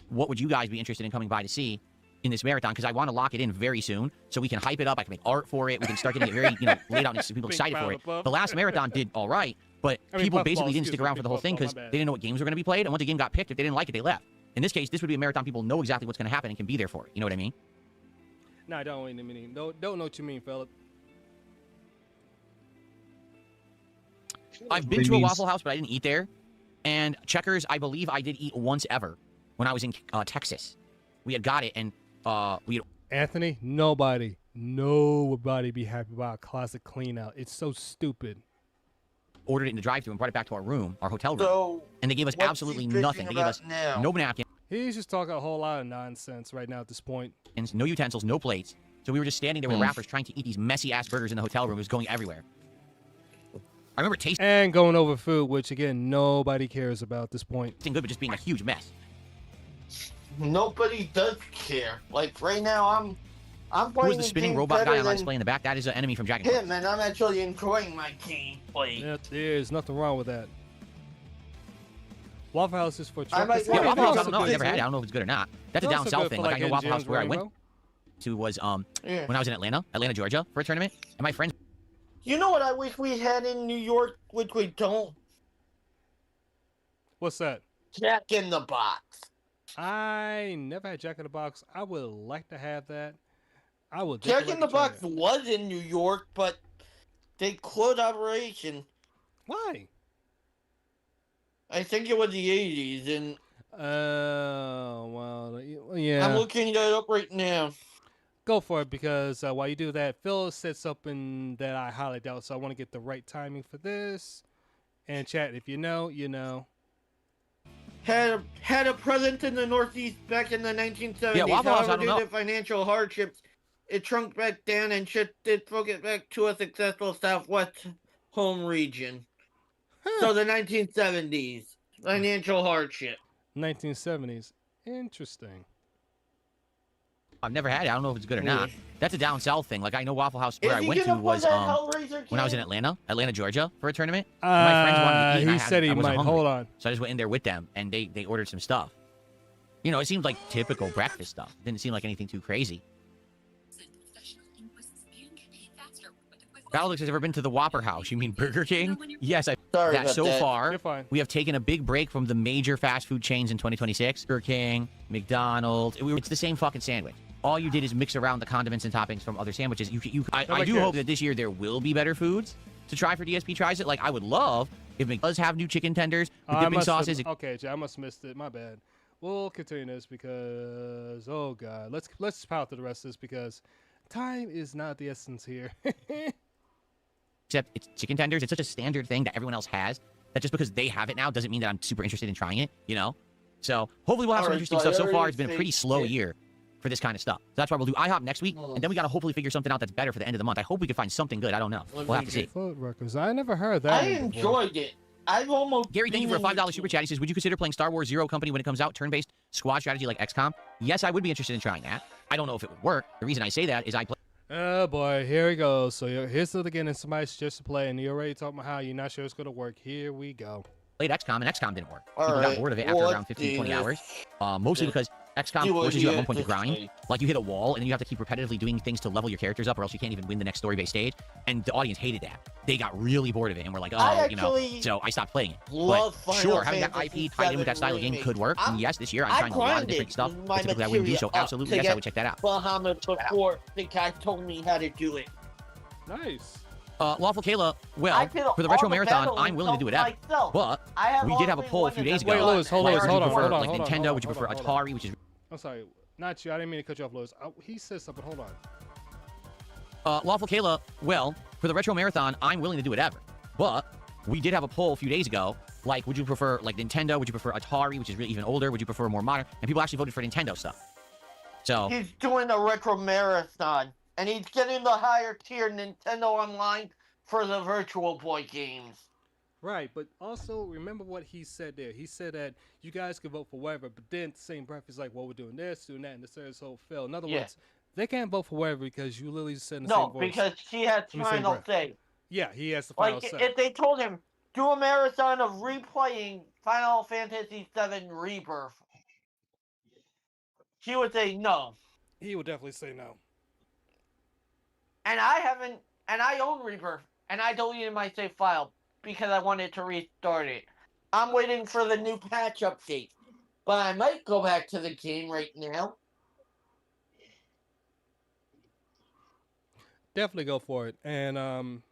What would you guys be interested in coming by to see in this marathon? Because I want to lock it in very soon so we can hype it up. I can make art for it. We can start getting it very, laid out and people excited for it. The last marathon did all right, but people basically didn't stick around for the whole thing because they didn't know what games were going to be played. And once the game got picked, if they didn't like it, they left. In this case, this would be a marathon people know exactly what's going to happen and can be there for it. You know what I mean? No, I don't know what you mean. Don't know what you mean, Philip. I've been to a Waffle House, but I didn't eat there. And Checkers, I believe I did eat once ever when I was in Texas. We had got it, and Anthony, nobody be happy about a classic clean out. It's so stupid. Ordered it in the drive-thru and brought it back to our room, our hotel room, and they gave us absolutely nothing. They gave us no napkin. He's just talking a whole lot of nonsense right now at this point. No utensils, no plates. So we were just standing there with wrappers trying to eat these messy-ass burgers in the hotel room. It was going everywhere. I remember tasting... And going over food, which, again, nobody cares about at this point. Good, but just being a huge mess. Nobody does care. Like, right now, I'm playing. Who's the spinning robot guy on my display in the back? That is an enemy from Dragon Quest. Him, and I'm actually enjoying my gameplay. Yeah, there's nothing wrong with that. Waffle House is for truckers. Yeah, Waffle House, I don't know. I never had it. I don't know if it's good or not. That's a down south thing. Like, I know Waffle House where I went to was when I was in Atlanta, Georgia, for a tournament. And my friends... You know what I wish we had in New York, which we don't? What's that? Jack in the Box. I never had Jack in the Box. I would like to have that. I would. Jack in the Box was in New York, but they closed operation. Why? I think it was the 80s, and... well, yeah. I'm looking that up right now. Go for it, because while you do that, Phil said something that I highly doubt, so I want to get the right timing for this. And chat, if you know, you know. Had a presence in the Northeast back in the 1970s. Yeah, Waffle House, However, I don't know. due to financial hardships, it shrunk back down and shifted focus back to a successful Southwest home region. So the 1970s, financial hardship. 1970s, interesting. I've never had it. I don't know if it's good or not. That's a down south thing. Like I know Waffle House Is where I he went to gonna put was that Hellraiser when I was in can? Atlanta, Georgia, for a tournament. And my friends wanted to eat. And He said he I wasn't might. hungry. Hold on. So I just went in there with them, and they ordered some stuff. You know, it seemed like typical breakfast stuff. Didn't seem like anything too crazy. Balix has ever been to the Whopper House? You mean Burger King? Yes, I. Sorry That about so that. far, You're fine. we have taken a big break from the major fast food chains in 2026. Burger King, McDonald's. It's the same fucking sandwich. All you did is mix around the condiments and toppings from other sandwiches. I do hope that this year there will be better foods to try for DSP tries it. Like I would love if it does have new chicken tenders, the dipping sauces. Okay, Jay, I must have missed it. My bad. We'll continue this because oh god, let's power through the rest of this because time is not the essence here. Except it's chicken tenders. It's such a standard thing that everyone else has that just because they have it now doesn't mean that I'm super interested in trying it, you know? So hopefully we'll have some interesting stuff. So far, it's been a pretty slow year for this kind of stuff. So that's why we'll do IHOP next week, and then we got to hopefully figure something out that's better for the end of the month. I hope we can find something good. I don't know. We'll have to see. Food workers. I never heard that. I enjoyed it. I've almost. Gary, thank you for a $5 super chat. He says, would you consider playing Star Wars Zero Company when it comes out, turn-based squad strategy like XCOM? Yes, I would be interested in trying that. I don't know if it would work. The reason I say that is I play. Oh boy, here we go. So here's it again, and somebody suggests to play, and you're already talking about how you're not sure it's going to work. Here we go. Played XCOM, and XCOM didn't work. People got bored of it after around 15, 20 hours. Mostly because XCOM forces you at one point to grind. Like you hit a wall, and then you have to keep repetitively doing things to level your characters up, or else you can't even win the next story-based stage. And the audience hated that. They got really bored of it, and were like, oh, you know. So I stopped playing it. But sure, having that IP tied in with that style of game could work. And yes, this year I'm trying a lot of different stuff. But typically I wouldn't do so. Absolutely, yes, I would check that out. Bahamut before the guy told me how to do it. Nice. Lawful Kayla, well, for the Retro Marathon, I'm willing to do whatever. But we did have a poll a few days ago. Wait, Lewis, hold on. Like Nintendo, would you prefer Atari, which is... I'm sorry, not you. I didn't mean to cut you off, Lewis. He said something. Hold on. Lawful Kayla, well, for the Retro Marathon, I'm willing to do whatever. But we did have a poll a few days ago. Like, would you prefer like Nintendo? Would you prefer Atari, which is really even older? Would you prefer more modern? And people actually voted for Nintendo stuff. So he's doing a Retro Marathon, and he's getting the higher tier Nintendo Online for the Virtual Boy games. Right, but also remember what he said there. He said that you guys can vote for whatever, but then the same breath is like, well, we're doing this, doing that, and the third so fail. In other words, they can't vote for whatever because you literally said in the same voice. No, because he has final say. Yeah, he has the final say. Like, if they told him, do a marathon of replaying Final Fantasy VII Rebirth, he would say no. He would definitely say no. And I own Rebirth, and I deleted my save file because I wanted to restart it. I'm waiting for the new patch update, but I might go back to the game right now. Definitely go for it. And I'm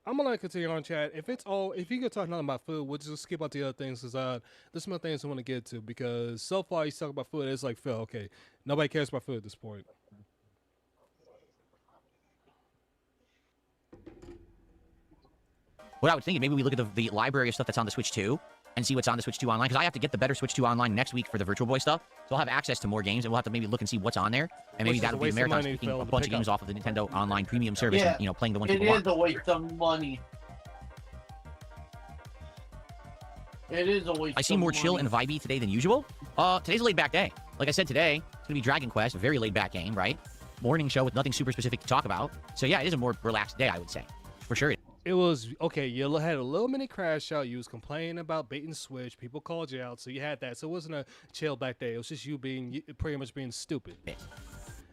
gonna continue on chat. If you can talk nothing about food, we'll just skip out the other things because there's some other things I want to get to because so far he's talking about food. It's like Phil, okay, nobody cares about food at this point. what I would think is maybe we look at the library of stuff that's on the Switch 2 and see what's on the Switch 2 online, because I have to get the better Switch 2 online next week for the Virtual Boy stuff, so I'll have access to more games, and we'll have to maybe look and see what's on there, and maybe that'll be a marathon, picking a bunch of games off of the Nintendo Online Premium service, and, you know, playing the ones people want. It is a waste of money. It is a waste. I seem more chill and vibey today than usual. Today's a laid-back day. Like I said today, it's gonna be Dragon Quest, a very laid-back game, right? Morning show with nothing super specific to talk about. So yeah, it is a more relaxed day, I would say, for sure. It was okay. You had a little mini crash out. You was complaining about bait and switch. People called you out, so you had that. So it wasn't a chill back day. It was just you being pretty much being stupid.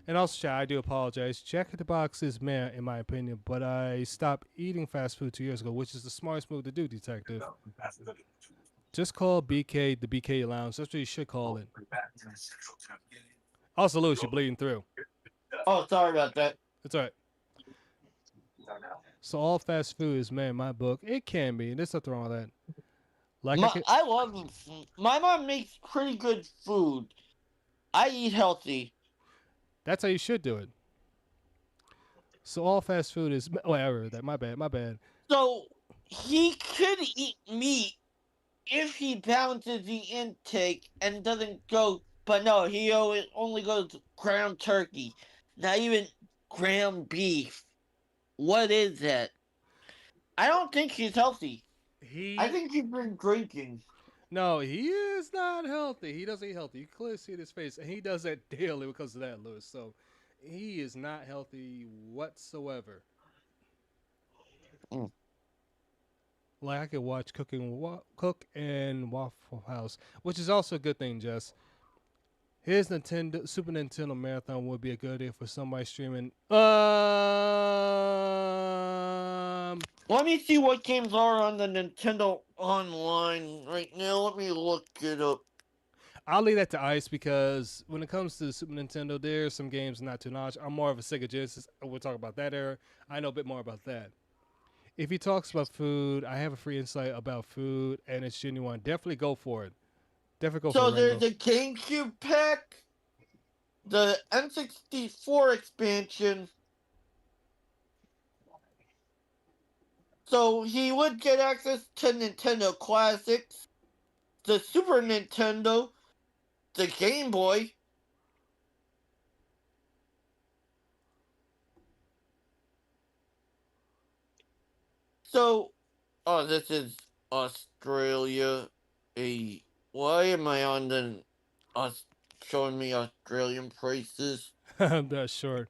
And also, chat, I do apologize. Jack in the Box is meh, in my opinion, but I stopped eating fast food 2 years ago, which is the smartest move to do, Detective. Just call BK the BK Lounge. That's what you should call it. Also, Lewis, you're bleeding through. Oh, sorry about that. It's all right. So all fast food is, man, in my book. It can be. There's nothing wrong with that. Like I love my mom makes pretty good food. I eat healthy. That's how you should do it. So all fast food is whatever. That my bad. So he could eat meat if he balances the intake and doesn't go. But no, he only goes ground turkey, not even ground beef. What is that? I don't think he's healthy. I think he's been drinking. No, he is not healthy. He doesn't eat healthy. You clearly see it in his face, and he does that daily because of that, Lewis. So he is not healthy whatsoever. Mm. Like I could watch Cook and Waffle House, which is also a good thing, Jess. His Nintendo Super Nintendo marathon would be a good idea for somebody streaming. Let me see what games are on the Nintendo Online right now. Let me look it up. I'll leave that to Ice because when it comes to the Super Nintendo, there's some games not too notch. I'm more of a Sega Genesis. We'll talk about that era. I know a bit more about that. If he talks about food, I have a free insight about food, and it's genuine. Definitely go for it. Definitely go So for it, there's Rainbow. the GameCube pack, the N64 expansion. So he would get access to Nintendo Classics, the Super Nintendo, the Game Boy. So, oh, this is Australia. Why am I on the showing me Australian prices? I'm not sure.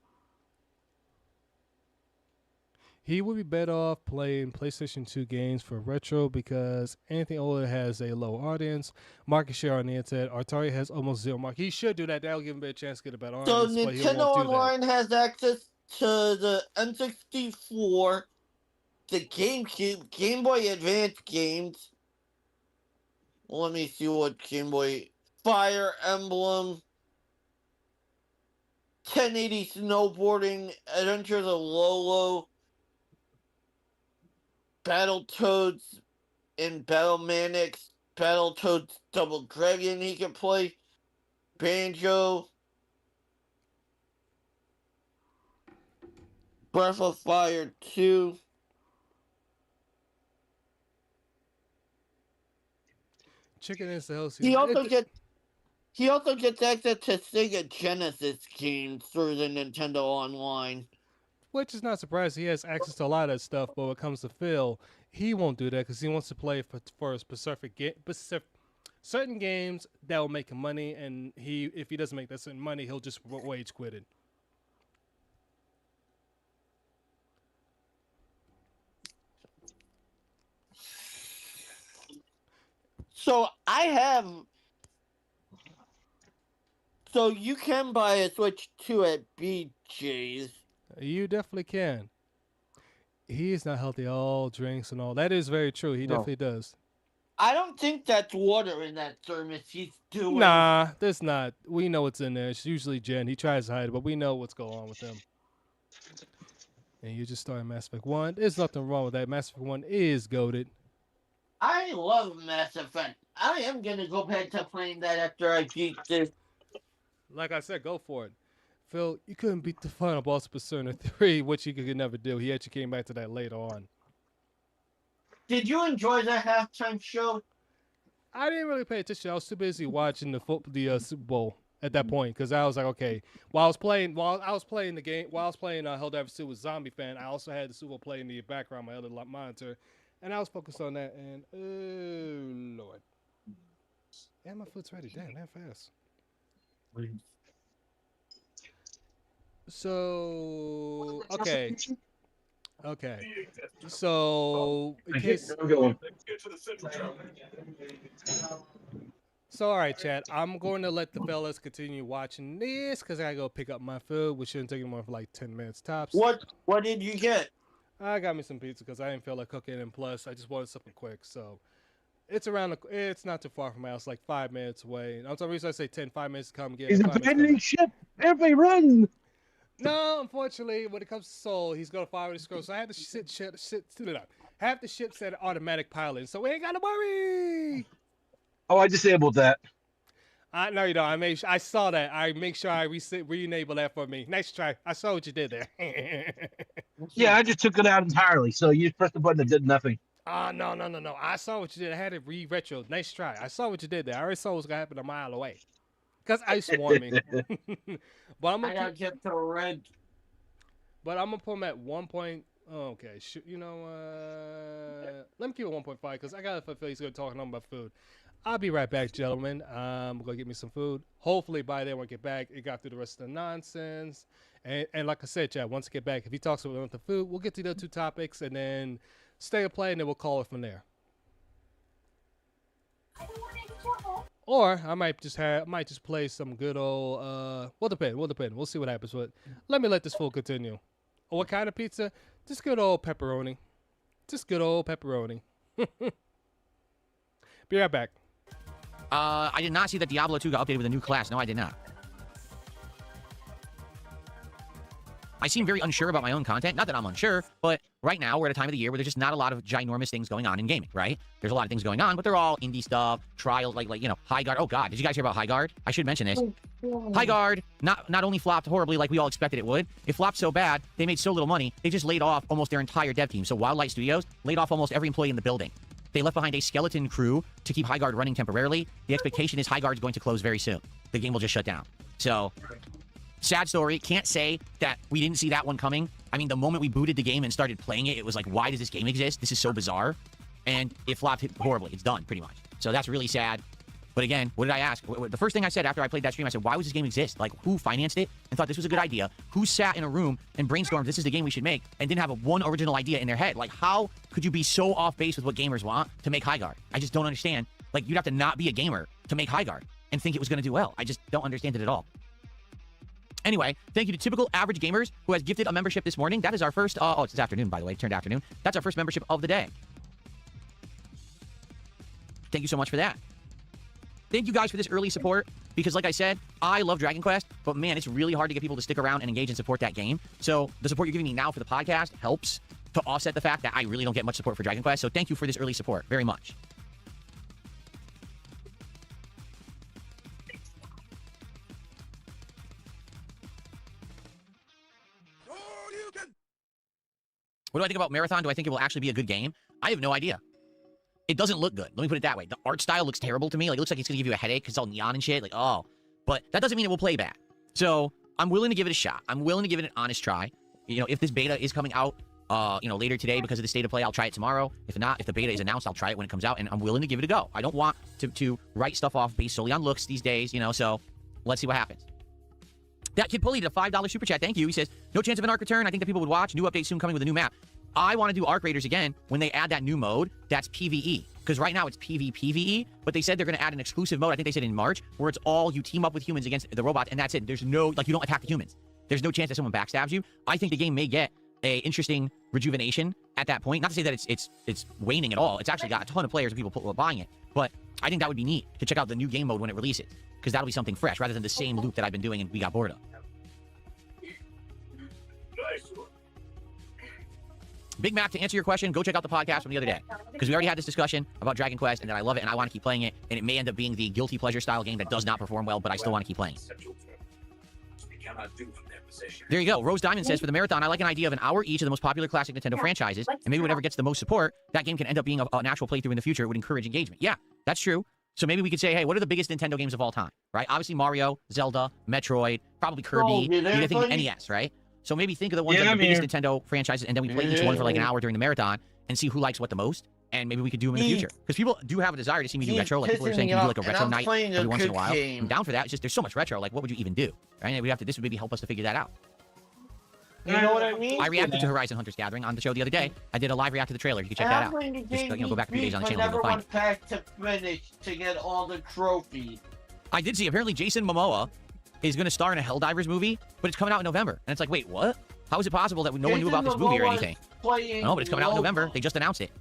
He would be better off playing PlayStation 2 games for retro because anything older has a low audience, market share on the internet. Atari has almost zero market. He should do that. That'll give him a chance to get a better So audience, but he Nintendo won't do that. Online has access to the N64, the GameCube, Game Boy Advance games. Let me see what Game Boy. Fire Emblem, 1080 Snowboarding, Adventures of Lolo, Battletoads and Battlemanics, Battletoads Double Dragon he can play, Banjo, Breath of Fire 2. Chicken is the healthy. He also gets access to Sega Genesis games through the Nintendo Online. Which is not surprising. He has access to a lot of that stuff, but when it comes to Phil, he won't do that because he wants to play for a specific certain games that will make him money, and if he doesn't make that certain money, he'll just wage quit it. So So you can buy a Switch 2 at BJ's. You definitely can. He is not healthy. All drinks and all. That is very true. He definitely does. I don't think that's water in that thermos he's doing. Nah, there's not. We know what's in there. It's usually gin. He tries to hide it, but we know what's going on with him. And you just started Mass Effect 1. There's nothing wrong with that. Mass Effect 1 is goated. I love Mass Effect. I am going to go back to playing that after I beat this. Like I said, go for it. Phil, you couldn't beat the final boss of Persona 3, which you could never do. He actually came back to that later on. Did you enjoy the halftime show? I didn't really pay attention. I was too busy watching the Super Bowl at that point because I was like, okay. While I was playing the game, while I was playing Hell Diver 2 with Zombie Fan, I also had the Super Bowl play in the background on my other monitor, and I was focused on that. And oh Lord, yeah, my foot's ready. Damn, that fast. So okay. So in case. So all right, Chad. I'm going to let the fellas continue watching this because I gotta go pick up my food, which shouldn't take more for like 10 minutes tops. What did you get? I got me some pizza because I didn't feel like cooking, and plus I just wanted something quick. So it's it's not too far from my house, like 5 minutes away. And the reason I say 5 minutes to come get. He's abandoning ship. Everybody run! No, unfortunately, when it comes to Soul, he's gonna fire his scroll. So I have to have the ship set automatic pilot, so we ain't gotta worry. Oh, I disabled that. No, you don't. I saw that. I make sure I re-enable that for me. Nice try. I saw what you did there. Yeah, I just took it out entirely. So you just pressed the button that did nothing. No. I saw what you did. I had it re-retro. Nice try. I saw what you did there. I already saw what's gonna happen a mile away. Cause ice warned me. But I gotta get the red. But I'm gonna put him at 1 point. Oh, okay, let me keep it 1.5 because I gotta fulfill. He's gonna talk about food. I'll be right back, gentlemen. I'm going to get me some food. Hopefully by then when I get back, it got through the rest of the nonsense. And like I said, Chad, once I get back, if he talks about the food, we'll get to the other 2 topics and then stay and play, and then we'll call it from there. Or I might just play some good old we'll depend. We'll see what happens with it. Let this fool continue. Oh, what kind of pizza? Just good old pepperoni. Just good old pepperoni. Be right back. I did not see that Diablo 2 got updated with a new class. No, I did not. I seem very unsure about my own content. Not that I'm unsure, but right now we're at a time of the year where there's just not a lot of ginormous things going on in gaming, right? There's a lot of things going on, but they're all indie stuff, trial, like you know, High Guard. Oh God, did you guys hear about High Guard? I should mention this. High Guard not only flopped horribly like we all expected it would, it flopped so bad, they made so little money, they just laid off almost their entire dev team. So Wildlight Studios laid off almost every employee in the building. They left behind a skeleton crew to keep High Guard running temporarily. The expectation is High Guard's going to close very soon. The game will just shut down. So, sad story. Can't say that we didn't see that one coming. I mean, the moment we booted the game and started playing it, it was like, why does this game exist? This is so bizarre. And it flopped horribly. It's done, pretty much. So that's really sad. But again, what did I ask? The first thing I said after I played that stream, I said, why was this game exist? Like, who financed it and thought this was a good idea? Who sat in a room and brainstormed, this is the game we should make, and didn't have one original idea in their head? Like, how could you be so off base with what gamers want to make High Guard? I just don't understand. Like, you'd have to not be a gamer to make High Guard and think it was going to do well. I just don't understand it at all. Anyway, thank you to Typical Average Gamers, who has gifted a membership this morning. That is our first, oh, it's this afternoon, by the way. It turned afternoon. That's our first membership of the day. Thank you so much for that. Thank you guys for this early support, because like I said, I love Dragon Quest, but man, it's really hard to get people to stick around and engage and support that game. So the support you're giving me now for the podcast helps to offset the fact that I really don't get much support for Dragon Quest. So thank you for this early support very much. What do I think about Marathon? Do I think it will actually be a good game? I have no idea. It doesn't look good. Let me put it that way. The art style looks terrible to me. Like, it looks like it's going to give you a headache because it's all neon and shit. Like, oh. But that doesn't mean it will play bad. So I'm willing to give it a shot. I'm willing to give it an honest try. You know, if this beta is coming out, you know, later today because of the state of play, I'll try it tomorrow. If not, if the beta is announced, I'll try it when it comes out, and I'm willing to give it a go. I don't want to write stuff off based solely on looks these days, you know, so let's see what happens. That Kid Pulley did a $5 super chat. Thank you. He says, no chance of an arc return. I think that people would watch. New update soon coming with a new map. I want to do Arc Raiders again when they add that new mode that's PvE. Because right now it's PvPvE, but they said they're going to add an exclusive mode, I think they said in March, where it's all you team up with humans against the robots, and that's it. There's no, like, you don't attack the humans. There's no chance that someone backstabs you. I think the game may get a interesting rejuvenation at that point. Not to say that it's waning at all. It's actually got a ton of players and people buying it. But I think that would be neat to check out the new game mode when it releases, because that'll be something fresh rather than the same loop that I've been doing and we got bored of. Big Mac, to answer your question, go check out the podcast from the other day, because we already had this discussion about Dragon Quest and that I love it and I want to keep playing it, and it may end up being the guilty pleasure style game that does not perform well, but I still want to keep playing it. There you go. Rose Diamond says, for the marathon, I like an idea of an hour each of the most popular classic Nintendo franchises, and maybe whatever gets the most support, that game can end up being an actual playthrough in the future. It would encourage engagement. Yeah, that's true. So maybe we could say, hey, what are the biggest Nintendo games of all time, right? Obviously Mario, Zelda, Metroid, probably Kirby, I think the NES, right? So maybe think of the ones that are the biggest Nintendo franchises, and then we play each one for like an hour during the marathon and see who likes what the most, and maybe we could do them in the future. Because people do have a desire to see me do retro. Like, people are saying, can you do like a retro night every once in a while? I'm down for that. It's just there's so much retro. Like, what would you even do? Right? This would maybe help us to figure that out. You know what I mean? I reacted to Horizon Hunters Gathering on the show the other day. I did a live react to the trailer. You can check that out. Just go back a few days on the channel and you'll find it. Pack to finish to get all the trophies. I did see, apparently Jason Momoa is going to star in a Helldivers movie, but it's coming out in November. And it's like, wait, what? How is it possible that no one knew about this movie or anything? No, but it's coming out in November. They just announced it.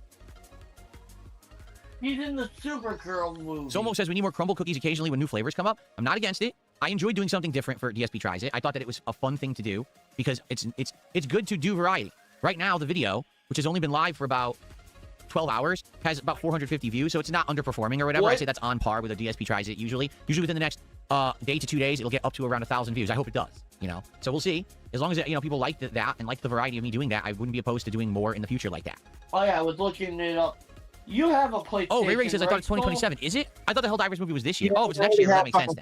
He's in the Supergirl movie. Somo says we need more crumble cookies occasionally when new flavors come up. I'm not against it. I enjoy doing something different for DSP Tries It. I thought that it was a fun thing to do because it's good to do variety. Right now, the video, which has only been live for about 12 hours, has about 450 views, so it's not underperforming or whatever. I say that's on par with a DSP Tries It usually. Usually within the next day to 2 days, it'll get up to around 1,000 views. I hope it does, you know? So we'll see. As long as, you know, people like that and like the variety of me doing that, I wouldn't be opposed to doing more in the future like that. Oh yeah, I was looking it up. You have a PlayStation. Oh, Ray says, I thought it's 2027. Is it? I thought the Helldivers movie was this year. Oh, it's next year. That makes sense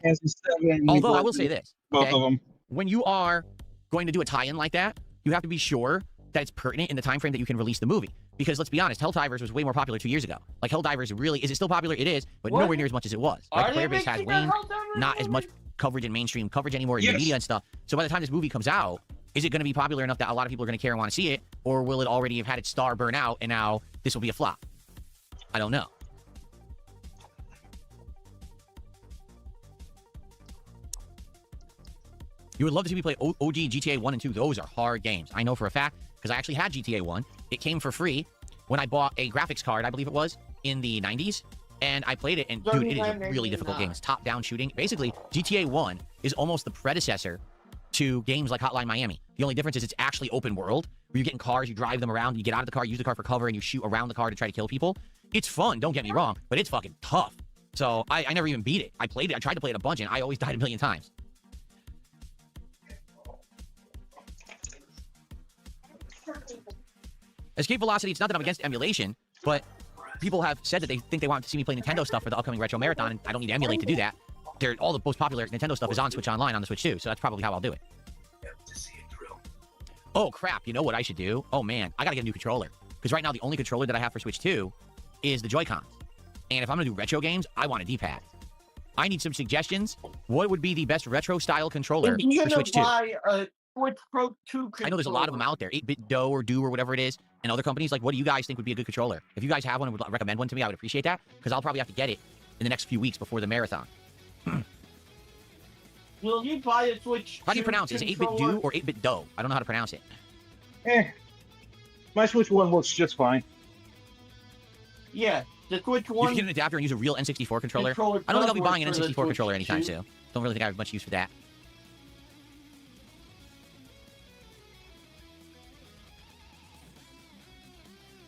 then. Although, I will say this. Okay? Both of them. When you are going to do a tie-in like that, you have to be sure that it's pertinent in the time frame that you can release the movie. Because let's be honest, Helldivers was way more popular 2 years ago. Like Helldivers really is it still popular? It is, but nowhere near as much as it was. Like the player base has waned, not as much coverage in mainstream coverage anymore in the media and stuff. So by the time this movie comes out, is it going to be popular enough that a lot of people are going to care and want to see it, or will it already have had its star burn out and now this will be a flop? I don't know. You would love to see me play OG GTA 1 and 2. Those are hard games. I know for a fact, because I actually had GTA 1. It came for free when I bought a graphics card, I believe it was, in the 90s. And I played it, and dude, it is a really difficult game. It's top-down shooting. Basically, GTA 1 is almost the predecessor to games like Hotline Miami. The only difference is it's actually open world, where you get in cars, you drive them around, you get out of the car, use the car for cover, and you shoot around the car to try to kill people. It's fun, don't get me wrong, but it's fucking tough. So I never even beat it. I played it, I tried to play it a bunch, and I always died a million times. Escape Velocity, it's not that I'm against emulation, but people have said that they think they want to see me play Nintendo stuff for the upcoming Retro Marathon, and I don't need to emulate to do that. All the most popular Nintendo stuff is on Switch Online on the Switch too, so that's probably how I'll do it. Oh crap, you know what I should do? Oh man, I gotta get a new controller. Because right now the only controller that I have for Switch 2 is the Joy-Cons. And if I'm gonna do retro games, I want a D-pad. I need some suggestions. What would be the best retro-style controller for Switch 2? Switch Pro 2 I know there's a lot of them out there. 8-Bit Do or Do or whatever it is, and other companies. Like, what do you guys think would be a good controller? If you guys have one and would recommend one to me, I would appreciate that, because I'll probably have to get it in the next few weeks before the marathon. Will you buy a Switch? How do you pronounce it? Is it 8-Bit Do or 8-Bit Do? I don't know how to pronounce it. My Switch 1 works just fine. Yeah, the Switch 1... You can get an adapter and use a real N64 controller. I don't think I'll be buying an N64 controller anytime soon. Don't really think I have much use for that.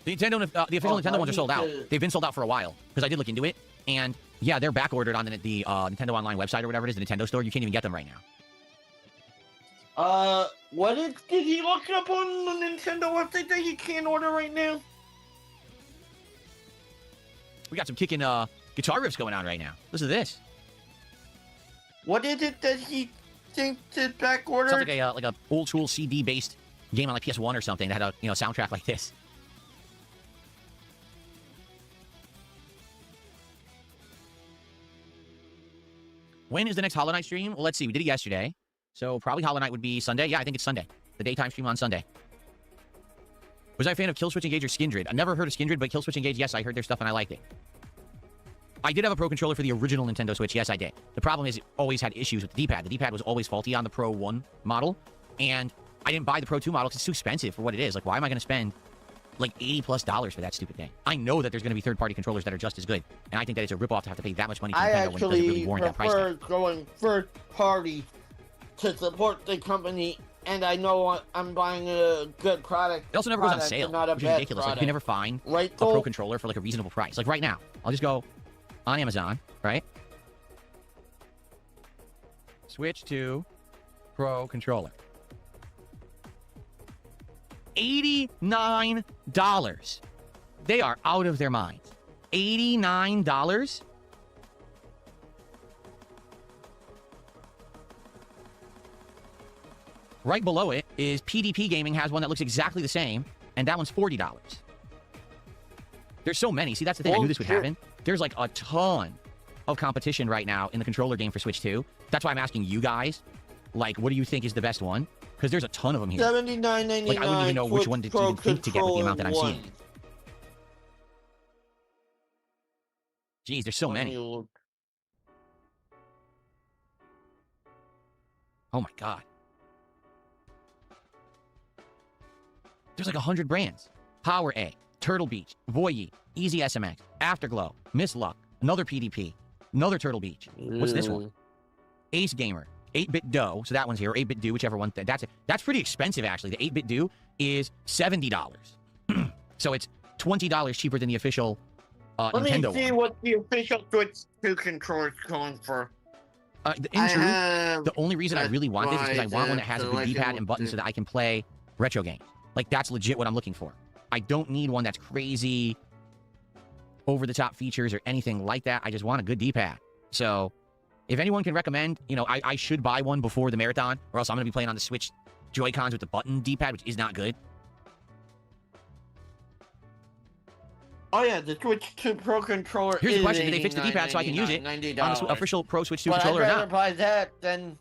The official Nintendo ones are sold out. They've been sold out for a while, because I did look into it, and yeah, they're back-ordered on the Nintendo Online website or whatever it is, the Nintendo store. You can't even get them right now. Did he look up on the Nintendo website that you can't order right now? We got some kicking guitar riffs going on right now. Listen to this. What is it that he thinks is back-ordered? Sounds like a old-school CD-based game on like PS1 or something that had a soundtrack like this. When is the next Hollow Knight stream? Well, let's see. We did it yesterday. So probably Hollow Knight would be Sunday. Yeah, I think it's Sunday. The daytime stream on Sunday. Was I a fan of Killswitch Engage or Skindred? I never heard of Skindred, but Killswitch Engage, yes, I heard their stuff and I liked it. I did have a Pro controller for the original Nintendo Switch. Yes, I did. The problem is it always had issues with the D-pad. The D-pad was always faulty on the Pro 1 model. And I didn't buy the Pro 2 model because it's too expensive for what it is. Like, why am I going to spend like $80+ for that stupid thing? I know that there's going to be third-party controllers that are just as good, and I think that it's a ripoff to have to pay that much money to Nintendo when it doesn't really warrant that price tag. I actually prefer going third-party to support the company, and I know I'm buying a good product. It also never goes on sale, which is ridiculous. Like, you can never find a Pro controller for like a reasonable price. Like right now, I'll just go on Amazon, right? Switch to Pro controller. $89. They are out of their minds. $89? Right below it is PDP Gaming has one that looks exactly the same, and that one's $40. There's so many. See, that's the thing. I knew this would happen. There's like a ton of competition right now in the controller game for Switch 2. That's why I'm asking you guys, like, what do you think is the best one? Because there's a ton of them here. $79.99. Like, I wouldn't even know which one to even think to get with the amount that I'm seeing. Jeez, there's so many. Oh my god. There's like 100 brands. Power A, Turtle Beach, Voyey, Easy SMX, Afterglow, Miss Luck, another PDP, another Turtle Beach. What's this one? Ace Gamer, 8-Bit Do, so that one's here, or 8-Bit Do, whichever one. That's pretty expensive, actually. The 8-Bit Do is $70. So it's $20 cheaper than the official Nintendo one. Let me see what the official Switch 2 controller is going for. In truth, the only reason I really want this is because I want one that has a good D-pad and buttons so that I can play retro games. Like, that's legit what I'm looking for. I don't need one that's crazy, over-the-top features or anything like that. I just want a good D-pad. So, if anyone can recommend, I should buy one before the marathon, or else I'm going to be playing on the Switch Joy-Cons with the button D-pad, which is not good. Oh yeah, the Switch 2 Pro controller. Here's the is question: did they fix the D-pad so I can use it on the official Pro Switch 2 controller or I'd rather not? buy that than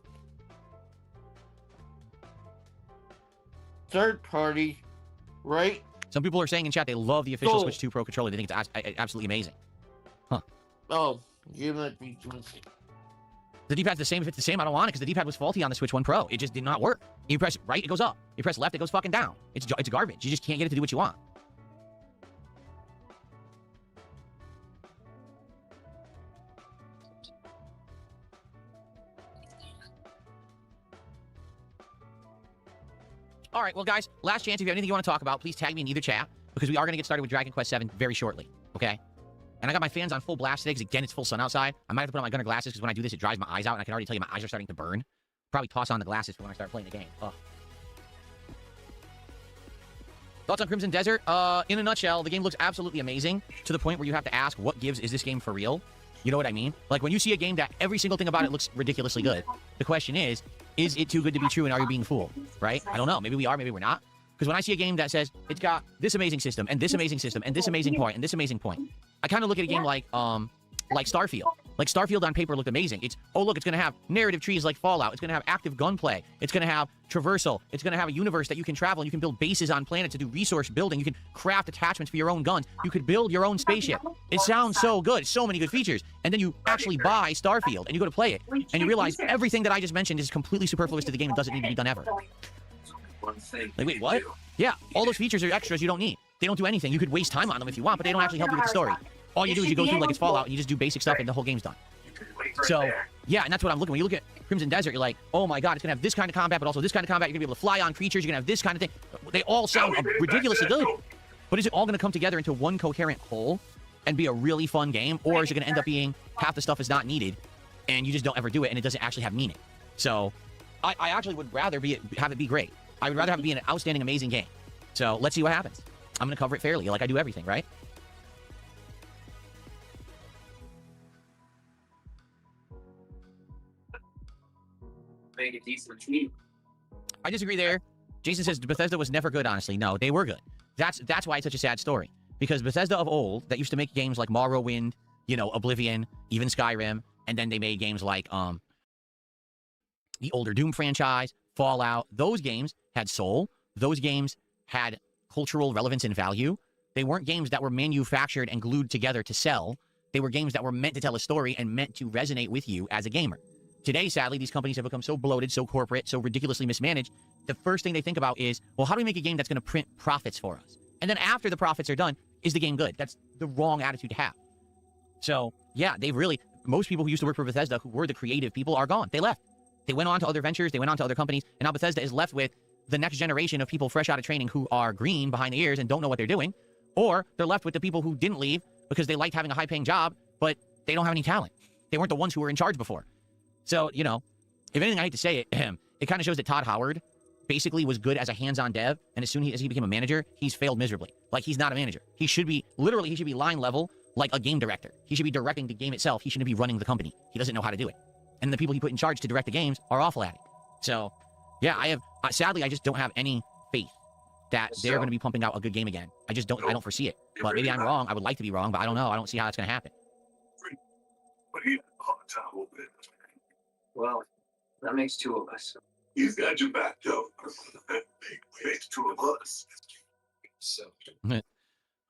third party, right? Some people are saying in chat they love the official Switch 2 Pro controller. They think it's absolutely amazing. Huh. Oh, you might be. The D-pad's the same. If it's the same, I don't want it because the D-pad was faulty on the Switch 1 Pro. It just did not work. You press right, it goes up. You press left, it goes fucking down. It's garbage. You just can't get it to do what you want. All right, well, guys, last chance. If you have anything you want to talk about, please tag me in either chat because we are going to get started with Dragon Quest VII very shortly, okay? And I got my fans on full blast today because, again, it's full sun outside. I might have to put on my Gunner glasses because when I do this, it dries my eyes out, and I can already tell you my eyes are starting to burn. Probably toss on the glasses for when I start playing the game. Ugh. Thoughts on Crimson Desert? In a nutshell, the game looks absolutely amazing to the point where you have to ask, what gives is this game for real? You know what I mean? Like, when you see a game that every single thing about it looks ridiculously good, the question is it too good to be true, and are you being fooled? Right? I don't know. Maybe we are, maybe we're not. Because when I see a game that says it's got this amazing system, and this amazing system, and this amazing point, and this amazing point, I kind of look at a game like Starfield. Like, Starfield on paper looked amazing. It's, oh, look, it's going to have narrative trees like Fallout. It's going to have active gunplay. It's going to have traversal. It's going to have a universe that you can travel, and you can build bases on planets to do resource building. You can craft attachments for your own guns. You could build your own spaceship. It sounds so good. So many good features. And then you actually buy Starfield, and you go to play it, and you realize everything that I just mentioned is completely superfluous to the game and doesn't need to be done ever. Like, wait, what? Yeah, all those features are extras you don't need. They don't do anything. You could waste time on them if you want, but they don't actually help you with the story. All you do is you go through like it's Fallout, and you just do basic stuff, and the whole game's done. So, yeah, and that's what I'm looking. When you look at Crimson Desert, you're like, oh my god, it's going to have this kind of combat, but also this kind of combat. You're going to be able to fly on creatures. You're going to have this kind of thing. They all sound ridiculously good. But is it all going to come together into one coherent whole and be a really fun game? Or is it going to end up being half the stuff is not needed, and you just don't ever do it, and it doesn't actually have meaning? So, I actually would rather have it be great. I would rather have it be an outstanding, amazing game. So, let's see what happens. I'm going to cover it fairly, like I do everything, right? Make a decent team. I disagree there. Jason says Bethesda was never good, honestly. No, they were good. That's why it's such a sad story. Because Bethesda of old, that used to make games like Morrowind, you know, Oblivion, even Skyrim, and then they made games like the older Doom franchise, Fallout. Those games had soul. Those games had cultural relevance and value. They weren't games that were manufactured and glued together to sell. They were games that were meant to tell a story and meant to resonate with you as a gamer. Today, sadly, these companies have become so bloated, so corporate, so ridiculously mismanaged. The first thing they think about is, well, how do we make a game that's going to print profits for us? And then after the profits are done, is the game good? That's the wrong attitude to have. So, yeah, most people who used to work for Bethesda, who were the creative people, are gone. They left. They went on to other ventures. They went on to other companies. And now Bethesda is left with the next generation of people fresh out of training who are green behind the ears and don't know what they're doing. Or they're left with the people who didn't leave because they liked having a high-paying job, but they don't have any talent. They weren't the ones who were in charge before. So, you know, if anything, I hate to say it, it kind of shows that Todd Howard basically was good as a hands-on dev, and as soon as he became a manager, he's failed miserably. Like, he's not a manager. He should be line level like a game director. He should be directing the game itself. He shouldn't be running the company. He doesn't know how to do it. And the people he put in charge to direct the games are awful at it. So, yeah, sadly, I just don't have any faith that they're going to be pumping out a good game again. I don't foresee it. But maybe I'm wrong. I would like to be wrong, but I don't know. I don't see how that's going to happen. But he had a hard time with it. Well, that makes two of us. He's got your back, though. Makes two of us. So.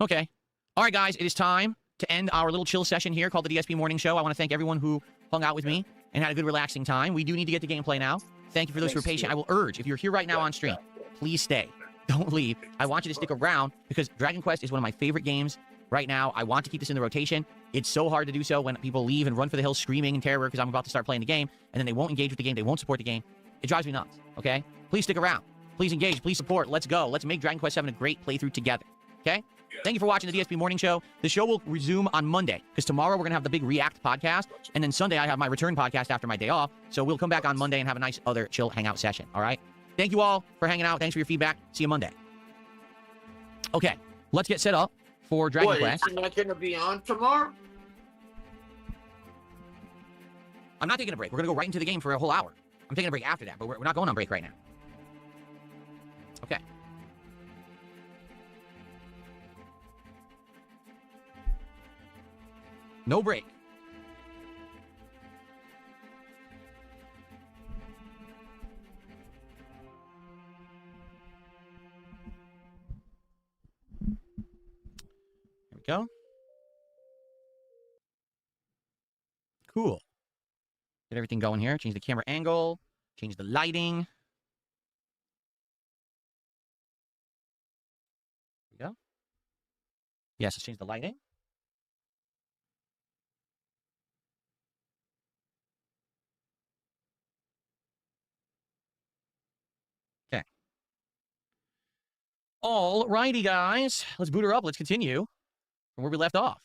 Okay. All right, guys, it is time to end our little chill session here called the DSP Morning Show. I want to thank everyone who hung out with me and had a good, relaxing time. We do need to get to gameplay now. Thank you for those who are patient. I will urge, if you're here right now on stream, please stay. Don't leave. I want you to stick around because Dragon Quest is one of my favorite games right now. I want to keep this in the rotation. It's so hard to do so when people leave and run for the hills screaming in terror because I'm about to start playing the game, and then they won't engage with the game. They won't support the game. It drives me nuts, okay? Please stick around. Please engage. Please support. Let's go. Let's make Dragon Quest VII a great playthrough together, okay? Thank you for watching the DSP Morning Show. The show will resume on Monday because tomorrow we're going to have the big React podcast, and then Sunday I have my return podcast after my day off, so we'll come back on Monday and have a nice other chill hangout session, all right? Thank you all for hanging out. Thanks for your feedback. See you Monday. Okay, let's get set up for Dragon Quest. Is it not going to be on tomorrow? I'm not taking a break. We're going to go right into the game for a whole hour. I'm taking a break after that, but we're not going on break right now. Okay. No break. There we go. Cool. Get everything going here. Change the camera angle. Change the lighting. There we go. Yes, let's change the lighting. Okay. All righty, guys. Let's boot her up. Let's continue from where we left off.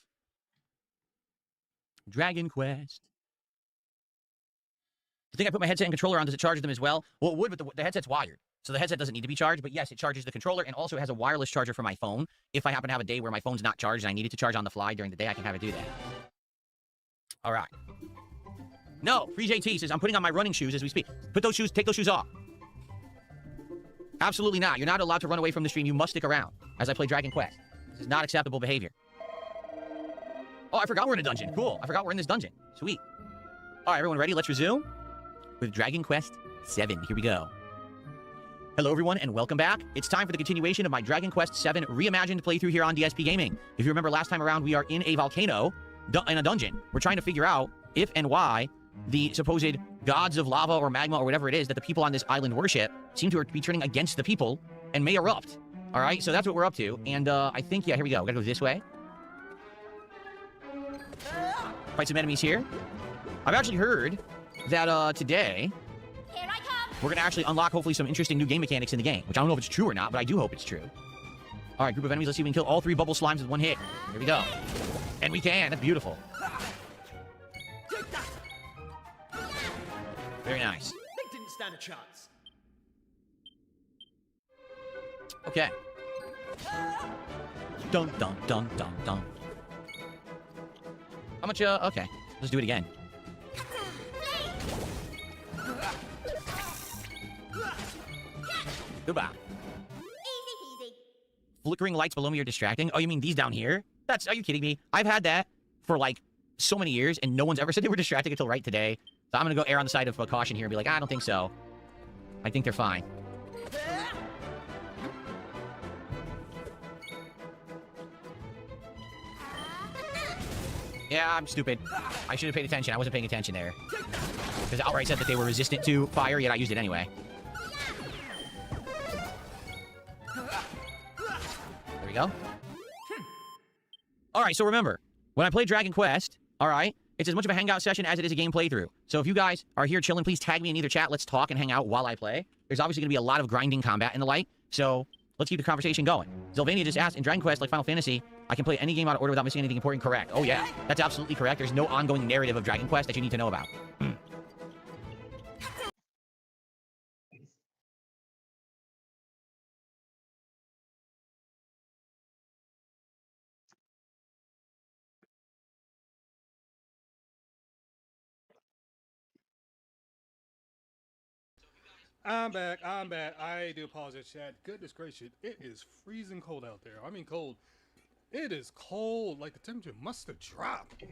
Dragon Quest. The thing I put my headset and controller on, does it charge them as well? Well, it would, but the headset's wired. So the headset doesn't need to be charged, but yes, it charges the controller and also it has a wireless charger for my phone. If I happen to have a day where my phone's not charged and I need it to charge on the fly during the day, I can have it do that. All right. No, Free JT says, I'm putting on my running shoes as we speak. Take those shoes off. Absolutely not. You're not allowed to run away from the stream. You must stick around as I play Dragon Quest. This is not acceptable behavior. Oh, I forgot we're in a dungeon. Cool. I forgot we're in this dungeon. Sweet. All right, everyone ready? Let's resume with Dragon Quest 7. Here we go. Hello, everyone, and welcome back. It's time for the continuation of my Dragon Quest 7 reimagined playthrough here on DSP Gaming. If you remember last time around, we are in a volcano in a dungeon. We're trying to figure out if and why the supposed gods of lava or magma or whatever it is that the people on this island worship seem to be turning against the people and may erupt. All right, so that's what we're up to. And I think, yeah, here we go. We gotta go this way. Fight some enemies here. I've actually heard that today we're going to actually unlock, hopefully, some interesting new game mechanics in the game, which I don't know if it's true or not, but I do hope it's true. All right, group of enemies. Let's see if we can kill all 3 bubble slimes with one hit. Here we go. And we can. That's beautiful. Very nice. They didn't stand a chance. Okay. Dun, dun, dun, dun, dun. How much, okay. Let's do it again. Goodbye. Easy peasy. Flickering lights below me are distracting. Oh, you mean these down here? Are you kidding me? I've had that for like so many years, and no one's ever said they were distracting until right today. So I'm gonna go err on the side of caution here and be like, I don't think so. I think they're fine. Yeah, I'm stupid. I should have paid attention. I wasn't paying attention there. Because it outright said that they were resistant to fire, yet I used it anyway. There we go. Alright, so remember, when I play Dragon Quest, alright, it's as much of a hangout session as it is a game playthrough. So if you guys are here chilling, please tag me in either chat. Let's talk and hang out while I play. There's obviously going to be a lot of grinding combat and the like, so let's keep the conversation going. Sylvania just asked, in Dragon Quest, like Final Fantasy, I can play any game out of order without missing anything important. Correct. Oh yeah, that's absolutely correct. There's no ongoing narrative of Dragon Quest that you need to know about. I'm back. I do apologize, chat. Goodness gracious, it is freezing cold out there. I mean cold. It is cold. Like the temperature must have dropped.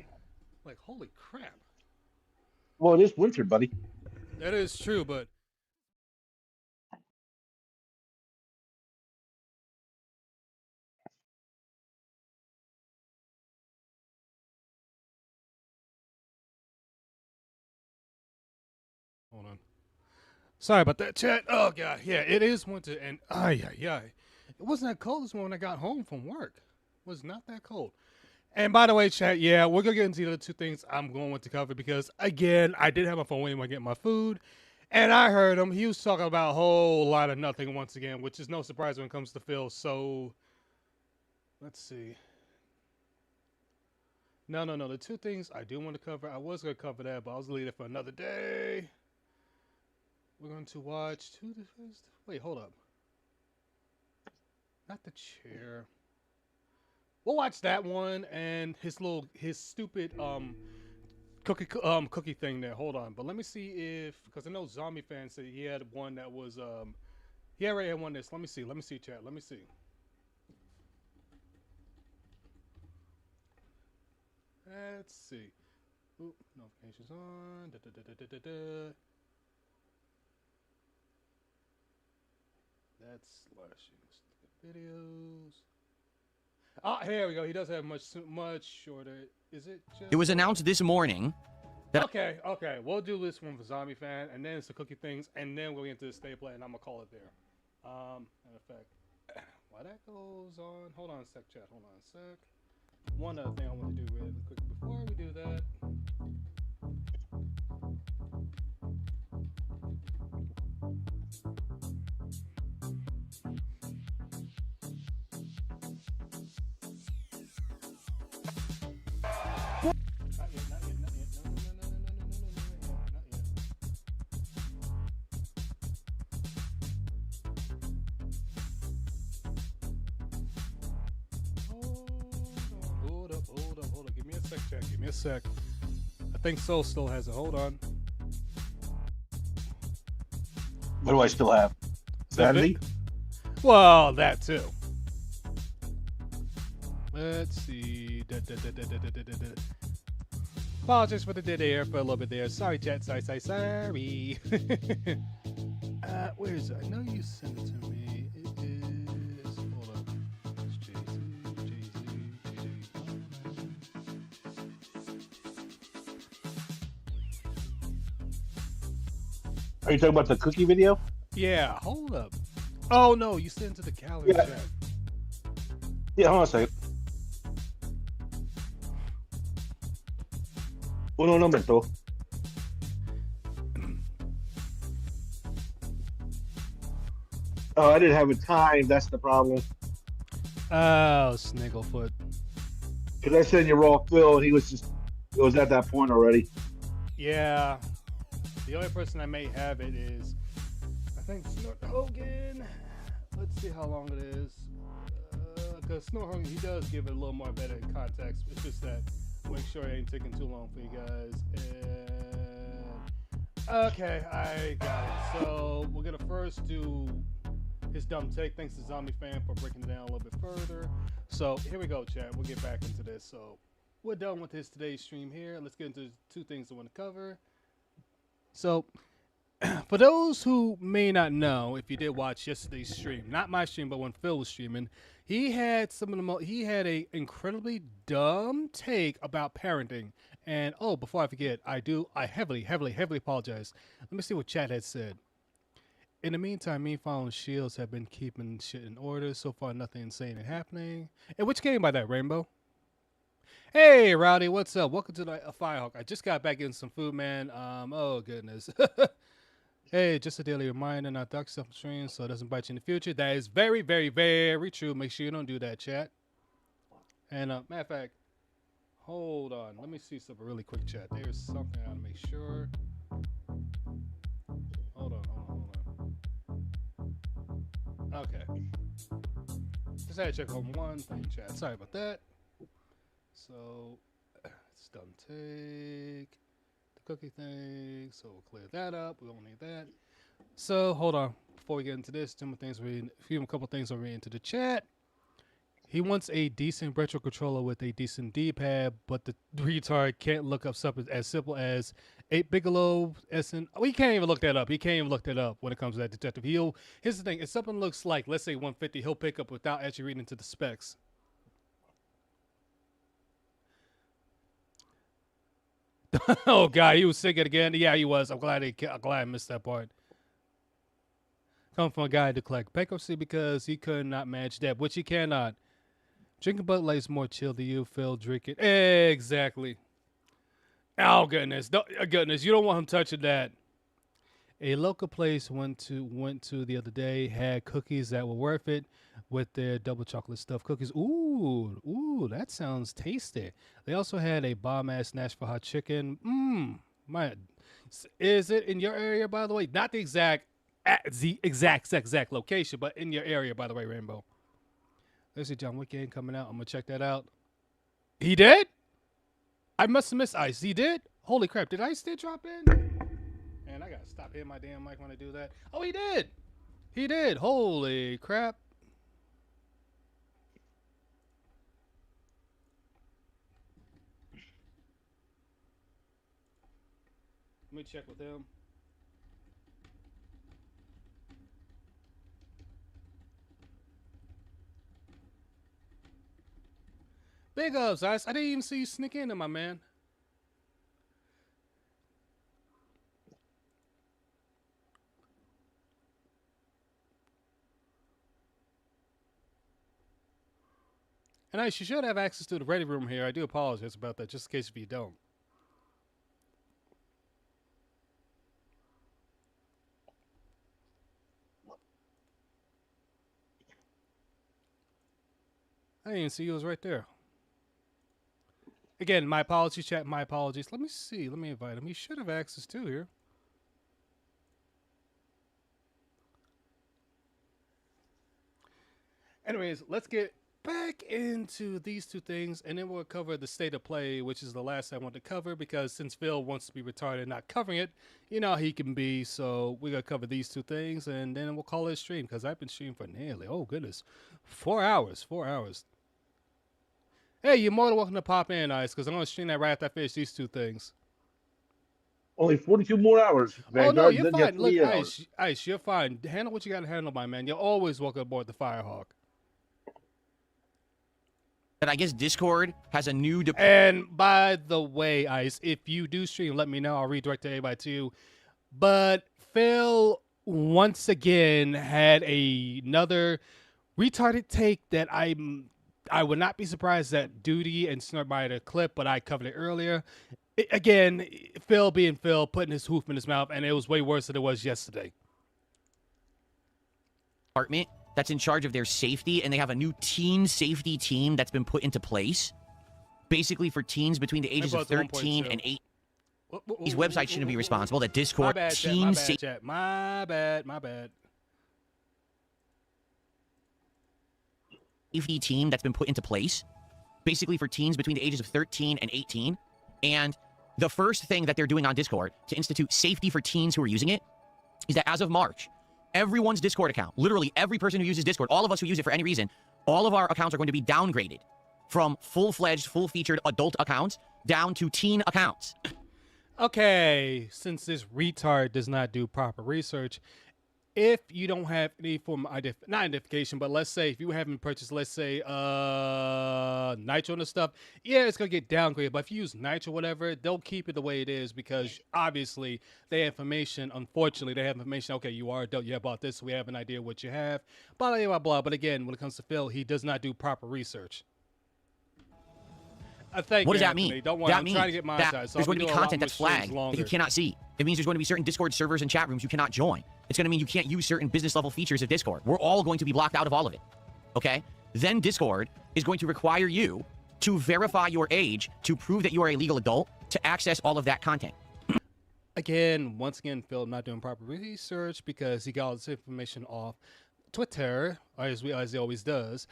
Like holy crap. Well, it is winter, buddy. That is true, but hold on. Sorry about that, chat. Oh god, yeah, it is winter, and it wasn't that cold this morning when I got home from work. It was not that cold. And by the way, chat, yeah, we're gonna get into the other 2 things I'm going to cover because again, I did have my phone waiting when I get my food, and I heard him. He was talking about a whole lot of nothing once again, which is no surprise when it comes to Phil. So let's see. No. The 2 things I do want to cover, I was gonna cover that, but I was gonna leave it for another day. We're going to watch wait, hold up. Not the chair. We'll watch that one and his stupid cookie thing there. Hold on, but let me see if, because I know Zombie Fan said he had one that was he already had one this. Let me see, chat. Let me see. Let's see. Ooh, notifications on. Da, da, da, da, da, da. That's slashing videos. Oh, here we go. He does have much shorter. Is it just... It was announced this morning that... Okay. We'll do this one for Zombie Fan, and then it's the cookie things, and then we'll get into the stay play, and I'm gonna call it there. Matter of fact, while that goes on, hold on a sec, chat. Hold on a sec. One other thing I want to do really quick before we do that. Hold up. Give me a sec, chat. Give me a sec. I think Soul still has it. Hold on. What do I still have? Sanity? Well, that too. Let's see. Apologies for the dead air for a little bit there. Sorry, chat. Sorry. Where is it? I know you sent it to me. It is. Hold on. It's Jay-Z. Are you talking about the cookie video? Yeah, hold up. Oh no, you sent it to the calorie chat. Yeah, hold on a second. Uno momento. Oh, I didn't have a time. That's the problem. Oh, Snagglefoot. Because I said you're all Phil, and it was at that point already. Yeah. The only person I may have it is, I think, Snort Hogan. Let's see how long it is. Because Snort Hogan, he does give it a little more better context. It's just that, make sure it ain't taking too long for you guys. And okay, I got it. So we're gonna first do his dumb take. Thanks to Zombie Fan for breaking it down a little bit further. So here we go, chat. We'll get back into this. So we're done with today's stream here. Let's get into two things I want to cover. So, for those who may not know, if you did watch yesterday's stream, not my stream, but when Phil was streaming, he had a incredibly dumb take about parenting. And oh, before I forget, I heavily apologize. Let me see what chat had said. In the meantime, me following Shields have been keeping shit in order. So far, nothing insane is happening. And which came by that, Rainbow? Hey, Rowdy, what's up? Welcome to the Firehawk. I just got back in some food, man. Oh, goodness. Hey, just a daily reminder, not duck stuff on stream, so it doesn't bite you in the future. That is very, very, very true. Make sure you don't do that, chat. And, matter of fact, hold on. Let me see something really quick, chat. There's something I want to make sure. Hold on. Okay. Just had to check on one thing, chat. Sorry about that. So, it's dumb take, the cookie thing, so we'll clear that up. We don't need that. So, hold on. Before we get into this, a couple things I'll read into the chat. He wants a decent retro controller with a decent D-pad, but the retard can't look up something as simple as 8 Bigelow SN. Oh, he can't even look that up. He can't even look that up when it comes to that detective. Here's the thing. If something looks like, let's say 150, he'll pick up without actually reading into the specs. Oh God, he was sick again. Yeah, he was. I'm glad I missed that part. Come from a guy to collect bankruptcy because he could not manage debt, which he cannot. Drinking Bud Light is more chill than you, Phil. Drinking exactly. Oh goodness, goodness, you don't want him touching that. A local place went to the other day had cookies that were worth it with their double chocolate stuffed cookies. Ooh, that sounds tasty. They also had a bomb-ass Nashville hot chicken. Is it in your area, by the way? Not the exact location, but in your area, by the way, Rainbow. Let's see, John Wick game coming out. I'm gonna check that out. He did? I must have missed Ice. He did? Holy crap! Did Ice drop in? Man, I gotta stop hitting my damn mic when I do that. Oh, he did. He did. Holy crap. Let me check with him. Big ups, Ice. I didn't even see you sneak in, my man. And Ice, you should have access to the ready room here. I do apologize about that, just in case if you don't. I didn't even see you was right there. Again, my apologies, chat. My apologies. Let me see. Let me invite him. He should have access to here. Anyways, let's get back into these two things, and then we'll cover the state of play, which is the last I want to cover, because since Phil wants to be retarded and not covering it, you know how he can be. So we're going to cover these two things, and then we'll call it a stream, because I've been streaming for nearly, oh goodness, 4 hours. 4 hours. Hey, you're more than welcome to pop in, Ice, because I'm going to stream that right after I finish these two things. Only 42 more hours. Vanguard. Oh, no, you're then fine. Look, Ice, you're fine. Handle what you got to handle, my man. You're always welcome aboard the Firehawk. But I guess Discord has a new... And by the way, Ice, if you do stream, let me know. I'll redirect everybody to you. But Phil, once again, had another retarded take that I would not be surprised that Duty and Snort by the clip, but I covered it earlier. Again, Phil being Phil, putting his hoof in his mouth, and it was way worse than it was yesterday. Department that's in charge of their safety, and they have a new teen safety team that's been put into place, basically for teens between the ages of 13 and 8. These websites shouldn't be responsible. That Discord teen safety. My bad. Safety team that's been put into place, basically for teens between the ages of 13 and 18. And the first thing that they're doing on Discord to institute safety for teens who are using it is that as of March, everyone's Discord account, literally every person who uses Discord, all of us who use it for any reason, all of our accounts are going to be downgraded from full-fledged, full-featured adult accounts down to teen accounts. Okay, since this retard does not do proper research, if you don't have any form of not identification, but let's say if you haven't purchased, let's say, Nitro and stuff, yeah, it's going to get downgraded. But if you use Nitro or whatever, they'll keep it the way it is because obviously they have information. Unfortunately, they have information. Okay, you are adult. You have bought this. So we have an idea what you have. Blah, blah, blah, blah. But again, when it comes to Phil, he does not do proper research. Thank what you, does that Anthony. mean? Don't worry, that I'm means trying to get my side. So there's going to be content that's flagged that you cannot see. It means there's going to be certain Discord servers and chat rooms you cannot join. It's going to mean you can't use certain business level features of Discord. We're all going to be blocked out of all of it. Okay? Then Discord is going to require you to verify your age to prove that you are a legal adult to access all of that content. Again, once again, Phil not doing proper research because he got all this information off Twitter, as he always does.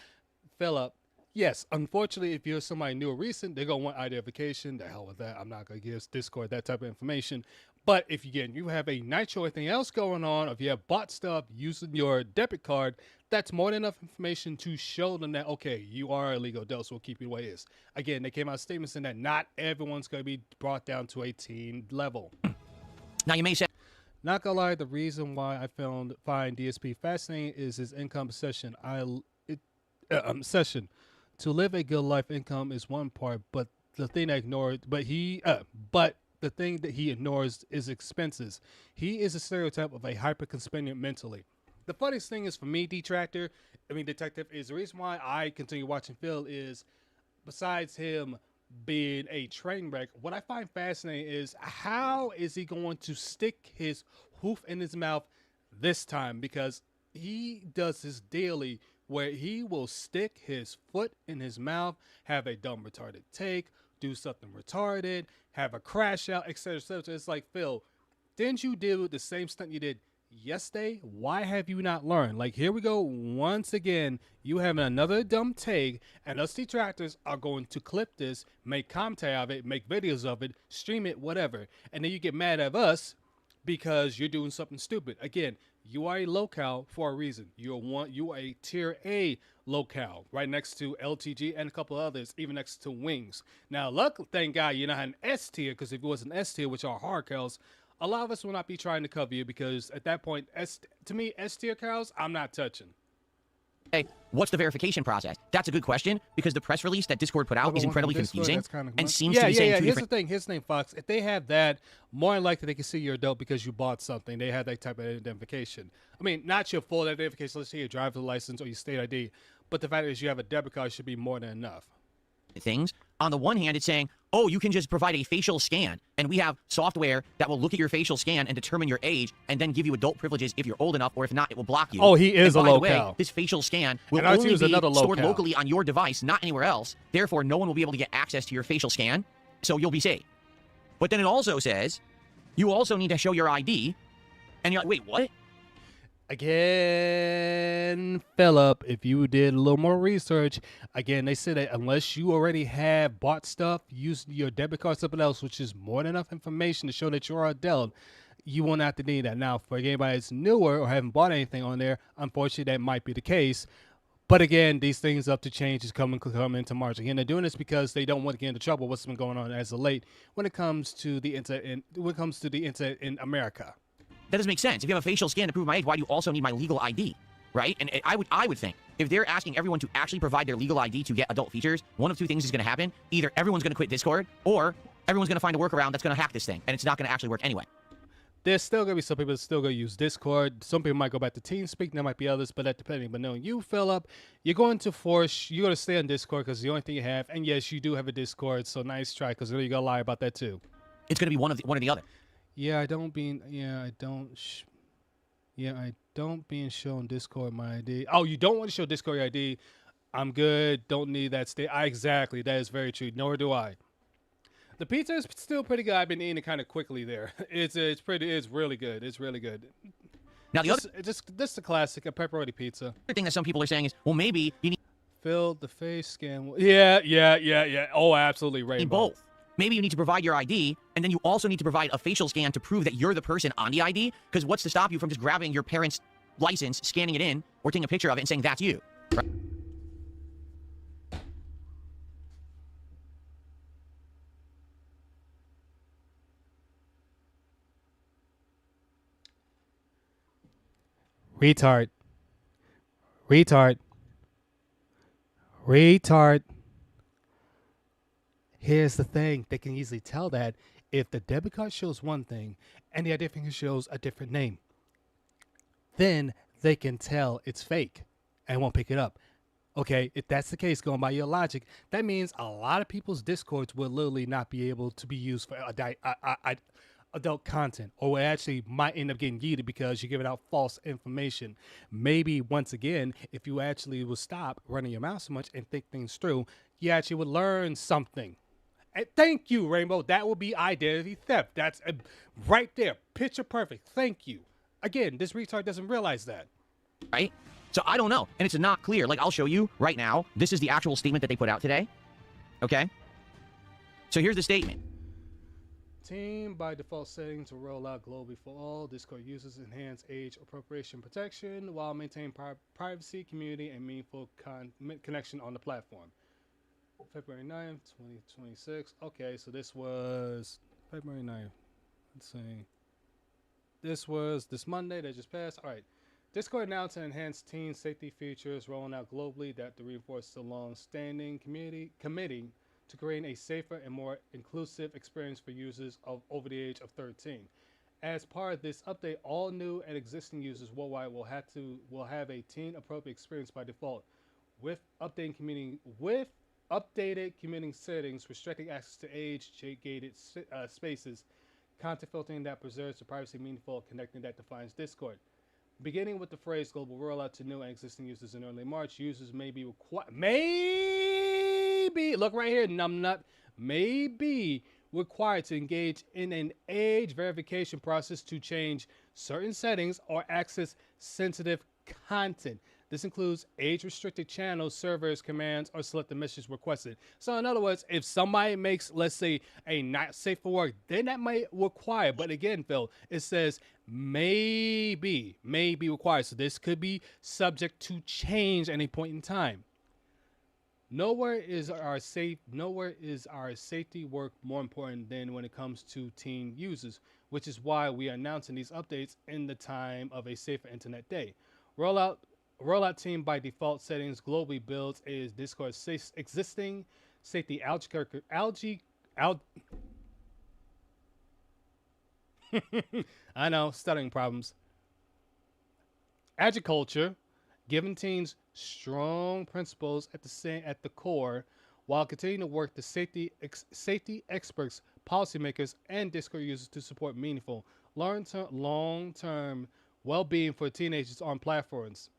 Philip. Yes, unfortunately, if you're somebody new or recent, they're going to want identification. The hell with that. I'm not going to give Discord that type of information. But if you have a Nitro or anything else going on, or if you have bought stuff using your debit card, that's more than enough information to show them that, okay, you are a legal adult, so we'll keep you the way it is. Again, they came out with statements saying that not everyone's going to be brought down to a teen level. Now, you may say... Not going to lie, the reason why I find DSP fascinating is his income session. To live a good life, income is one part, but the thing that the thing that he ignores is expenses. He is a stereotype of a hyper-conspendent mentally. The funniest thing is for me, detective, is the reason why I continue watching Phil is, besides him being a train wreck, what I find fascinating is how is he going to stick his hoof in his mouth this time? Because he does this daily, where he will stick his foot in his mouth, have a dumb retarded take, do something retarded, have a crash out, etc., etc. It's like, Phil, didn't you do the same stunt you did yesterday? Why have you not learned? Like, here we go once again. You having another dumb take, and us detractors are going to clip this, make commentary of it, make videos of it, stream it, whatever. And then you get mad at us because you're doing something stupid. Again, you are a locale for a reason. You are a tier A locale, right next to LTG and a couple others, even next to Wings. Now, thank God you're not an S tier, because if it was an S tier, which are hardcales, a lot of us will not be trying to cover you because at that point, to me, S tier cows, I'm not touching. Hey, what's the verification process? That's a good question because the press release that Discord put out is incredibly confusing and seems to be saying two Here's different. the thing. Here's the thing, Fox. If they have that, more than likely they can see you're adult because you bought something. They have that type of identification. I mean, not your full identification. Let's say your driver's license or your state ID, but the fact is you have a debit card should be more than enough. Things. On the one hand, it's saying, oh, you can just provide a facial scan, and we have software that will look at your facial scan and determine your age, and then give you adult privileges if you're old enough, or if not, it will block you. Oh, he is and a by the way, low-cal. this facial scan will And R2 only is be another stored low-cal. locally on your device, not anywhere else. Therefore, no one will be able to get access to your facial scan, so you'll be safe. But then it also says, you also need to show your ID, and you're like, wait, what? Again, Philip, if you did a little more research, again, they said that unless you already have bought stuff, using your debit card, something else, which is more than enough information to show that you're adult, you won't have to need that. Now, for anybody that's newer or haven't bought anything on there, unfortunately, that might be the case. But again, these things up to change is coming into March. Again, they're doing this because they don't want to get into trouble. What's been going on as of late when it comes to the internet in America. That doesn't make sense. If you have a facial scan to prove my age, why do you also need my legal ID, right? And I would think if they're asking everyone to actually provide their legal ID to get adult features, one of two things is going to happen. Either everyone's going to quit Discord, or everyone's going to find a workaround that's going to hack this thing, and it's not going to actually work anyway. There's still going to be some people that still going to use Discord. Some people might go back to TeamSpeak. There might be others, but that depending. But knowing you, Philip, you're going to stay on Discord because it's the only thing you have. And yes, you do have a Discord, so nice try because you're going to lie about that too. It's going to be one or the other. I don't being shown Discord my ID. Oh, you don't want to show Discord your ID. I'm good. Don't need that state. Exactly. That is very true. Nor do I. The pizza is still pretty good. I've been eating it kind of quickly there. It's really good. It's really good. Now this is a classic, a pepperoni pizza. The other thing that some people are saying is, well, maybe you need fill the face scan. Yeah. Oh, absolutely, Rainbow. Both. Maybe you need to provide your ID, and then you also need to provide a facial scan to prove that you're the person on the ID, because what's to stop you from just grabbing your parents' license, scanning it in, or taking a picture of it and saying that's you? Right? Retard. Here's the thing. They can easily tell that if the debit card shows one thing and the identification shows a different name, then they can tell it's fake and won't pick it up. Okay, if that's the case, going by your logic, that means a lot of people's Discords will literally not be able to be used for adult content, or actually might end up getting yeeted because you're giving out false information. Maybe, once again, if you actually would stop running your mouth so much and think things through, you actually would learn something. And thank you, Rainbow. That would be identity theft. That's right there. Picture perfect. Thank you. Again, this retard doesn't realize that. Right? So I don't know. And it's not clear. Like, I'll show you right now. This is the actual statement that they put out today. Okay? So here's the statement. Team by default settings will roll out globally for all Discord users, enhance age appropriation protection while maintaining privacy, community, and meaningful connection on the platform. February 9th, 2026. Okay, so this was February 9th. Let's see. This was this Monday that just passed. All right. Discord announced an enhanced teen safety features rolling out globally that to reinforce the long-standing committing to creating a safer and more inclusive experience for users over the age of 13. As part of this update, all new and existing users worldwide will have a teen-appropriate experience by default, with updated community settings restricting access to age-gated spaces, content filtering that preserves the privacy, meaningful connecting that defines Discord. Beginning with the phrase global rollout to new and existing users in early March, users may be required, look right here, numbnut, may be required to engage in an age verification process to change certain settings or access sensitive content. This includes age-restricted channels, servers, commands, or select the message requested. So in other words, if somebody makes, let's say, a not safe for work, then that might require. But again, Phil, it says may be required. So this could be subject to change at any point in time. Nowhere is our safety work more important than when it comes to teen users. which is why we are announcing these updates in the time of a safer internet day. Rollout team by default settings globally builds a Discord's existing safety I know, stuttering problems. Agriculture, giving teams strong principles at the core, while continuing to work the safety experts, policymakers, and Discord users to support meaningful long-term well-being for teenagers on platforms.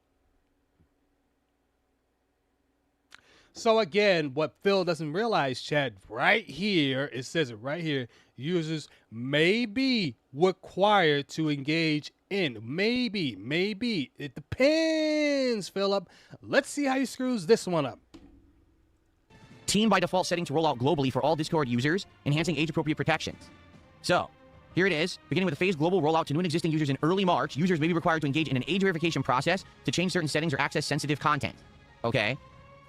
So again, what Phil doesn't realize, Chad, right here, it says it right here, users may be required to engage in. Maybe. It depends, Philip. Let's see how he screws this one up. Team by default setting to roll out globally for all Discord users, enhancing age-appropriate protections. So, here it is. Beginning with a phased global rollout to new and existing users in early March, users may be required to engage in an age verification process to change certain settings or access sensitive content. Okay?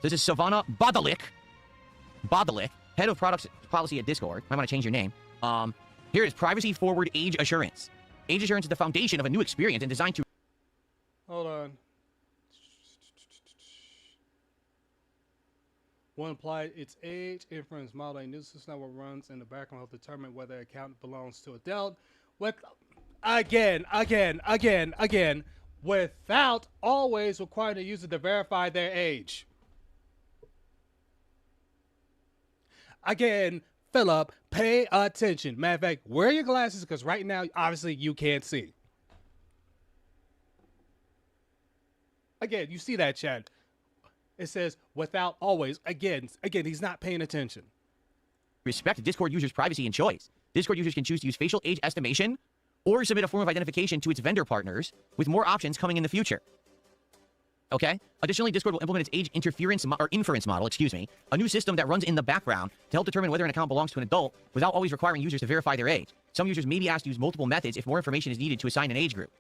This is Savannah Badalik, head of product policy at Discord. Might want to change your name. Here it is, privacy forward age assurance. Age assurance is the foundation of a new experience and designed to... Hold on. When applied its age inference model, a new system that runs in the background will determine whether an account belongs to adult. Again, without always requiring the user to verify their age. Again, Philip, pay attention. Matter of fact, wear your glasses because right now, obviously, you can't see. Again, you see that, Chad. It says, without always. Again, he's not paying attention. Respect Discord users' privacy and choice. Discord users can choose to use facial age estimation or submit a form of identification to its vendor partners, with more options coming in the future. Okay? Additionally, Discord will implement its age inference model, a new system that runs in the background to help determine whether an account belongs to an adult without always requiring users to verify their age. Some users may be asked to use multiple methods if more information is needed to assign an age group.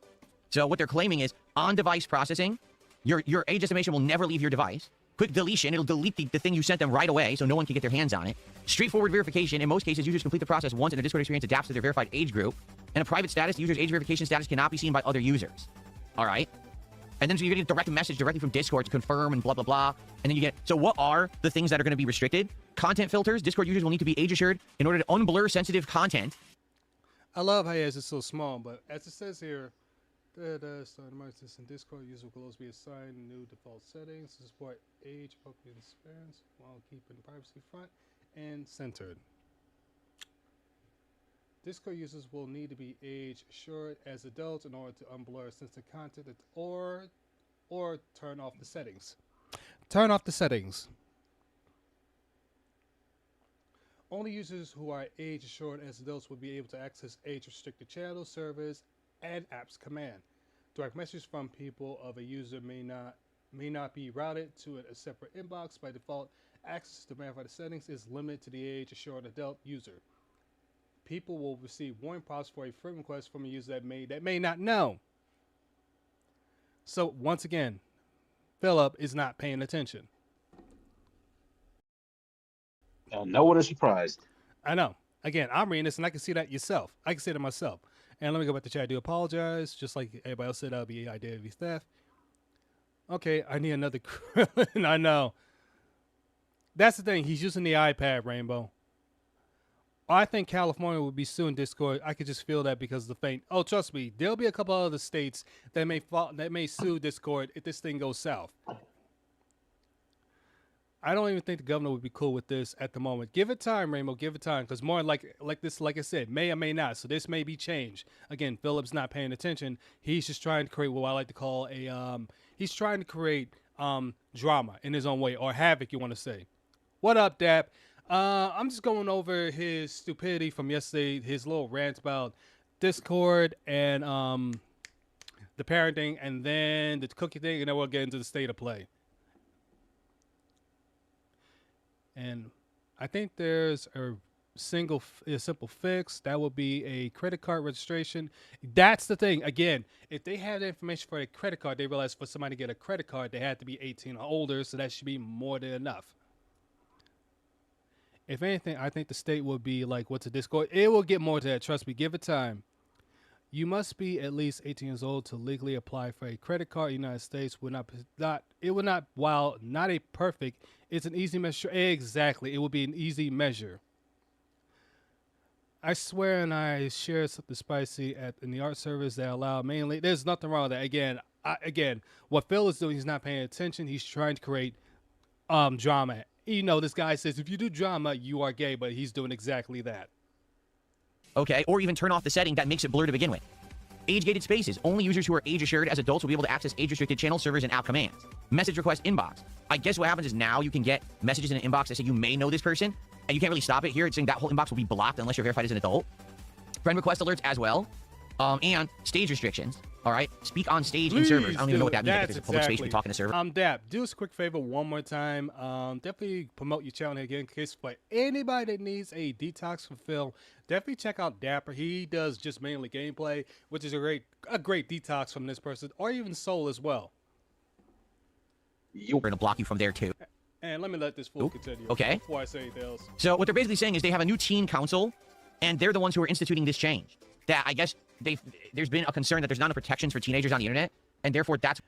So what they're claiming is on-device processing. Your age estimation will never leave your device. Quick deletion, it'll delete the thing you sent them right away so no one can get their hands on it. Straightforward verification, in most cases, users complete the process once and their Discord experience adapts to their verified age group. And a private status, the user's age verification status cannot be seen by other users. All right? And then so you're getting a direct message directly from Discord to confirm and blah, blah, blah. And then you get... So what are the things that are going to be restricted? Content filters. Discord users will need to be age assured in order to unblur sensitive content. I love how it's so small, but as it says here, starting emergency in Discord, users will be assigned new default settings to support age-appropriate experience while keeping privacy front and centered. Discord users will need to be age assured as adults in order to unblur sensitive content or turn off the settings. Turn off the settings. Only users who are age assured as adults will be able to access age restricted channels, servers, and apps command. Direct messages from people of a user may not be routed to a separate inbox. By default, access to verify the settings is limited to the age assured adult user. People will receive warning prompts for a friend request from a user that may not know. So once again, Philip is not paying attention. No one is surprised. I know. Again, I'm reading this and I can see that yourself. I can see that myself. And let me go back to chat. I do apologize. Just like everybody else said, that'll be identity theft. Okay, I need another Krillin. I know. That's the thing. He's using the iPad, Rainbow. I think California will be suing Discord. I could just feel that because of the faint. Oh, trust me, there'll be a couple other states that may sue Discord if this thing goes south. I don't even think the governor would be cool with this at the moment. Give it time, Rainbow. Give it time, because more like I said, may or may not. So this may be changed. Again, Philip's not paying attention. He's just trying to create what I like to call a. He's trying to create drama in his own way, or havoc, you want to say. What up, Dap? I'm just going over his stupidity from yesterday, his little rant about Discord and the parenting, and then the cookie thing, and then we'll get into the state of play. And I think there's a simple fix. That would be a credit card registration. That's the thing. Again, if they have the information for a credit card, they realize for somebody to get a credit card, they had to be 18 or older, so that should be more than enough. If anything, I think the state will be like, what's a Discord? It will get more to that. Trust me. Give it time. You must be at least 18 years old to legally apply for a credit card in the United States. It would not, while not a perfect, it's an easy measure. Exactly. It would be an easy measure. I swear, and I shared something spicy in the art service that allowed mainly. There's nothing wrong with that. Again, what Phil is doing, he's not paying attention. He's trying to create drama. You know, this guy says if you do drama, you are gay, but he's doing exactly that. Okay, or even turn off the setting that makes it blur to begin with. Age-gated spaces. Only users who are age-assured as adults will be able to access age-restricted channel servers and app commands. Message request inbox. I guess what happens is now you can get messages in an inbox that say you may know this person, and you can't really stop it here. It's saying that whole inbox will be blocked unless you're verified as an adult. Friend request alerts as well. And stage restrictions. All right, speak on stage in servers. I don't even know what that means. If it's a public space, we're talking to server. Dap, do us a quick favor one more time. Definitely promote your channel again in case for anybody that needs a detox from Phil. Definitely check out Dapper. He does just mainly gameplay, which is a great detox from this person, or even Soul as well. We're gonna block you from there too. And let me let this fool continue. Okay. Before I say anything else. So what they're basically saying is they have a new teen council, and they're the ones who are instituting this change. That I guess there's been a concern that there's not enough protections for teenagers on the internet, and therefore that's.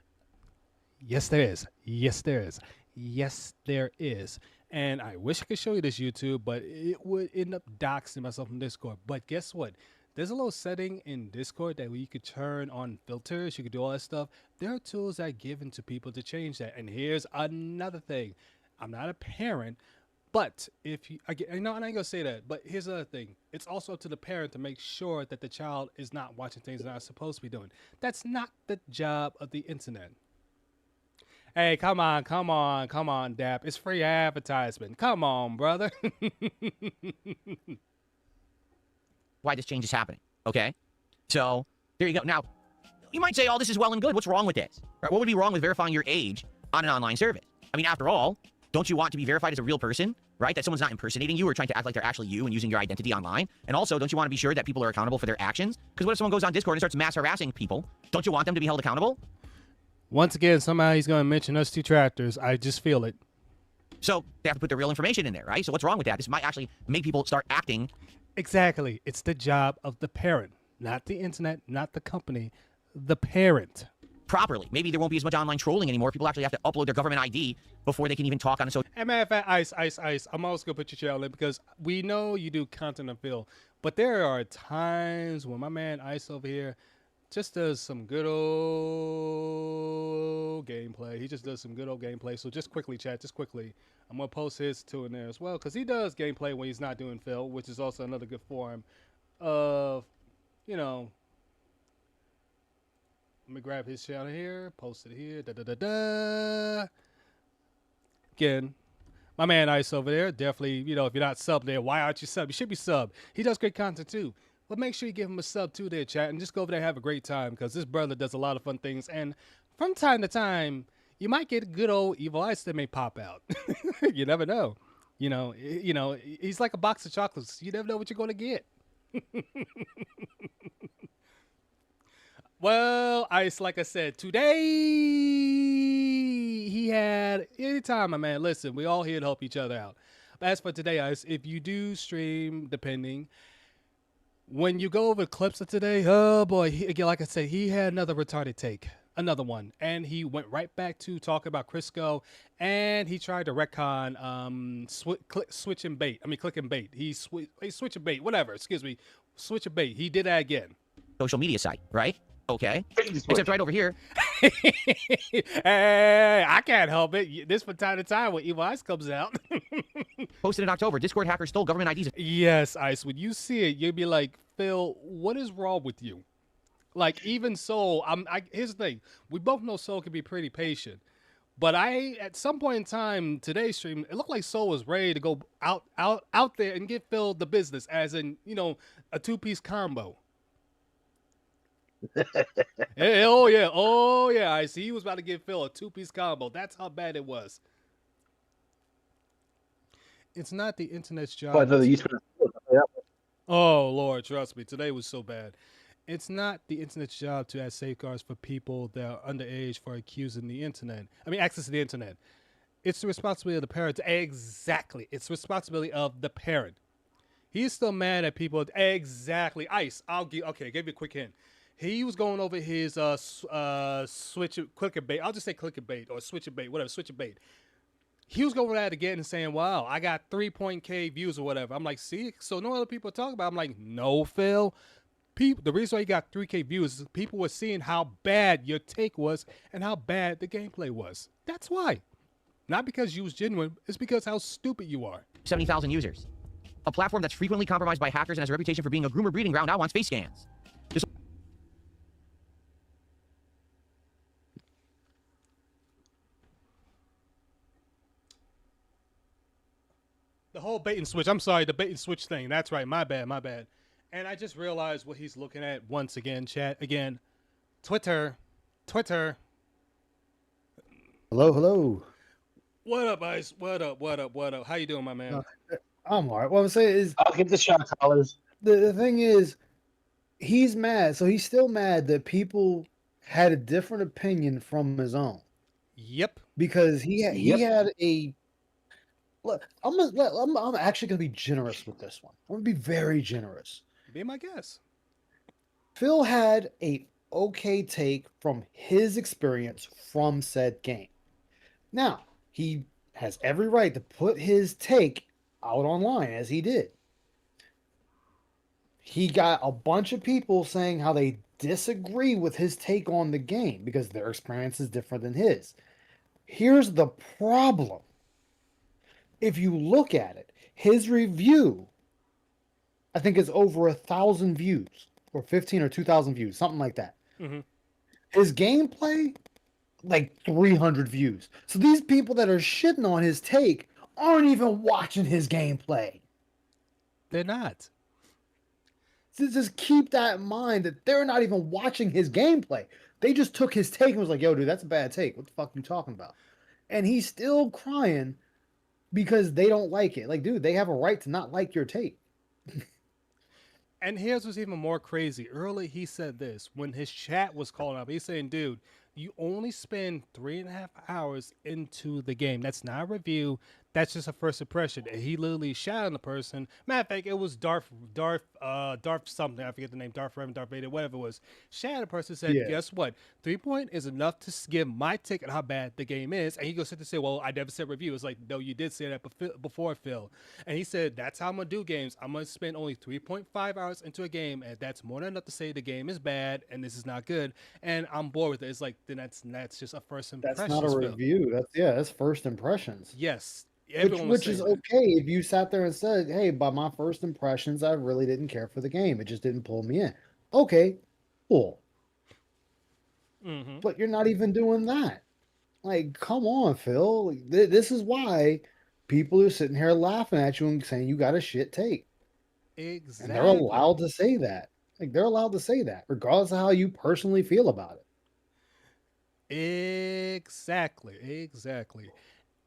Yes, there is. Yes, there is. Yes, there is. And I wish I could show you this YouTube, but it would end up doxing myself from Discord. But guess what? There's a little setting in Discord that you could turn on filters. You could do all that stuff. There are tools that are given to people to change that. And here's another thing. I'm not a parent, but if you, and I ain't gonna say that, but here's the other thing. It's also up to the parent to make sure that the child is not watching things they're not supposed to be doing. That's not the job of the internet. Hey, come on, Dap. It's free advertisement. Come on, brother. Why this change is happening, okay? So, there you go. Now, you might say, oh, this is well and good. What's wrong with this? Right? What would be wrong with verifying your age on an online service? I mean, after all, don't you want to be verified as a real person, right? That someone's not impersonating you or trying to act like they're actually you and using your identity online? And also, don't you want to be sure that people are accountable for their actions? Because what if someone goes on Discord and starts mass harassing people? Don't you want them to be held accountable? Once again, somehow he's going to mention us detractors. I just feel it. So they have to put their real information in there, right? So what's wrong with that? This might actually make people start acting. Exactly. It's the job of the parent, not the internet, not the company, the parent. Properly. Maybe there won't be as much online trolling anymore. People actually have to upload their government ID before they can even talk on a social. As a matter of fact, Ice, I'm always going to put your channel in because we know you do content on Phil, but there are times when my man Ice over here just does some good old gameplay. He just does some good old gameplay. So just quickly, chat, just quickly. I'm going to post his too in there as well because he does gameplay when he's not doing Phil, which is also another good form of, you know. Let me grab his channel here, post it here. Again, my man Ice over there, definitely, you know, if you're not subbed there, why aren't you subbed? You should be subbed. He does great content too. But make sure you give him a sub too there, chat, and just go over there and have a great time because this brother does a lot of fun things. And from time to time, you might get a good old Evil Ice that may pop out. You never know. You know, he's like a box of chocolates. You never know what you're going to get. Well, Ice, like I said, today he had anytime, my man. Listen, we all here to help each other out. But as for today, Ice, if you do stream, depending, when you go over clips of today, oh boy, again, like I said, he had another retarded take, another one, and he went right back to talking about Crisco, and he tried to retcon switching bait. I mean, clicking bait. He switching bait, whatever. Excuse me, switching bait. He did that again. Social media site, right? Okay. Except right over here. Hey, I can't help it. This from time to time when Evil Ice comes out. Posted in October. Discord hacker stole government IDs. Yes, Ice. When you see it, you'll be like, Phil, what is wrong with you? Like, even Soul, here's the thing. We both know Soul can be pretty patient. But at some point in time, today's stream, it looked like Soul was ready to go out there and get Phil the business, as in, you know, a two-piece combo. Hey, oh yeah, I see. He was about to give Phil a two-piece combo. That's how bad it was. It's not the internet's job. Oh Lord, trust me, today was so bad. It's not the internet's job to add safeguards for people that are underage for accusing the internet. I mean, access to the internet. It's the responsibility of the parent. Exactly, it's the responsibility of the parent. He's still mad at people. Exactly, Ice. I'll give you a quick hint. He was going over his switch clicker bait. I'll just say clicker bait or switcher bait, whatever, switcher bait. He was going at it again and saying, "Wow, I got 3.k views or whatever." I'm like, "See, so no other people talk about." I'm like, "No, Phil. The reason why you got 3k views is people were seeing how bad your take was and how bad the gameplay was. That's why. Not because you was genuine. It's because how stupid you are." 70,000 users. A platform that's frequently compromised by hackers and has a reputation for being a groomer breeding ground now wants face scans. The whole bait and switch. I'm sorry, the bait and switch thing. That's right. My bad. My bad. And I just realized what he's looking at once again, chat. Again, Twitter. Hello, hello. What up, Ice? What up? How you doing, my man? I'm all right. What I'm saying is, I'll get the shot collars. the thing is, he's mad. So he's still mad that people had a different opinion from his own. Yep. Because he had a. Look, I'm actually gonna be generous with this one. I'm gonna be very generous. Be my guest. Phil had a okay take from his experience from said game. Now, he has every right to put his take out online as he did. He got a bunch of people saying how they disagree with his take on the game because their experience is different than his. Here's the problem. If you look at it, his review, I think, is over 1,000 views, or 15 or 2,000 views, something like that. Mm-hmm. His gameplay, like 300 views. So these people that are shitting on his take aren't even watching his gameplay. They're not. So just keep that in mind that they're not even watching his gameplay. They just took his take and was like, "Yo, dude, that's a bad take. What the fuck are you talking about?" And he's still crying because they don't like it. Like, dude, they have a right to not like your take. And here's what's even more crazy. Early, he said this when his chat was calling up. He's saying, "Dude, you only spend 3.5 hours into the game. That's not a review. That's just a first impression." And he literally shot on the person. Matter of fact, it was Darth something. I forget the name. Darth Revan, Darth Vader, whatever it was. Shot at the person, said, Yeah. "Guess what? 3 point is enough to give my take on how bad the game is." And he goes to say, "Well, I never said review." It's like, no, you did say that before, Phil. And he said, "That's how I'm going to do games. I'm going to spend only 3.5 hours into a game, and that's more than enough to say the game is bad and this is not good. And I'm bored with it." It's like, then that's just a first impression. That's not a review. That's first impressions. Yes. Which is okay if you sat there and said, "Hey, by my first impressions, I really didn't care for the game. It just didn't pull me in." Okay, cool. Mm-hmm. But you're not even doing that. Like, come on, Phil. This is why people are sitting here laughing at you and saying you got a shit take. Exactly. And they're allowed to say that. Like, they're allowed to say that, regardless of how you personally feel about it. Exactly.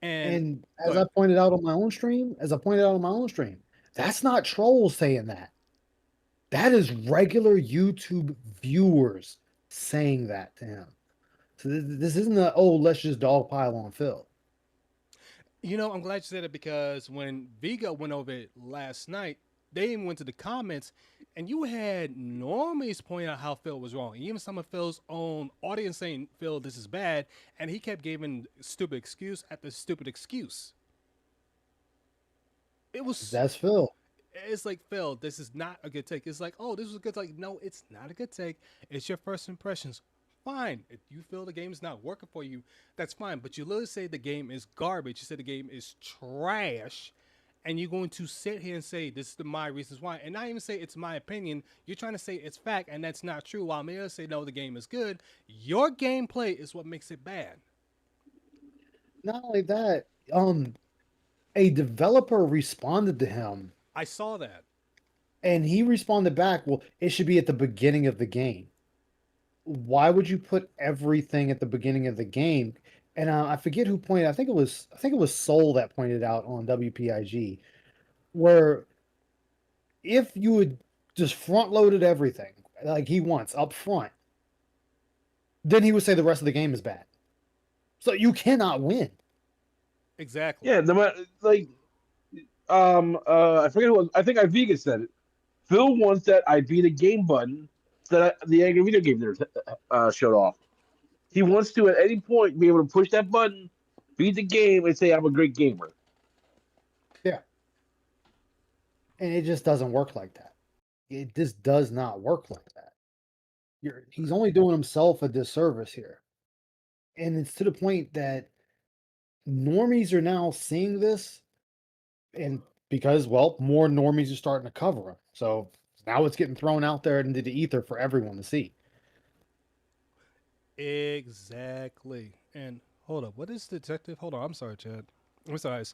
And as I pointed out on my own stream, that's not trolls saying that. That is regular YouTube viewers saying that to him. So this isn't let's just dogpile on Phil. You know, I'm glad you said it because when Vigo went over it last night, they even went to the comments and you had normies point out how Phil was wrong. Even some of Phil's own audience saying, "Phil, this is bad." And he kept giving stupid excuse after stupid excuse. That's Phil. It's like, "Phil, this is not a good take." It's like, "Oh, this was a good take." No, it's not a good take. It's your first impressions. Fine. If you feel the game is not working for you, that's fine. But you literally say the game is garbage. You say the game is trash. And you're going to sit here and say, "This is my reasons why." And not even say it's my opinion. You're trying to say it's fact, and that's not true. While me say, "No, the game is good." Your gameplay is what makes it bad. Not only that, a developer responded to him. I saw that. And he responded back, "Well, it should be at the beginning of the game." Why would you put everything at the beginning of the game? And I forget who pointed. I think it was Soul that pointed out on WPIG, where if you had just front loaded everything like he wants up front, then he would say the rest of the game is bad. So you cannot win. Exactly. Yeah, I forget who. I think Iviga said it. Phil wants that "I beat a game" button the angry video game there showed off. He wants to at any point be able to push that button, beat the game, and say I'm a great gamer. Yeah. And it just doesn't work like that. It just does not work like that. He's only doing himself a disservice here. And it's to the point that normies are now seeing this, and because, well, more normies are starting to cover him. So now it's getting thrown out there into the ether for everyone to see. Exactly. And hold up, what is detective? Hold on, I'm sorry, Chad. I'm sorry.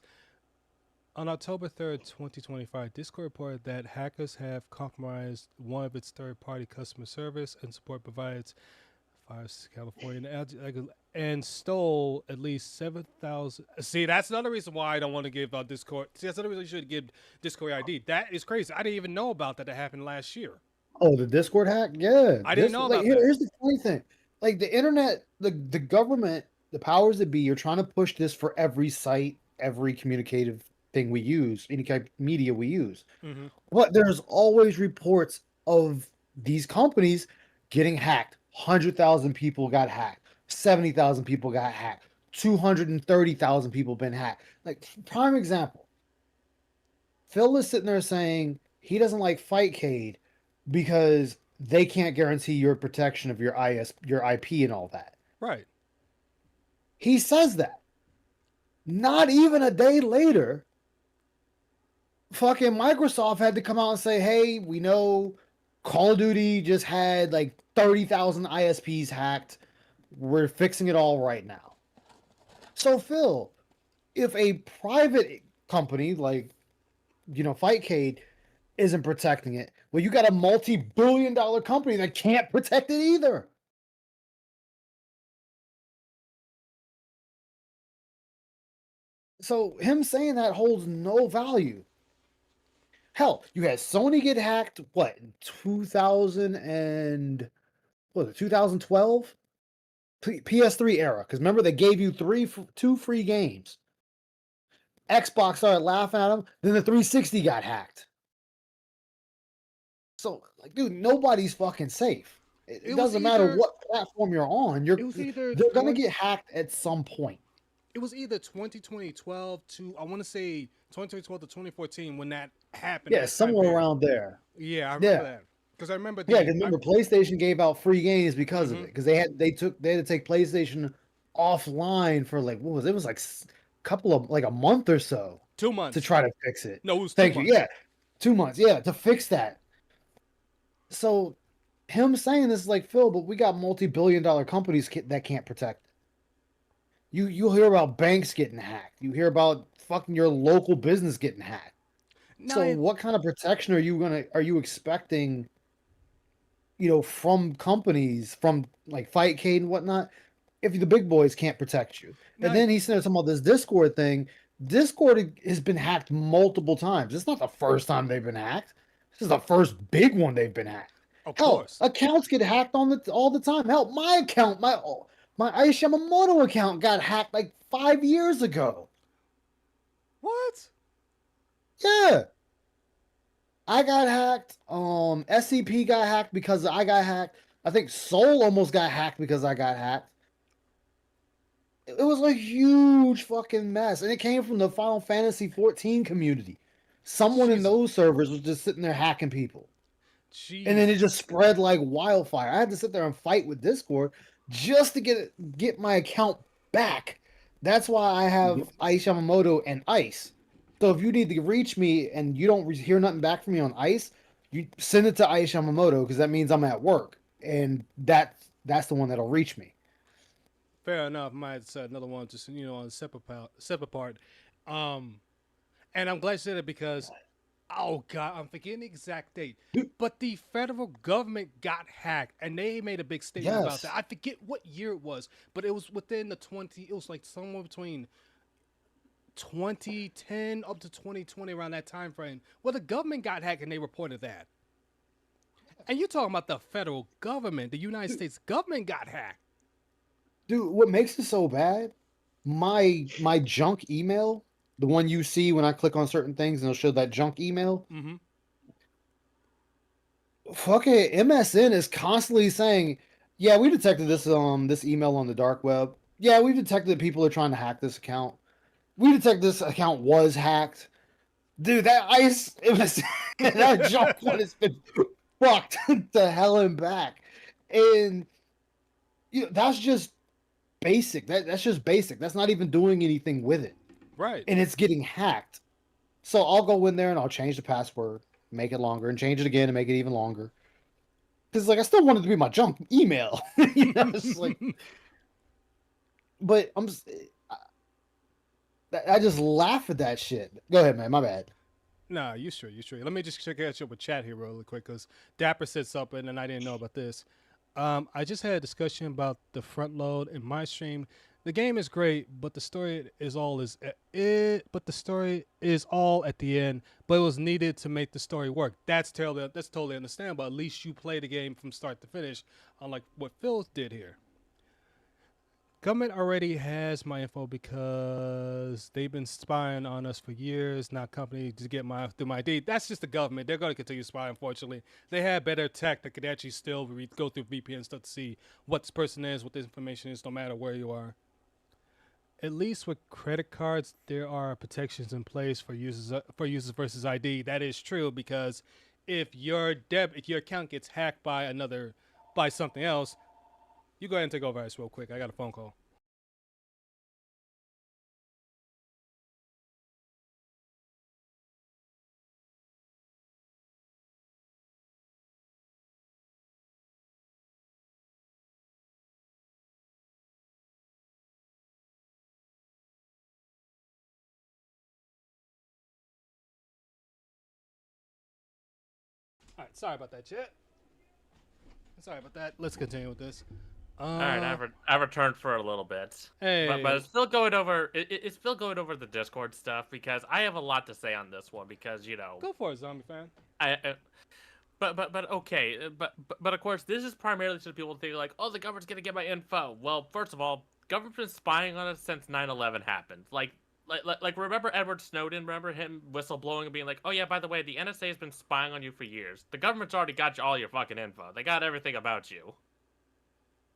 On October 3rd, 2025, Discord reported that hackers have compromised one of its third-party customer service and support providers, California, and stole at least 7,000. See, that's another reason why I don't want to give Discord. See, that's another reason you should give Discord ID. That is crazy. I didn't even know about that. That happened last year. Oh, the Discord hack? Yeah. I didn't know about that. Here's the funny thing. Like the internet, the government, the powers that be are trying to push this for every site, every communicative thing we use, any kind of media we use. Mm-hmm. But there's always reports of these companies getting hacked. 100,000 people got hacked. 70,000 people got hacked. 230,000 people been hacked. Like, prime example. Phil is sitting there saying he doesn't like Fightcade because they can't guarantee your protection of your IP and all that. Right. He says that. Not even a day later, fucking Microsoft had to come out and say, hey, we know Call of Duty just had like 30,000 ISPs hacked. We're fixing it all right now. So, Phil, if a private company like, Fightcade isn't protecting it, well, you got a multi-billion-dollar company that can't protect it either. So him saying that holds no value. Hell, you had Sony get hacked, what, in 2012? PS3 era, because remember they gave you 2 free games. Xbox started laughing at them, then the 360 got hacked. So, like, dude, nobody's fucking safe. It doesn't matter what platform you're on. They're gonna get hacked at some point. It was either 2012 to, I want to say 2012 to 2014 when that happened. Yeah, somewhere around there. Yeah, I remember that. Because I remember. Remember PlayStation gave out free games because of it. Because they had to take PlayStation offline for like, what was it? It was like a month or so. 2 months to try to fix it. No, it was Thank 2 you. months. Yeah, 2 months. Yeah, to fix that. So, him saying this is like, Phil, but we got multi-billion-dollar companies that can't protect it. You'll hear about banks getting hacked. You hear about fucking your local business getting hacked. What kind of protection are you expecting? From companies, from like Fightcade and whatnot, if the big boys can't protect you. And then he's talking about this Discord thing. Discord has been hacked multiple times. It's not the first time they've been hacked. This is the first big one they've been hacked. Of course. Accounts get hacked all the time. Hell, my account, my Aish Yamamoto account got hacked like 5 years ago. What? Yeah. I got hacked. SCP got hacked because I got hacked. I think Soul almost got hacked because I got hacked. It was a huge fucking mess. And it came from the Final Fantasy 14 community. Someone in those servers was just sitting there hacking people. Jeez. And then it just spread like wildfire. I had to sit there and fight with Discord just to get my account back. That's why I have Aish Yamamoto and Ice. So if you need to reach me and you don't hear nothing back from me on Ice, you send it to Aish Yamamoto because that means I'm at work. And that's the one that'll reach me. Fair enough. Might say another one just on a separate part. And I'm glad you said it because, oh God, I'm forgetting the exact date. But the federal government got hacked, and they made a big statement about that. I forget what year it was, but it was within the 20. It was like somewhere between 2010 up to 2020, around that time frame, where the government got hacked, and they reported that. And you're talking about the federal government, the United States government got hacked. Dude, what makes it so bad? My junk email, the one you see when I click on certain things and it'll show that junk email. Mm-hmm. fucking MSN is constantly saying, "Yeah, we detected this email on the dark web. Yeah, we detected that people are trying to hack this account. We detected this account was hacked." Dude, that ICE MSN that junk one has been fucked to hell and back, and that's just basic. That's just basic. That's not even doing anything with it, Right. and it's getting hacked. So I'll go in there and I'll change the password, make it longer, and change it again and make it even longer. Because like I still want it to be my junk email, it's like. But I just laugh at that shit. Go ahead, man. My bad. Nah, you sure? You sure? Let me just catch up with chat here really quick because Dapper said something and I didn't know about this. I just had a discussion about the front load in my stream. The game is great, but the story is all is it. But the story is all at the end. But it was needed to make the story work. That's totally understandable. At least you play the game from start to finish, unlike what Phil did here. Government already has my info because they've been spying on us for years. Not company to get through my ID. That's just the government. They're going to continue spying. Unfortunately, they have better tech that could actually still go through VPN stuff to see what this person is, what this information is, no matter where you are. At least with credit cards, there are protections in place for users versus ID. That is true because if your account gets hacked by something else, you go ahead and take over this real quick. I got a phone call. All right, sorry about that, chat. Sorry about that. Let's continue with this. All right, I returned for a little bit. Hey, but it's still going over. It's still going over the Discord stuff because I have a lot to say on this one because go for it, zombie fan. But okay, but of course this is primarily to the people thinking like, oh, the government's gonna get my info. Well, first of all, government's been spying on us since 9/11 happened. Like remember Edward Snowden? Remember him whistleblowing and being like, oh yeah, by the way, the NSA has been spying on you for years. The government's already got all your fucking info. They got everything about you.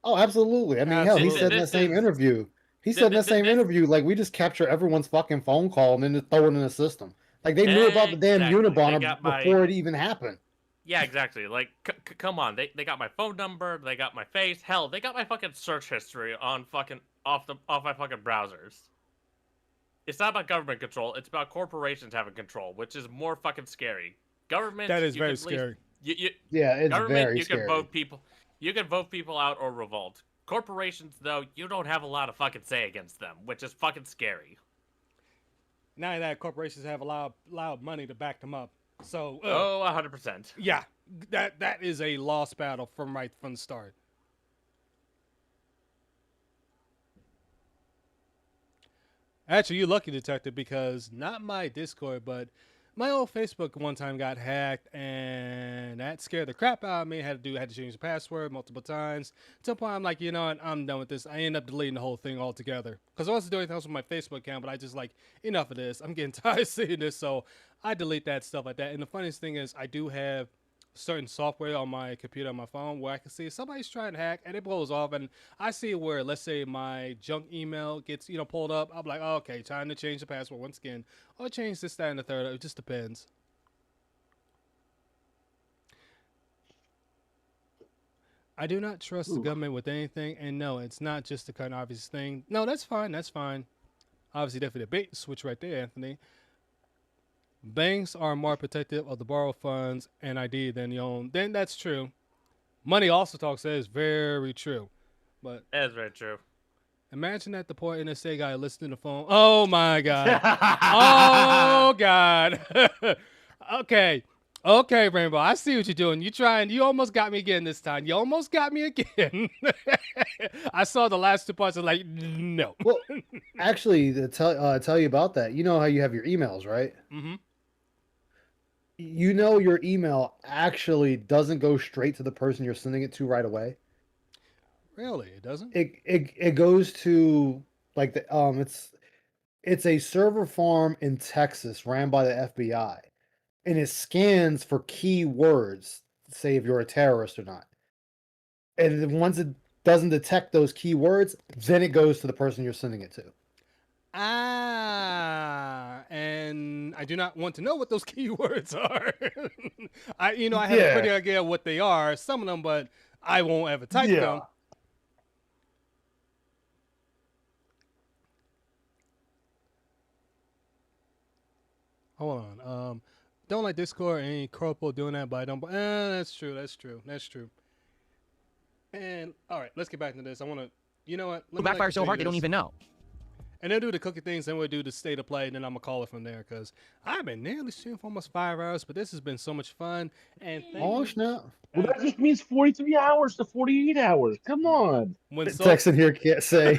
Oh, absolutely. I mean, hell, he said in the same interview. He said in the same interview, like, we just capture everyone's fucking phone call and then just throw it in the system. Like, they knew about the damn Unabomber before it even happened. Yeah, exactly. Like, come on. They got my phone number. They got my face. Hell, they got my fucking search history on fucking off my fucking browsers. It's not about government control. It's about corporations having control, which is more fucking scary. Government. That is very scary. Yeah, it's very scary. Can vote people. You can vote people out or revolt. Corporations, though, you don't have a lot of fucking say against them, which is fucking scary. Now that corporations have a lot of money to back them up. So 100%. Yeah, that is a lost battle from the start. Actually, you're lucky, detective, because not my Discord, but my old Facebook one time got hacked, and that scared the crap out of me. Had to change the password multiple times. To the point I'm like, you know what, I'm done with this. I ended up deleting the whole thing altogether because I wasn't doing anything else with my Facebook account. But I just like, enough of this. I'm getting tired of seeing this, so I delete that stuff like that. And the funniest thing is, I do have certain software on my computer on my phone where I can see if somebody's trying to hack and it blows off, and I see where, let's say, my junk email gets pulled up. I'm like, oh, okay, time to change the password once again, or change this, that, and the third. It just depends. I do not trust the government with anything, and no, it's not just the kind of obvious thing. No, that's fine. That's fine. Obviously, definitely a bait switch right there, Anthony. Banks are more protective of the borrowed funds and ID than the own. Then that's true. Money also talks. That is very true. But that is very true. Imagine that the poor NSA guy listening to the phone. Oh my God. Oh God. Okay, Rainbow. I see what you're doing. You almost got me again this time. You almost got me again. I saw the last two parts. I'm like, no. Well, actually, to tell you about that. You know how you have your emails, right? Mm-hmm. You know your email actually doesn't go straight to the person you're sending it to right away. Really, it doesn't. It goes to like it's a server farm in Texas ran by the FBI, and it scans for keywords say if you're a terrorist or not. And then once it doesn't detect those keywords, then it goes to the person you're sending it to. And I do not want to know what those keywords are. I have a pretty idea what they are, some of them, but I won't ever type them. Hold on. Don't like Discord. Ain't corporal doing that, but I don't. That's true. That's true. That's true. And all right, let's get back to this. I want to. You know what? It'll backfire so hard they don't even know. And they'll do the cookie things, then we'll do the state of play, and then I'm gonna call it from there. Cause I've been nearly streaming for almost 5 hours, but this has been so much fun. And snap! Well, that just means 43 hours to 48 hours. Come on. When Texan here can't say.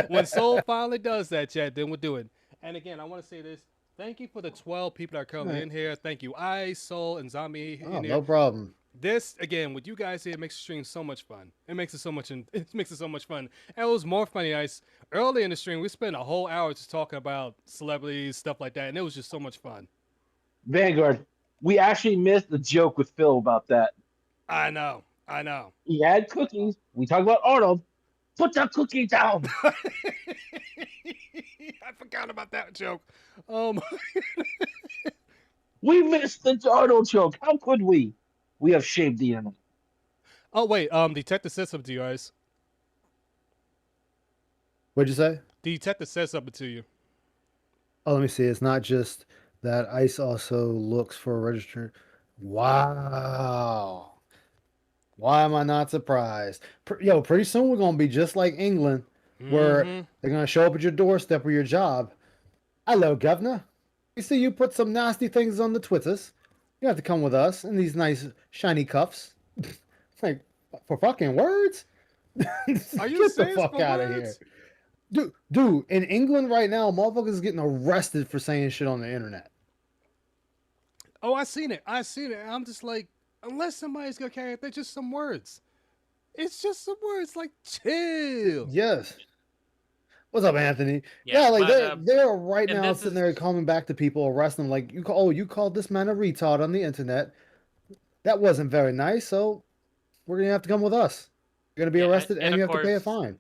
When Soul finally does that, chat, then we'll do it. And again, I want to say this. Thank you for the 12 people that are currently in here. Thank you, Ice, Soul, and Zombie. Oh, no problem. This again with you guys here makes the stream so much fun. It makes it so much fun. And it was more funny, Ice. Early in the stream, we spent a whole hour just talking about celebrities, stuff like that, and it was just so much fun. Vanguard, we actually missed the joke with Phil about that. I know. He had cookies. We talked about Arnold. Put the cookie down. I forgot about that joke. We missed the Arnold joke. How could we? We have shaved the internet. Oh wait, Detective said something to you guys. What'd you say? Detective said something to you. Oh, let me see. It's not just that. ICE also looks for a registered. Wow. Why am I not surprised? Pretty soon we're gonna be just like England, where they're gonna show up at your doorstep or your job. Hello, governor. We see you put some nasty things on the Twitters. You have to come with us in these nice shiny cuffs. Like, for fucking words? Are you Get the fuck out of here. Dude, in England right now, motherfuckers is getting arrested for saying shit on the internet. Oh, I seen it. I'm just like, unless somebody's gonna carry it, they're just some words. It's just some words, like, chill. Yes. What's up, Anthony? Yeah, like they're right now sitting there coming back to people, arresting them. Like, you called this man a retard on the internet. That wasn't very nice, so we're gonna have to come with us. You're gonna be arrested, and you have to pay a fine.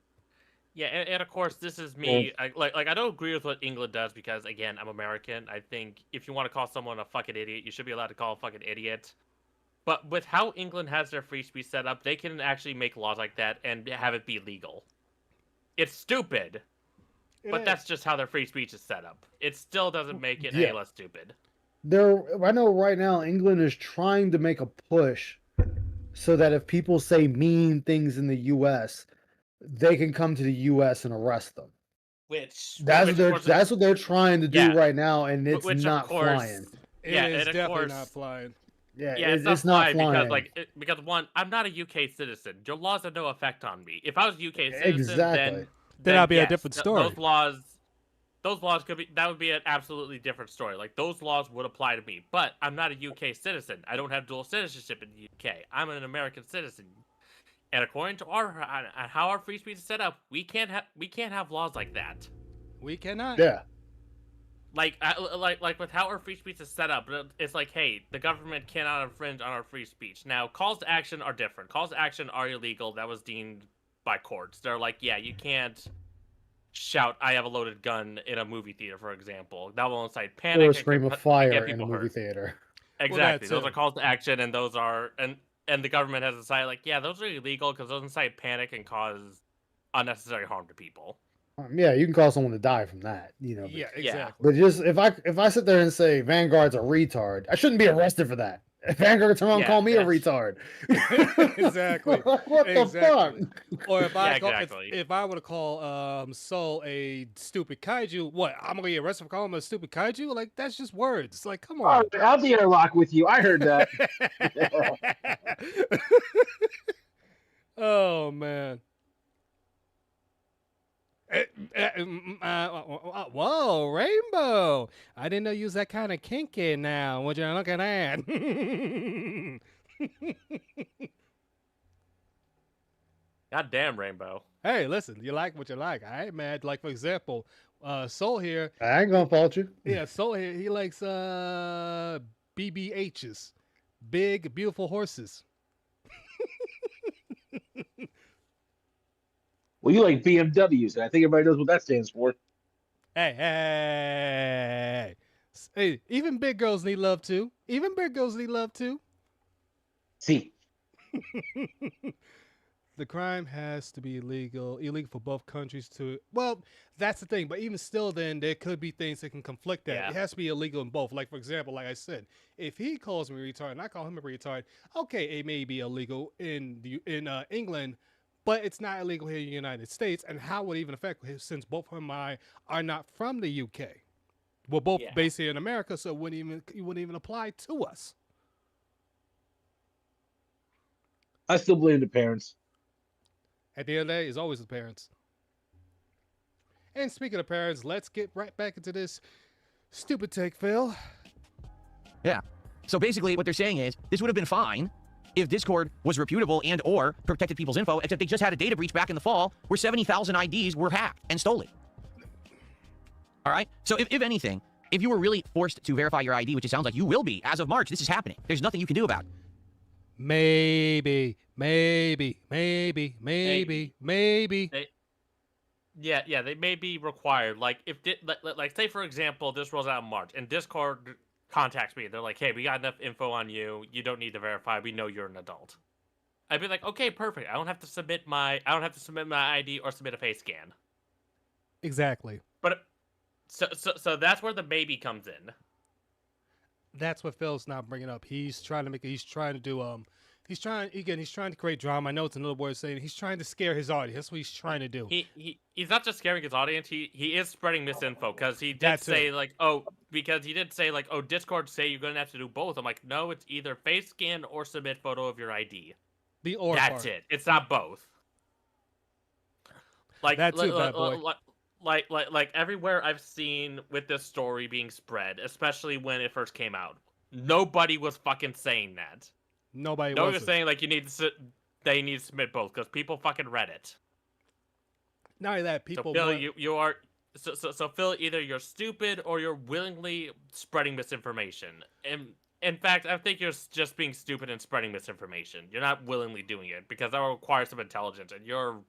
Yeah, and of course, this is me. I don't agree with what England does because, again, I'm American. I think if you want to call someone a fucking idiot, you should be allowed to call a fucking idiot. But with how England has their free speech set up, they can actually make laws like that and have it be legal. It's stupid. But that's just how their free speech is set up. It still doesn't make it any less stupid. I know right now England is trying to make a push so that if people say mean things in the U.S., they can come to the U.S. and arrest them. That's what they're trying to do right now, and it's not flying. It's definitely not flying. Yeah, it's not flying because one, I'm not a UK citizen. Your laws have no effect on me. If I was a UK citizen, then that'd be a different story. Those laws that would be an absolutely different story. Like, those laws would apply to me, but I'm not a UK citizen. I don't have dual citizenship in the UK. I'm an American citizen, and according to how our free speech is set up, we can't have laws like that. We cannot. Yeah. Like with how our free speech is set up, it's like, hey, the government cannot infringe on our free speech. Now, calls to action are different. Calls to action are illegal. That was deemed by courts. They're like, yeah, you can't shout, "I have a loaded gun" in a movie theater, for example. That will incite panic. Or scream of fire in a movie hurt. Theater. Exactly. Those are calls to action, and those are and the government has decided, like, yeah, those are illegal because those incite panic and cause unnecessary harm to people. Yeah, you can cause someone to die from that, you know. Yeah, exactly. But just if I sit there and say Vanguard's a retard, I shouldn't be arrested for that. If Vanguard turn around and call me a retard. Exactly. What the fuck? Or if I were to call Soul a stupid kaiju, what? I'm gonna get arrested for calling him a stupid kaiju? Like, that's just words. Like, come on. Oh, I'll be airlock with you. I heard that. Oh man. Whoa, Rainbow! I didn't know you was that kind of kinky. Now, what you looking at? God damn, Rainbow! Hey, listen, you like what you like. I ain't mad. Like, for example, Soul here. I ain't gonna fault you. Yeah, Soul here. He likes BBHs, big, beautiful horses. Well, you like BMWs, and I think everybody knows what that stands for. Hey, hey, even big girls need love too. Even big girls need love too. See. The crime has to be illegal for both countries to. Well, that's the thing. But even still, then there could be things that can conflict that. Yeah. It has to be illegal in both. Like for example, like I said, if he calls me a retard and I call him a retard, okay, it may be illegal in England, but it's not illegal here in the United States. And how would it even affect since both of him and I are not from the UK? We're both based here in America, so it wouldn't even apply to us. I still blame the parents. At the end of the day, it's always the parents. And speaking of parents, let's get right back into this stupid take, Phil. Yeah. So basically what they're saying is this would have been fine if Discord was reputable and or protected people's info, except they just had a data breach back in the fall where 70,000 IDs were hacked and stolen. All right? So if anything, if you were really forced to verify your ID, which it sounds like you will be, as of March, this is happening. There's nothing you can do about it. Maybe. Yeah, they may be required. Like, like say for example, this rolls out in March, and Discord contacts me. They're like, "Hey, we got enough info on you. You don't need to verify. We know you're an adult." I'd be like, "Okay, perfect. I don't have to submit my ID or submit a face scan." Exactly. But so that's where the maybe comes in. That's what Phil's not bringing up. He's trying to create drama. I know it's another word saying he's trying to scare his audience. That's what he's trying to do. He's not just scaring his audience. He is spreading misinfo because he did say Discord say you're gonna have to do both. I'm like, no, it's either face scan or submit photo of your ID. That's it. It's not both. Like that too, bad boy. Like everywhere I've seen with this story being spread, especially when it first came out, nobody was fucking saying that. Nobody was saying like they need to submit both because people fucking read it. Not only that, people. So Phil, you are so Phil, either you're stupid or you're willingly spreading misinformation. And in fact, I think you're just being stupid and spreading misinformation. You're not willingly doing it because that will require some intelligence. And Phil,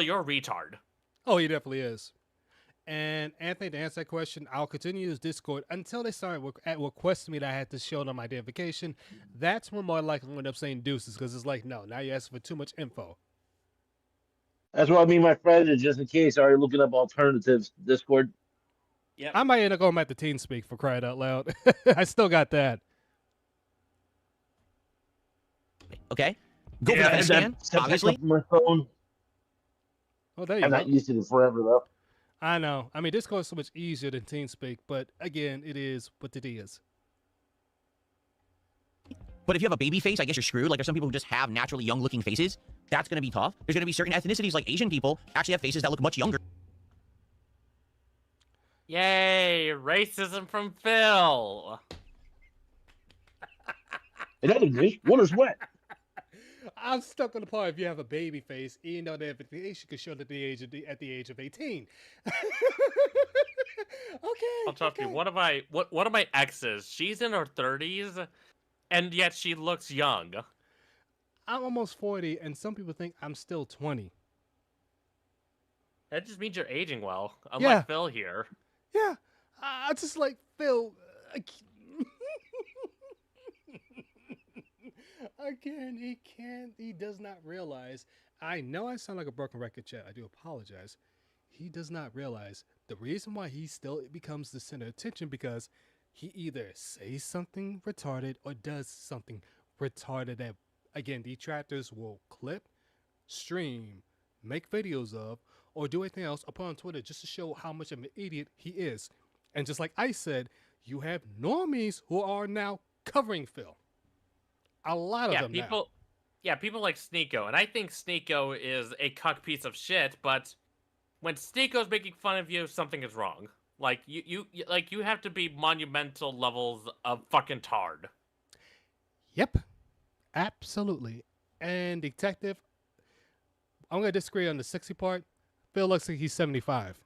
you're a retard. Oh, he definitely is. And Anthony, to answer that question, I'll continue to use Discord until they start requesting me that I had to show them identification. That's when more likely I'm going to end up saying deuces because it's like, no, now you're asking for too much info. That's what I mean, my friend, is just in case, are you looking up alternatives, Discord? Yeah. I might end up going back to TeamSpeak for crying out loud. I still got that. Okay. Go for the face scan, obviously. My phone. Oh, there you I'm go. not used to it forever, though. I know. I mean, Discord is so much easier than TeamSpeak, but again, it is what it is. But if you have a baby face, I guess you're screwed. Like, there's some people who just have naturally young-looking faces. That's going to be tough. There's going to be certain ethnicities, like Asian people, actually have faces that look much younger. Yay, racism from Phil. In other news, water's wet. I'm stuck on the part if you have a baby face, even though the identification could show that at the age of 18. Okay. I'll trust you. One of my exes, she's in her 30s, and yet she looks young. I'm almost 40, and some people think I'm still 20. That just means you're aging well, unlike Phil here. Yeah, I just like Phil. Again, he does not realize. I know I sound like a broken record, chat. I do apologize. He does not realize the reason why he still becomes the center of attention because he either says something retarded or does something retarded that, again, detractors will clip, stream, make videos of, or do anything else upon Twitter just to show how much of an idiot he is. And just like I said, you have normies who are now covering Phil. A lot of them now. Yeah, people like Sneeko, and I think Sneeko is a cuck piece of shit, but when Sneeko's making fun of you, something is wrong. Like, you have to be monumental levels of fucking tard. Yep. Absolutely. And Detective, I'm going to disagree on the 60 part. Phil looks like he's 75.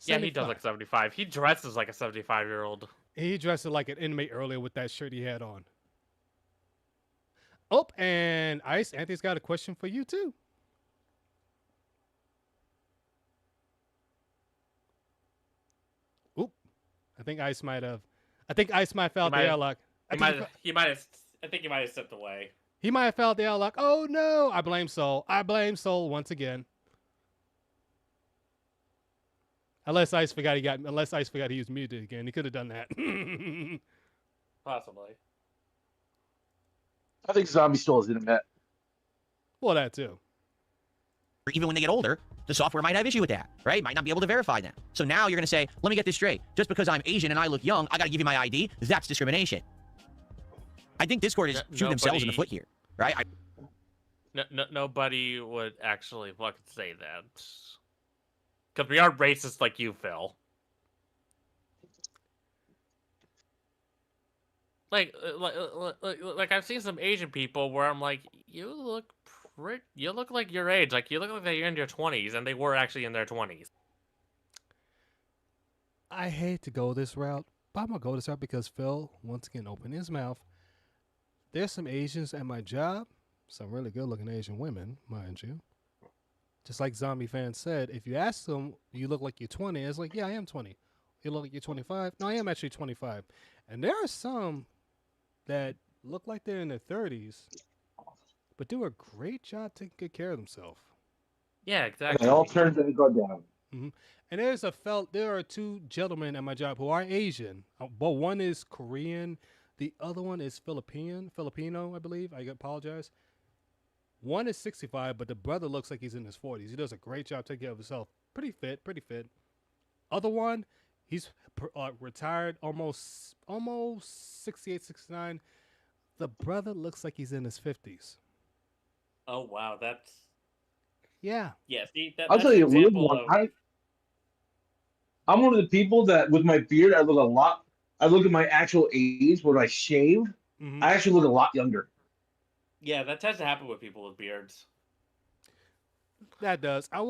Yeah, he does look 75. He dresses like a 75-year-old. He dressed like an inmate earlier with that shirt he had on. Oh, and Ice, Anthony's got a question for you too. Oop, I think Ice might have fell out the airlock. I think he might have stepped away. He might have fell out the airlock. Oh no! I blame Soul. I blame Soul once again. Unless Ice forgot he was muted again. He could have done that. Possibly. I think Zombie stole his internet. Well, that too. Even when they get older, the software might have issue with that, right? Might not be able to verify them. So now you're going to say, let me get this straight. Just because I'm Asian and I look young, I got to give you my ID. That's discrimination. I think Discord is shooting themselves in the foot here, right? Nobody would actually fucking say that. Because we aren't racist like you, Phil. Like I've seen some Asian people where I'm like, you look like your age. Like, you look like you're in your 20s, and they were actually in their 20s. I hate to go this route, but I'm going to go this route because Phil, once again, opened his mouth. There's some Asians at my job, some really good-looking Asian women, mind you. Just like Zombie Fan said, if you ask them, you look like you're 20, it's like, yeah, I am 20. You look like you're 25? No, I am actually 25. And there are some that look like they're in their 30s, but do a great job taking good care of themselves. Yeah, exactly. It all turns and go down. Mm-hmm. And there are two gentlemen at my job who are Asian, but one is Korean, the other one is Filipino, I believe. I apologize. One is 65, but the brother looks like he's in his 40s. He does a great job taking care of himself. Pretty fit. Other one, he's retired, almost 68, 69. The brother looks like he's in his 50s. Oh, wow, that's... Yeah. Yeah, see, I'll tell you a weird one. I'm one of the people that, with my beard, I look at my actual age when I shave. Mm-hmm. I actually look a lot younger. Yeah, that tends to happen with people with beards. That does. My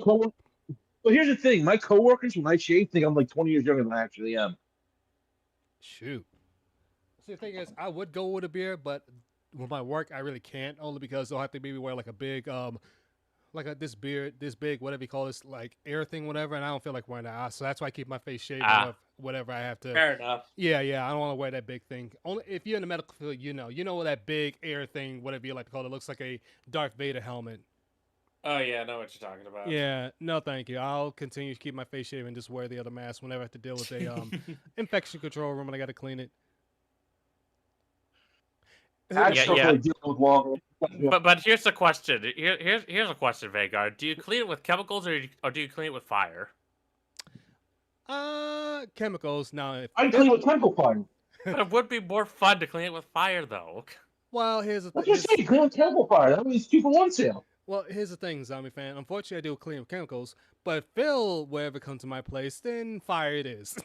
coworkers. Well, here's the thing: my coworkers, when I shave, think I'm like 20 years younger than I actually am. Shoot. See, the thing is, I would go with a beard, but with my work, I really can't. Only because they'll have to maybe wear like a big, this big, whatever you call this, like air thing, whatever. And I don't feel like wearing that. So that's why I keep my face shaved. Whatever I have to. Fair enough. Yeah. I don't want to wear that big thing. Only if you're in the medical field, you know that big air thing, whatever you like to call it, looks like a Darth Vader helmet. Oh yeah, I know what you're talking about. Yeah, no, thank you. I'll continue to keep my face shaved and just wear the other mask whenever I have to deal with a infection control room and I got to clean it. But here's the question. Here's a question, Vanguard. Do you clean it with chemicals or do you clean it with fire? Chemicals. Now, I clean with chemical fire. But it would be more fun to clean it with fire, though. Well, here's the thing. What you say? Clean with chemical fire. That means 2-for-1 sale. Well, here's the thing, Zombie Fan. Unfortunately, I do clean with chemicals, but Phil, wherever comes to my place, then fire it is.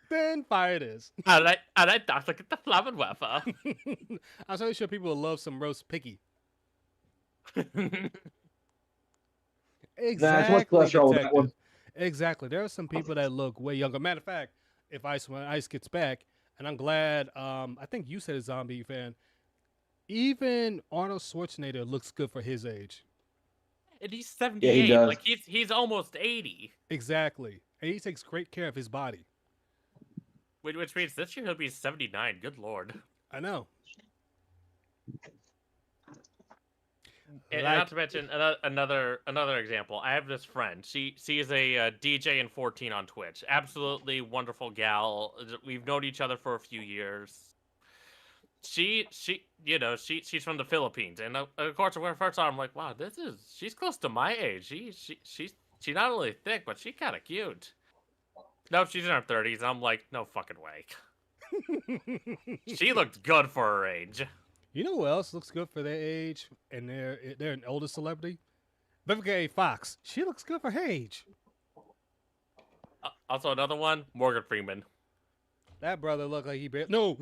Then fire it is. I like that. Look at the flamming wafer. I'm so sure people will love some roast piggy. Exactly. Exactly. There are some people that look way younger. Matter of fact, when Ice gets back, and I'm glad. I think you said a Zombie Fan. Even Arnold Schwarzenegger looks good for his age. And he's 78. Yeah, he does. Like he's almost 80. Exactly. And he takes great care of his body. Which means this year he'll be 79. Good lord. I know. And not to mention another example. I have this friend. She is a DJ and 14 on Twitch. Absolutely wonderful gal. We've known each other for a few years. She's from the Philippines, and of course when I first saw her, I'm like, wow, she's close to my age. She's not only thick, but she's kind of cute. No, she's in her 30s. I'm like, no fucking way. She looked good for her age. You know who else looks good for their age, and they're an older celebrity? Vivica Fox. She looks good for her age. Also another one, Morgan Freeman. That brother looked like he No.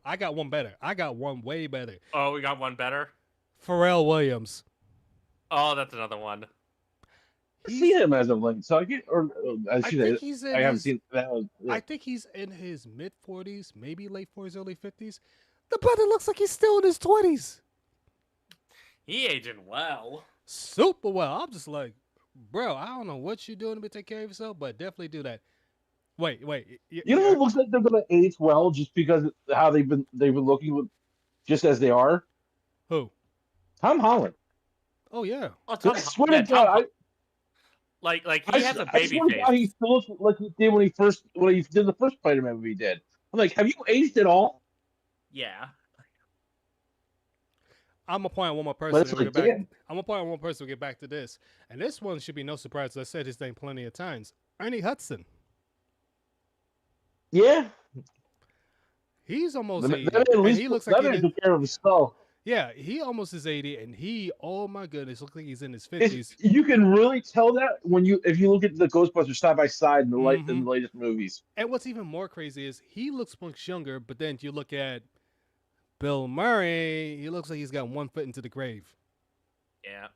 I got one better. I got one way better. Oh, we got one better? Pharrell Williams. Oh, that's another one. see him as of late, so I get, or I I should think say, he's in I haven't his, seen that. I think he's in his mid 40s, maybe late 40s, early 50s. The brother looks like he's still in his 20s. He aged well. Super well. I'm just like, bro, I don't know what you're doing to take care of yourself, but definitely do that. Wait. You know, it looks like they're gonna age well just because of how they've been looking with just as they are. Who? Tom Holland. Oh yeah. Oh, Tom, I swear yeah, to God, Tom, like he has a baby swear to face. God, he still looks like he did when he did the first Spider-Man movie he did. I'm like, have you aged at all? Yeah. I'm gonna point out one more person. But it's and we'll like, get back. damn. I'm gonna point out one person. We'll get back to this, and this one should be no surprise. I said his name plenty of times. Ernie Hudson. Yeah. He's almost 80, That at and least he looks like that he man did, took care of his skull. yeah, he almost is 80, and he, oh my goodness, looks like he's in his 50s. You can really tell that if you look at the Ghostbusters side by side in the latest movies. And what's even more crazy is he looks much younger, but then you look at Bill Murray, he looks like he's got 1 foot into the grave. Yeah.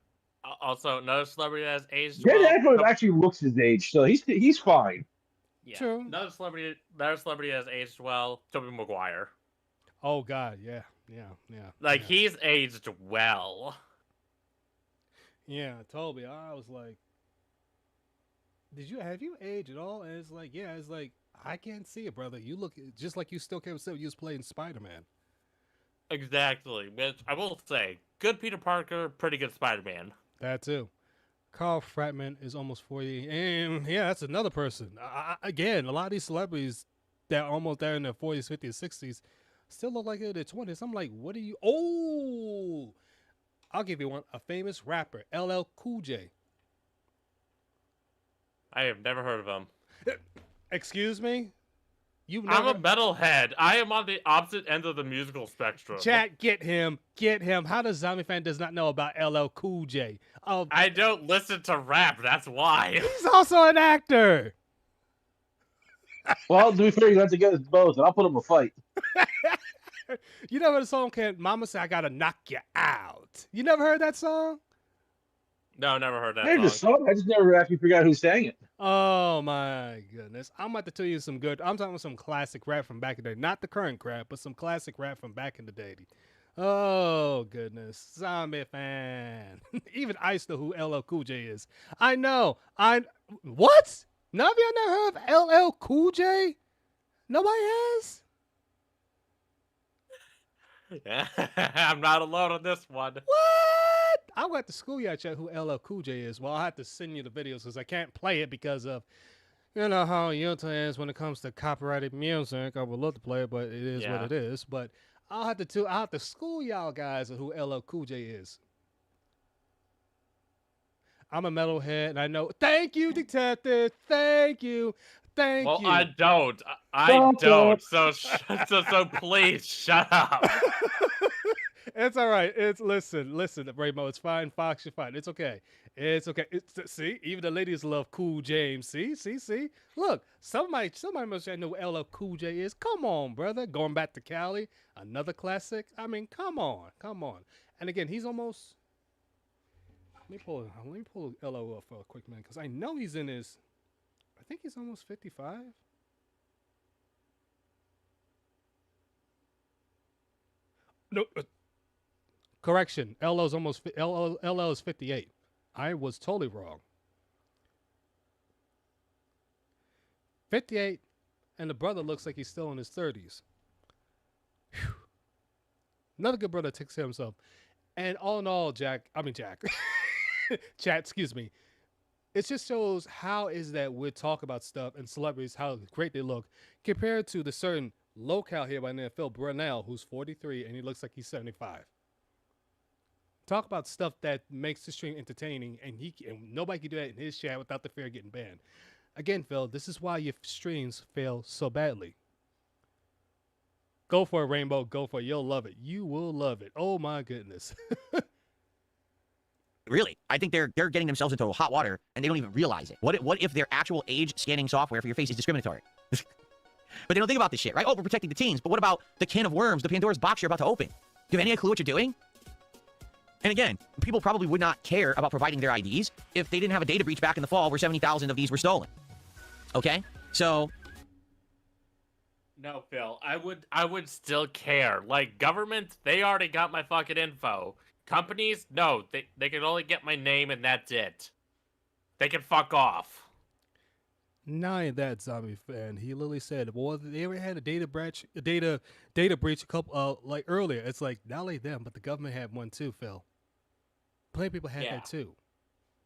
Also, another celebrity that has aged Dan well. Aykroyd actually looks his age, so he's fine. Yeah. True. Another celebrity that has aged well. Tobey Maguire. Oh God, yeah. Like he's aged well. Yeah, Toby. I was like, have you aged at all? And it's like, yeah, it's like I can't see it, brother. You look just like you still can't see you was playing Spider-Man. Exactly. Which I will say, good Peter Parker, pretty good Spider-Man. That too. Carl Fratman is almost 40, and yeah, that's another person. Again, a lot of these celebrities that are almost there in their 40s, 50s, 60s still look like they're in their 20s. I'm like, what are you? Oh, I'll give you one. A famous rapper, LL Cool J. I have never heard of him. Excuse me? I'm a metalhead. I am on the opposite end of the musical spectrum. Chat, get him. How does Zombie Fan does not know about LL Cool J? I don't listen to rap. That's why. He's also an actor. Well, to be fair, you have to get us both, and I'll put up a fight. You never heard the song Mama Say I Gotta Knock You Out? You never heard that song? No, never heard that I heard the song. I just never actually forgot who sang it. Oh my goodness. I'm about to tell you I'm talking about some classic rap from back in the day. Not the current crap, but some classic rap from back in the day. Oh goodness. Zombie Fan. Even Ice know who LL Cool J is. I know. What? None of y'all never heard of LL Cool J? Nobody has? Yeah, I'm not alone on this one. What? I'll go to school y'all check who LL Cool J is. Well, I'll have to send you the videos because I can't play it because of, you know how Utah is when it comes to copyrighted music. I would love to play it, but it is what it is. But I'll have to school y'all guys of who LL Cool J is. I'm a metalhead, and I know. Thank you, detective. Thank you. Thank you. Well, I don't. I don't. So please shut up. It's all right. Listen, Raymo. It's fine. Fox, you're fine. It's okay. See, even the ladies love Cool James. See. Look, somebody must know who LL Cool J is. Come on, brother. Going back to Cali, another classic. I mean, come on. And again, he's almost. Let me pull LL up for a quick minute because I know he's in his. I think he's almost 55. No. Correction. LL is 58. I was totally wrong. 58, and the brother looks like he's still in his 30s. Whew. Another good brother takes care of himself. And all in all, Jack. Chat, excuse me. It just shows how is that we talk about stuff and celebrities, how great they look, compared to the certain locale here by name Phil Brunel, who's 43, and he looks like he's 75. Talk about stuff that makes the stream entertaining, and nobody can do that in his chat without the fear of getting banned. Again, Phil, this is why your streams fail so badly. Go for it, Rainbow. Go for it. You'll love it. You will love it. Oh, my goodness. Really, I think they're getting themselves into hot water, and they don't even realize it. What if their actual age scanning software for your face is discriminatory? But they don't think about this shit, right? Oh, we're protecting the teens, but what about the can of worms, the Pandora's box you're about to open? Do you have any clue what you're doing? And again, people probably would not care about providing their IDs if they didn't have a data breach back in the fall where 70,000 of these were stolen. Okay? So... No, Phil, I would still care. Like, government, they already got my fucking info. Companies, no, they can only get my name and that's it. They can fuck off. Not that zombie fan. He literally said, "Well, they ever had a data breach, a breach a couple like earlier. It's like not only them, but the government had one too. Phil, plenty of people had that too,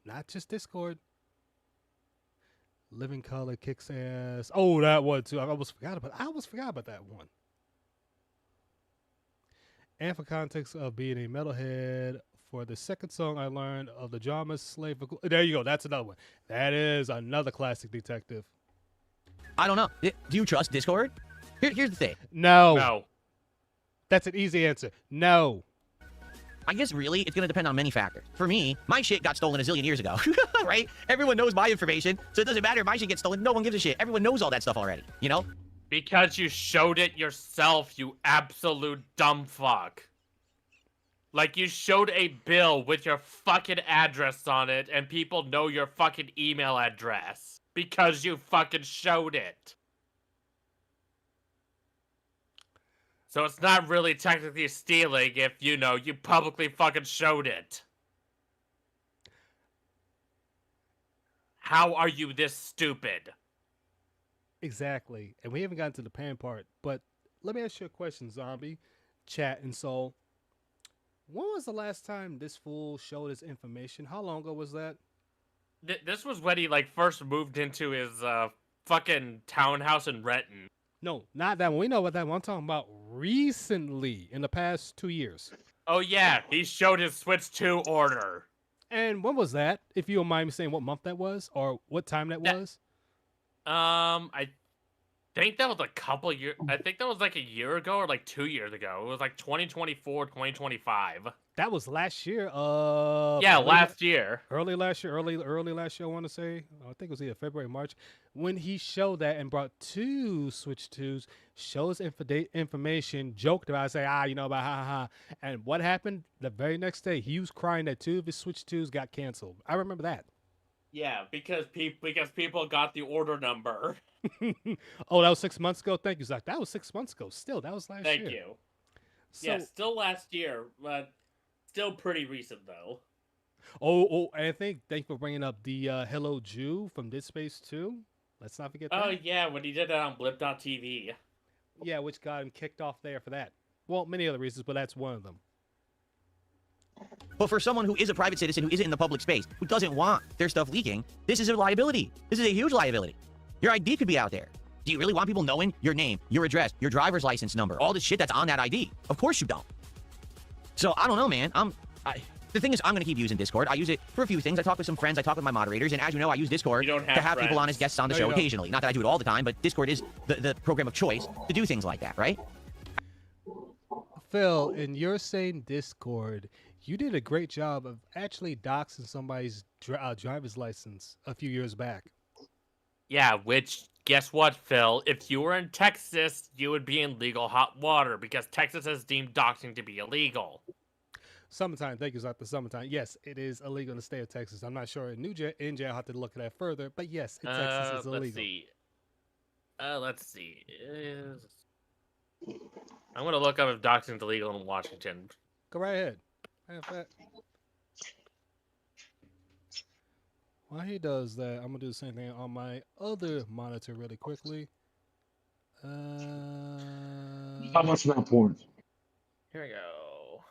not just Discord. Living Color kicks ass. Oh, that one too. I almost forgot about that one. And for context of being a metalhead, for the second song I learned of the drama Slave. There you go. That's another one. That is another classic detective. I don't know. Do you trust Discord? Here's the thing. No. No. That's an easy answer. No. I guess really it's going to depend on many factors. For me, my shit got stolen a zillion years ago, right? Everyone knows my information, so it doesn't matter if my shit gets stolen. No one gives a shit. Everyone knows all that stuff already, you know? Because you showed it yourself, you absolute dumb fuck. Like, you showed a bill with your fucking address on it, and people know your fucking email address. Because you fucking showed it. So it's not really technically stealing if, you know, you publicly fucking showed it. How are you this stupid? Exactly. And we haven't gotten to the pan part, but let me ask you a question, Zombie, Chat, and Soul. When was the last time this fool showed his information? How long ago was that? This was when he, like, first moved into his, fucking townhouse in Renton. No, not that one. We know what that one. I'm talking about recently, in the past 2 years. Oh, yeah. He showed his Switch 2 order. And when was that? If you don't mind me saying what month that was, or what time that was? I think that was a couple years. I think that was like a year ago or like 2 years ago. It was like 2024, 2025. That was last year. Yeah, last year. Early last year. Early last year. I want to say. I think it was either February, March, when he showed that and brought 2 Switch 2s, shows information, joked about, say, you know about ha. And what happened? The very next day, he was crying that 2 of his Switch 2s got canceled. I remember that. Yeah, because people got the order number. Oh, that was 6 months ago. Thank you, Zach. That was 6 months ago. Still, that was last year. Thank you. So, Yeah, still last year, but still pretty recent though. Oh, and thank you for bringing up the Hello Jew from Dead Space 2. Let's not forget that. Oh yeah, when he did that on Blip.tv. Yeah, which got him kicked off there for that. Well, many other reasons, but that's one of them. But for someone who is a private citizen, who isn't in the public space, who doesn't want their stuff leaking, this is a liability. This is a huge liability. Your ID could be out there. Do you really want people knowing your name, your address, your driver's license number, all the shit that's on that ID? Of course you don't. So I don't know, man. The thing is, I'm going to keep using Discord. I use it for a few things. I talk with some friends. I talk with my moderators. And as you know, I use Discord to have people on as guests on the show occasionally. Not that I do it all the time, but Discord is the program of choice to do things like that, right? Phil, in your saying Discord, you did a great job of actually doxing somebody's driver's license a few years back. Yeah, which, guess what, Phil? If you were in Texas, you would be in legal hot water because Texas has deemed doxing to be illegal. Summertime, thank you, Dr. Summertime. Yes, it is illegal in the state of Texas. I'm not sure in in jail. I'll have to look at that further, but yes, in Texas it's illegal. Let's see. I'm going to look up if doxing is illegal in Washington. Go right ahead. In fact, while he does that, I'm going to do the same thing on my other monitor really quickly. How much not porn? Here we go.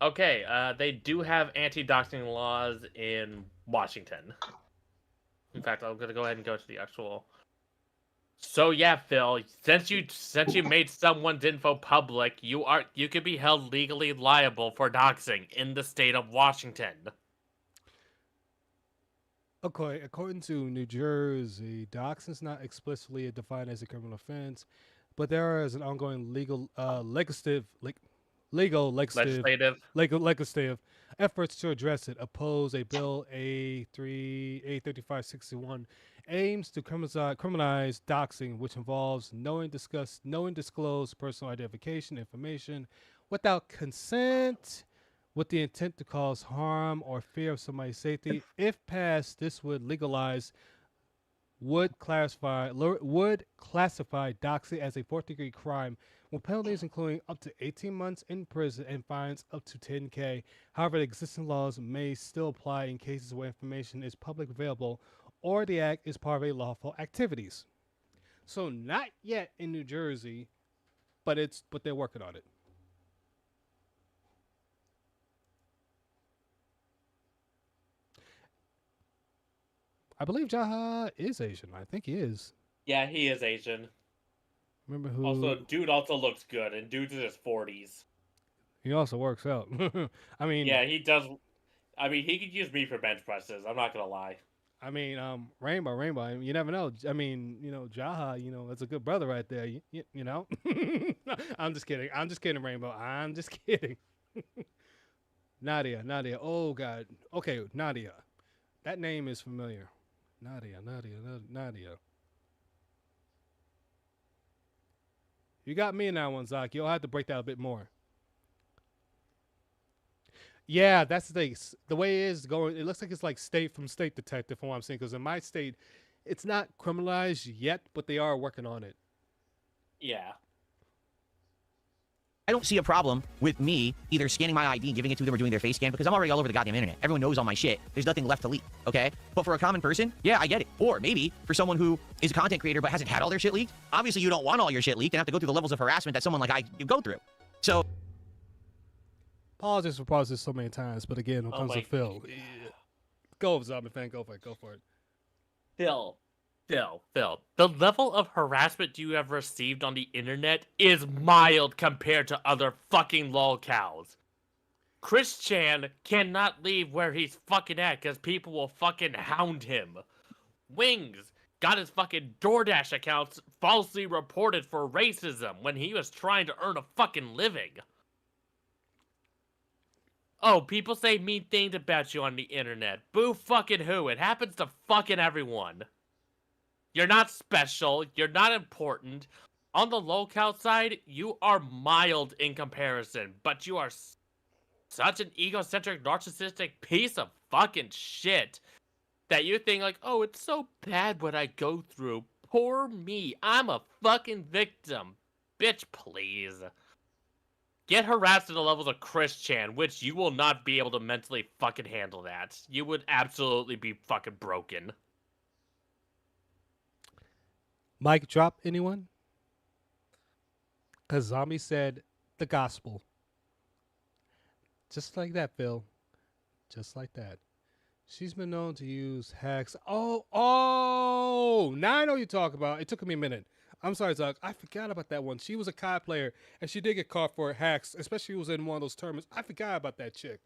Okay, they do have anti-doxing laws in Washington. In fact, I'm going to go ahead and go to the actual... So yeah, Phil, since you made someone's info public, you could be held legally liable for doxing in the state of Washington. Okay, according to New Jersey, doxing is not explicitly defined as a criminal offense, but there is an ongoing legal legislative legislative efforts to address it. Oppose a bill A3561 aims to criminalize doxing, which involves knowing disclose personal identification information without consent, with the intent to cause harm or fear of somebody's safety. If passed, this would classify doxing as a fourth-degree crime, with penalties including up to 18 months in prison and fines up to $10K. However, the existing laws may still apply in cases where information is publicly available or the act is part of a lawful activities. So not yet in New Jersey, but they're working on it. I believe Jaha is Asian. I think he is. Yeah, he is Asian. Remember who? Also, dude also looks good, and dude's in his 40s. He also works out. I mean, yeah, he does. I mean, he could use me for bench presses. I'm not gonna lie. I mean, Rainbow. I mean, you never know. I mean, Jaha, that's a good brother right there. You know. I'm just kidding, Rainbow. I'm just kidding. Nadia. Oh God. Okay, Nadia. That name is familiar. Nadia. You got me in that one, Zach. You'll have to break that a bit more. Yeah, that's the way it is going. It looks like it's like state detective from what I'm seeing. Because in my state, it's not criminalized yet, but they are working on it. Yeah. I don't see a problem with me either scanning my ID and giving it to them or doing their face scan because I'm already all over the goddamn internet. Everyone knows all my shit. There's nothing left to leak, okay? But for a common person, yeah, I get it. Or maybe for someone who is a content creator but hasn't had all their shit leaked, obviously you don't want all your shit leaked and have to go through the levels of harassment that someone like I go through. So... Apologies for pausing so many times, but again, when it comes to Phil, go, Zombie Fan, go for it. Phil, the level of harassment you have received on the internet is mild compared to other fucking lolcows. Chris Chan cannot leave where he's fucking at because people will fucking hound him. Wings got his fucking DoorDash accounts falsely reported for racism when he was trying to earn a fucking living. Oh, people say mean things about you on the internet. Boo fucking who? It happens to fucking everyone. You're not special. You're not important. On the lolcow side, you are mild in comparison, but you are such an egocentric, narcissistic piece of fucking shit that you think like, oh, it's so bad what I go through. Poor me. I'm a fucking victim. Bitch, please. Get harassed to the levels of Chris Chan, which you will not be able to mentally fucking handle that. You would absolutely be fucking broken. Mic drop, anyone? Because Zombie said the gospel. Just like that, Phil. Just like that. She's been known to use hacks. Oh! Now I know what you're talking about. It took me a minute. I'm sorry, Zach. I forgot about that one. She was a COD player, and she did get caught for hacks, especially it was in one of those tournaments. I forgot about that chick.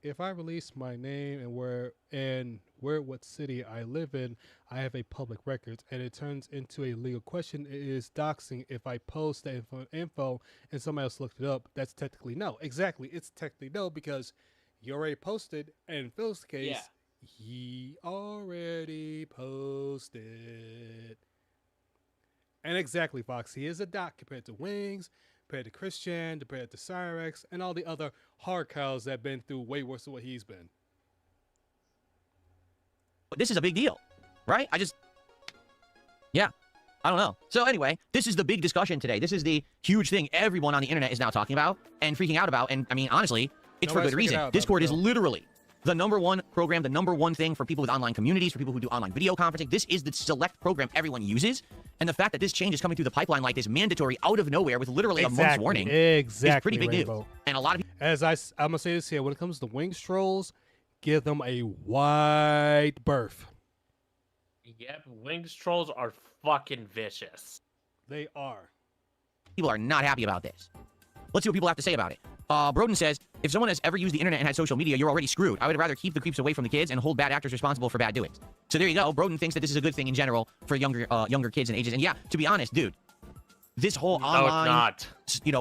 If I release my name and what city I live in, I have a public record, and it turns into a legal question. It is doxing. If I post that info and somebody else looked it up, that's technically no. Exactly, it's technically no because you already posted, and in Phil's case, yeah. He already posted. And exactly, Fox, he is a doc compared to Wings, compared to Christian, compared to Cyrex, and all the other hard cows that have been through way worse than what he's been. But this is a big deal, right? Yeah, I don't know. So anyway, this is the big discussion today. This is the huge thing everyone on the internet is now talking about and freaking out about. And I mean, honestly, it's for good reason. Discord is literally the #1 program, the #1 thing for people with online communities, for people who do online video conferencing. This is the select program everyone uses. And the fact that this change is coming through the pipeline like this, mandatory, out of nowhere, with literally a month's warning, is pretty big news. And a lot of people... As I'm going to say this here, when it comes to Wings trolls, give them a wide berth. Yep, Wings trolls are fucking vicious. They are. People are not happy about this. Let's see what people have to say about it. Broden says, If someone has ever used the internet and had social media, you're already screwed. I would rather keep the creeps away from the kids and hold bad actors responsible for bad doings. So there you go. Broden thinks that this is a good thing in general for younger kids and ages. And yeah, to be honest, dude, this whole online,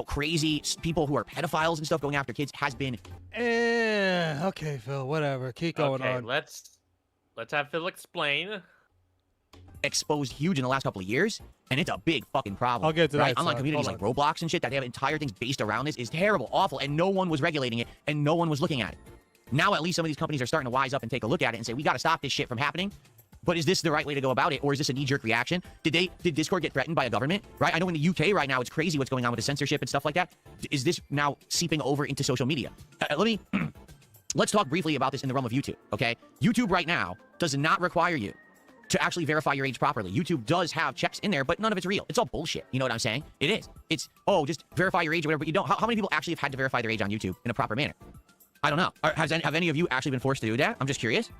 crazy people who are pedophiles and stuff going after kids has been. Okay, Phil. Whatever. Keep going on. Let's have Phil explain. Exposed huge in the last couple of years, and it's a big fucking problem. I'll get to that. Online communities like Roblox and shit that they have entire things based around this is terrible, awful, and no one was regulating it, and no one was looking at it. Now at least some of these companies are starting to wise up and take a look at it and say, we got to stop this shit from happening. But is this the right way to go about it, or is this a knee-jerk reaction? Did Discord get threatened by a government? Right? I know in the UK right now it's crazy what's going on with the censorship and stuff like that. Is this now seeping over into social media? Let's talk briefly about this in the realm of YouTube. Okay, YouTube right now does not require you to actually verify your age properly. YouTube does have checks in there, but none of it's real. It's all bullshit. You know what I'm saying? It is. It's, oh, just verify your age or whatever, but you don't. How many people actually have had to verify their age on YouTube in a proper manner? I don't know. Have any of you actually been forced to do that? I'm just curious.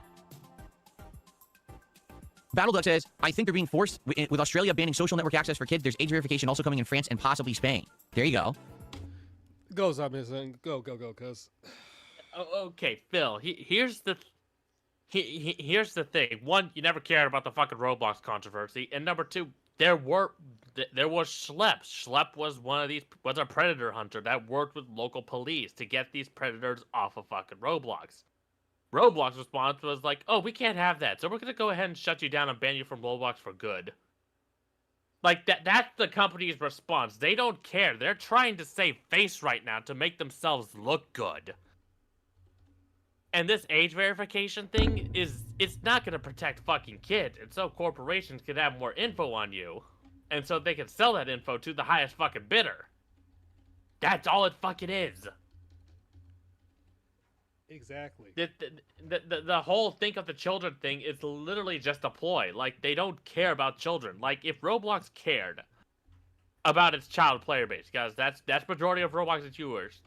BattleDuck says, I think they're being forced with Australia banning social network access for kids. There's age verification also coming in France and possibly Spain. There you go. Go, Zombies. Go, cuz. Okay, Phil, here's the thing. One, you never cared about the fucking Roblox controversy, and number two, there was Schlep. Schlep was a predator hunter that worked with local police to get these predators off of fucking Roblox. Roblox's response was like, oh, we can't have that, so we're gonna go ahead and shut you down and ban you from Roblox for good. Like, that's the company's response. They don't care. They're trying to save face right now to make themselves look good. And this age verification thing it's not going to protect fucking kids. And so corporations can have more info on you. And so they can sell that info to the highest fucking bidder. That's all it fucking is. Exactly. The whole think of the children thing is literally just a ploy. Like, they don't care about children. Like, if Roblox cared about its child player base, guys, that's majority of Roblox's viewers,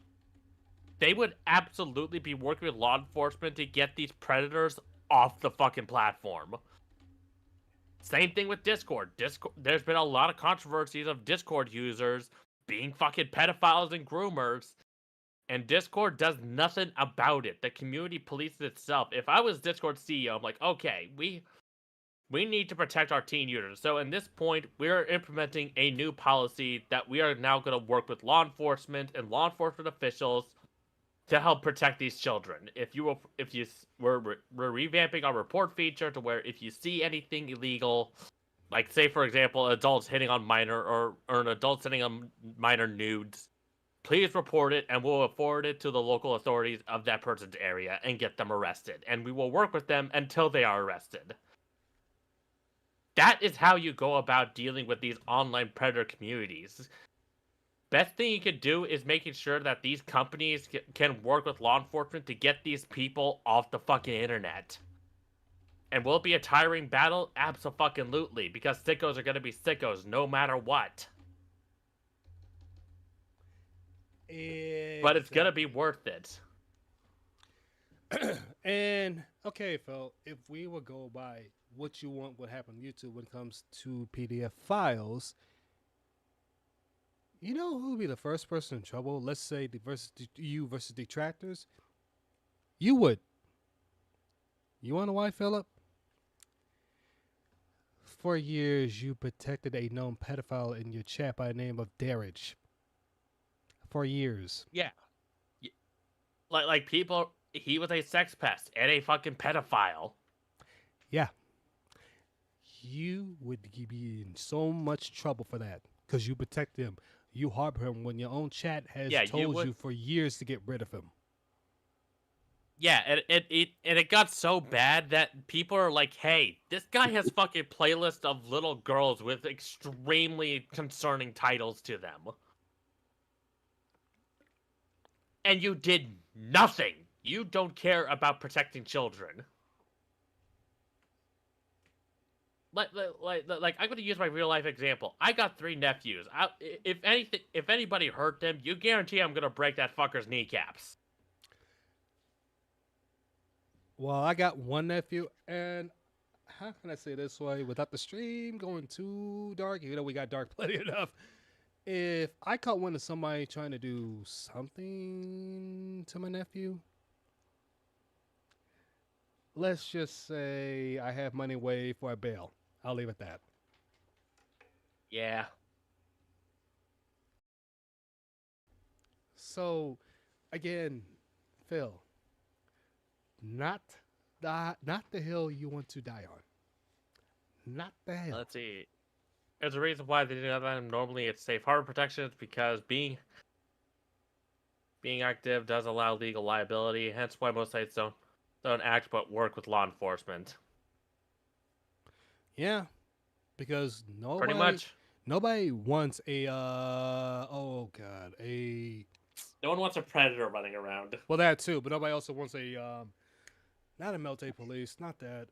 they would absolutely be working with law enforcement to get these predators off the fucking platform. Same thing with Discord. There's been a lot of controversies of Discord users being fucking pedophiles and groomers, and Discord does nothing about it. The community polices itself. If I was Discord CEO, I'm like, okay, we need to protect our teen users. So in this point, we're implementing a new policy that we are now going to work with law enforcement and law enforcement officials to help protect these children. We're revamping our report feature to where if you see anything illegal, like say for example, adults hitting on minor or an adult sending on minor nudes, please report it and we'll forward it to the local authorities of that person's area and get them arrested. And we will work with them until they are arrested. That is how you go about dealing with these online predator communities. Best thing you could do is making sure that these companies can work with law enforcement to get these people off the fucking internet. And will it be a tiring battle? Abso-fucking-lutely, because sickos are going to be sickos no matter what. Exactly. But it's going to be worth it. And, okay, Phil, if we would go by what you want would happen on YouTube when it comes to PDF files, you know who would be the first person in trouble? Let's say you versus detractors. You would. You wanna know why, Philip? For years, you protected a known pedophile in your chat by the name of Darridge. For years. Yeah. Like people, he was a sex pest and a fucking pedophile. Yeah. You would be in so much trouble for that because you protect him. You harbor him when your own chat has told you for years to get rid of him. Yeah, and it got so bad that people are like, hey, this guy has fucking playlist of little girls with extremely concerning titles to them. And you did nothing. You don't care about protecting children. Like I'm going to use my real life example. I got 3 nephews. If anybody hurt them, you guarantee I'm going to break that fucker's kneecaps. Well, I got 1 nephew, and how can I say this way without the stream going too dark? You know, we got dark plenty enough. if I caught wind of somebody trying to do something to my nephew, let's just say I have money waived for a bail. I'll leave it at that. Yeah. So, again, Phil, not the hill you want to die on. Not the hill. Let's see. There's a reason why they do that. Normally, it's safe harbor protections because being active does allow legal liability. Hence, why most sites don't act but work with law enforcement. Yeah, because Pretty much. Nobody wants a oh god, no one wants a predator running around. Well, that too, but nobody also wants a not a military police, not that.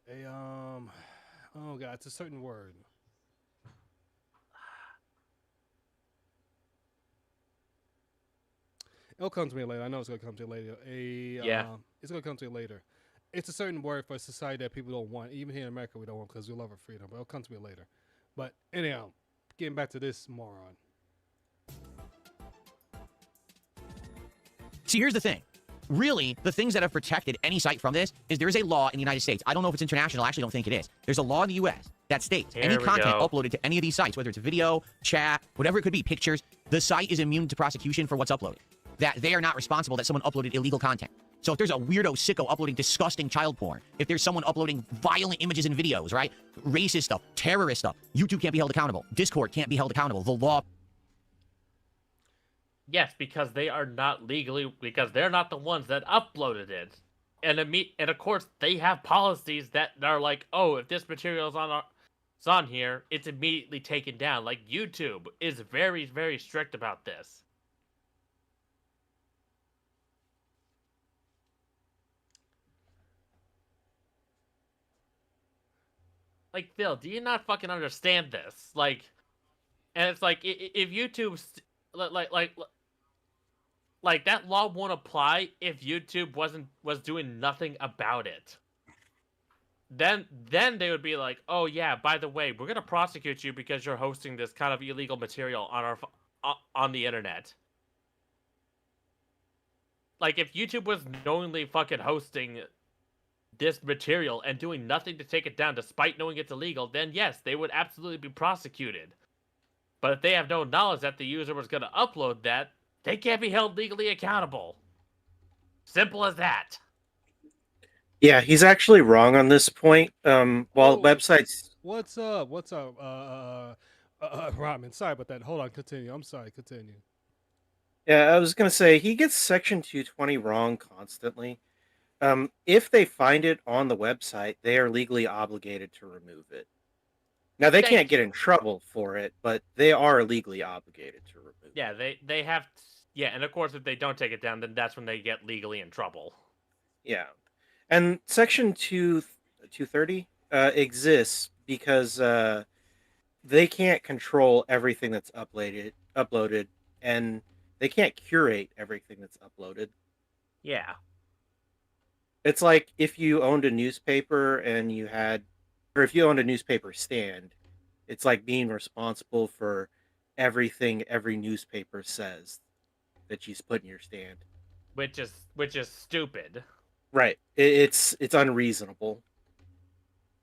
Oh god, it's a certain word. It'll come to me later. I know it's gonna come to me later. It's gonna come to me later. It's a certain word for a society that people don't want. Even here in America, we don't want because we love our freedom. But it'll come to me later. But anyhow, getting back to this moron. See, here's the thing. Really, the things that have protected any site from this is there is a law in the United States. I don't know if it's international. I actually don't think it is. There's a law in the U.S. that states any content uploaded to any of these sites, whether it's video, chat, whatever it could be, pictures, the site is immune to prosecution for what's uploaded. That they are not responsible that someone uploaded illegal content. So if there's a weirdo sicko uploading disgusting child porn, if there's someone uploading violent images and videos, right? Racist stuff, terrorist stuff, YouTube can't be held accountable. Discord can't be held accountable. The law... Yes, because they are not because they're not the ones that uploaded it. And of course, they have policies that are like, oh, if this material is on here, it's immediately taken down. Like, YouTube is very, very strict about this. Like, Phil, do you not fucking understand this? Like, and it's like, if YouTube, like that law won't apply if YouTube was doing nothing about it. Then they would be like, oh yeah, by the way, we're gonna prosecute you because you're hosting this kind of illegal material on the internet. Like, if YouTube was knowingly fucking hosting this material and doing nothing to take it down despite knowing it's illegal, then yes, they would absolutely be prosecuted. But if they have no knowledge that the user was going to upload that, they can't be held legally accountable. Simple as that. Yeah, he's actually wrong on this point. While websites... What's up? Rodman, sorry about that. Hold on, continue. I'm sorry, continue. Yeah, I was going to say, he gets Section 220 wrong constantly. If they find it on the website, they are legally obligated to remove it. Now, they can't get in trouble for it, but they are legally obligated to remove it. Yeah, they have... Yeah, and of course, if they don't take it down, then that's when they get legally in trouble. Yeah. And Section 230 exists because they can't control everything that's uploaded, and they can't curate everything that's uploaded. Yeah. It's like if you owned a newspaper and if you owned a newspaper stand, it's like being responsible for everything every newspaper says that you put in your stand. Which is stupid. Right. It's unreasonable,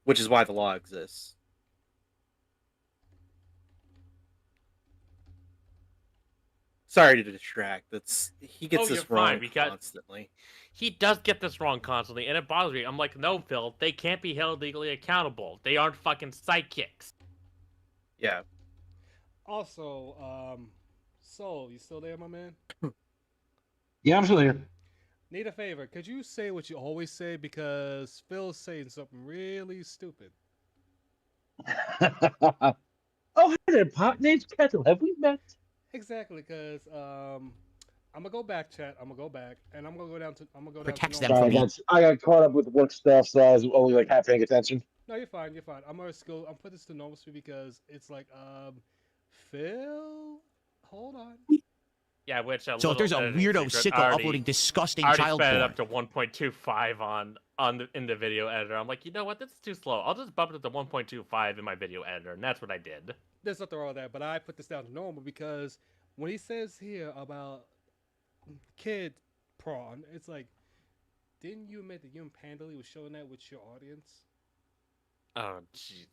which is why the law exists. Sorry to distract. He gets this wrong constantly. He does get this wrong constantly, and it bothers me. I'm like, no, Phil, they can't be held legally accountable. They aren't fucking sidekicks. Yeah. Also, Soul, you still there, my man? Yeah, I'm still here. Need a favor. Could you say what you always say? Because Phil's saying something really stupid. Oh, hi there, Pot. Name's Kettle. Have we met? Exactly, because I'm gonna go back, chat. I'm gonna go back, and I'm gonna go down to. Protects down them to from I got caught up with work stuff, so I was only like half paying attention. No, you're fine. You're fine. I'm gonna go. I'm put this to normal speed because it's like Phil. Hold on. Yeah, which So if there's a weirdo sicko uploading disgusting child sped it porn, up to 1.25 in the video editor. I'm like, you know what? This is too slow. I'll just bump it to 1.25 in my video editor, and that's what I did. There's nothing wrong with that, but I put this down to normal because when he says here about kid prawn, it's like, didn't you admit that you and Pandally was showing that with your audience? Oh, jeez.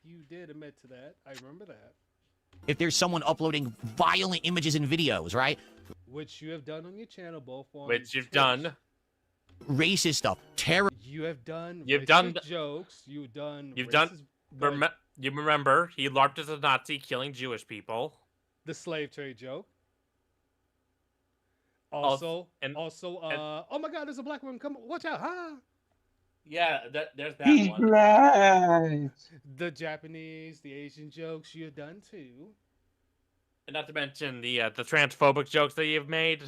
You did admit to that. I remember that. if there's someone uploading violent images and videos, right? Which you have done on your channel, both on Which you've Twitch. done. Racist stuff. Terror. You have done. You've done jokes. You've done. You've done. You remember he LARPed as a Nazi, killing Jewish people. The slave trade joke. Also, oh my God, there's a black woman. Come, watch out, huh? Yeah, there's that He's one. blind. The Japanese, the Asian jokes you've done too. And not to mention the transphobic jokes that you've made.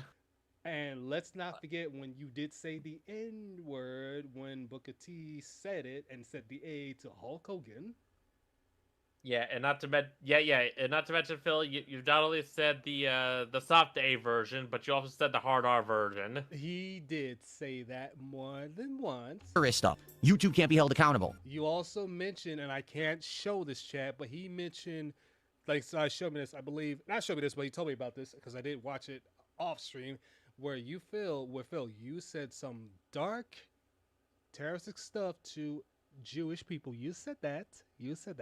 And let's not forget when you did say the N word when Booker T said it and said the A to Hulk Hogan. Yeah, and not to mention, Phil, you've not only said the soft A version, but you also said the hard R version. He did say that more than once. Terrorist stuff. YouTube can't be held accountable. You also mentioned, and I can't show this chat, but he mentioned, like, so showed me this, I believe, not showed me this, but he told me about this because I did watch it off stream, where Phil, you said some dark, terroristic stuff to Jewish people. You said that.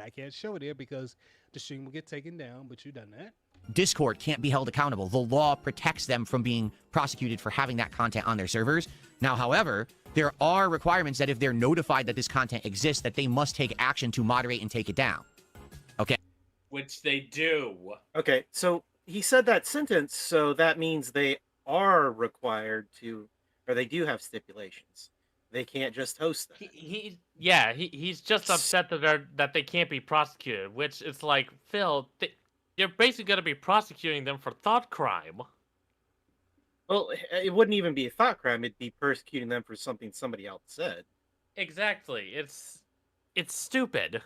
I can't show it here because the stream will get taken down, but you done that. Discord can't be held accountable. The law protects them from being prosecuted for having that content on their servers. Now, however, there are requirements that if they're notified that this content exists, that they must take action to moderate and take it down. Okay? Which they do. Okay, so he said that sentence, so that means they are required to, or they do have stipulations. They can't just host that. He's just upset that they can't be prosecuted, which is like, Phil, you're basically going to be prosecuting them for thought crime. Well, it wouldn't even be a thought crime. It'd be persecuting them for something somebody else said. Exactly. It's stupid.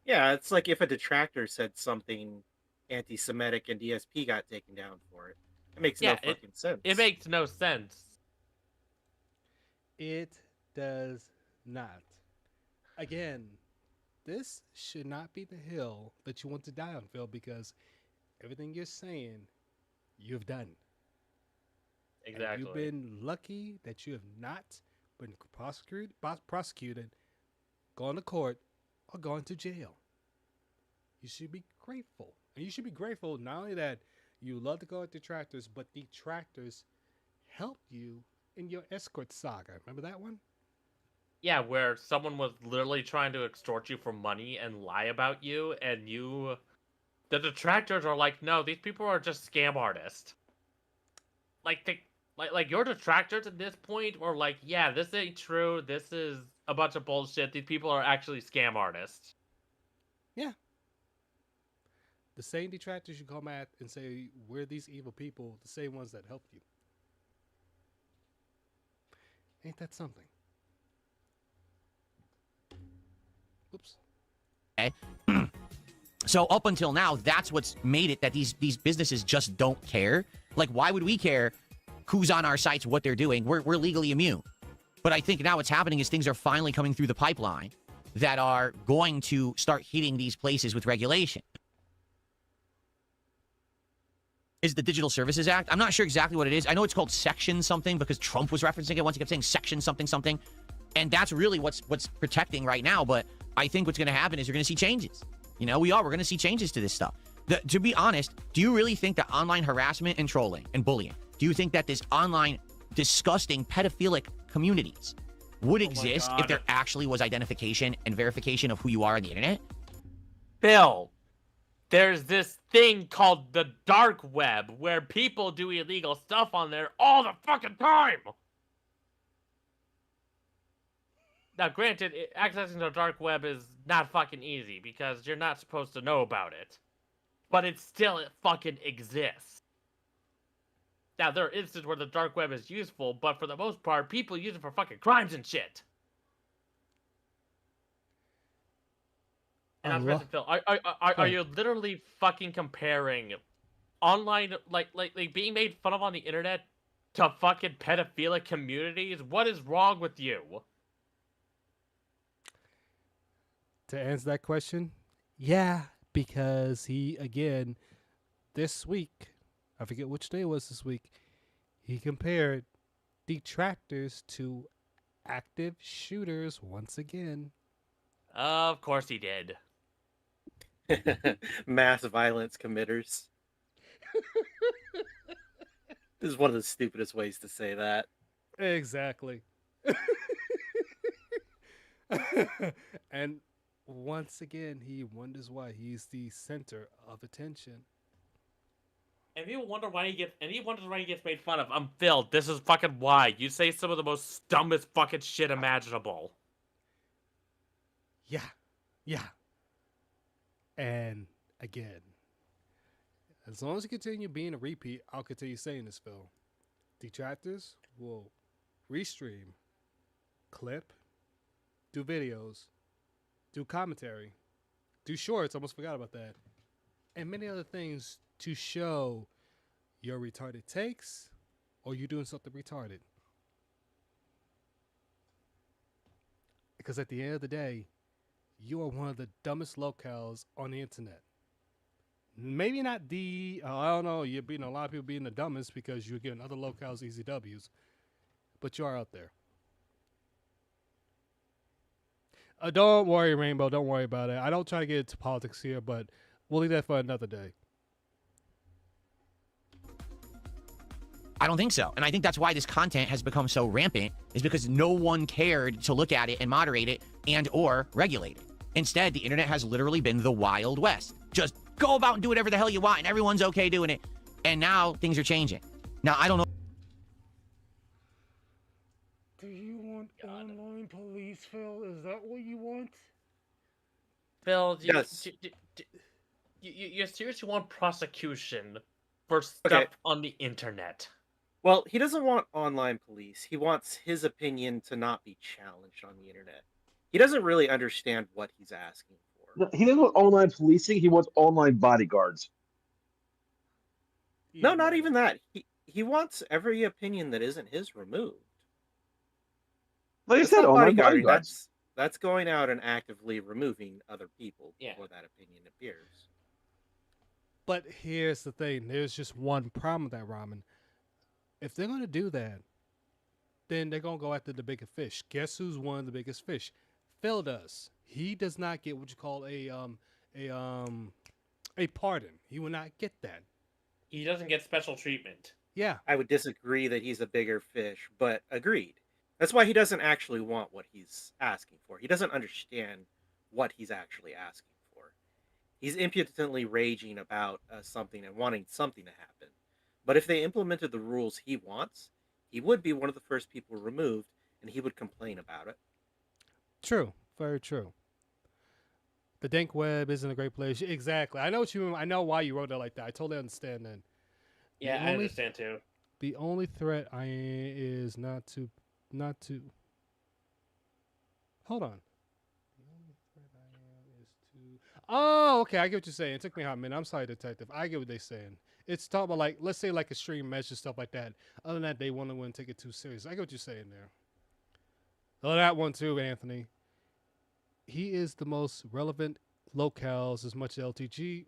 Yeah, it's like if a detractor said something anti-Semitic and DSP got taken down for it. It makes no fucking sense. It makes no sense. It does not. Again, this should not be the hill that you want to die on, Phil, because everything you're saying, you've done. Exactly. And you've been lucky that you have not been prosecuted, gone to court, or gone to jail. You should be grateful. And you should be grateful not only that you love to go at detractors, but detractors helped you in your escort saga. Remember that one? Yeah, where someone was literally trying to extort you for money and lie about you, and the detractors are like, no, these people are just scam artists. Like your detractors at this point were like, yeah, this ain't true. This is a bunch of bullshit. These people are actually scam artists. Yeah. The same detractors you come at and say, we're these evil people, the same ones that helped you. Ain't that something? Oops. Okay. So up until now, that's what's made it that these businesses just don't care. Like, why would we care who's on our sites, what they're doing? We're legally immune. But I think now what's happening is things are finally coming through the pipeline that are going to start hitting these places with regulation. Is the Digital Services Act? I'm not sure exactly what it is. I know it's called Section something because Trump was referencing it once. He kept saying Section something something. And that's really what's protecting right now. But I think what's going to happen is you're going to see changes. You know, we're going to see changes to this stuff. To be honest, do you really think that online harassment and trolling and bullying, do you think that this online disgusting pedophilic communities would exist if there actually was identification and verification of who you are on the internet? Bill, there's this thing called the dark web where people do illegal stuff on there all the fucking time. Now, granted, accessing the dark web is not fucking easy because you're not supposed to know about it. But it fucking exists. Now, there are instances where the dark web is useful, but for the most part, people use it for fucking crimes and shit. And I was about to Phil, are you literally fucking comparing online, like being made fun of on the internet to fucking pedophilic communities? What is wrong with you? To answer that question, yeah, because he, again, this week, I forget which day it was this week, he compared detractors to active shooters once again. Of course he did. Mass violence committers. This is one of the stupidest ways to say that. Exactly. And once again, he wonders why he's the center of attention. And people wonder why he gets made fun of. I'm Phil. This is fucking why. You say some of the most dumbest fucking shit imaginable. Yeah. Yeah. And again, as long as you continue being a repeat, I'll continue saying this, Phil. Detractors will restream, clip, do videos, do commentary, do shorts, almost forgot about that, and many other things to show your retarded takes or you doing something retarded. Because at the end of the day, you are one of the dumbest locales on the internet. Maybe not the, I don't know, you're beating a lot of people being the dumbest because you're giving other locales easy W's, but you are out there. Don't worry, Rainbow, don't worry about it. I don't try to get into politics here, but we'll leave that for another day. I don't think so. And I think that's why this content has become so rampant, is because no one cared to look at it and moderate it and or regulate it. Instead, the internet has literally been the Wild West. Just go about and do whatever the hell you want, and everyone's okay doing it. And now things are changing. Now, I don't know. Do you want online police, Phil? Is that what you want? Phil, Yes. you seriously want prosecution for stuff on the internet? Well, he doesn't want online police. He wants his opinion to not be challenged on the internet. He doesn't really understand what he's asking for. He doesn't want online policing. He wants online bodyguards. No, not even that. He wants every opinion that isn't his removed. Like I That's said, not online bodyguarding. bodyguards. That's going out and actively removing other people Yeah. before that opinion appears. But here's the thing. There's just one problem with that, Ramen. If they're going to do that, then they're going to go after the bigger fish. Guess who's one of the biggest fish? Phil does. He does not get what you call a pardon. He will not get that. He doesn't get special treatment. Yeah. I would disagree that he's a bigger fish, but agreed. That's why he doesn't actually want what he's asking for. He doesn't understand what he's actually asking for. He's impotently raging about something and wanting something to happen. But if they implemented the rules he wants, he would be one of the first people removed, and he would complain about it. True. Very true. The dank web isn't a great place. Exactly. I know what you mean. I know why you wrote it like that. I totally understand that. Yeah, I understand too. The only threat is not to. Hold on. The only threat I am is to. Oh, okay. I get what you're saying. It took me a hot minute. I'm sorry, detective. I get what they're saying. It's talking about, like, let's say like extreme measures, stuff like that. Other than that, they wouldn't take it too serious. I get what you're saying there. Oh, that one too, Anthony. He is the most relevant locales as much as LTG.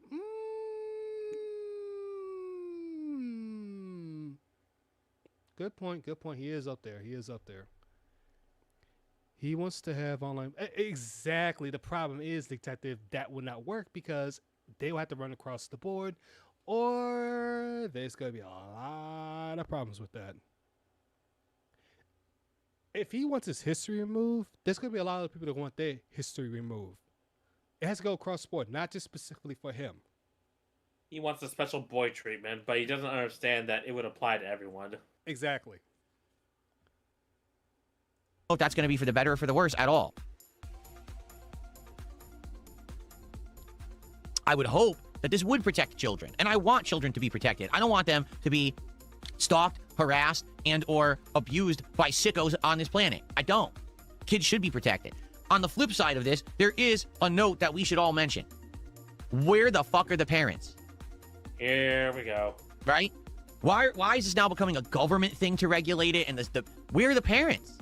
Good point. Good point. He is up there. He is up there. He wants to have online. Exactly. The problem is, detective, that would not work because they will have to run across the board, or there's going to be a lot of problems with that. If he wants his history removed, there's going to be a lot of people that want their history removed. It has to go across the board, not just specifically for him. He wants a special boy treatment, but he doesn't understand that it would apply to everyone. Exactly. If that's going to be for the better or for the worse at all. I would hope that this would protect children, and I want children to be protected. I don't want them to be stalked, harassed, and or abused by sickos on this planet. I don't. Kids should be protected. On the flip side of this, there is a note that we should all mention. Where the fuck are the parents? Here we go. Right? Why is this now becoming a government thing to regulate it? And we're the parents.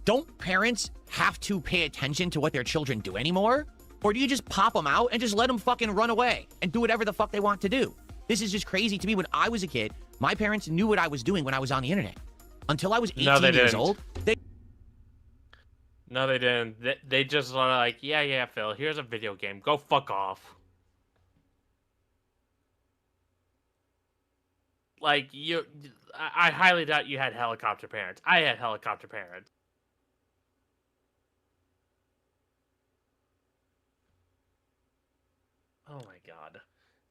Don't parents have to pay attention to what their children do anymore? Or do you just pop them out and just let them fucking run away and do whatever the fuck they want to do? This is just crazy to me. When I was a kid, my parents knew what I was doing when I was on the internet. Until I was 18 years old, No, they didn't. They just were like, yeah, Phil, here's a video game. Go fuck off. Like, I highly doubt you had helicopter parents. I had helicopter parents. Oh my god.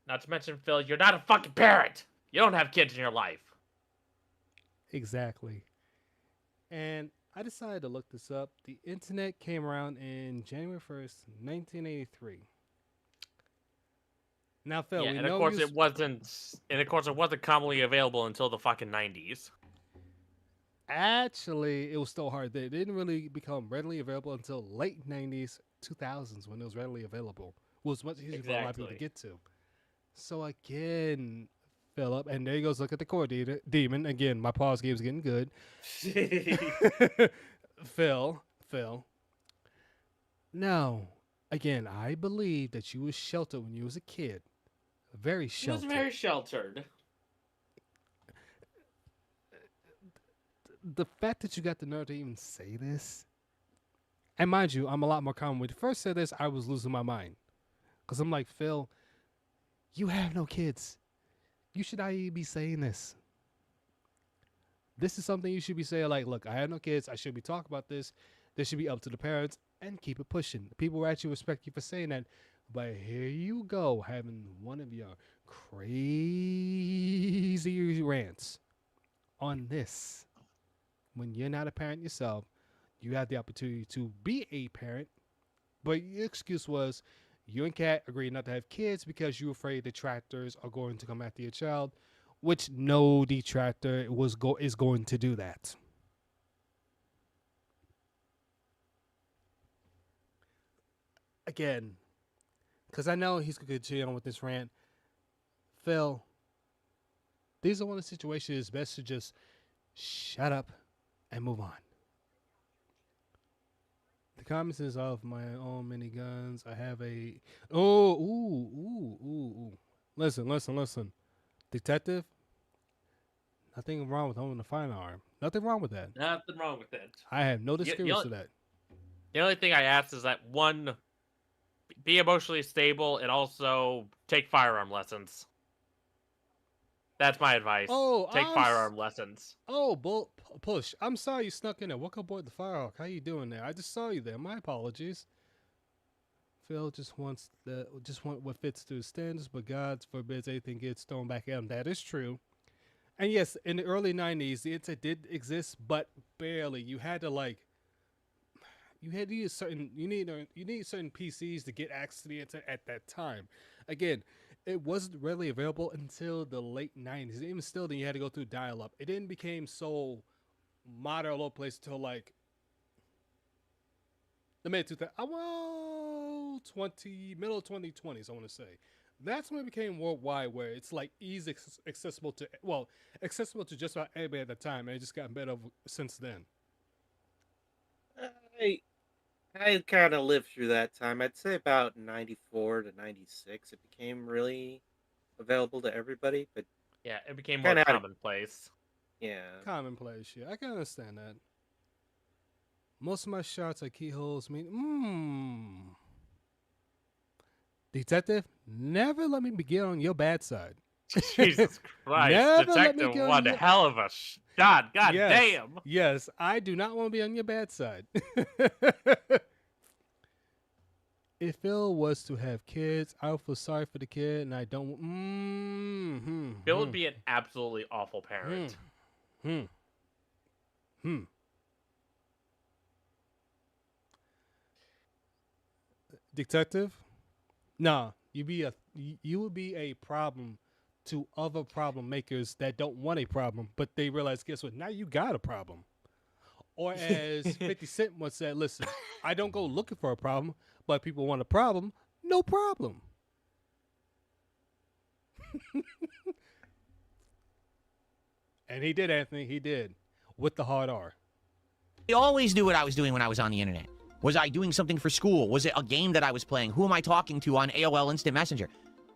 Not to mention, Phil, you're not a fucking parent. You don't have kids in your life. Exactly. And I decided to look this up. The internet came around in January 1st, 1983. Now, Phil, Yeah, we and know of course it wasn't commonly available until the fucking 90s. Actually, it was still hard. It didn't really become readily available until late 90s, 2000s when it was readily available. It was much easier for a lot of people to get to. So again, Philip, and there he goes. Look at the core demon. Again, my pause game's getting good. Phil. No. Again, I believe that you was sheltered when you was a kid. Very sheltered. He was very sheltered. The fact that you got the nerve to even say this, and mind you, I'm a lot more calm. When you first said this, I was losing my mind. Because I'm like, Phil, you have no kids. You should not even be saying this. This is something you should be saying like, look, I have no kids. I should be talking about this. This should be up to the parents and keep it pushing. People will actually respect you for saying that. But here you go, having one of your crazy rants on this. When you're not a parent yourself, you have the opportunity to be a parent. But your excuse was, you and Kat agreed not to have kids because you're afraid detractors are going to come after your child, which no detractor is going to do that. Again, because I know he's going to continue on with this rant. Phil, these are one of the situations it's best to just shut up and move on. The comments is of my own miniguns. I have a... ooh. Listen. Detective, nothing wrong with owning a firearm. Nothing wrong with that. Nothing wrong with it. I have no disagreements to that. The only thing I ask is that, one, be emotionally stable and also take firearm lessons. That's my advice. Take firearm lessons. Push. I'm sorry you snuck in there. Welcome aboard the Firehawk. How you doing there? I just saw you there. My apologies. Phil just want what fits to his standards, but God forbids anything gets thrown back at him. That is true. And yes, in the early 90s, the internet did exist, but barely. You had to you need certain PCs to get access to the internet at that time. Again, it wasn't readily available until the late 90s. Even still, then you had to go through dial-up. It didn't become so modern low place until the mid 2000s. Middle 2020s, I want to say. That's when it became worldwide, where it's easy accessible to just about everybody at the time, and it just gotten better since then. I kind of lived through that time. I'd say about 94 to 96, it became really available to everybody. But yeah, it became more commonplace. Yeah. Commonplace, yeah. I can understand that. Most of my shots are keyholes. Detective, never let me get on your bad side. Jesus Christ. Detective, one hell of a shot. God damn. Yes, I do not want to be on your bad side. If Phil was to have kids, I would feel sorry for the kid, and I don't... Phil would be an absolutely awful parent. Detective? Nah, you would be a problem to other problem makers that don't want a problem, but they realize, guess what? Now you got a problem. Or as 50 Cent once said, listen, I don't go looking for a problem, but people want a problem, no problem. And he did, Anthony. He did. With the hard R. They always knew what I was doing when I was on the internet. Was I doing something for school? Was it a game that I was playing? Who am I talking to on AOL Instant Messenger?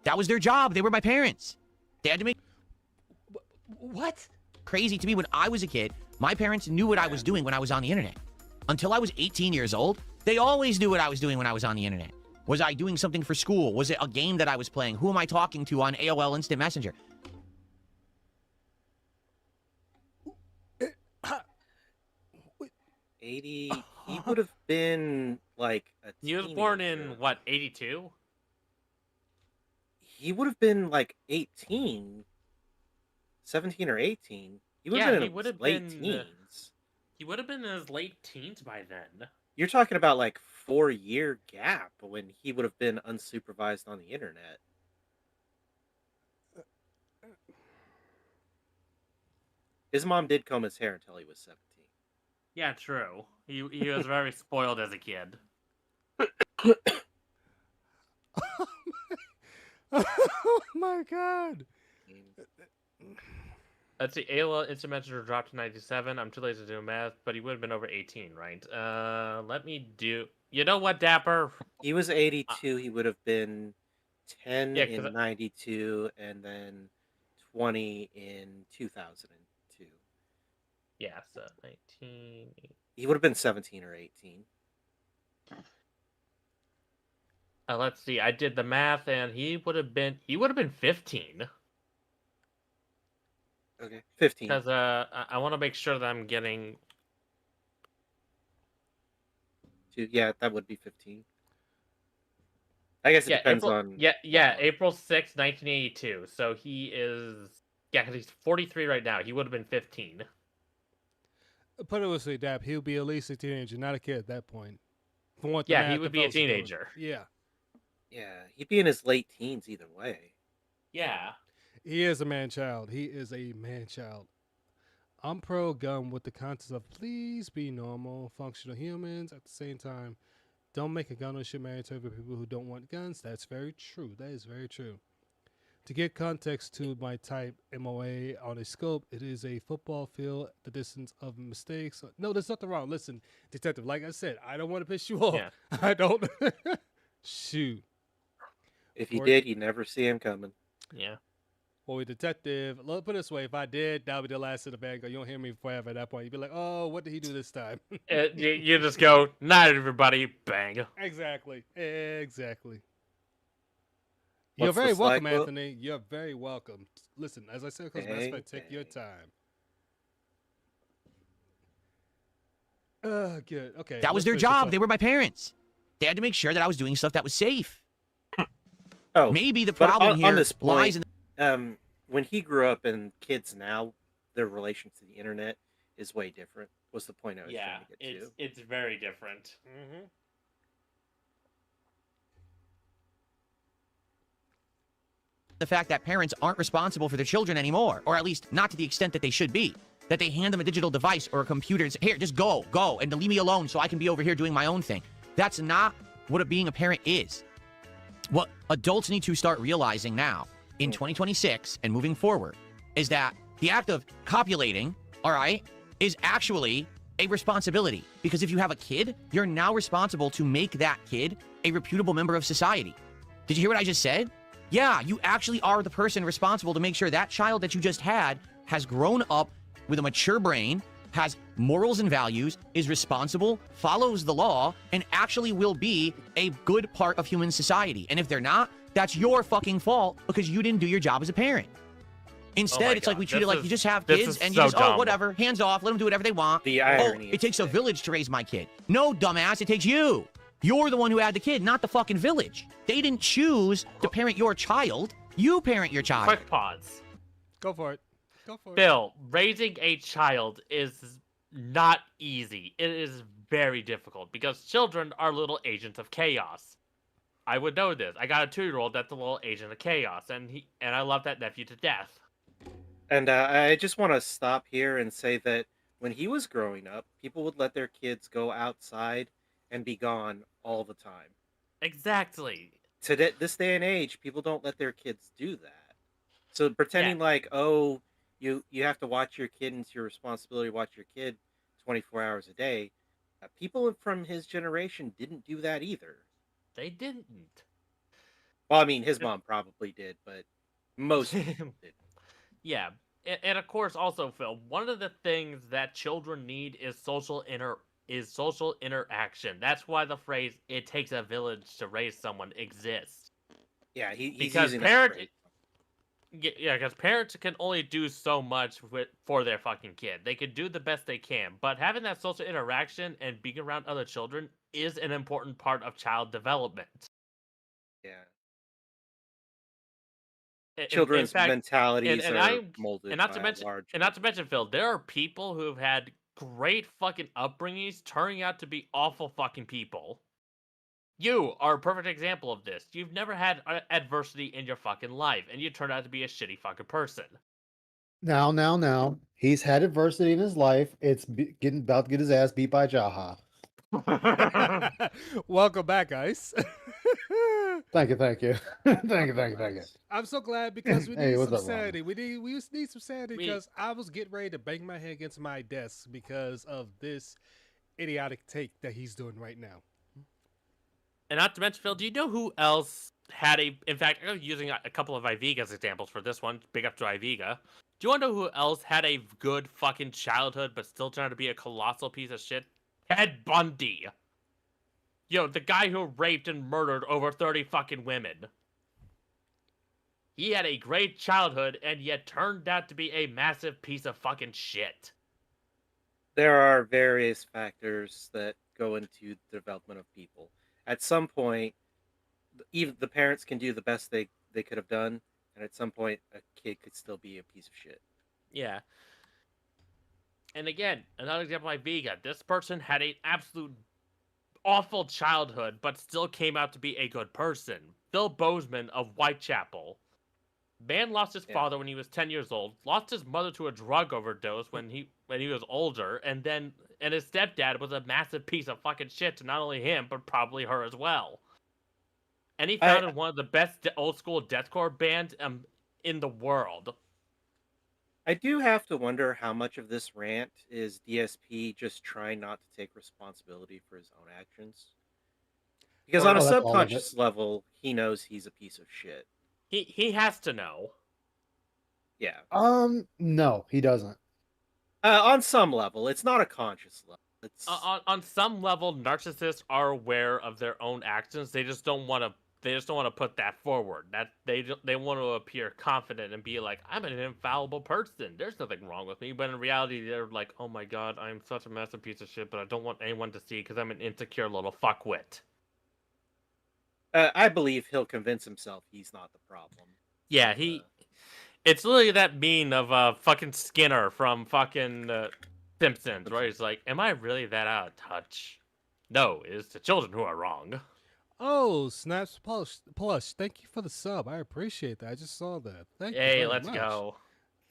That was their job. They were my parents. They had to make... What? Crazy to me, when I was a kid, my parents knew what I was doing when I was on the internet. Until I was 18 years old, they always knew what I was doing when I was on the internet. Was I doing something for school? Was it a game that I was playing? Who am I talking to on AOL Instant Messenger? 80. He would have been like a He was born in teenager. what, 82? He would have been like 18, 17 or 18. He would Yeah, have been he in would his have late been. teens. He would have been in his late teens by then. You're talking about like 4-year gap when he would have been unsupervised on the internet. His mom did comb his hair until he was 17. Yeah, true. He was very spoiled as a kid. Oh my god. Let's see, AOL Instant Messenger dropped to 97. I'm too lazy to do math, but he would have been over 18, right? Let me do... You know what, Dapper? He was 82. He would have been 10 Yeah, 'cause in 92 and then 20 in 2002. Yeah, so 19... He would have been 17 or 18. let's see, I did the math, and he would have been 15. Okay, 15. Because I want to make sure that I'm getting... Yeah, that would be 15. I guess it depends on... April 6th, 1982. So he is... Yeah, because he's 43 right now. He would have been 15. Put it this way, Dap. He'll be at least a teenager, not a kid at that point. Yeah, he would be a teenager. Yeah. Yeah, he'd be in his late teens either way. Yeah. He is a man-child. He is a man-child. I'm pro-gun with the concept of please be normal, functional humans. At the same time, don't make a gun ownership mandatory for people who don't want guns. That's very true. That is very true. To get context to my type MOA on a scope, it is a football field, the distance of mistakes. No, there's nothing wrong. Listen, detective, like I said, I don't want to piss you off. Yeah. I don't. Shoot. If you did, you'd never see him coming. Yeah. Well, detective, put it this way, if I did, that would be the last of the band. You don't hear me forever at that point. You'd be like, oh, what did he do this time? You just go, night, everybody, bang. Exactly. What's You're very the welcome, cycle? Anthony. You're very welcome. Listen, as I said, because best friend, take your time. Good. Okay. That was let's their finish this job. up. They were my parents. They had to make sure that I was doing stuff that was safe. Oh, Maybe the but problem here on this lies point, in when he grew up and kids now, their relation to the internet is way different. Was the point I was Yeah, trying to get to? it's very different. Mm-hmm. the fact that parents aren't responsible for their children anymore, or at least not to the extent that they should be. That they hand them a digital device or a computer and say, here, just go, and leave me alone so I can be over here doing my own thing. That's not what being a parent is. What adults need to start realizing now, in 2026 and moving forward, is that the act of copulating, all right, is actually a responsibility. Because if you have a kid, you're now responsible to make that kid a reputable member of society. Did you hear what I just said? Yeah, you actually are the person responsible to make sure that child that you just had has grown up with a mature brain, has morals and values, is responsible, follows the law, and actually will be a good part of human society. And if they're not, that's your fucking fault because you didn't do your job as a parent. Instead, it's like we treat it like you just have kids and you just, oh, whatever, hands off, let them do whatever they want. The irony. Oh, it takes a village to raise my kid. No, dumbass, it takes you. You're the one who had the kid, not the fucking village. They didn't choose to parent your child. You parent your child. Quick pause. Go for it. Go for it. Bill, raising a child is not easy. It is very difficult because children are little agents of chaos. I would know this. I got a 2-year-old that's a little agent of chaos, and I love that nephew to death. And I just want to stop here and say that when he was growing up, people would let their kids go outside and be gone all the time. Exactly. Today, this day and age, people don't let their kids do that. So pretending like, oh, you have to watch your kid and it's your responsibility to watch your kid 24 hours a day. People from his generation didn't do that either. They didn't. Well, I mean, his mom probably did, but most people didn't. Yeah, and of course, also Phil, one of the things that children need is social interaction. That's why the phrase "it takes a village to raise someone" exists. Yeah, he's because using parents. that phrase. Yeah, because parents can only do so much for their fucking kid. They can do the best they can, but having that social interaction and being around other children is an important part of child development. Yeah. In Children's fact, mentalities and are molded and not by to a mention, large and not to mention, Phil, there are people who have had great fucking upbringings turning out to be awful fucking people. You are a perfect example of this. You've never had adversity in your fucking life, and you turned out to be a shitty fucking person. Now. He's had adversity in his life. It's about to get his ass beat by Jaha. Welcome back, guys. Thank you. thank you. I'm so glad because we Hey, need what's some up, Ronnie? sanity. We need some sanity because I was getting ready to bang my head against my desk because of this idiotic take that he's doing right now. And not to mention, Phil, do you know who else had a... In fact, I'm using a couple of Iviga's examples for this one. Big up to Iviga. Do you want to know who else had a good fucking childhood but still trying to be a colossal piece of shit? Ted Bundy. Yo, the guy who raped and murdered over 30 fucking women. He had a great childhood and yet turned out to be a massive piece of fucking shit. There are various factors that go into the development of people. At some point, even the parents can do the best they could have done, and at some point, a kid could still be a piece of shit. Yeah. And again, another example like Vega. This person had an absolute awful childhood, but still came out to be a good person. Phil Bozeman of Whitechapel. Man lost his father when he was 10 years old, lost his mother to a drug overdose when he was older, and his stepdad was a massive piece of fucking shit to not only him, but probably her as well. And he founded one of the best old school deathcore bands in the world. I do have to wonder how much of this rant is DSP just trying not to take responsibility for his own actions. Because on a subconscious level, he knows he's a piece of shit. He has to know. Yeah. No, he doesn't. On some level, it's not a conscious level. It's on some level, narcissists are aware of their own actions. They just don't want to put that forward. That they want to appear confident and be like, I'm an infallible person. There's nothing wrong with me. But in reality, they're like, oh my god, I'm such a massive piece of shit, but I don't want anyone to see because I'm an insecure little fuckwit. I believe he'll convince himself he's not the problem. Yeah, it's literally that meme of fucking Skinner from fucking Simpsons, where he's like, am I really that out of touch? No, it's the children who are wrong. Oh, Snaps Plush, thank you for the sub. I appreciate that. I just saw that. Thank you Hey, very let's much. go.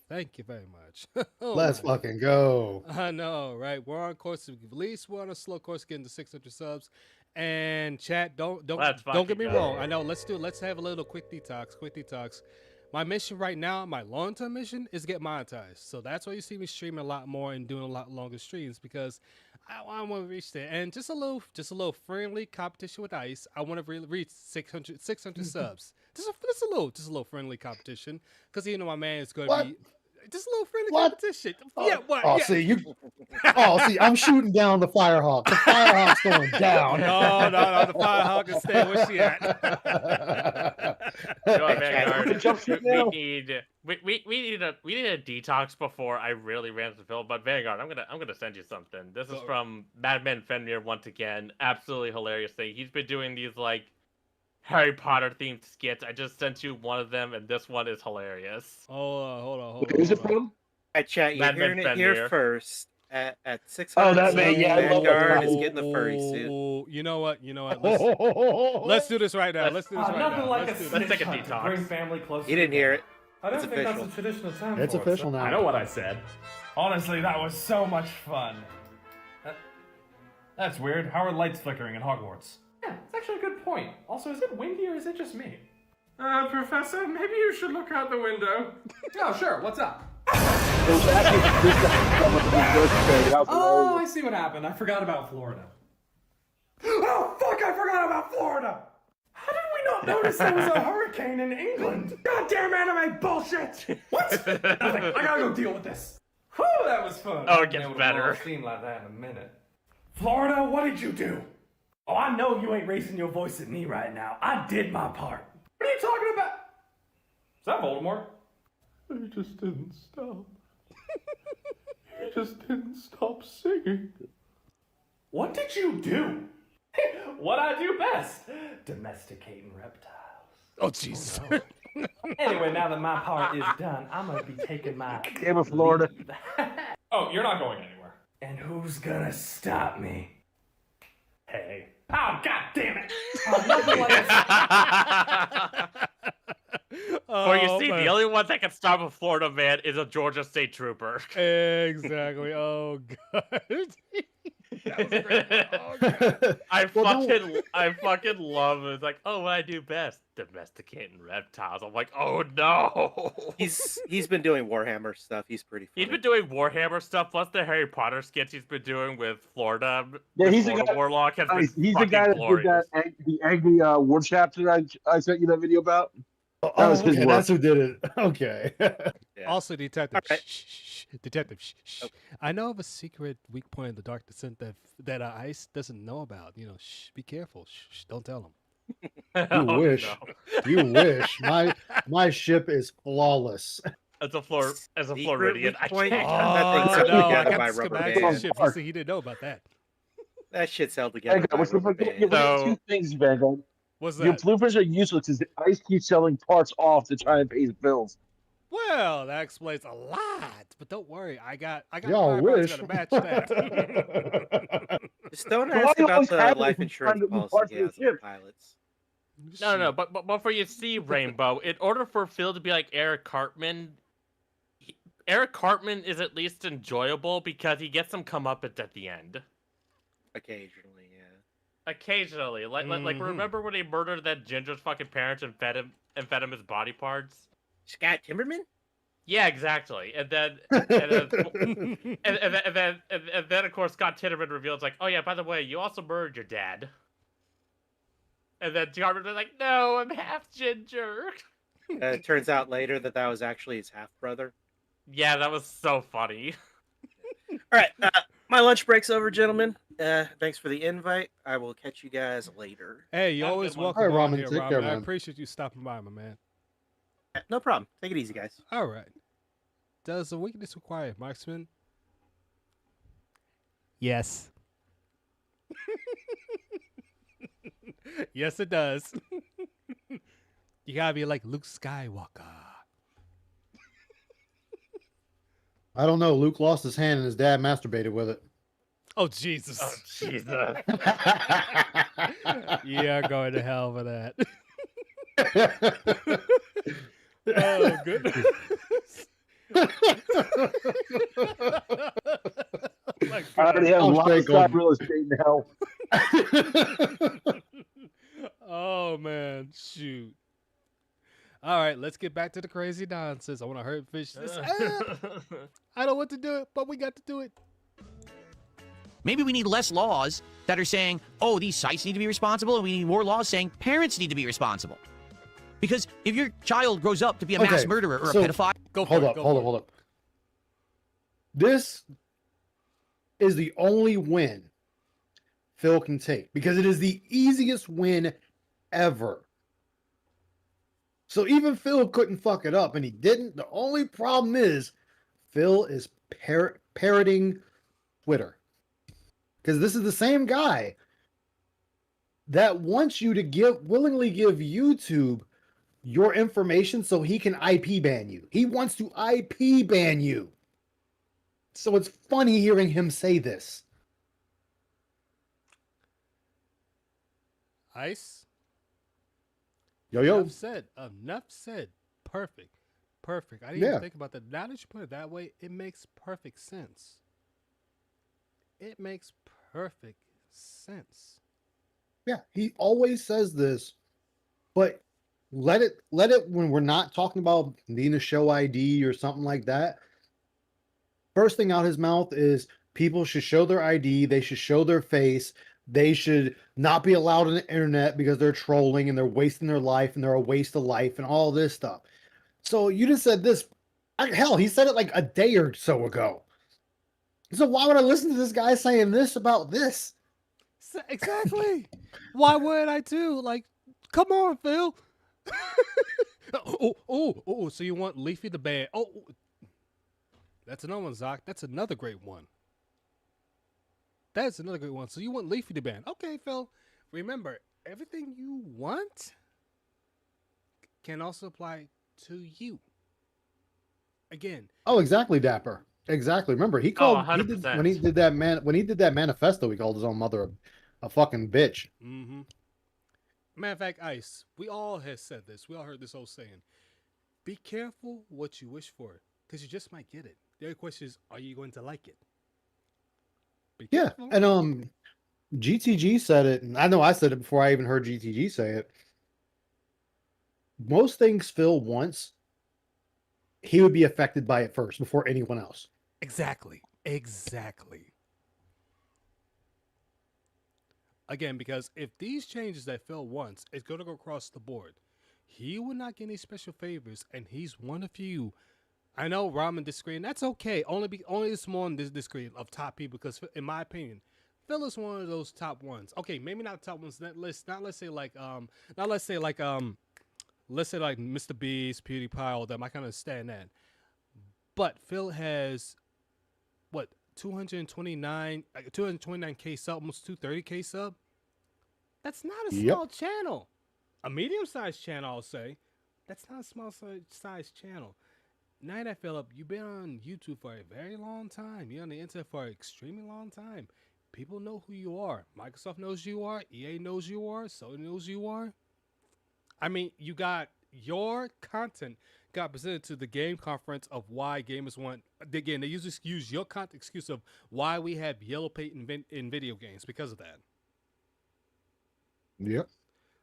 Thank you very much. Let's fucking go. I know, right? We're on course to release. We're on a slow course getting to 600 subs. And chat, don't get me wrong. I know. Let's have a little quick detox. My mission right now, my long-term mission, is to get monetized. So that's why you see me streaming a lot more and doing a lot longer streams, because I want to reach there. And just a little friendly competition with Ice. I want to reach 600 subs. Just a little friendly competition, because you know my man is going to be. Just a little friendly competition. Yeah, what? Oh, yeah. See, I'm shooting down the Firehawk. The Firehawk's going down. No, the Firehawk is staying where she at. We need a detox before I really ran to Phil. But Vanguard, I'm gonna send you something. This is from Madman Fenrir once again. Absolutely hilarious thing. He's been doing these like Harry Potter themed skits. I just sent you one of them, and this one is hilarious. Hold on. Who's it from? At chat, you're hearing it here first. At 600. Oh, that man, yeah, I love Vanguard that. is getting the furry suit. You know what? Let's do this right now. Let's do this right now. Let's take a detox. Bring family closer. You didn't hear it. I don't It's think official. that's a traditional term. It's for it, official so- now. I know what I said. Honestly, that was so much fun. That's weird. How are lights flickering in Hogwarts? Yeah, it's actually a good point. Also, is it windy or is it just me? Professor, maybe you should look out the window. Oh, sure. What's up? Oh, I see what happened. I forgot about Florida. Oh, fuck, I forgot about Florida! How did we not notice there was a hurricane in England? Goddamn anime bullshit! What? Nothing. I gotta go deal with this. Whew, that was fun. Oh, it I haven't gets been able to better. blow a scene like that in a minute. Florida, what did you do? Oh, I know you ain't raising your voice at me right now. I did my part. What are you talking about? Is that Voldemort? He just didn't stop. He just didn't stop singing. What did you do? What I do best. Domesticating reptiles. Oh, Jesus. Anyway, now that my part is done, I'm gonna be taking my Damn it, Florida. leave. Oh, you're not going anywhere. And who's gonna stop me? Hey. Oh, god damn it! Oh, nothing like Or you see, man. the only one that can stop a Florida man is a Georgia State Trooper. Exactly. Oh, God. That was great. Oh, God. I Well, fucking love it. It's like, oh, what I do best, domesticating reptiles. I'm like, oh no. He's been doing Warhammer stuff. He's pretty funny. He's been doing Warhammer stuff, plus the Harry Potter skits he's been doing with Florida. Yeah, with he's the Florida guy. Warlock has been He's the fucking guy that glorious. did that the angry war chapter I sent you that video about. That was his okay, work. that's who did it. Okay. Yeah. Also, Detective. All right. Shh. Detective. Shh. I know of a secret weak point in the dark descent that Ice doesn't know about. You know, shh. Be careful. Shh. Don't tell him. You Oh, wish. no. You wish. My ship is flawless. As a Secret Floridian, weak I point? can't. That thing's Oh, held no. I together got by the rubber schematics of the bands. ship. He said he didn't know about that. That shit's held together Vanguard, by what's the rubber fuck- bands. So- two things, Vanguard. What's Your that? bloopers are useless because Ice keeps selling parts off to try and pay his bills. Well, that explains a lot. But don't worry. I got Y'all five rounds wish. to match that. Just don't So why ask do you about always the have life it insurance from policy parts he of has the on ship? pilots. No. But for you see, Rainbow, in order for Phil to be like Eric Cartman, Eric Cartman is at least enjoyable because he gets some comeuppance at the end. Occasionally, yeah. Occasionally, like remember when he murdered that ginger's fucking parents and fed him his body parts? Scott Timberman? Yeah, exactly. And then and then of course Scott Timberman reveals like, oh yeah, by the way, you also murdered your dad. And then Cartman was like, no, I'm half ginger. It turns out later that was actually his half brother. Yeah, that was so funny. All right, my lunch break's over, gentlemen. Thanks for the invite. I will catch you guys later. Hey, you're Have a always good one. welcome All right, on Ramen, here, take Ramen. care, I man. appreciate you stopping by, my man. No problem. Take it easy, guys. All right. Does a weakness require marksman? Yes. Yes, it does. You gotta be like Luke Skywalker. I don't know. Luke lost his hand and his dad masturbated with it. Oh, Jesus. Oh, Jesus. Yeah, going to hell for that. Oh, goodness. My I already have I'm lots of straight going. real estate now. Oh, man. Shoot. All right, let's get back to the crazy nonsense. I want to hurt fish this. I don't want to do it, but we got to do it. Maybe we need less laws that are saying, oh, these sites need to be responsible, and we need more laws saying parents need to be responsible. Because if your child grows up to be a mass Okay, murderer or so- a pedophile... Go for Hold it. up, go hold for up, it. hold up. This is the only win Phil can take because it is the easiest win ever. So even Phil couldn't fuck it up, and he didn't. The only problem is Phil is parroting Twitter. Because this is the same guy that wants you to willingly give YouTube your information so he can IP ban you. He wants to IP ban you. So it's funny hearing him say this. Ice. Yo. Enough said. Enough said. Perfect. Perfect. I didn't even think about that. Now that you put it that way, it makes perfect sense. It makes perfect sense. Yeah, he always says this, but let it when we're not talking about needing to show ID or something like that. First thing out his mouth is people should show their ID, they should show their face, they should not be allowed on the internet because they're trolling and they're wasting their life and they're a waste of life and all this stuff. So you just said this. Hell, he said it like a day or so ago. So why would I listen to this guy saying this about this? Exactly. Why would I too? Like, come on, Phil. Oh, so you want Leafy the band? Oh, that's another one, Zoc. That's another great one. That's another great one. So you want Leafy the band? Okay, Phil. Remember, everything you want can also apply to you. Again. Oh, exactly, Dapper. Exactly. Remember, he called when he did that manifesto. He called his own mother a fucking bitch. Mm-hmm. Matter of fact, Ice, we all have said this. We all heard this whole saying. Be careful what you wish for, because you just might get it. The other question is, are you going to like it? Yeah, and GTG said it, and I know I said it before I even heard GTG say it. Most things Phil wants, he would be affected by it first before anyone else. Exactly. Again, because if these changes that Phil wants is going to go across the board, he will not get any special favors, and he's one of you. I know Ramen disagreeing. That's okay. Only this one disagreeing of top people, because in my opinion, Phil is one of those top ones. Okay, maybe not top ones. Let's say like Mr. Beast, PewDiePie, all them. I kind of understand that. But Phil has what, 229K sub, almost 230K sub. That's not a small channel. A medium-sized channel, I'll say. That's not a small-sized channel. Now that, Philip, you've been on YouTube for a very long time. You're on the internet for an extremely long time. People know who you are. Microsoft knows who you are. EA knows who you are. Sony knows who you are. I mean, you got your content got presented to the game conference of why gamers want. Again, they usually use your content excuse of why we have yellow paint in video games because of that. Yep.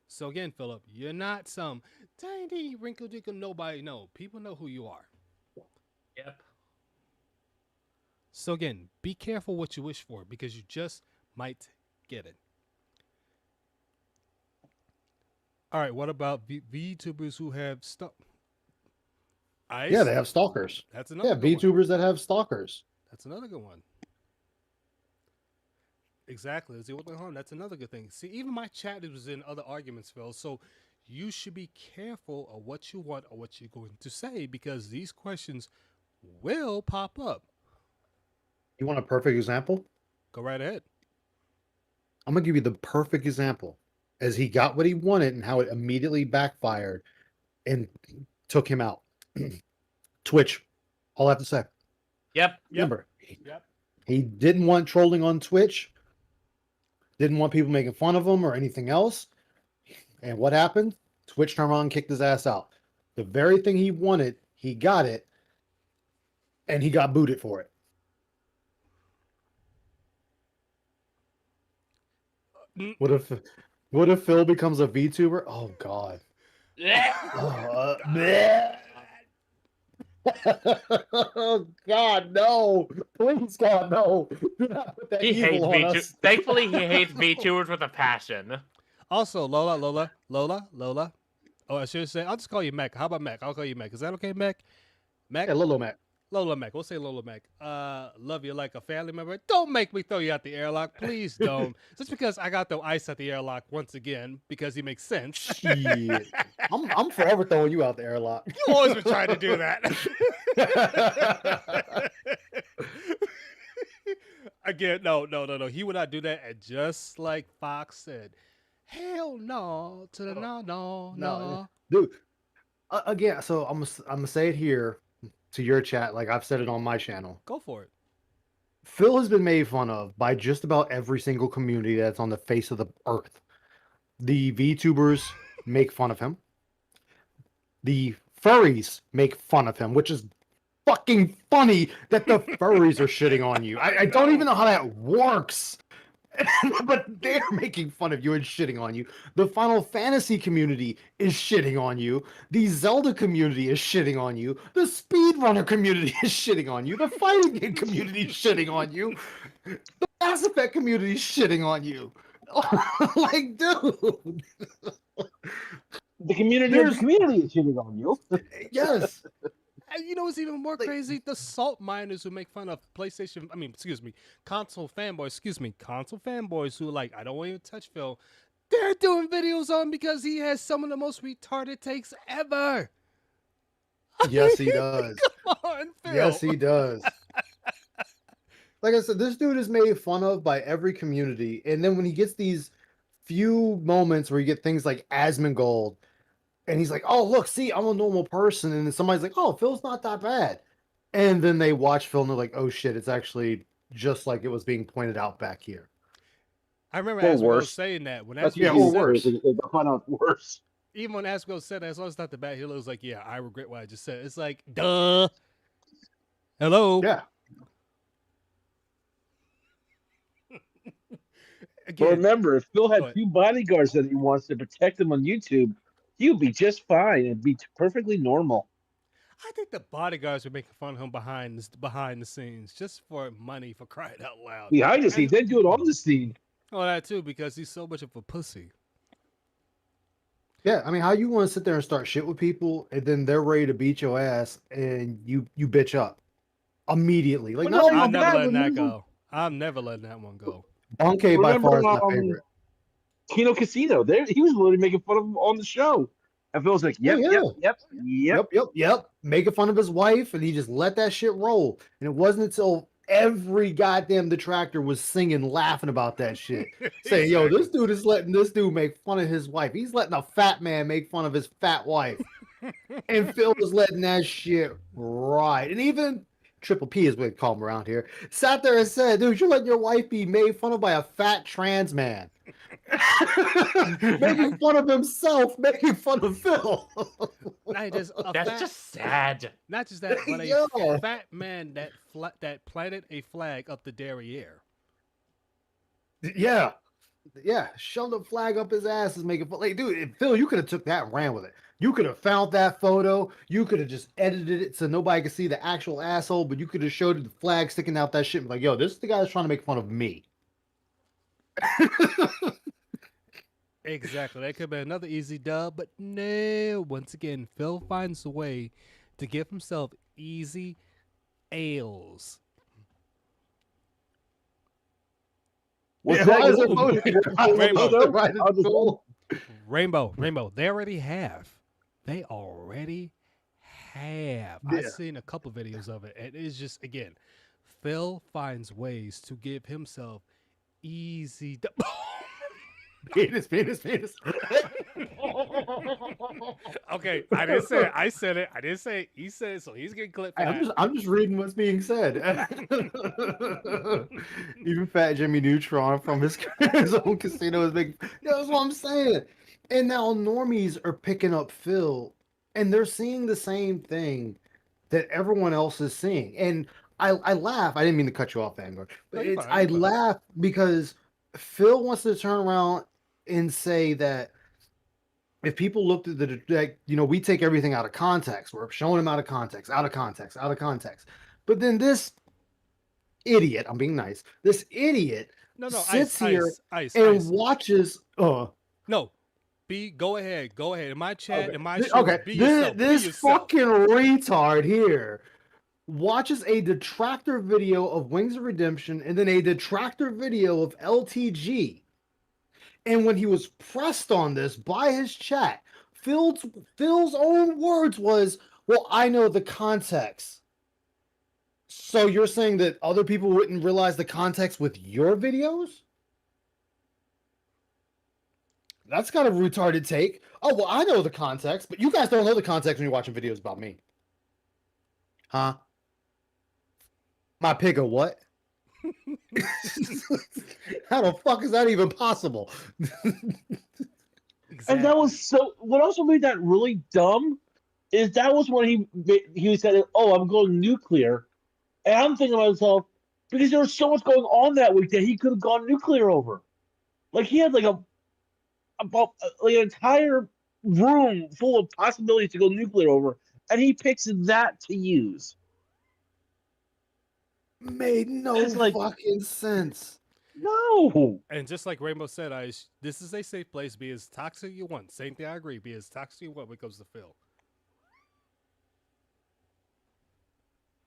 So again, Philip, you're not some tiny wrinkle-dinkle nobody. No, people know who you are. Yep. So again, be careful what you wish for, because you just might get it. All right, what about VTubers who have stuff? Yeah, they have stalkers. That's another. Yeah, VTubers that have stalkers. That's another good one. Exactly. That's another good thing. See, even my chat was in other arguments, Phil. So you should be careful of what you want or what you're going to say, because these questions will pop up. You want a perfect example? Go right ahead. I'm going to give you the perfect example as he got what he wanted and how it immediately backfired and took him out. Twitch. All I have to say. Yep. Remember, he didn't want trolling on Twitch. Didn't want people making fun of him or anything else. And what happened? Twitch turned around and kicked his ass out. The very thing he wanted, he got it. And he got booted for it. What if Phil becomes a VTuber? Oh God. Oh God, no! Please, God, no! Do not put that evil on us. Thankfully, he hates VTubers with a passion. Also, Lola. Oh, I should say, I'll just call you Mac. How about Mac? I'll call you Mac. Is that okay, Mac? Mac? Yeah, Lola Mac. Lola Mac. We'll say Lola Mac. Love you like a family member. Don't make me throw you out the airlock. Please don't. Just because I got the ice at the airlock once again, because he makes sense. Shit. I'm forever throwing you out the airlock. You always been trying to do that. Again, no. He would not do that. And just like Fox said, hell no to the no. Dude, again, so I'm gonna say it here to your chat, like I've said it on my channel. Go for it. Phil has been made fun of by just about every single community that's on the face of the earth. The VTubers make fun of him. The furries make fun of him, which is fucking funny that the furries are shitting on you. I don't even know how that works. But they're making fun of you and shitting on you. The Final Fantasy community is shitting on you. The Zelda community is shitting on you. The speedrunner community is shitting on you. The fighting game community is shitting on you. The Mass Effect community is shitting on you. Like, dude. The community of the community is shitting on you. Yes. And you know what's even more crazy? The salt miners who make fun of console fanboys who are like, I don't want you to touch Phil. They're doing videos on him because he has some of the most retarded takes ever. Yes, he does. Come on, Phil. Yes, he does. Like I said, this dude is made fun of by every community. And then when he gets these few moments where you get things like Asmongold, and he's like, oh, look, see, I'm a normal person. And then somebody's like, oh, Phil's not that bad. And then they watch Phil and they're like, oh, shit, it's actually just like it was being pointed out back here. I remember Asmongold was saying that. When That's Asmongold worse. said it, They find out worse. even when Asmongold said that, as long as it's not the bad, he was like, yeah, I regret what I just said. It's like, duh. Hello. Yeah. But remember, if Phil had few bodyguards that he wants to protect him on YouTube, he'd be just fine and be perfectly normal. I think the bodyguards were making fun of him behind the scenes just for money, for crying out loud. Behind the scenes, they do it on the scene. Oh, that too, because he's so much of a pussy. Yeah, I mean, how you want to sit there and start shit with people, and then they're ready to beat your ass, and you bitch up immediately. Like, Well, no, I'm never letting that go. I'm never letting that one go. Donkey by far is my favorite. Kino Casino, he was literally making fun of him on the show. And Phil's like, yep. Making fun of his wife, and he just let that shit roll. And it wasn't until every goddamn detractor was singing, laughing about that shit. Saying, yo, this dude is letting this dude make fun of his wife. He's letting a fat man make fun of his fat wife. And Phil was letting that shit ride. And even Triple P, is what we call him around here, sat there and said, dude, you're letting your wife be made fun of by a fat trans man. Making fun of himself, making fun of Phil. That's just sad. Not just that, but a fat man that planted a flag up the derriere. Yeah. Shoved a flag up his ass is making fun. Like, dude, Phil, you could have took that and ran with it. You could have found that photo. You could have just edited it so nobody could see the actual asshole, but you could have showed the flag sticking out that shit. Like, yo, this is the guy that's trying to make fun of me. Exactly. That could be another easy dub, but no. Once again, Phil finds a way to give himself easy ales. Rainbow. They already have. Yeah. I've seen a couple videos of it, and it's just, again, Phil finds ways to give himself easy. Penis. Okay, I didn't say it. I said it. I didn't say it. He said it, so he's getting clipped. I'm just reading what's being said. Even Fat Jimmy Neutron from his own casino is making. That's what I'm saying. And now normies are picking up Phil, and they're seeing the same thing that everyone else is seeing. And I laugh. I didn't mean to cut you off, Vanguard, but I laugh because Phil wants to turn around and say that if people looked at we take everything out of context. We're showing them out of context. But then this idiot, I'm being nice, this idiot sits here and watches. No. Go ahead. In my chat, in my show, okay. This fucking retard here watches a detractor video of Wings of Redemption and then a detractor video of LTG. And when he was pressed on this by his chat, Phil's own words was, well, I know the context. So you're saying that other people wouldn't realize the context with your videos? That's kind of a retarded take. Oh, well, I know the context, but you guys don't know the context when you're watching videos about me. Huh? My pig or what? How the fuck is that even possible? And that was so. What also made that really dumb is that was when he said, "Oh, I'm going nuclear," and I'm thinking to myself, because there was so much going on that week that he could have gone nuclear over. Like he had like about like an entire room full of possibilities to go nuclear over, and he picks that to use. Made no It's like- fucking sense. No. And just like Rainbow said, this is a safe place. Be as toxic you want. Same thing. I agree. Be as toxic you want when it comes to Phil.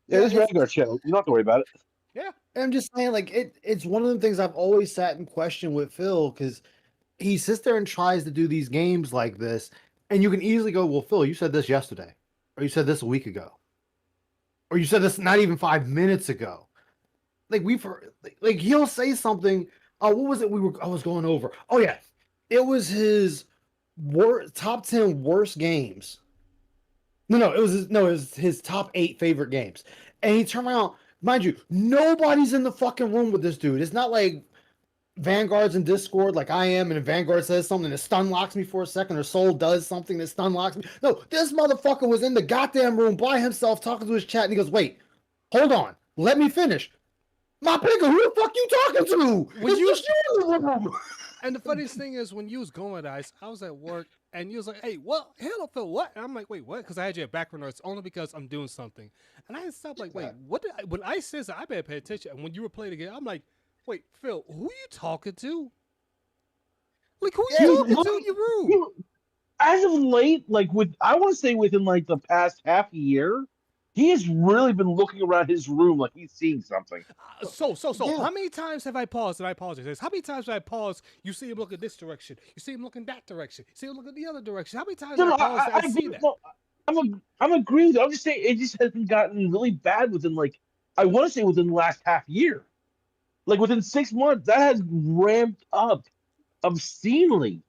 Yeah, this is a regular show. You don't have to worry about it. Yeah. I'm just saying, like, it's one of the things I've always sat in question with Phil, because he sits there and tries to do these games like this, and you can easily go, well, Phil, you said this yesterday, or you said this a week ago, or you said this not even 5 minutes ago. Like, we've heard, like he'll say something. Oh, what was it I was going over? Oh yeah, it was his top 10 worst games. No, it was his top 8 favorite games, and he turned around. Mind you, nobody's in the fucking room with this dude. It's not like Vanguard's in Discord like I am, and if Vanguard says something that stun locks me for a second, or Soul does something that stun locks me. No, this motherfucker was in the goddamn room by himself talking to his chat, and he goes, wait, hold on, let me finish. My picker, who the fuck you talking to? When you- It's just you in the room. And the funniest thing is, when you was going, I was at work, and you was like, hey, what? Hello, Phil, what? And I'm like, wait, what? Because I had you at background noise only because I'm doing something. And I had to stop, like, wait, what when I said that, I better pay attention. And when you were playing again, I'm like, wait, Phil, who you talking to? Like, who you talking to in your room? As of late, like I want to say within like the past half a year, he has really been looking around his room like he's seeing something. So, how many times have I paused? And I apologize. How many times have I paused? You see him looking this direction. You see him looking that direction. You see him looking the other direction. How many times have I paused? I see that. No, I'm agreeing with you. I'm just saying it just hasn't gotten really bad within like I want to say within the last half year. Like within 6 months, that has ramped up obscenely.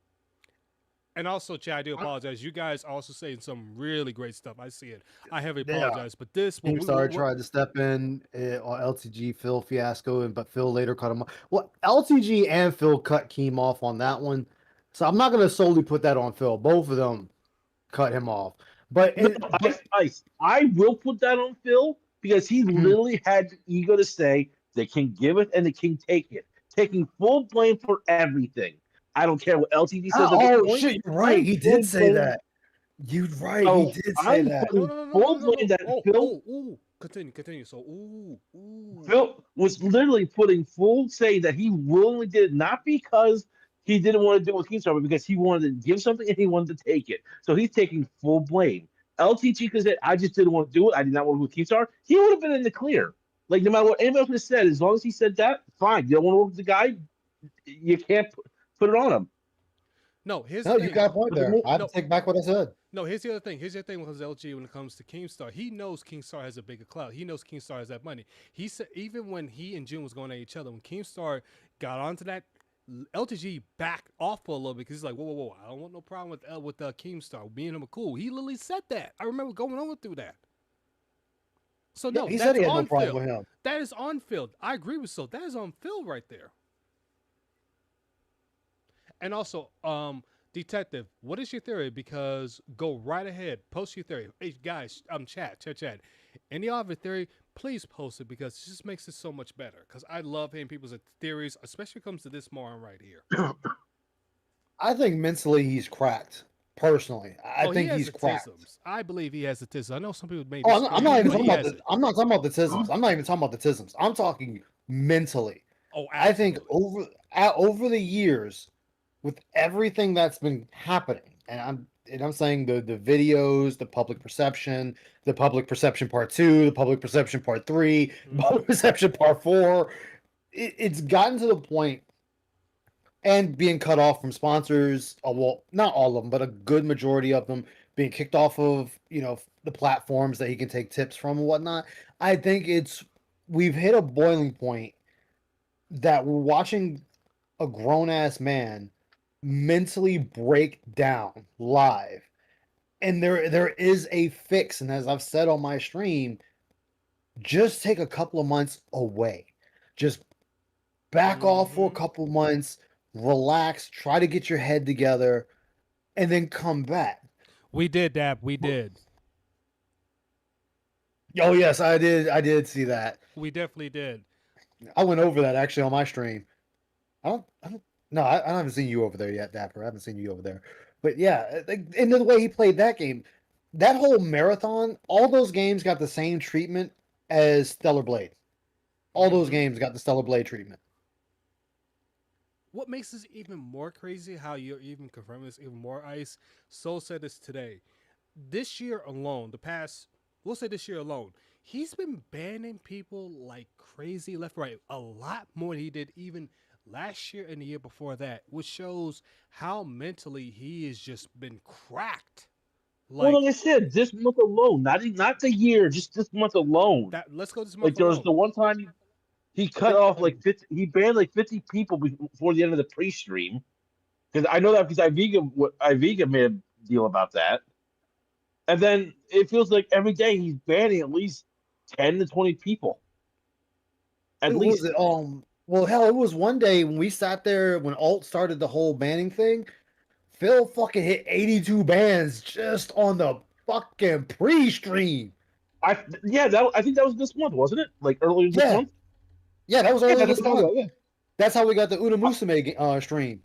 And also, Chad, I do apologize. You guys also saying some really great stuff. I see it. I heavily apologize. But this one, Keemstar tried to step in on LTG Phil fiasco, but Phil later cut him off. Well, LTG and Phil cut Keem off on that one, so I'm not going to solely put that on Phil. Both of them cut him off. But, I will put that on Phil because he literally had the ego to say they can give it and they can take it, taking full blame for everything. I don't care what LTD says. Oh shit! You're right. He did say that. You're right. He did say that. Full blame that Phil. Continue. So, Phil was literally putting full say that he willingly did it, not because he didn't want to do it with Keemstar, but because he wanted to give something and he wanted to take it. So he's taking full blame. LTG could say, I just didn't want to do it. I did not want to work with Keemstar. He would have been in the clear. Like, no matter what anybody else would have said, as long as he said that, fine. You don't want to work with the guy, you can't put it on him. No, here's no, you got a point there. I have to take back what I said. No, here's the other thing. Here's the thing with LG when it comes to Keemstar. He knows Keemstar has a bigger clout. He knows Keemstar has that money. He said even when he and June was going at each other, when Keemstar got onto that, LTG backed off for a little bit because he's like, whoa, I don't want no problem with Keemstar. Me and him are cool. He literally said that. I remember going over through that. So no, he that's said he had on no problem Phil. with him. That is on Phil. I agree with Phil. That is on Phil right there. And also, Detective, what is your theory? Because go right ahead, post your theory. Hey guys, chat. Any other theory, please post it because it just makes it so much better. Because I love hearing people's theories, especially when it comes to this moron right here. I think mentally he's cracked. Personally, I think he's cracked. I believe he has the tisms. I know some people may. Oh, I'm not even talking about the. I'm not talking about the tisms. I'm not even talking about the tisms. I'm talking mentally. Oh, I think over the years, with everything that's been happening, and I'm saying the videos, the public perception part 2, the public perception part 3, the public perception part 4, it's gotten to the point, and being cut off from sponsors, well, not all of them, but a good majority of them being kicked off of, the platforms that he can take tips from and whatnot. I think we've hit a boiling point that we're watching a grown-ass man mentally break down live. And there is a fix, and as I've said on my stream, just take a couple of months away. Just back off for a couple months, relax, try to get your head together, and then come back. We did, Dab. We did. Oh yes, I did see that. We definitely did. I went over that actually on my stream. No, I haven't seen you over there yet, Dapper. I haven't seen you over there. But yeah, and the way he played that game, that whole marathon, all those games got the same treatment as Stellar Blade. All those games got the Stellar Blade treatment. What makes this even more crazy, how you're even confirming this even more, Ice, Soul said this today. This year alone, we'll say this year alone, he's been banning people like crazy left, right. A lot more than he did even last year and the year before that, which shows how mentally he has just been cracked. Well, like I said, this month alone, not the year, just this month alone. Let's go this month Like there was alone. the one time he cut off like 50, he banned like 50 people before the end of the pre-stream. Because I know that because Iviga made a deal about that. And then it feels like every day he's banning at least 10 to 20 people. At least. Was it, well, hell, it was one day when we sat there when Alt started the whole banning thing. Phil fucking hit 82 bans just on the fucking pre-stream. I think that was this month, wasn't it? Like earlier this month? Yeah, that was earlier this month. Yeah. That's how we got the Una Musume stream.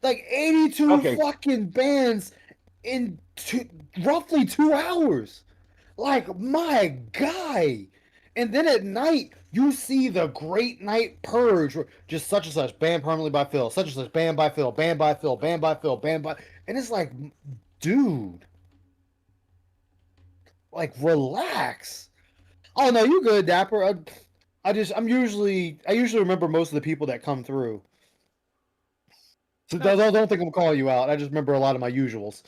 Like 82 fucking bans in roughly 2 hours. Like, my guy. And then at night, you see the Great Night Purge. Just such and such, banned permanently by Phil. Such and such, banned by Phil. Banned by Phil. Banned by Phil. Banned by... And it's like, dude. Like, relax. Oh, no, you good, Dapper. I usually remember most of the people that come through. So don't think I'm calling you out. I just remember a lot of my usuals.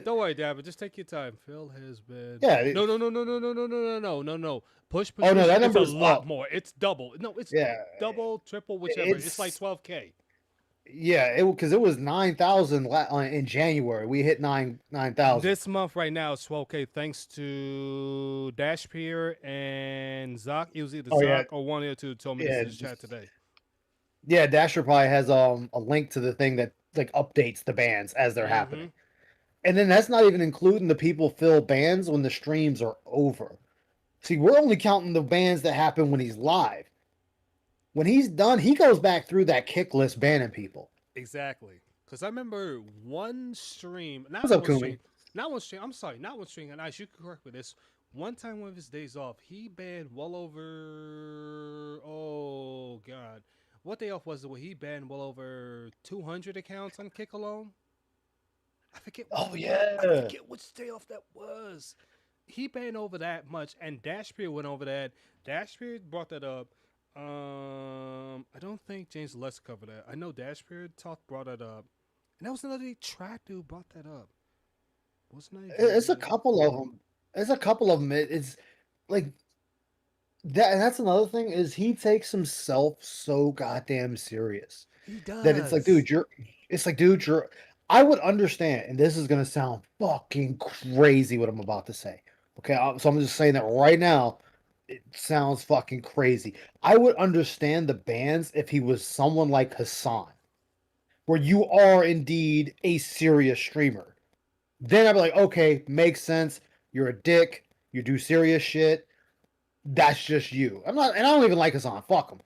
Don't worry, Dapper. Just take your time. Phil has been. Yeah. No. Push. Oh no, that number is is a lot up. more. It's double. No, it's double, triple, whichever. It's like 12K. Yeah, because it was 9,000 in January. We hit 9,000. This month right now is 12K thanks to Dashpeer and Zoc. It was either Zoc or one of the two told me this in the chat today. Yeah, Dasher probably has a link to the thing that like updates the bans as they're happening. And then that's not even including the people Phil bans when the streams are over. See, we're only counting the bans that happen when he's live. When he's done, he goes back through that kick list banning people. Exactly. Because I remember one stream. What's up, Kumi? Not one stream. I'm sorry. Not one stream. And Ice, you can correct me this. One time, one of his days off, he banned well over. Oh, God. What day off was it where he banned well over 200 accounts on Kick alone? I forget. Oh, yeah. I forget which day off that was. He banned over that much, and Dashpeer went over that. Dashpeer brought that up. I don't think James Les covered that. I know Dashpeer brought that up, and that was another track dude brought that up. Wasn't I? It's a couple of them. It's a couple of them. It's like that, and that's another thing is he takes himself so goddamn serious. He does. That it's like, dude, you're. I would understand, and this is gonna sound fucking crazy what I'm about to say. Okay, so I'm just saying that right now. It sounds fucking crazy. I would understand the bans if he was someone like Hassan, where you are indeed a serious streamer. Then I'd be like, okay, makes sense. You're a dick. You do serious shit. That's just you. And I don't even like Hassan. Fuck him.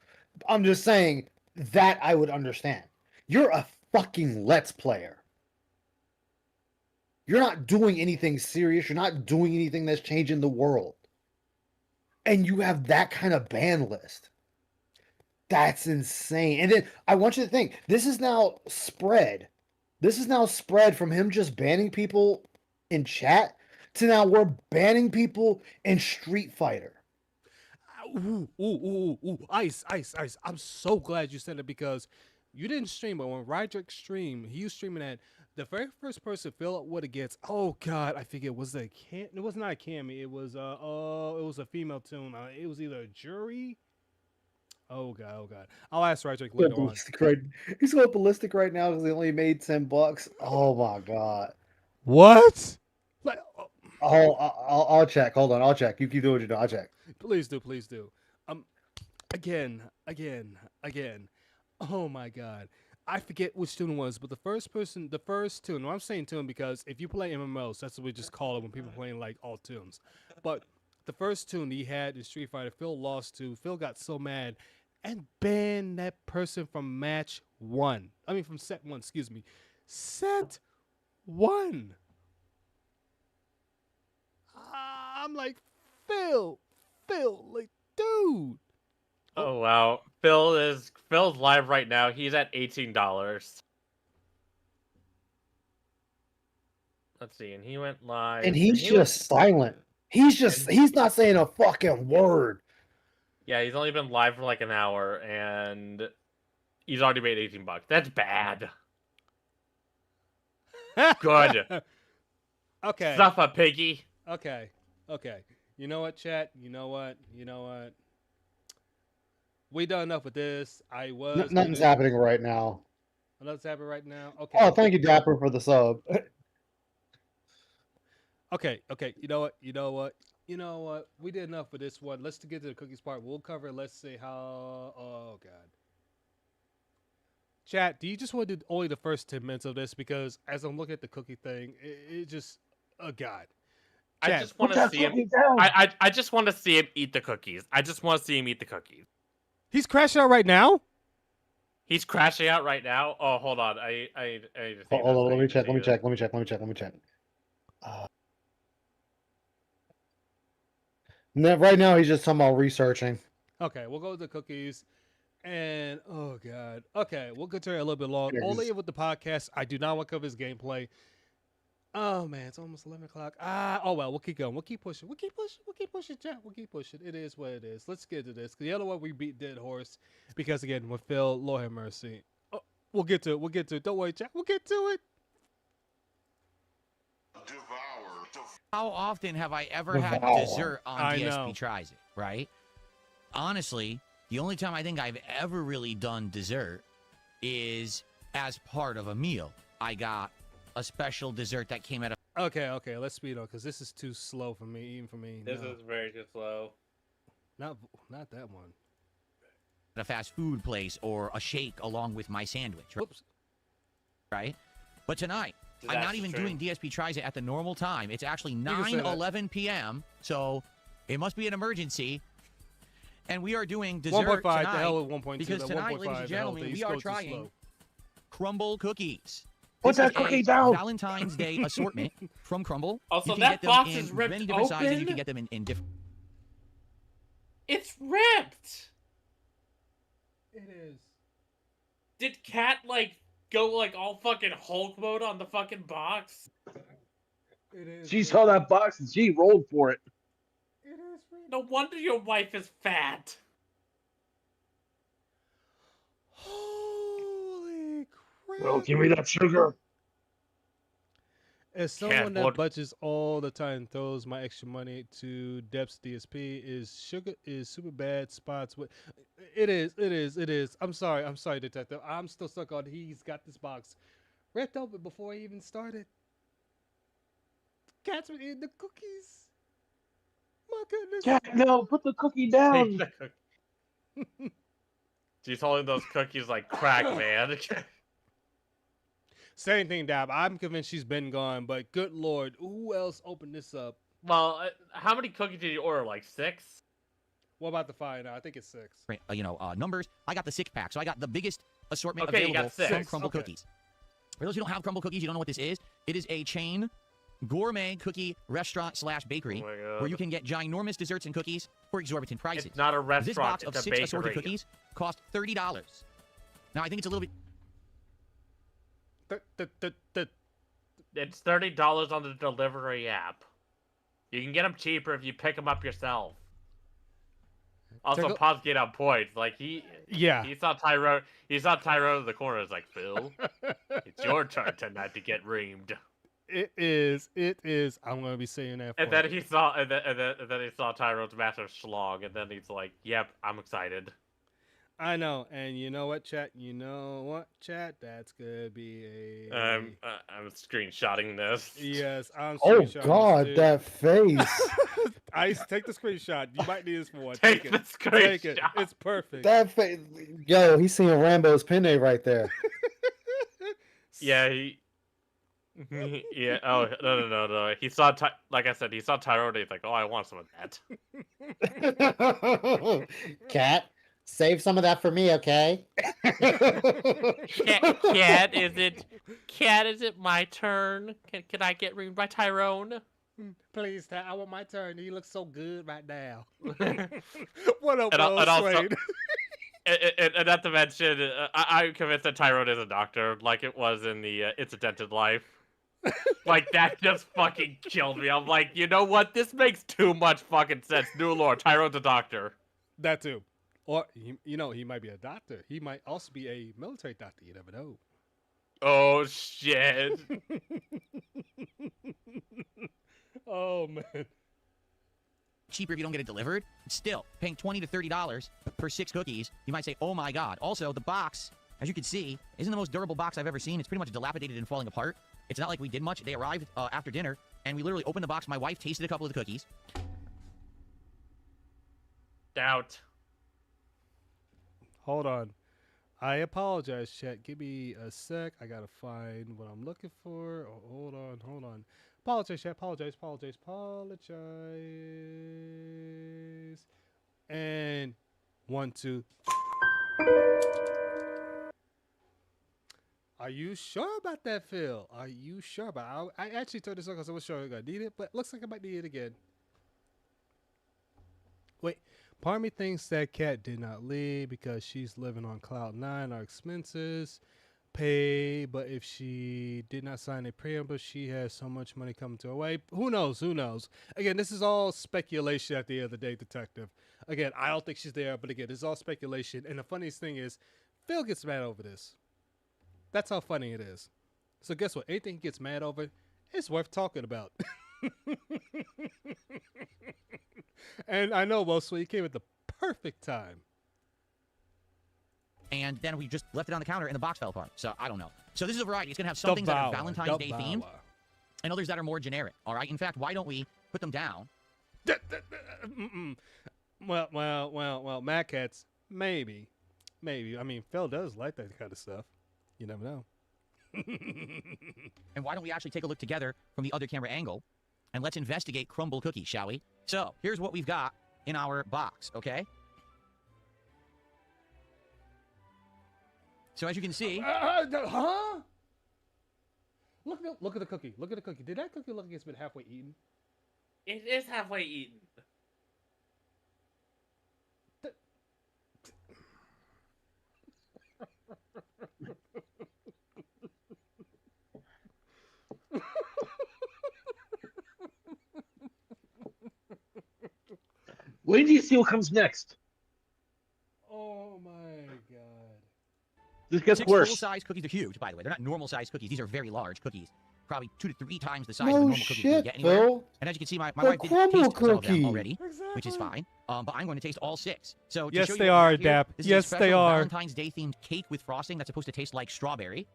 I'm just saying that I would understand. You're a fucking Let's Player. You're not doing anything serious. You're not doing anything that's changing the world. And you have that kind of ban list. That's insane. And then I want you to think, this is now spread. This is now spread from him just banning people in chat to now we're banning people in Street Fighter. Ooh. Ice. I'm so glad you said it because you didn't stream, but when Roderick streamed, he was streaming at the very first person Phil would have gets. Oh God, I forget. Was it it was not a Cammy. It was it was a female tune. It was either a Jury. Oh God. I'll ask Roderick later on. He's going ballistic right now because he only made $10. Oh my God. What? Like, I'll check. Hold on, I'll check. You keep doing what you're doing. I'll check. Please do. Again. Oh my God. I forget which tune it was, but the first tune. I'm saying tune because if you play MMOs, that's what we just call it when people playing like all tunes. But the first tune he had in Street Fighter, Phil lost to. Phil got so mad. and ban that person from match 1. I mean, from set 1, excuse me. Set 1. I'm like, Phil, like, dude. Oh wow, Phil's live right now. He's at $18. Let's see, and he went live, And he's just silent. He's not saying a fucking word. Yeah, he's only been live for like an hour, and he's already made $18. That's bad. Good. Okay. Suffer, piggy. Okay. You know what, chat? You know what? We done enough with this. Nothing's happening right now. Nothing's happening right now. Okay. Oh, thank you, Dapper, for the sub. Okay. You know what? We did enough for this one. Let's get to the cookies part. We'll cover, let's see how... Oh, God. Chat, do you just want to do only the first 10 minutes of this? Because as I'm looking at the cookie thing, it just... Oh, God. Chat, I just want to see him... I just want to see him eat the cookies. I just want to see him eat the cookies. He's crashing out right now? He's crashing out right now? Oh, hold on. I Hold on, let me check. Right now, he's just talking about researching. Okay, we'll go with the cookies. And, oh, God. Okay, we'll continue a little bit long. Only with the podcast. I do not want to cover his gameplay. Oh, man, it's almost 11 o'clock. Oh, well, we'll keep going. We'll keep pushing, chat. We'll keep pushing. It is what it is. Let's get to this. The other one, we beat Dead Horse. Because, again, with Phil, Lord have mercy. Oh, we'll get to it. Don't worry, chat. We'll get to it. How often have I ever had dessert on DSP Tries It, right? Honestly, the only time I think I've ever really done dessert is as part of a meal. I got a special dessert that came out of... Okay, let's speed on, because this is too slow for me, even for me. This is very too slow. Not that one. a fast food place or a shake along with my sandwich. Right? Oops. Right? But tonight, I'm not even doing DSP Tries It at the normal time. It's actually 9:11 p.m., so it must be an emergency. And we are doing dessert 1.5 tonight the hell with 1.2. because tonight, ladies and gentlemen, we are trying crumble cookies. Put that cookie down. Valentine's Day assortment from Crumble. Also, you can that get them box in is ripped many different sizes. You open? can get them in different... It's ripped. It is. Did Cat like go like all fucking Hulk mode on the fucking box? It is. She saw that box and she rolled for it. It is. No wonder your wife is fat. Holy crap! Well, give me that sugar. As someone that budgets all the time and throws my extra money to Depth's DSP, is sugar is super bad spots with it is. I'm sorry, detective. I'm still stuck on he's got this box ripped open before he even started. Cats were eating the cookies. My goodness. Cat, no, put the cookie down. She's holding those cookies like crack, man. Same thing, Dab. I'm convinced she's been gone, but good lord, who else opened this up? Well, how many cookies did you order? Like 6? What about the 5 now? I think it's 6. Numbers. I got the 6-pack, so I got the biggest assortment Okay, you available got 6. from Crumble Cookies. For those who don't have Crumble Cookies, you don't know what this is. It is a chain gourmet cookie restaurant / bakery where you can get ginormous desserts and cookies for exorbitant prices. It's not a restaurant. This box it's of a 6 assorted bakery. cookies cost $30. Now I think it's a little bit. It's $30 on the delivery app. You can get them cheaper if you pick them up yourself. Also, Pop's get on points. Like he saw Tyrone. He saw Tyrone in the corner. It's like, Phil, it's your turn tonight to get reamed. It is. I'm gonna be saying that. And then he saw, and then he saw Tyrone's massive schlong, and then he's like, "Yep, I'm excited." I know, and you know what, chat? That's gonna be a. I'm screenshotting this. Yes, I'm. Oh God, this, that face! Ice, take the screenshot. You might need this for one. Take the screenshot. Take it. It's perfect. That face, yo, he's seeing Rambo's penne right there. Yeah, yeah. Oh no. He saw, like I said, he saw Tyrone. He's like, "Oh, I want some of that." Cat, Save some of that for me, okay? Cat, is it my turn? Can I get ringed by Tyrone? Please, I want my turn. He looks so good right now. What up, And Will also, Slade? and not to mention, I'm convinced that Tyrone is a doctor, like it was in the It's a Dented Life. Like, that just fucking killed me. I'm like, you know what? This makes too much fucking sense. New lore, Tyrone's a doctor. That too. Or, he might be a doctor. He might also be a military doctor. You never know. Oh, shit. Oh, man. Cheaper if you don't get it delivered. Still, paying $20 to $30 for 6 cookies, you might say, oh my god. Also, the box, as you can see, isn't the most durable box I've ever seen. It's pretty much dilapidated and falling apart. It's not like we did much. They arrived after dinner, and we literally opened the box. My wife tasted a couple of the cookies. Doubt. Hold on. I apologize, chat. Give me a sec. I gotta find what I'm looking for. Oh, hold on. Apologize, chat. Apologize. And 1, 2. Are you sure about that, Phil? Are you sure about it? I actually turned this on because I was sure I was gonna need it, but looks like I might need it again. Wait, part of me thinks that Cat did not leave because she's living on cloud 9. Our expenses pay, but if she did not sign a preamble, she has so much money coming to her way. Who knows? Again, this is all speculation at the end of the day, detective. Again, I don't think she's there, but again, this is all speculation. And the funniest thing is, Phil gets mad over this. That's how funny it is. So guess what? Anything he gets mad over, it's worth talking about. And I know, Will Sweet came at the perfect time. And then we just left it on the counter and the box fell apart. So I don't know. So this is a variety. It's going to have some things that are Valentine's Day themed and others that are more generic. All right. In fact, why don't we put them down? Well, Mad Cats, maybe. I mean, Phil does like that kind of stuff. You never know. And why don't we actually take a look together from the other camera angle and let's investigate crumble cookies, shall we? So here's what we've got in our box, okay? So as you can see... Huh? Look at the cookie. Look at the cookie. Did that cookie look like it's been halfway eaten? It is halfway eaten. Wait till you see what comes next. Oh my god. This gets 6 worse. full-size cookies are huge, by the way. They're not normal-sized cookies. These are very large cookies. Probably 2 to 3 times the size of a normal cookie you can get anywhere. Phil. And as you can see, my They're wife did taste crumble some of them cookies. already, which is fine. But I'm going to taste all 6. So to Yes, show you they what we are, have here, Dap. this Yes, is a they special are. Valentine's Day themed cake with frosting that's supposed to taste like strawberry.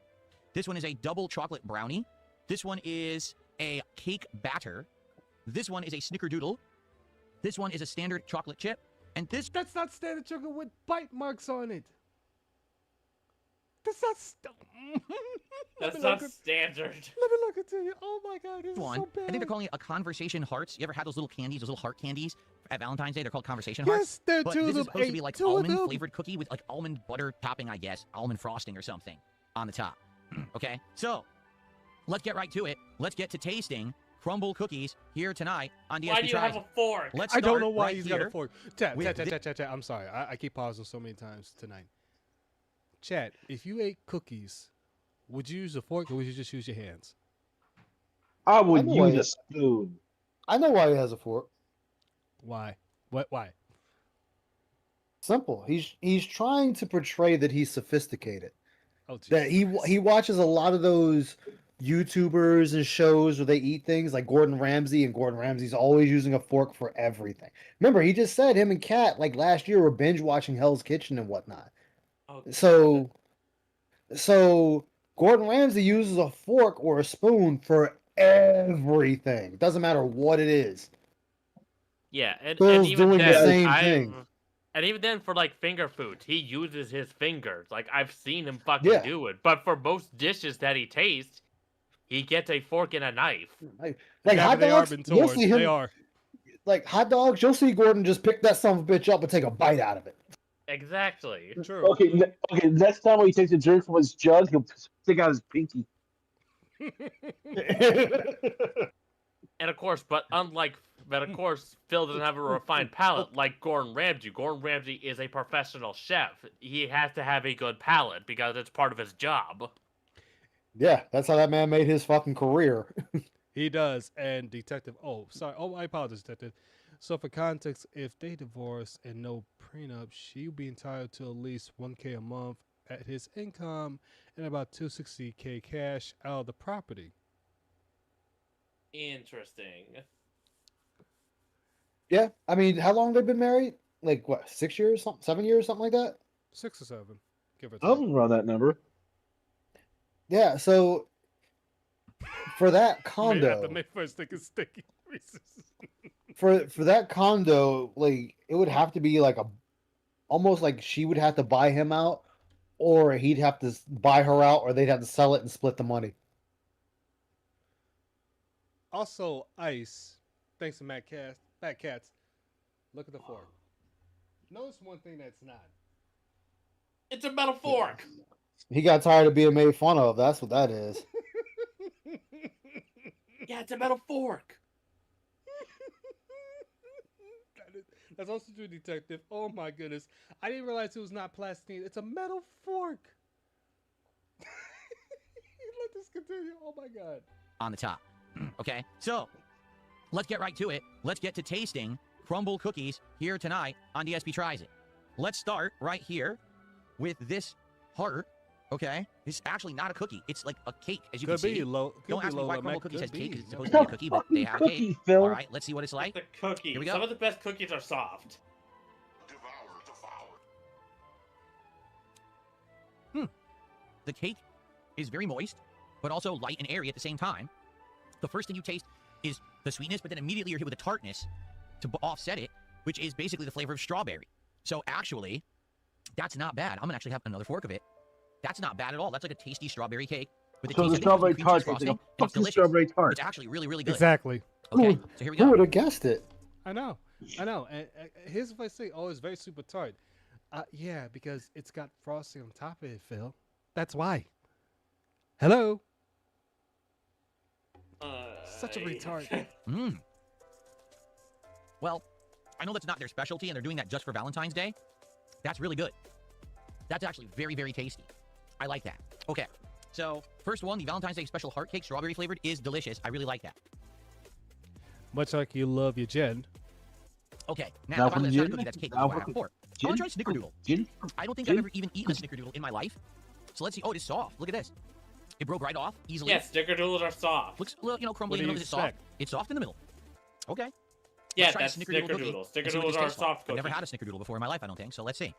This one is a double chocolate brownie. This one is a cake batter. This one is a snickerdoodle. This one is a standard chocolate chip. And this... That's not standard chocolate with bite marks on it. That's not... That's not standard. Let me look into you. Oh my god, this one. is so bad. I think they're calling it a conversation hearts. You ever had those little candies, those little heart candies at Valentine's Day? They're called conversation Yes, hearts. they're But two this of is them. supposed to be like Two of them. almond flavored cookie with like almond butter topping, I guess, almond frosting or something on the top. Okay, so let's get right to it. Let's get to tasting crumble cookies here tonight on DSP. Why do you have a fork? Let's I start don't know why right he's here got a fork. Chat. with I'm sorry. I keep pausing so many times tonight. Chat, if you ate cookies, would you use a fork or would you just use your hands? I would know why use a spoon. I know why he has a fork. Why? What? Why? Simple. He's trying to portray that he's sophisticated. Oh, that he watches a lot of those YouTubers and shows where they eat things like Gordon Ramsay, and Gordon Ramsay's always using a fork for everything. Remember, he just said him and Kat like last year were binge watching Hell's Kitchen and whatnot. Oh, So Gordon Ramsay uses a fork or a spoon for everything. It doesn't matter what it is. Yeah, and Phil's even doing the then, same thing. And even then, for like finger foods, he uses his fingers. Like I've seen him fucking do it. But for most dishes that he tastes, he gets a fork and a knife. Like hot dogs, you'll see him. They are. Like hot dogs, you'll see Gordon just pick that son of a bitch up and take a bite out of it. Exactly. True. Okay. Next time when he takes a drink from his jug, he'll stick out his pinky. And of course, but of course, Phil doesn't have a refined palate like Gordon Ramsay. Gordon Ramsay is a professional chef. He has to have a good palate because it's part of his job. Yeah, that's how that man made his fucking career. He does. And Detective, I apologize, Detective. So for context, if they divorce and no prenup, she'll be entitled to at least $1K a month at his income and about $260K cash out of the property. Interesting. Yeah, I mean, how long they've been married? Like what, 6 years, 7 years, something like that? 6 or 7, give or take. I'm around that number. Yeah, so for that condo, The first thing is sticky. for that condo, like it would have to be like almost like she would have to buy him out, or he'd have to buy her out, or they'd have to sell it and split the money. Also, Ice, thanks to Matt Cats, look at the fork. Notice one thing that's not. It's a metal fork. He got tired of being made fun of. That's what that is. Yeah, it's a metal fork. That's also true, Detective. Oh my goodness. I didn't realize it was not plastic. It's a metal fork. Let this continue. Oh my god. On the top. Okay, so let's get right to it. Let's get to tasting crumble cookies here tonight on DSP Tries It. Let's start right here with this heart. Okay, it's actually not a cookie. It's like a cake, as you can see. Don't ask me why crumble cookies has cake, 'cause it's supposed to be a cookie, but they have cake. All right, let's see what it's like. The cookie. Here we go. Some of the best cookies are soft. The cake is very moist, but also light and airy at the same time. The first thing you taste is the sweetness, but then immediately you're hit with a tartness to offset it, which is basically the flavor of strawberry. So actually, that's not bad. I'm gonna actually have another fork of it. That's not bad at all. That's like a tasty strawberry cake with a So the taste strawberry of tart frosting. is And like a it's fucking delicious. strawberry tart. It's actually really, really good. Exactly. Okay, so here we Who go. would have guessed it? I know. And here's what I say. Oh, it's very super tart. Yeah, because it's got frosting on top of it, Phil. That's why. Hello. Such a retard. Well, I know that's not their specialty, and they're doing that just for Valentine's Day. That's really good. That's actually very, very tasty. I like that. Okay, so first one, the Valentine's Day special heart cake, strawberry flavored, is delicious. I really like that. Much like you love your gin. Okay, now finally, that's not a cookie, that's cake. That's what I have for. I want to try snickerdoodle. I don't think I've ever even eaten a snickerdoodle in my life. So let's see. Oh, it is soft. Look at this. It broke right off easily. Yes, snickerdoodles are soft. Looks, well, crumbly in the middle. Is it soft? It's soft in the middle. Okay. Yeah, Let's try that's a snickerdoodle. Cookie and see what Snickerdoodles this are tastes like. soft I've never cookies. had a snickerdoodle before in my life, I don't think. So let's see.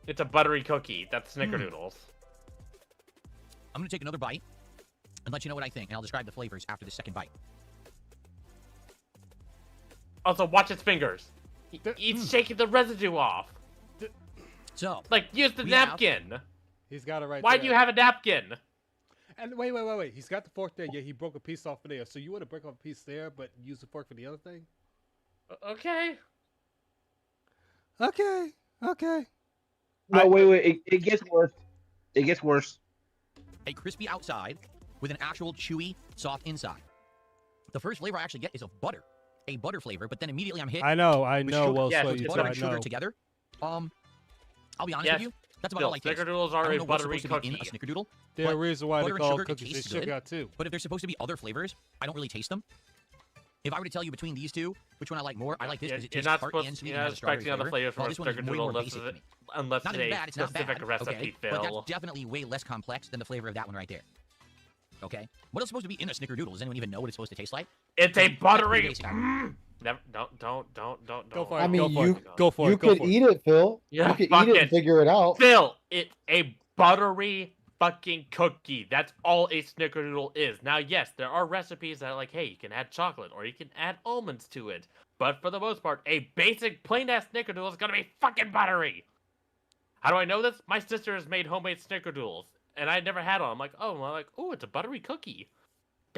It's a buttery cookie. That's snickerdoodles. I'm going to take another bite and let you know what I think, and I'll describe the flavors after the second bite. Also, watch his fingers. He's shaking the residue off. So, like, use the napkin. He's got it right Why there. do you have a napkin? And wait. He's got the fork there. Yeah, he broke a piece off of there. So you want to break off a piece there, but use the fork for the other thing? Okay. Okay. No, wait. It gets worse. It gets worse. A crispy outside with an actual chewy, soft inside. The first flavor I actually get is of butter. A butter flavor, but then immediately I'm hit. I know. with sugar. Well, Yeah, so with you butter I and sugar know. together. I'll be honest with you. That's about all I taste. Snickerdoodles I are don't a know what's buttery supposed to be in a cookie. snickerdoodle. There's a but reason why they butter and call sugar, it cookies. They tastes sugar good. out too. But if there's supposed to be other flavors, I don't really taste them. If I were to tell you between these two, which one I like more, I like this because it You're tastes not tart supposed and to. sweet You're and not has a strawberry expecting other flavor. flavors from While a this one is way snickerdoodle more unless basic to me. unless Not it's even a bad, it's not specific bad. recipe, Okay, Phil. but that's definitely way less complex than the flavor of that one right there. Okay, what else is supposed to be in a snickerdoodle? Does anyone even know what it's supposed to taste like? It's a That's buttery. pretty basic. Never, don't. Go for it. I mean, Go for it. you could eat it, Phil. Yeah, you could fuck eat it it. and figure it out. Phil, it's a buttery fucking cookie. That's all a snickerdoodle is. Now, yes, there are recipes that are like, hey, you can add chocolate or you can add almonds to it. But for the most part, a basic plain-ass snickerdoodle is gonna be fucking buttery. How do I know this? My sister has made homemade snickerdoodles, and I never had one. I'm like, oh, it's a buttery cookie.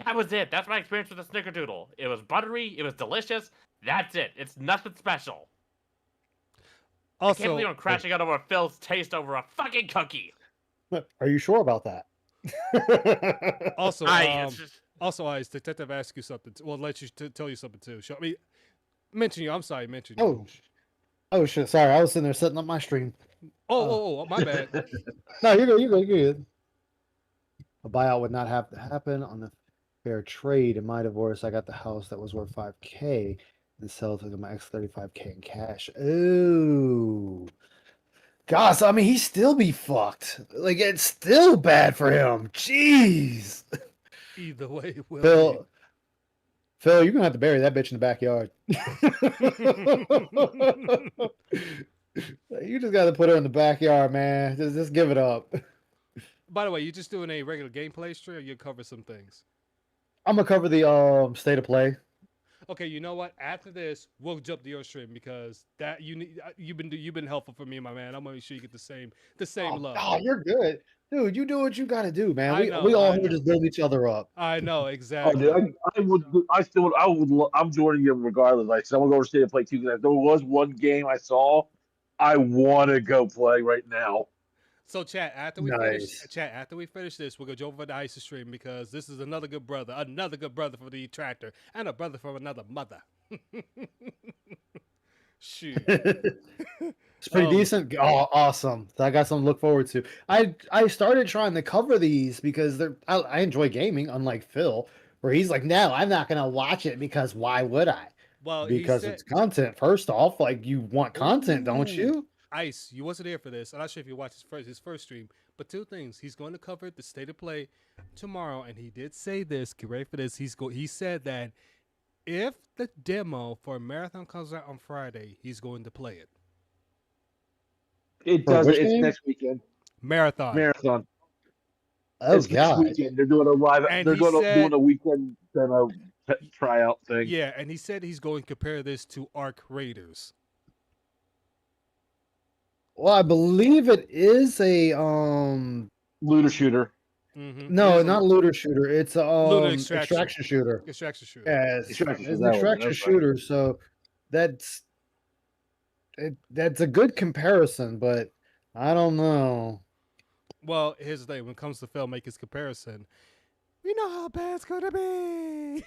That was it. That's my experience with the Snickerdoodle. It was buttery. It was delicious. That's it. It's nothing special. I can't believe I'm crashing out over Phil's taste over a fucking cookie. Are you sure about that? Also, it's just- Ice, Detective asked you something. Well, let you tell you something too. Show me, mention you. I'm sorry, mention you. Oh shit! Sorry, I was sitting there setting up my stream. Oh, my bad. No, you're good. You're good. A buyout would not have to happen on the fair trade. In my divorce, I got the house that was worth $5K and sell it to my ex $35K in cash. Ooh. Gosh, I mean, he still be fucked. Like, it's still bad for him. Jeez. Either way, it will Phil, you're gonna have to bury that bitch in the backyard. You just gotta put her in the backyard, man. Just give it up. By the way, you just doing a regular gameplay stream, or you cover some things? I'm gonna cover the state of play. Okay, you know what? After this, we'll jump to your stream because that you've been helpful for me, my man. I'm gonna make sure you get the same love. Oh, you're good, dude. You do what you gotta do, man. I We know, we all I here know. just build each other up. I know Oh, exactly. dude, I'm joining you regardless. Like, so I'm gonna go over State of Play too because there was one game I saw. I want to go play right now. So chat after we finish this, we'll go jump over to Ice's stream because this is another good brother for the tractor, and a brother from another mother. Shoot. It's pretty decent. Oh, awesome! So I got something to look forward to. I started trying to cover these because I enjoy gaming, unlike Phil, where he's like, no, I'm not gonna watch it because why would I? Well, because it's content. First off, like you want content, don't you? Ice, you wasn't here for this. I'm not sure if you watched his first stream, but two things. He's going to cover the state of play tomorrow, and he did say this. Get ready for this. He said that if the demo for Marathon comes out on Friday, he's going to play it. It does. It's next weekend. Marathon. Oh, it's God. next weekend. They're doing a live. And They're he doing said- a weekend demo tryout thing. Yeah, and he said he's going to compare this to Arc Raiders. Well, I believe it is a looter shooter. No, not looter shooter. It's Looter extraction shooter. Extraction shooter. Yeah, it's Extraction an shooter, extraction that's right. shooter. So that's a good comparison, but I don't know. Well, here's the thing. When it comes to filmmakers comparison, we know how bad it's going to be.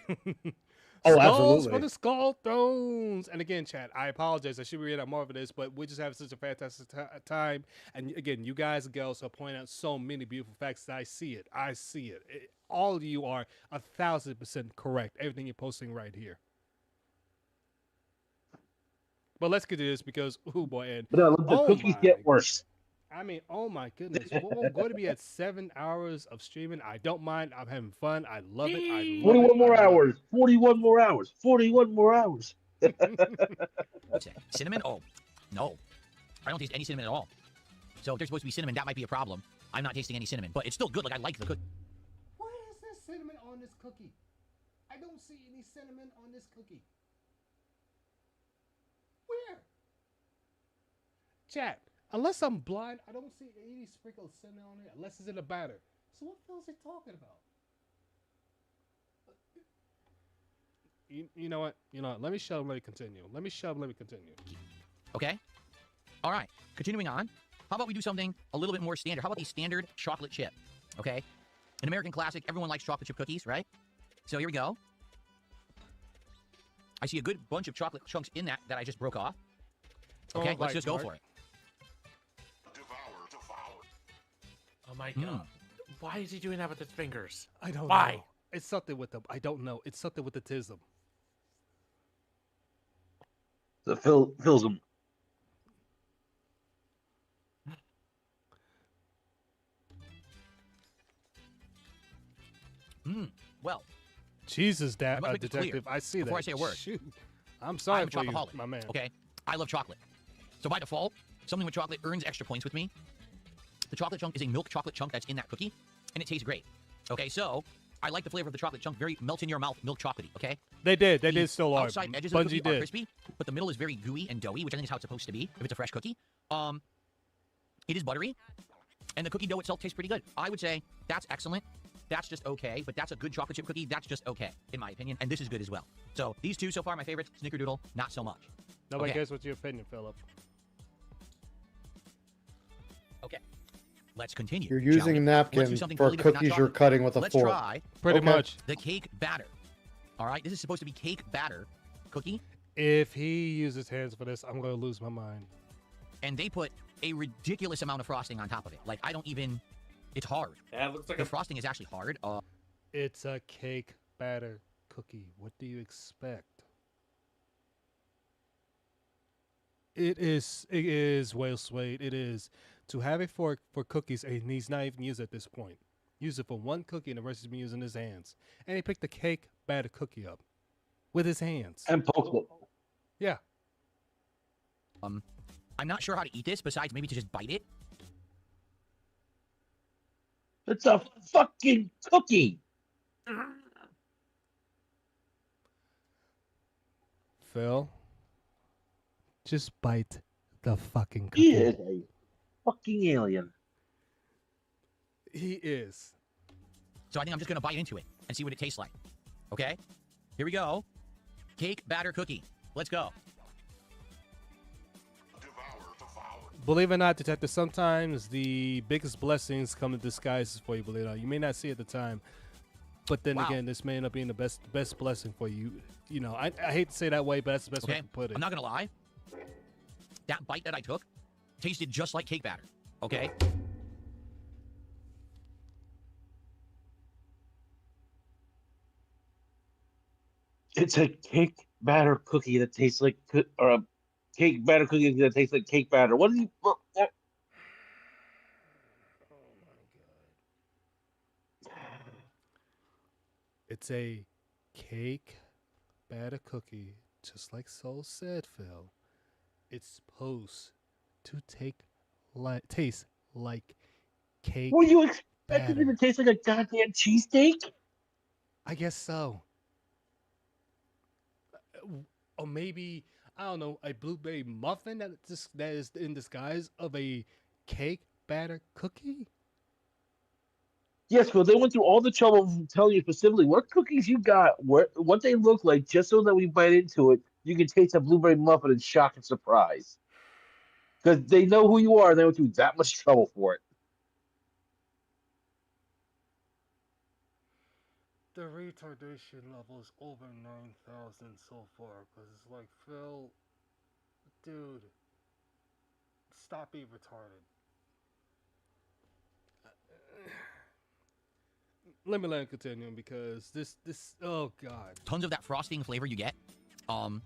Oh, Skulls absolutely. for the Skull Thrones. And again, chat, I apologize. I should be reading out more of this, but we just have such a fantastic time. And again, you guys and girls are pointing out so many beautiful facts. I see it. All of you are 1,000% correct. Everything you're posting right here. But let's get to this because, oh boy, and But the cookies get worse. I mean, oh my goodness. We're going to be at 7 hours of streaming. I don't mind. I'm having fun. I love it. 41 more hours. 41 more hours. 41 more hours. Cinnamon? Oh, no. I don't taste any cinnamon at all. So if there's supposed to be cinnamon, that might be a problem. I'm not tasting any cinnamon, but it's still good. Like, I like the cookie. Where is there cinnamon on this cookie? I don't see any cinnamon on this cookie. Where? Chat. Unless I'm blind, I don't see any sprinkled cinnamon on it unless it's in the batter. So what the hell is he talking about? You know what? Let me shut up, let me continue. Okay? All right. Continuing on. How about we do something a little bit more standard? How about the standard chocolate chip? Okay? An American classic. Everyone likes chocolate chip cookies, right? So here we go. I see a good bunch of chocolate chunks in that I just broke off. Okay, let's just go for it. Oh my god. Why is he doing that with his fingers? I don't Why? know. It's something with them. I don't know. It's something with the tism. The fills them. Well. Jesus, I must make this clear detective. I see that. before I say a word. Shoot. I'm sorry I'm a for you, chocoholic, my man. Okay? I love chocolate. So by default, something with chocolate earns extra points with me. The chocolate chunk is a milk chocolate chunk that's in that cookie, and it tastes great. Okay, so I like the flavor of the chocolate chunk, very melt in your mouth, milk chocolatey. Okay. They did still are. Outside edges of the Bungie cookie are did. crispy, but the middle is very gooey and doughy, which I think is how it's supposed to be if it's a fresh cookie. It is buttery, and the cookie dough itself tastes pretty good. I would say that's excellent. That's just okay, but that's a good chocolate chip cookie. That's just okay, in my opinion, and this is good as well. So these two so far, my favorites. Snickerdoodle, not so much. Nobody Okay. cares what's your opinion, Philip. Okay, let's continue. You're shall we? using a Let's do napkin something for totally different, not cookies you're chocolate. cutting with a Let's fork. try Pretty much. the cake batter. All right, this is supposed to be cake batter cookie, If he uses hands for this, I'm gonna lose my mind. and they put a ridiculous amount of frosting on top of it. Like, I don't even. It's hard. That looks like The frosting is actually hard. It's a cake batter cookie. What do you expect? It is well swayed. It is. To have it for cookies, and he's not even used at this point. Use it for one cookie, and the rest is me using his hands. And he picked the cake batter cookie up with his hands. And poked it. Yeah. I'm not sure how to eat this besides maybe to just bite it. It's a fucking cookie. Phil, just bite the fucking cookie. He is a fucking alien. He is. So I think I'm just gonna bite into it and see what it tastes like. Okay, here we go. Cake batter cookie. Let's go. Believe it or not, Detective, sometimes the biggest blessings come in disguises for you, believe it or not. You may not see it at the time, but then Wow. again, this may end up being the best blessing for you. You know, I hate to say that way, but that's the best way Okay, to put it. I'm not gonna lie. That bite that I took tasted just like cake batter. Okay. It's a cake batter cookie that tastes like, or a cake batter cookie that tastes like cake batter. What do you? It's a cake batter cookie, just like Soul said, Phil. It's supposed to taste like cake. Were you expecting batter. it to taste like a goddamn cheesesteak? I guess so. Or maybe, I don't know, a blueberry muffin that is in disguise of a cake batter cookie? Yes, but they went through all the trouble of telling you specifically what cookies you got, what they look like, just so that we bite into it, you can taste a blueberry muffin in shock and surprise. Because they know who you are, and they went through that much trouble for it. The retardation level is over 9,000 so far, because it's like, Phil, dude, stop being retarded. Let me let it continue, because this, oh god. Tons of that frosting flavor you get, and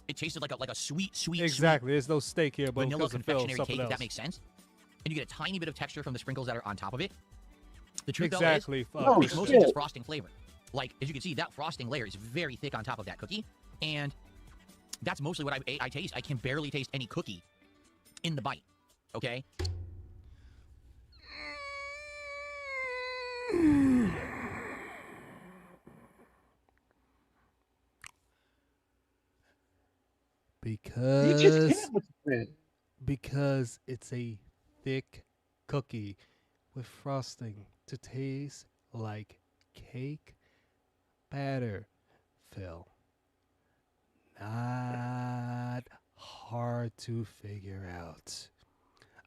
it tasted like a sweet. Exactly. There's no steak here, but vanilla because of Phil, confectionery something cake, if else. that makes sense. And you get a tiny bit of texture from the sprinkles that are on top of it. The trick Exactly. though is it's mostly just frosting flavor. Like, as you can see, that frosting layer is very thick on top of that cookie, and that's mostly what I taste. I can barely taste any cookie in the bite. Okay. Because it's a thick cookie with frosting to taste like cake batter, Phil. Not hard to figure out.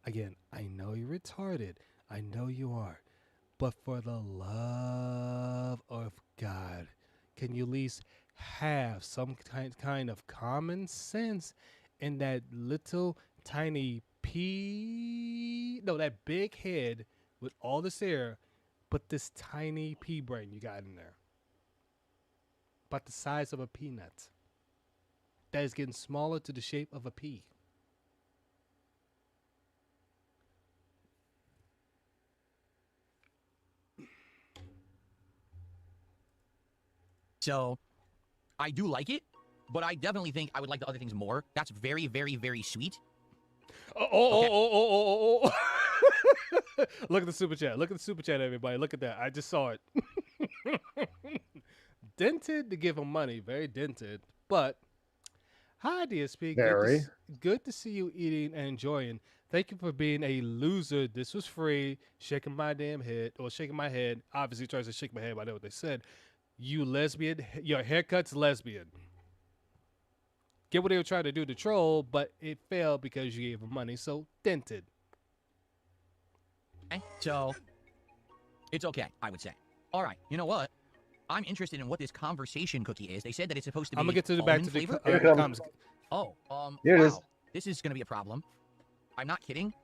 Again, I know you're retarded. I know you are. But for the love of God, can you at least have some kind of common sense in that little tiny that big head with all this hair, but this tiny pea brain you got in there. About the size of a peanut. That is getting smaller to the shape of a pea. So, I do like it, but I definitely think I would like the other things more. That's very, very, very sweet. Oh. Look at the super chat. Look at the super chat, everybody. Look at that. I just saw it. Dented to give him money. Very dented. But, hi, DSP. Very. Good to see you eating and enjoying. Thank you for being a loser. This was free. Shaking my damn head, or shaking my head. Obviously, tries to shake my head, but I know what they said. You lesbian. Your haircut's lesbian. Get what they were trying to do to troll, but it failed because you gave them money, so dented. Okay, so it's okay, I would say. All right, you know what? I'm interested in what this conversation cookie is. They said that it's supposed to be I'm gonna get to the back almond to the flavor. comments. Oh, Here it is. wow. This is gonna be a problem. I'm not kidding.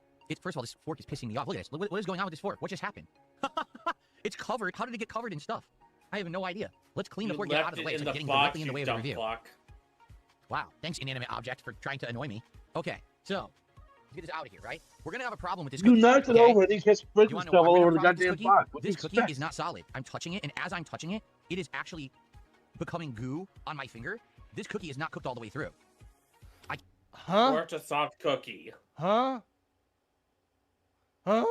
First of all, this fork is pissing me off. Look at this. Look what is going on with this fork? What just happened? It's covered. How did it get covered in stuff? I have no idea. Let's clean the fork, get it out of the way. It's like getting directly in the way of the review. Wow. Thanks, inanimate object, for trying to annoy me. Okay, so let's get this out of here, right? We're gonna have a problem with this You cookie. knocked it okay? over and you just sprinkled You wanna stuff know all why we're over the gonna have a goddamn problem box. with this cookie? This cookie is not solid. I'm touching it, and as I'm touching it, it is actually becoming goo on my finger. This cookie is not cooked all the way through. Huh? Or it's a soft cookie. Huh? Huh?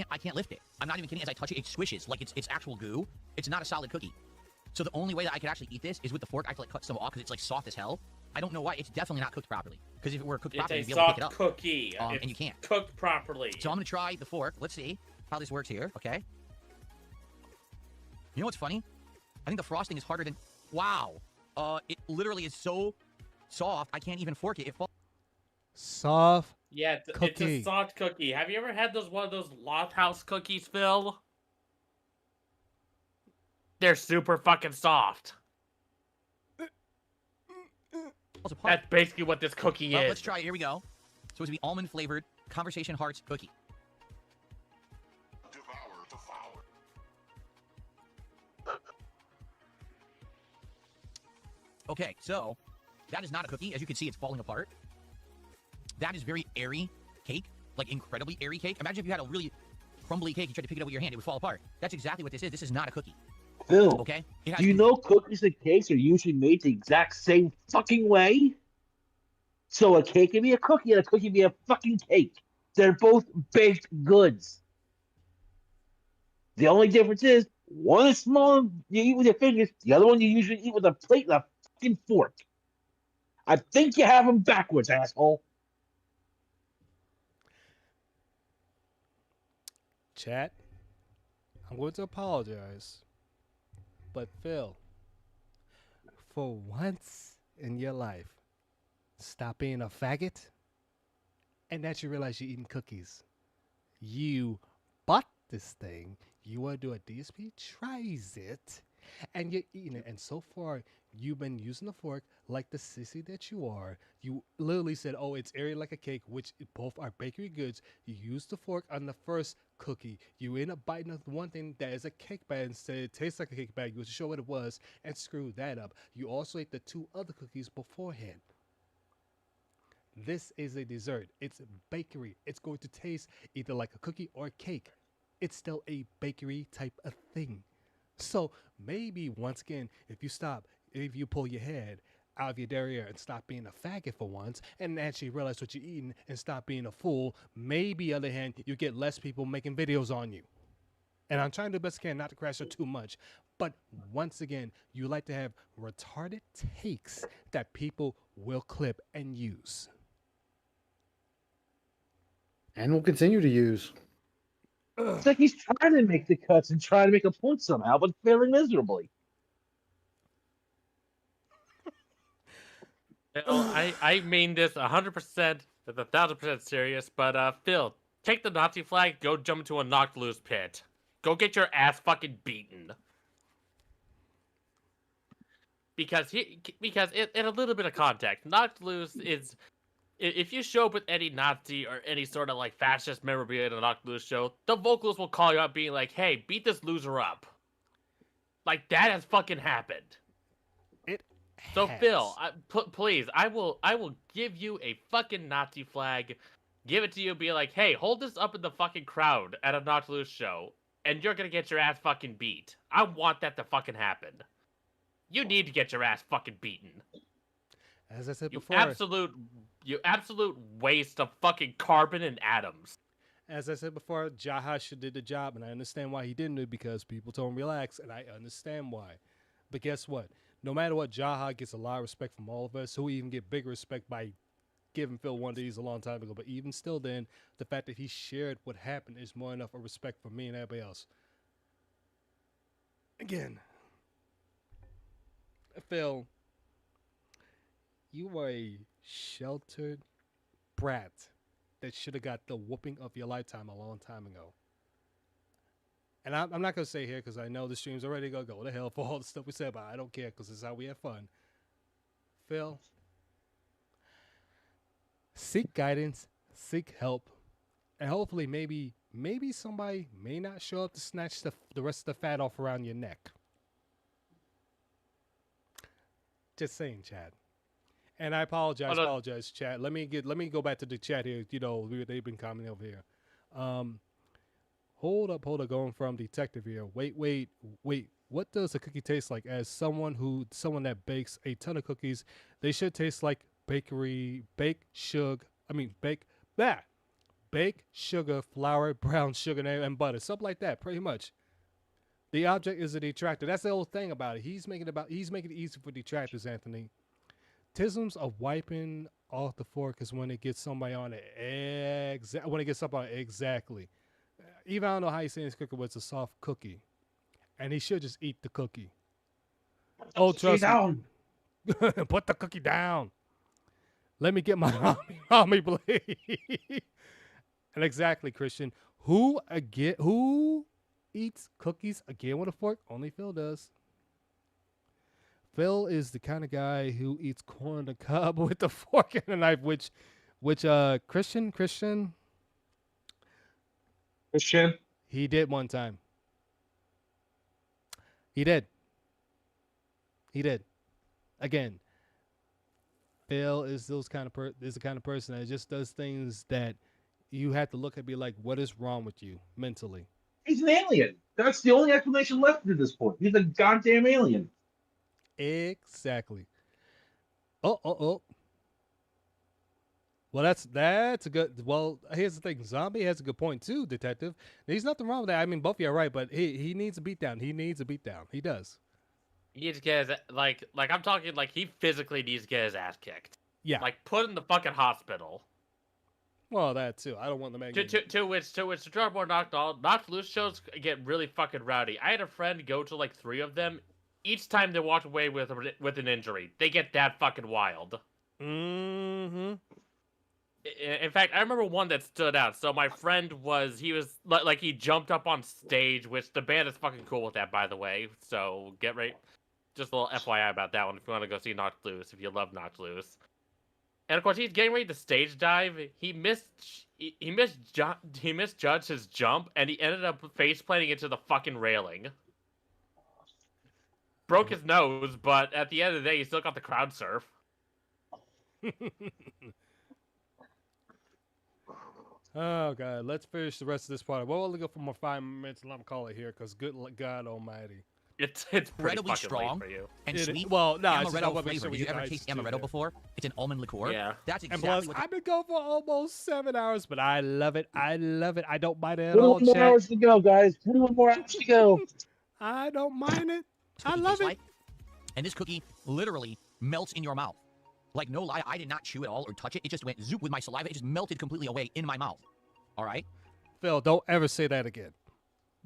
I can't lift it. I'm not even kidding. As I touch it, it squishes like it's actual goo. It's not a solid cookie. So the only way that I could actually eat this is with the fork. I have to like cut some off because it's like soft as hell. I don't know why. It's definitely not cooked properly. Because if it were cooked properly, It's you'd a be able to pick it soft up. cookie. And you can't. Cooked properly. So I'm gonna try the fork. Let's see how this works here. Okay. You know what's funny? I think the frosting is harder than. Wow. It literally is so soft. I can't even fork it. It falls. Soft. Yeah, it's cookie. a soft cookie. Have you ever had one of those Loft House cookies, Phil? They're super fucking soft. That's basically what this cookie Well, is. let's try it. Here we go. So it's to be almond flavored Conversation Hearts cookie. Okay, so that is not a cookie. As you can see, it's falling apart. That is very airy cake, like incredibly airy cake. Imagine if you had a really crumbly cake, you tried to pick it up with your hand, it would fall apart. That's exactly what this is. This is not a cookie. Phil, okay? Do you know cookies and cakes are usually made the exact same fucking way? So a cake can be a cookie and a cookie can be a fucking cake. They're both baked goods. The only difference is one is small, you eat with your fingers. The other one you usually eat with a plate and a fucking fork. I think you have them backwards, asshole. Chat, I'm going to apologize. But Phil, for once in your life, stop being a faggot and that you realize you're eating cookies. You bought this thing, you want to do a DSP, tries it, and you're eating it. And so far, you've been using the fork like the sissy that you are. You literally said, oh, it's airy like a cake, which both are bakery goods. You used the fork on the first cookie. You end up biting up the one thing that is a cake bag and said it tastes like a cake bag. You would show what it was and screw that up. You also ate the two other cookies beforehand. This is a dessert. It's bakery. It's going to taste either like a cookie or a cake. It's still a bakery type of thing. So maybe once again, if you pull your head out of your derriere and stop being a faggot for once and actually realize what you're eating and stop being a fool, maybe on the other hand, you get less people making videos on you. And I'm trying to do the best I can not to crash it too much. But once again, you like to have retarded takes that people will clip and use. And will continue to use. It's like he's trying to make the cuts and trying to make a point somehow, but failing miserably. I mean this 100%, 1,000% serious, but Phil, take the Nazi flag, go jump into a knocked loose pit. Go get your ass fucking beaten. Because in a little bit of context, knocked loose is, if you show up with any Nazi or any sort of like fascist memorabilia at a knocked loose show, the vocalist will call you up being like, hey, beat this loser up. Like that has fucking happened. So Phil, please, I will give you a fucking Nazi flag, give it to you, be like, hey, hold this up in the fucking crowd at a Knocked Loose show, and you're gonna get your ass fucking beat. I want that to fucking happen. You need to get your ass fucking beaten. As I said before, you absolute waste of fucking carbon and atoms. As I said before, Jaha should did the job, and I understand why he didn't do it because people told him relax, and I understand why. But guess what? No matter what, Jaha gets a lot of respect from all of us. He'll even get bigger respect by given Phil one of these a long time ago, but even still, then the fact that he shared what happened is more enough of respect for me and everybody else. Again, Phil, you were a sheltered brat that should have got the whooping of your lifetime a long time ago. And I'm not going to say here because I know the stream's already going to go to hell for all the stuff we said, but I don't care because it's how we have fun. Phil, seek guidance, seek help, and hopefully maybe somebody may not show up to snatch the rest of the fat off around your neck. Just saying, Chad. And I apologize, chat. Let me go back to the chat here. You know, they've been commenting over here. Hold up, going from detective here. Wait. What does a cookie taste like? As someone that bakes a ton of cookies, they should taste like baked sugar, flour, brown sugar, and butter, something like that, pretty much. The object is a detractor. That's the whole thing about it. He's making it easy for detractors, Anthony. Tisms of wiping off the fork is when it gets somebody on it. Exactly. Even I don't know how he's saying this cookie was a soft cookie, and he should just eat the cookie. Oh, trust me. Put the cookie down. Let me get my homie blade. And exactly, Christian. Who eats cookies again with a fork? Only Phil does. Phil is the kind of guy who eats corn on the cob with a fork and a knife, which Christian, he did one time. He did. Again, Phil is the kind of person that just does things that you have to look at and be like, what is wrong with you mentally? He's an alien. That's the only explanation left at this point. He's a goddamn alien. Exactly. Oh. Well, that's a good. Well, here's the thing. Zombie has a good point too, Detective. There's nothing wrong with that. I mean, both of you are right, but he needs a beatdown. He does. He needs to get his like I'm talking like he physically needs to get his ass kicked. Yeah. Like put in the fucking hospital. Well, that too. I don't want the man. To which the Drummer knocked loose shows get really fucking rowdy. I had a friend go to like 3 of them. Each time they walked away with an injury, they get that fucking wild. Mm-hmm. In fact, I remember one that stood out. So my friend he jumped up on stage, which the band is fucking cool with that, by the way. So get ready. Just a little FYI about that one if you want to go see Knocked Loose, if you love Knocked Loose. And of course, he's getting ready to stage dive. He misjudged his jump, and he ended up face planting into the fucking railing. Broke his nose, but at the end of the day, he still got the crowd surf. Oh God, let's finish the rest of this part. We'll only go for more 5 minutes, and I'm call it here because good God Almighty, it's incredibly pretty strong for you. and sweet. Well, no, amaretto flavor. Did you ever taste amaretto before? It's an almond liqueur. Yeah, that's exactly. And plus, what I've been going for almost 7 hours, but I love it. I don't mind it at 21 all. more Chat. hours to go, guys. 21 more hours to go. I don't mind it. I love it. And this cookie literally melts in your mouth. Like, no lie, I did not chew it all or touch it. It just went zoop with my saliva. It just melted completely away in my mouth. All right? Phil, don't ever say that again.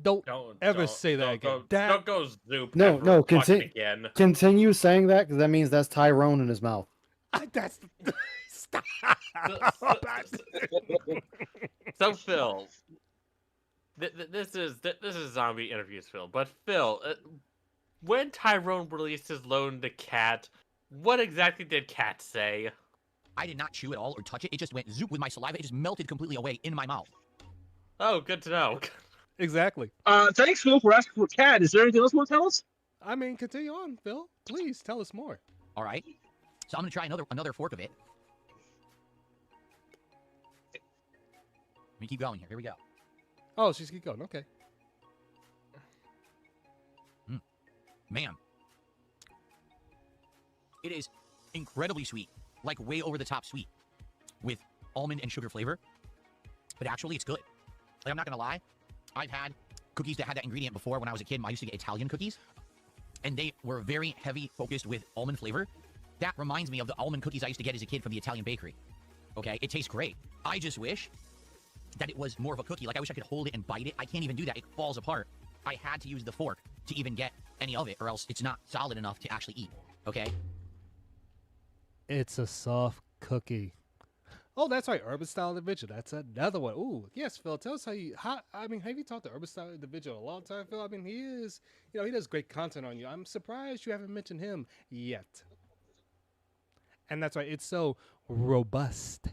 Don't ever say that again. Don't go zoop. No, again. Continue saying that because that means that's Tyrone in his mouth. That's stop. So Phil, this is zombie interviews, Phil. But Phil, when Tyrone released his loan to Cat, what exactly did Cat say? I did not chew it all or touch it. It just went zoop with my saliva. It just melted completely away in my mouth. Oh, good to know. Exactly. Thanks, Phil, for asking for Cat. Is there anything else you want to tell us? I mean, continue on, Phil. Please tell us more. All right. So I'm gonna try another fork of it. Let me keep going here. Here we go. Oh, she's keep going. Okay. Man, it is incredibly sweet, like way over the top sweet, with almond and sugar flavor. But actually, it's good. Like, I'm not gonna lie, I've had cookies that had that ingredient before when I was a kid. I used to get Italian cookies, and they were very heavy focused with almond flavor. That reminds me of the almond cookies I used to get as a kid from the Italian bakery. Okay, it tastes great. I just wish that it was more of a cookie. Like, I wish I could hold it and bite it. I can't even do that. It falls apart. I had to use the fork to even get any of it, or else it's not solid enough to actually eat. Okay? It's a soft cookie. Oh, that's right, Urban Style Individual. That's another one. Ooh, yes, Phil. Tell us have you talked to Urban Style Individual a long time, Phil? I mean, he is, he does great content on you. I'm surprised you haven't mentioned him yet. And that's right, it's so robust.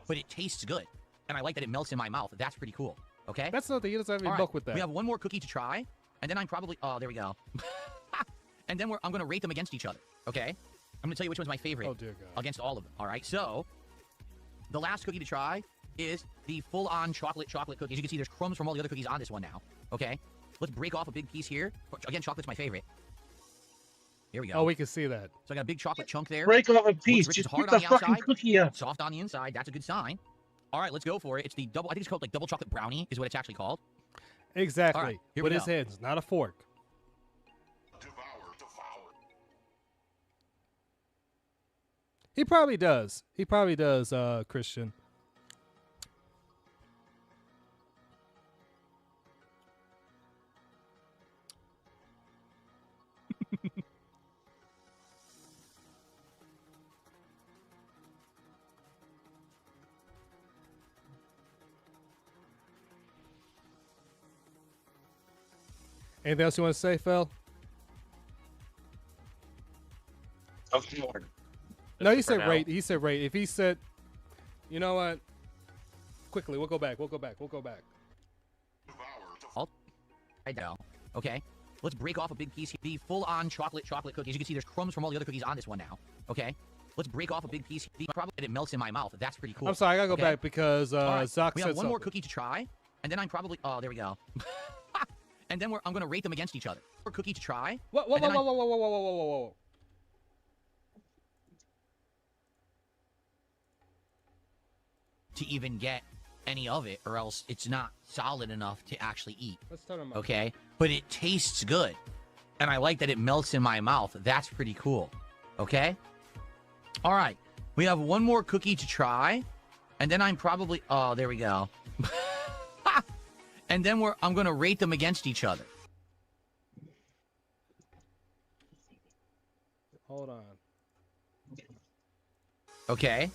But it tastes good, and I like that it melts in my mouth. That's pretty cool. Okay? That's nothing. He doesn't have any All right, book with that. we have one more cookie to try, and then I'm probably... Oh, there we go. And then I'm going to rate them against each other. Okay? I'm going to tell you which one's my favorite. Oh, dear God. Against all of them. All right? So, the last cookie to try is the full-on chocolate cookie. As you can see, there's crumbs from all the other cookies on this one now. Okay? Let's break off a big piece here. Again, chocolate's my favorite. Here we go. Oh, we can see that. So I got a big chocolate chunk there. Break off a piece. Rich, Just hard put on the the fucking outside, cookie up. soft on the inside. That's a good sign. All right, let's go for it. It's the double. I think it's called like double chocolate brownie is what it's actually called. Exactly. All right, here with we his go. hands, not a fork. He probably does. He probably does, Christian. Anything else you want to say, Phil? No, he said rate. He said rate. If he said, you know what? Quickly, we'll go back. We'll go back. I know. Okay. Let's break off a big piece here. The full-on chocolate cookie. As you can see, there's crumbs from all the other cookies on this one now. Okay. Let's break off a big piece. Probably it melts in my mouth. That's pretty cool. I'm sorry, I gotta go Okay? back because All right, Zoc we said have one more something. cookie to try, and then I'm probably... Oh, there we go. And then I'm going to rate them against each other. More cookie to try. Whoa. To even get any of it, or else it's not solid enough to actually eat. Let's turn him up. Okay? But it tastes good. And I like that it melts in my mouth. That's pretty cool. Okay? All right. We have one more cookie to try. And then I'm probably... Oh, there we go. And then I'm going to rate them against each other. Hold on. Okay?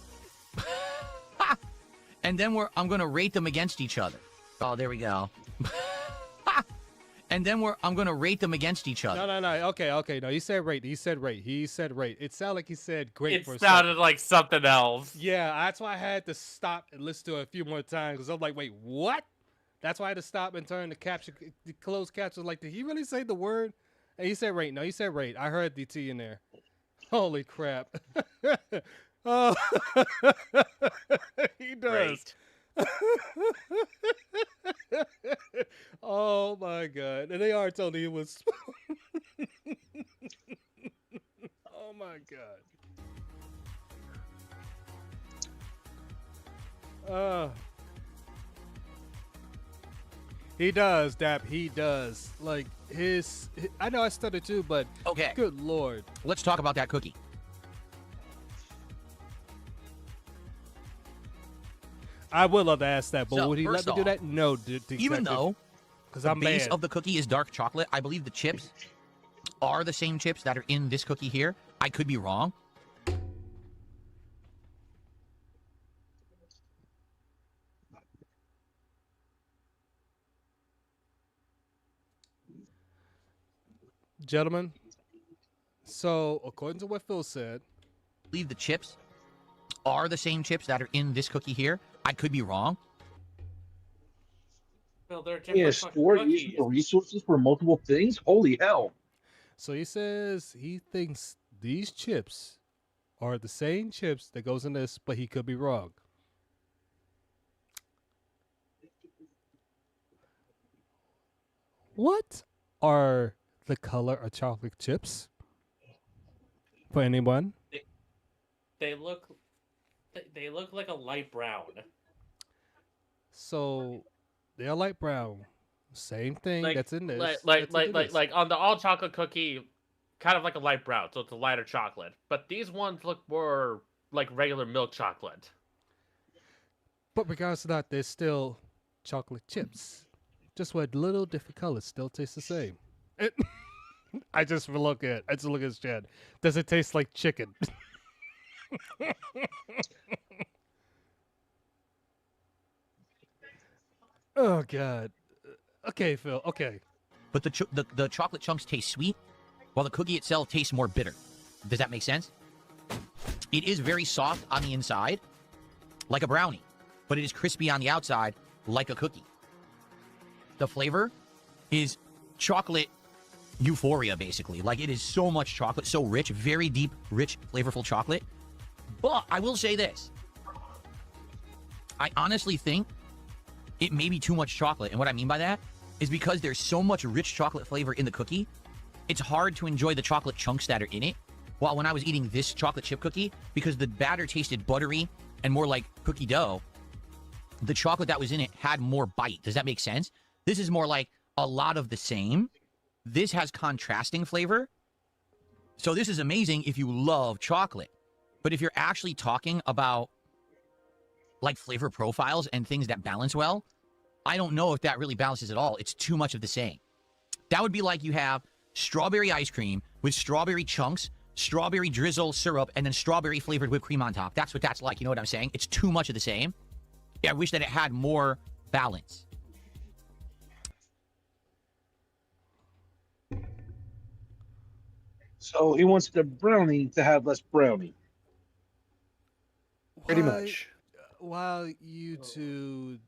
And then I'm going to rate them against each other. Oh, there we go. And then I'm going to rate them against each other. No. Okay. No, he said rate. It sounded like he said great It for a sounded second. like something else. Yeah, that's why I had to stop and listen to it a few more times because I'm like, wait, what? That's why I had to stop and turn the closed caption. Like, did he really say the word? And he said rate. No, he said rate. I heard the T in there. Holy crap. Oh, he does. Oh my God. And they are telling me it was. Oh my God. He does, Dap. He does. Like I know I stuttered too, but okay. Good Lord. Let's talk about that cookie. I would love to ask that, but So, would he let first me do off, that? No, even though because the I'm base mad. of the cookie is dark chocolate, I believe the chips are the same chips that are in this cookie here. I could be wrong. Gentlemen, so according to what Phil said, I believe the chips are the same chips that are in this cookie here. I could be wrong. Well, they're Yeah, store using the resources for multiple things. Holy hell! So he says he thinks these chips are the same chips that goes in this, but he could be wrong. What are the color of chocolate chips? For anyone? They look like a light brown. So they're light brown. Same thing Like, that's in this. like on the all chocolate cookie, kind of like a light brown, so it's a lighter chocolate. But these ones look more like regular milk chocolate. But regardless of that, there's still chocolate chips. Just with little different colors, still taste the same. I just look at his chat. Does it taste like chicken? Oh God. Okay, Phil. Okay. But the chocolate chunks taste sweet, while the cookie itself tastes more bitter. Does that make sense? It is very soft on the inside, like a brownie, but it is crispy on the outside, like a cookie. The flavor is chocolate euphoria, basically. Like, it is so much chocolate, so rich, very deep, rich, flavorful chocolate. But I will say this. I honestly think it may be too much chocolate. And what I mean by that is because there's so much rich chocolate flavor in the cookie, it's hard to enjoy the chocolate chunks that are in it. While when I was eating this chocolate chip cookie, because the batter tasted buttery and more like cookie dough, the chocolate that was in it had more bite. Does that make sense? This is more like a lot of the same. This has contrasting flavor. So this is amazing if you love chocolate. But if you're actually talking about like flavor profiles and things that balance well, I don't know if that really balances at all. It's too much of the same. That would be like you have strawberry ice cream with strawberry chunks, strawberry drizzle syrup, and then strawberry flavored whipped cream on top. That's what that's like. You know what I'm saying? It's too much of the same. Yeah, I wish that it had more balance. So he wants the brownie to have less brownie. Pretty much. While you two,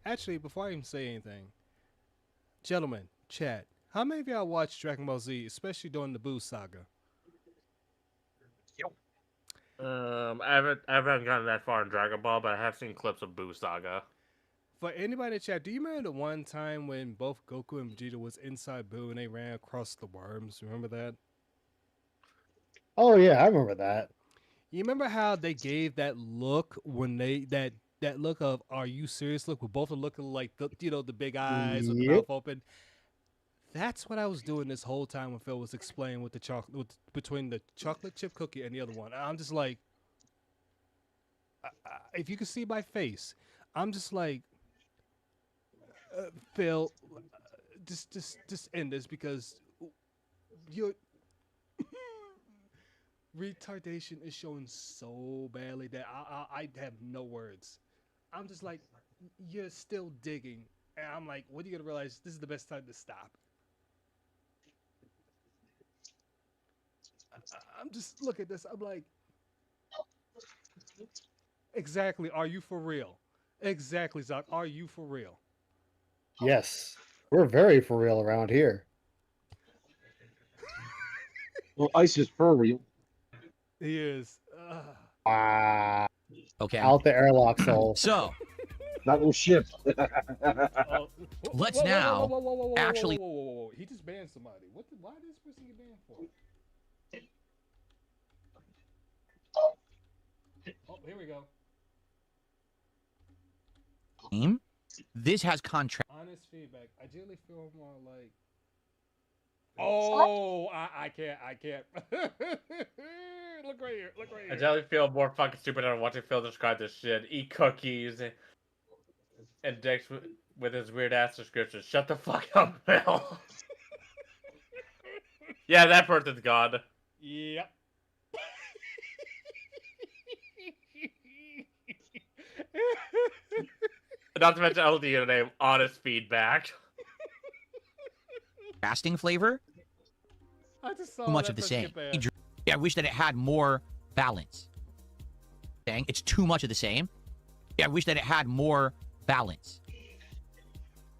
actually, before I even say anything, gentlemen, chat, how many of y'all watched Dragon Ball Z, especially during the Boo saga? I haven't gotten that far in Dragon Ball, but I have seen clips of Boo Saga. For anybody in chat, do you remember the one time when both Goku and Vegeta was inside Boo and they ran across the worms? Remember that? Oh yeah, I remember that. You remember how they gave that look when they that look of "Are you serious?" look with both are looking like the the big eyes with the Yep. mouth open. That's what I was doing this whole time when Phil was explaining with the chocolate between the chocolate chip cookie and the other one. I'm just like, if you could see my face, I'm just like, Phil, just end this because your retardation is showing so badly that I have no words. I'm just like, you're still digging, and I'm like, when are you gonna realize this is the best time to stop? I'm just look at this. I'm like, exactly. Are you for real? Exactly, Zach. Are you for real? Yes, we're very for real around here. Well, Ice is for real. He is. Okay. Out the airlock soul. So, not no ship. Let's now actually. Whoa. He just banned somebody. Why did this person get banned for? Oh, here we go. This has contrast. Honest feedback. I generally feel more like. Oh, I can't. Look right here. I generally feel more fucking stupid than watching Phil describe this shit. Eat cookies and Dex with his weird ass description. Shut the fuck up, Phil. Yeah, that person's gone. Yep. Not to mention LD name, honest feedback. Casting flavor. I just saw Too much that of the person same. get banned. Yeah, I wish that it had more balance. Dang, it's too much of the same. Yeah, I wish that it had more balance.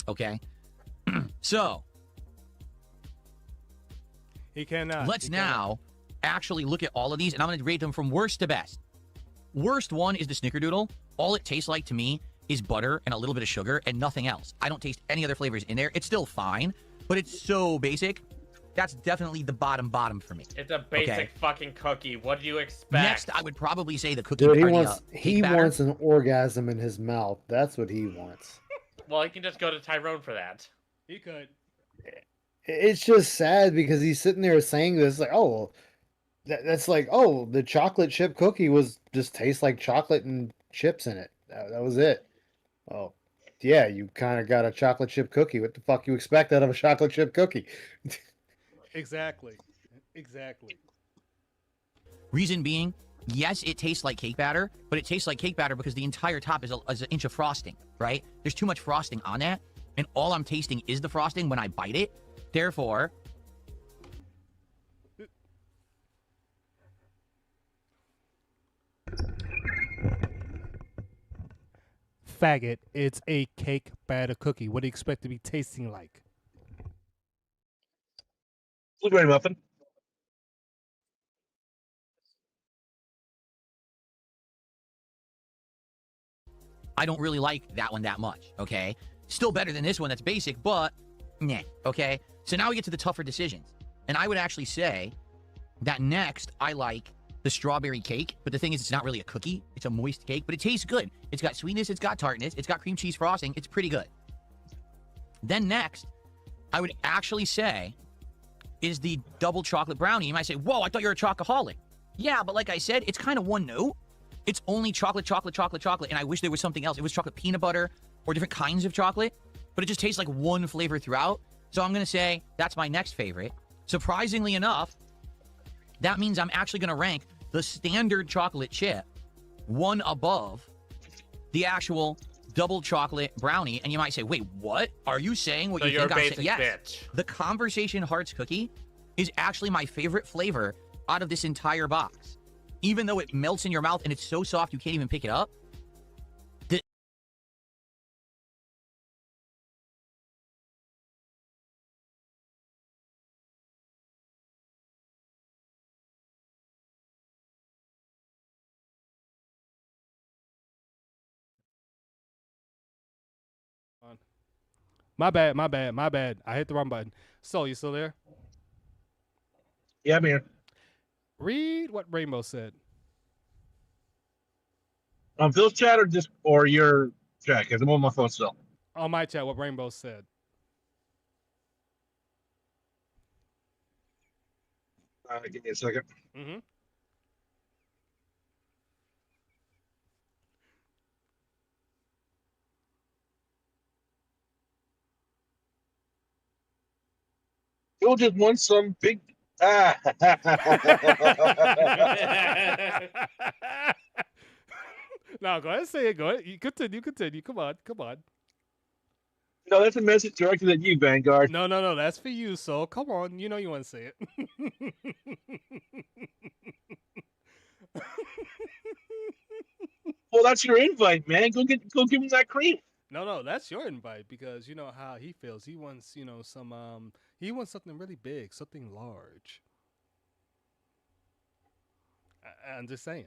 Okay. So. He cannot. Let's now actually look at all of these, and I'm going to rate them from worst to best. Worst one is the Snickerdoodle. All it tastes like to me is butter and a little bit of sugar and nothing else. I don't taste any other flavors in there. It's still fine, but it's so basic. That's definitely the bottom for me. It's a basic Okay. fucking cookie. What do you expect? Next, I would probably say the cookie. Dude, he or the, wants cake batter. an orgasm in his mouth. That's what he wants. Well, he can just go to Tyrone for that. He could. It's just sad because he's sitting there saying this like, oh, well, that's like, oh, the chocolate chip cookie was just tastes like chocolate and chips in it. That was it. Oh, yeah, you kind of got a chocolate chip cookie. What the fuck you expect out of a chocolate chip cookie? Exactly. Exactly. Reason being, yes, it tastes like cake batter, but it tastes like cake batter because the entire top is an inch of frosting, right? There's too much frosting on that, and all I'm tasting is the frosting when I bite it. Therefore, Faggot, it's a cake batter cookie. What do you expect to be tasting like? Blueberry muffin. I don't really like that one that much, okay? Still better than this one that's basic, but nah, okay? So now we get to the tougher decisions. And I would actually say that next I like the strawberry cake, but the thing is it's not really a cookie. It's a moist cake, but it tastes good. It's got sweetness, it's got tartness, it's got cream cheese frosting. It's pretty good. Then next, I would actually say is the double chocolate brownie. You might say, whoa, I thought you were a chocoholic. Yeah, but like I said, it's kind of one note. It's only chocolate, chocolate, chocolate, chocolate, and I wish there was something else. It was chocolate peanut butter or different kinds of chocolate, but it just tastes like one flavor throughout. So I'm going to say that's my next favorite. Surprisingly enough, that means I'm actually going to rank the standard chocolate chip one above the actual double chocolate brownie. And you might say, wait, what? Are you saying what So you you're think a I'm basic saying? Yes. bitch. The Conversation Hearts cookie is actually my favorite flavor out of this entire box. Even though it melts in your mouth and it's so soft you can't even pick it up. My bad, my bad, my bad. I hit the wrong button. So, you still there? Yeah, I'm here. Read what Rainbow said. On Phil's chat or your chat? Because I'm on my phone still. On my chat, what Rainbow said. Give me a second. Mm-hmm. Phil just won some big. No, go ahead and say it. Go ahead. You continue. Come on. No, that's a message directed at you, Vanguard. No. That's for you, so come on. You know you want to say it. Well, that's your invite, man. Go give him that cream. No, that's your invite because you know how he feels. He wants, he wants something really big, something large. I'm just saying.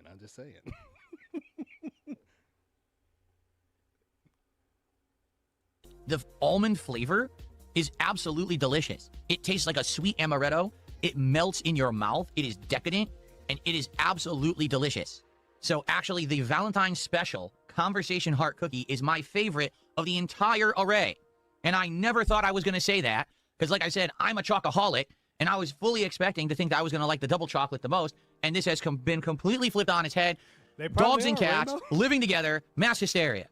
The almond flavor is absolutely delicious. It tastes like a sweet amaretto. It melts in your mouth. It is decadent, and it is absolutely delicious. So actually, the Valentine's Special Conversation Heart Cookie is my favorite of the entire array. And I never thought I was going to say that, because like I said, I'm a chocoholic, and I was fully expecting to think that I was going to like the double chocolate the most, and this has been completely flipped on its head. Dogs and cats living together, mass hysteria.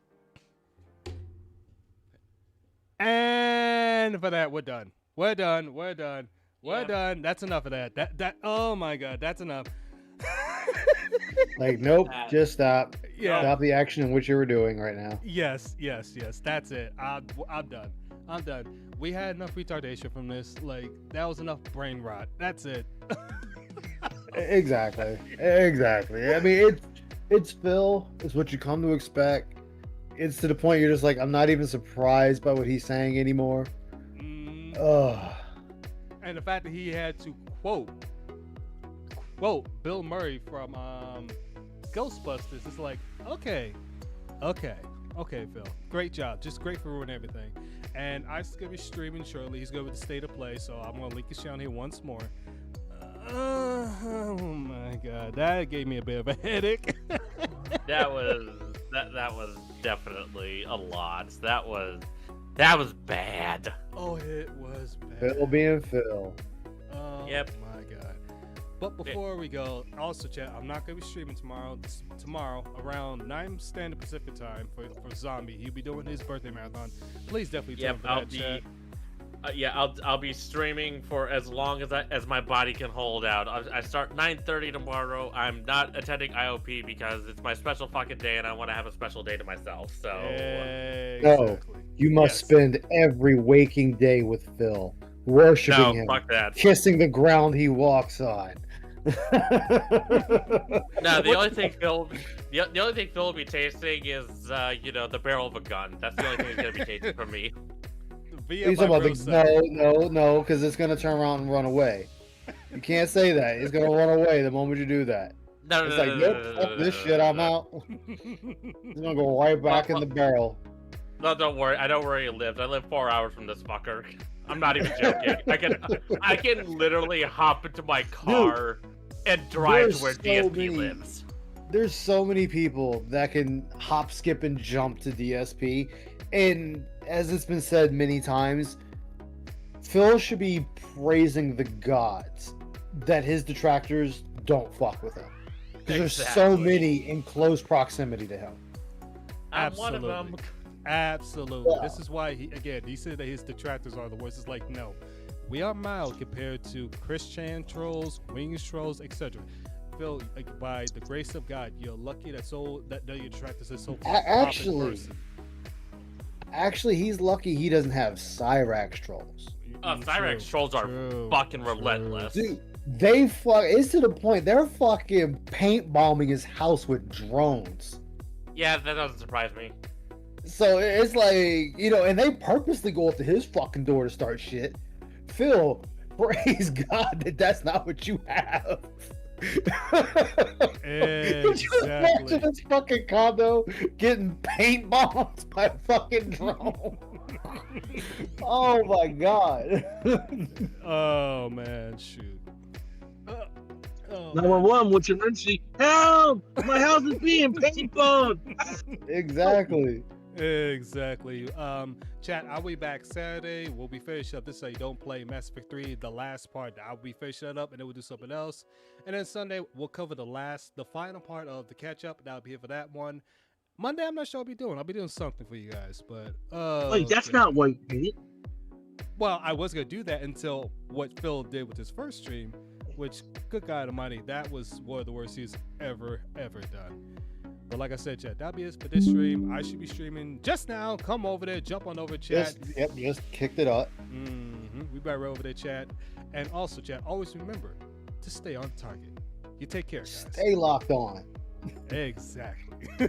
And for that, we're done. We're done. That's enough of that. That. Oh my God, that's enough. Like, nope, just stop. Yeah. Stop the action in which you were doing right now. Yes. That's it. I'm done. We had enough retardation from this. Like, that was enough brain rot. That's it. Exactly. I mean, it's Phil. It's what you come to expect. It's to the point you're just like, I'm not even surprised by what he's saying anymore. Ugh. And the fact that he had to quote Bill Murray from Ghostbusters, it's like, okay, Phil, great job, just great for ruining everything. And Ice is gonna be streaming shortly. He's going with the State of Play, so I'm gonna link his channel here once more. Oh my God, that gave me a bit of a headache. That was definitely a lot. That was bad. Oh, it was bad. Phil being Phil. Oh Yep. my god. But before we go, also chat, I'm not gonna be streaming tomorrow. Tomorrow around 9 Standard Pacific time for Zombie. He'll be doing his birthday marathon. Please definitely tell him for that, chat. I'll be streaming for as long as my body can hold out. I start 9:30 tomorrow. I'm not attending IOP because it's my special fucking day and I want to have a special day to myself. So No, you must spend every waking day with Phil, worshiping him, fuck that. kissing the ground he walks on. No, the only thing Phil will be tasting is the barrel of a gun. That's the only thing he's gonna be tasting from me. He's talking about no, because it's gonna turn around and run away. You can't say that. He's gonna run away the moment you do that. It's like, nope, fuck this shit, I'm out. He's gonna go right back in the barrel. No, don't worry. I know where he lives. I live 4 hours from this fucker. I'm not even joking. I can literally hop into my car and drive to where DSP lives. There's so many people that can hop, skip, and jump to DSP, and as it's been said many times, Phil should be praising the gods that his detractors don't fuck with him. Because there's so many in close proximity to him. I'm one of them. Absolutely. Yeah. This is why he said that his detractors are the worst. It's like, no, we are mild compared to Christian trolls, wings trolls, etc. Phil, by the grace of God, you're lucky that your detractors are so Actually, he's lucky he doesn't have Cyrax trolls. Cyrax trolls are fucking relentless. Dude, it's to the point they're fucking paint bombing his house with drones. Yeah, that doesn't surprise me. So it's like, and they purposely go up to his fucking door to start shit. Phil, praise God that that's not what you have. Could you imagine this fucking condo getting paint bombed by a fucking drone? Oh my God. Oh man, shoot. 911, what's your emergency? Help! My house is being paint bombed. Exactly. Exactly. Chat, I'll be back Saturday. We'll be finishing up. This is how you don't play Mass Effect 3, the last part. I'll be finishing that up and then we'll do something else. And then Sunday, we'll cover the final part of the catch up. I'll be here for that one. Monday, I'm not sure what I'll be doing. I'll be doing something for you guys, but wait, that's not white paint. Well, I was gonna do that until what Phil did with his first stream, which, good God Almighty, that was one of the worst he's ever done. But like I said, chat, that'll be it for this stream. I should be streaming just now. Come over there, jump on over, chat. Just kicked it up. We better over there, chat. And also, chat, always remember to stay on target. You take care, guys. Stay locked on. Exactly.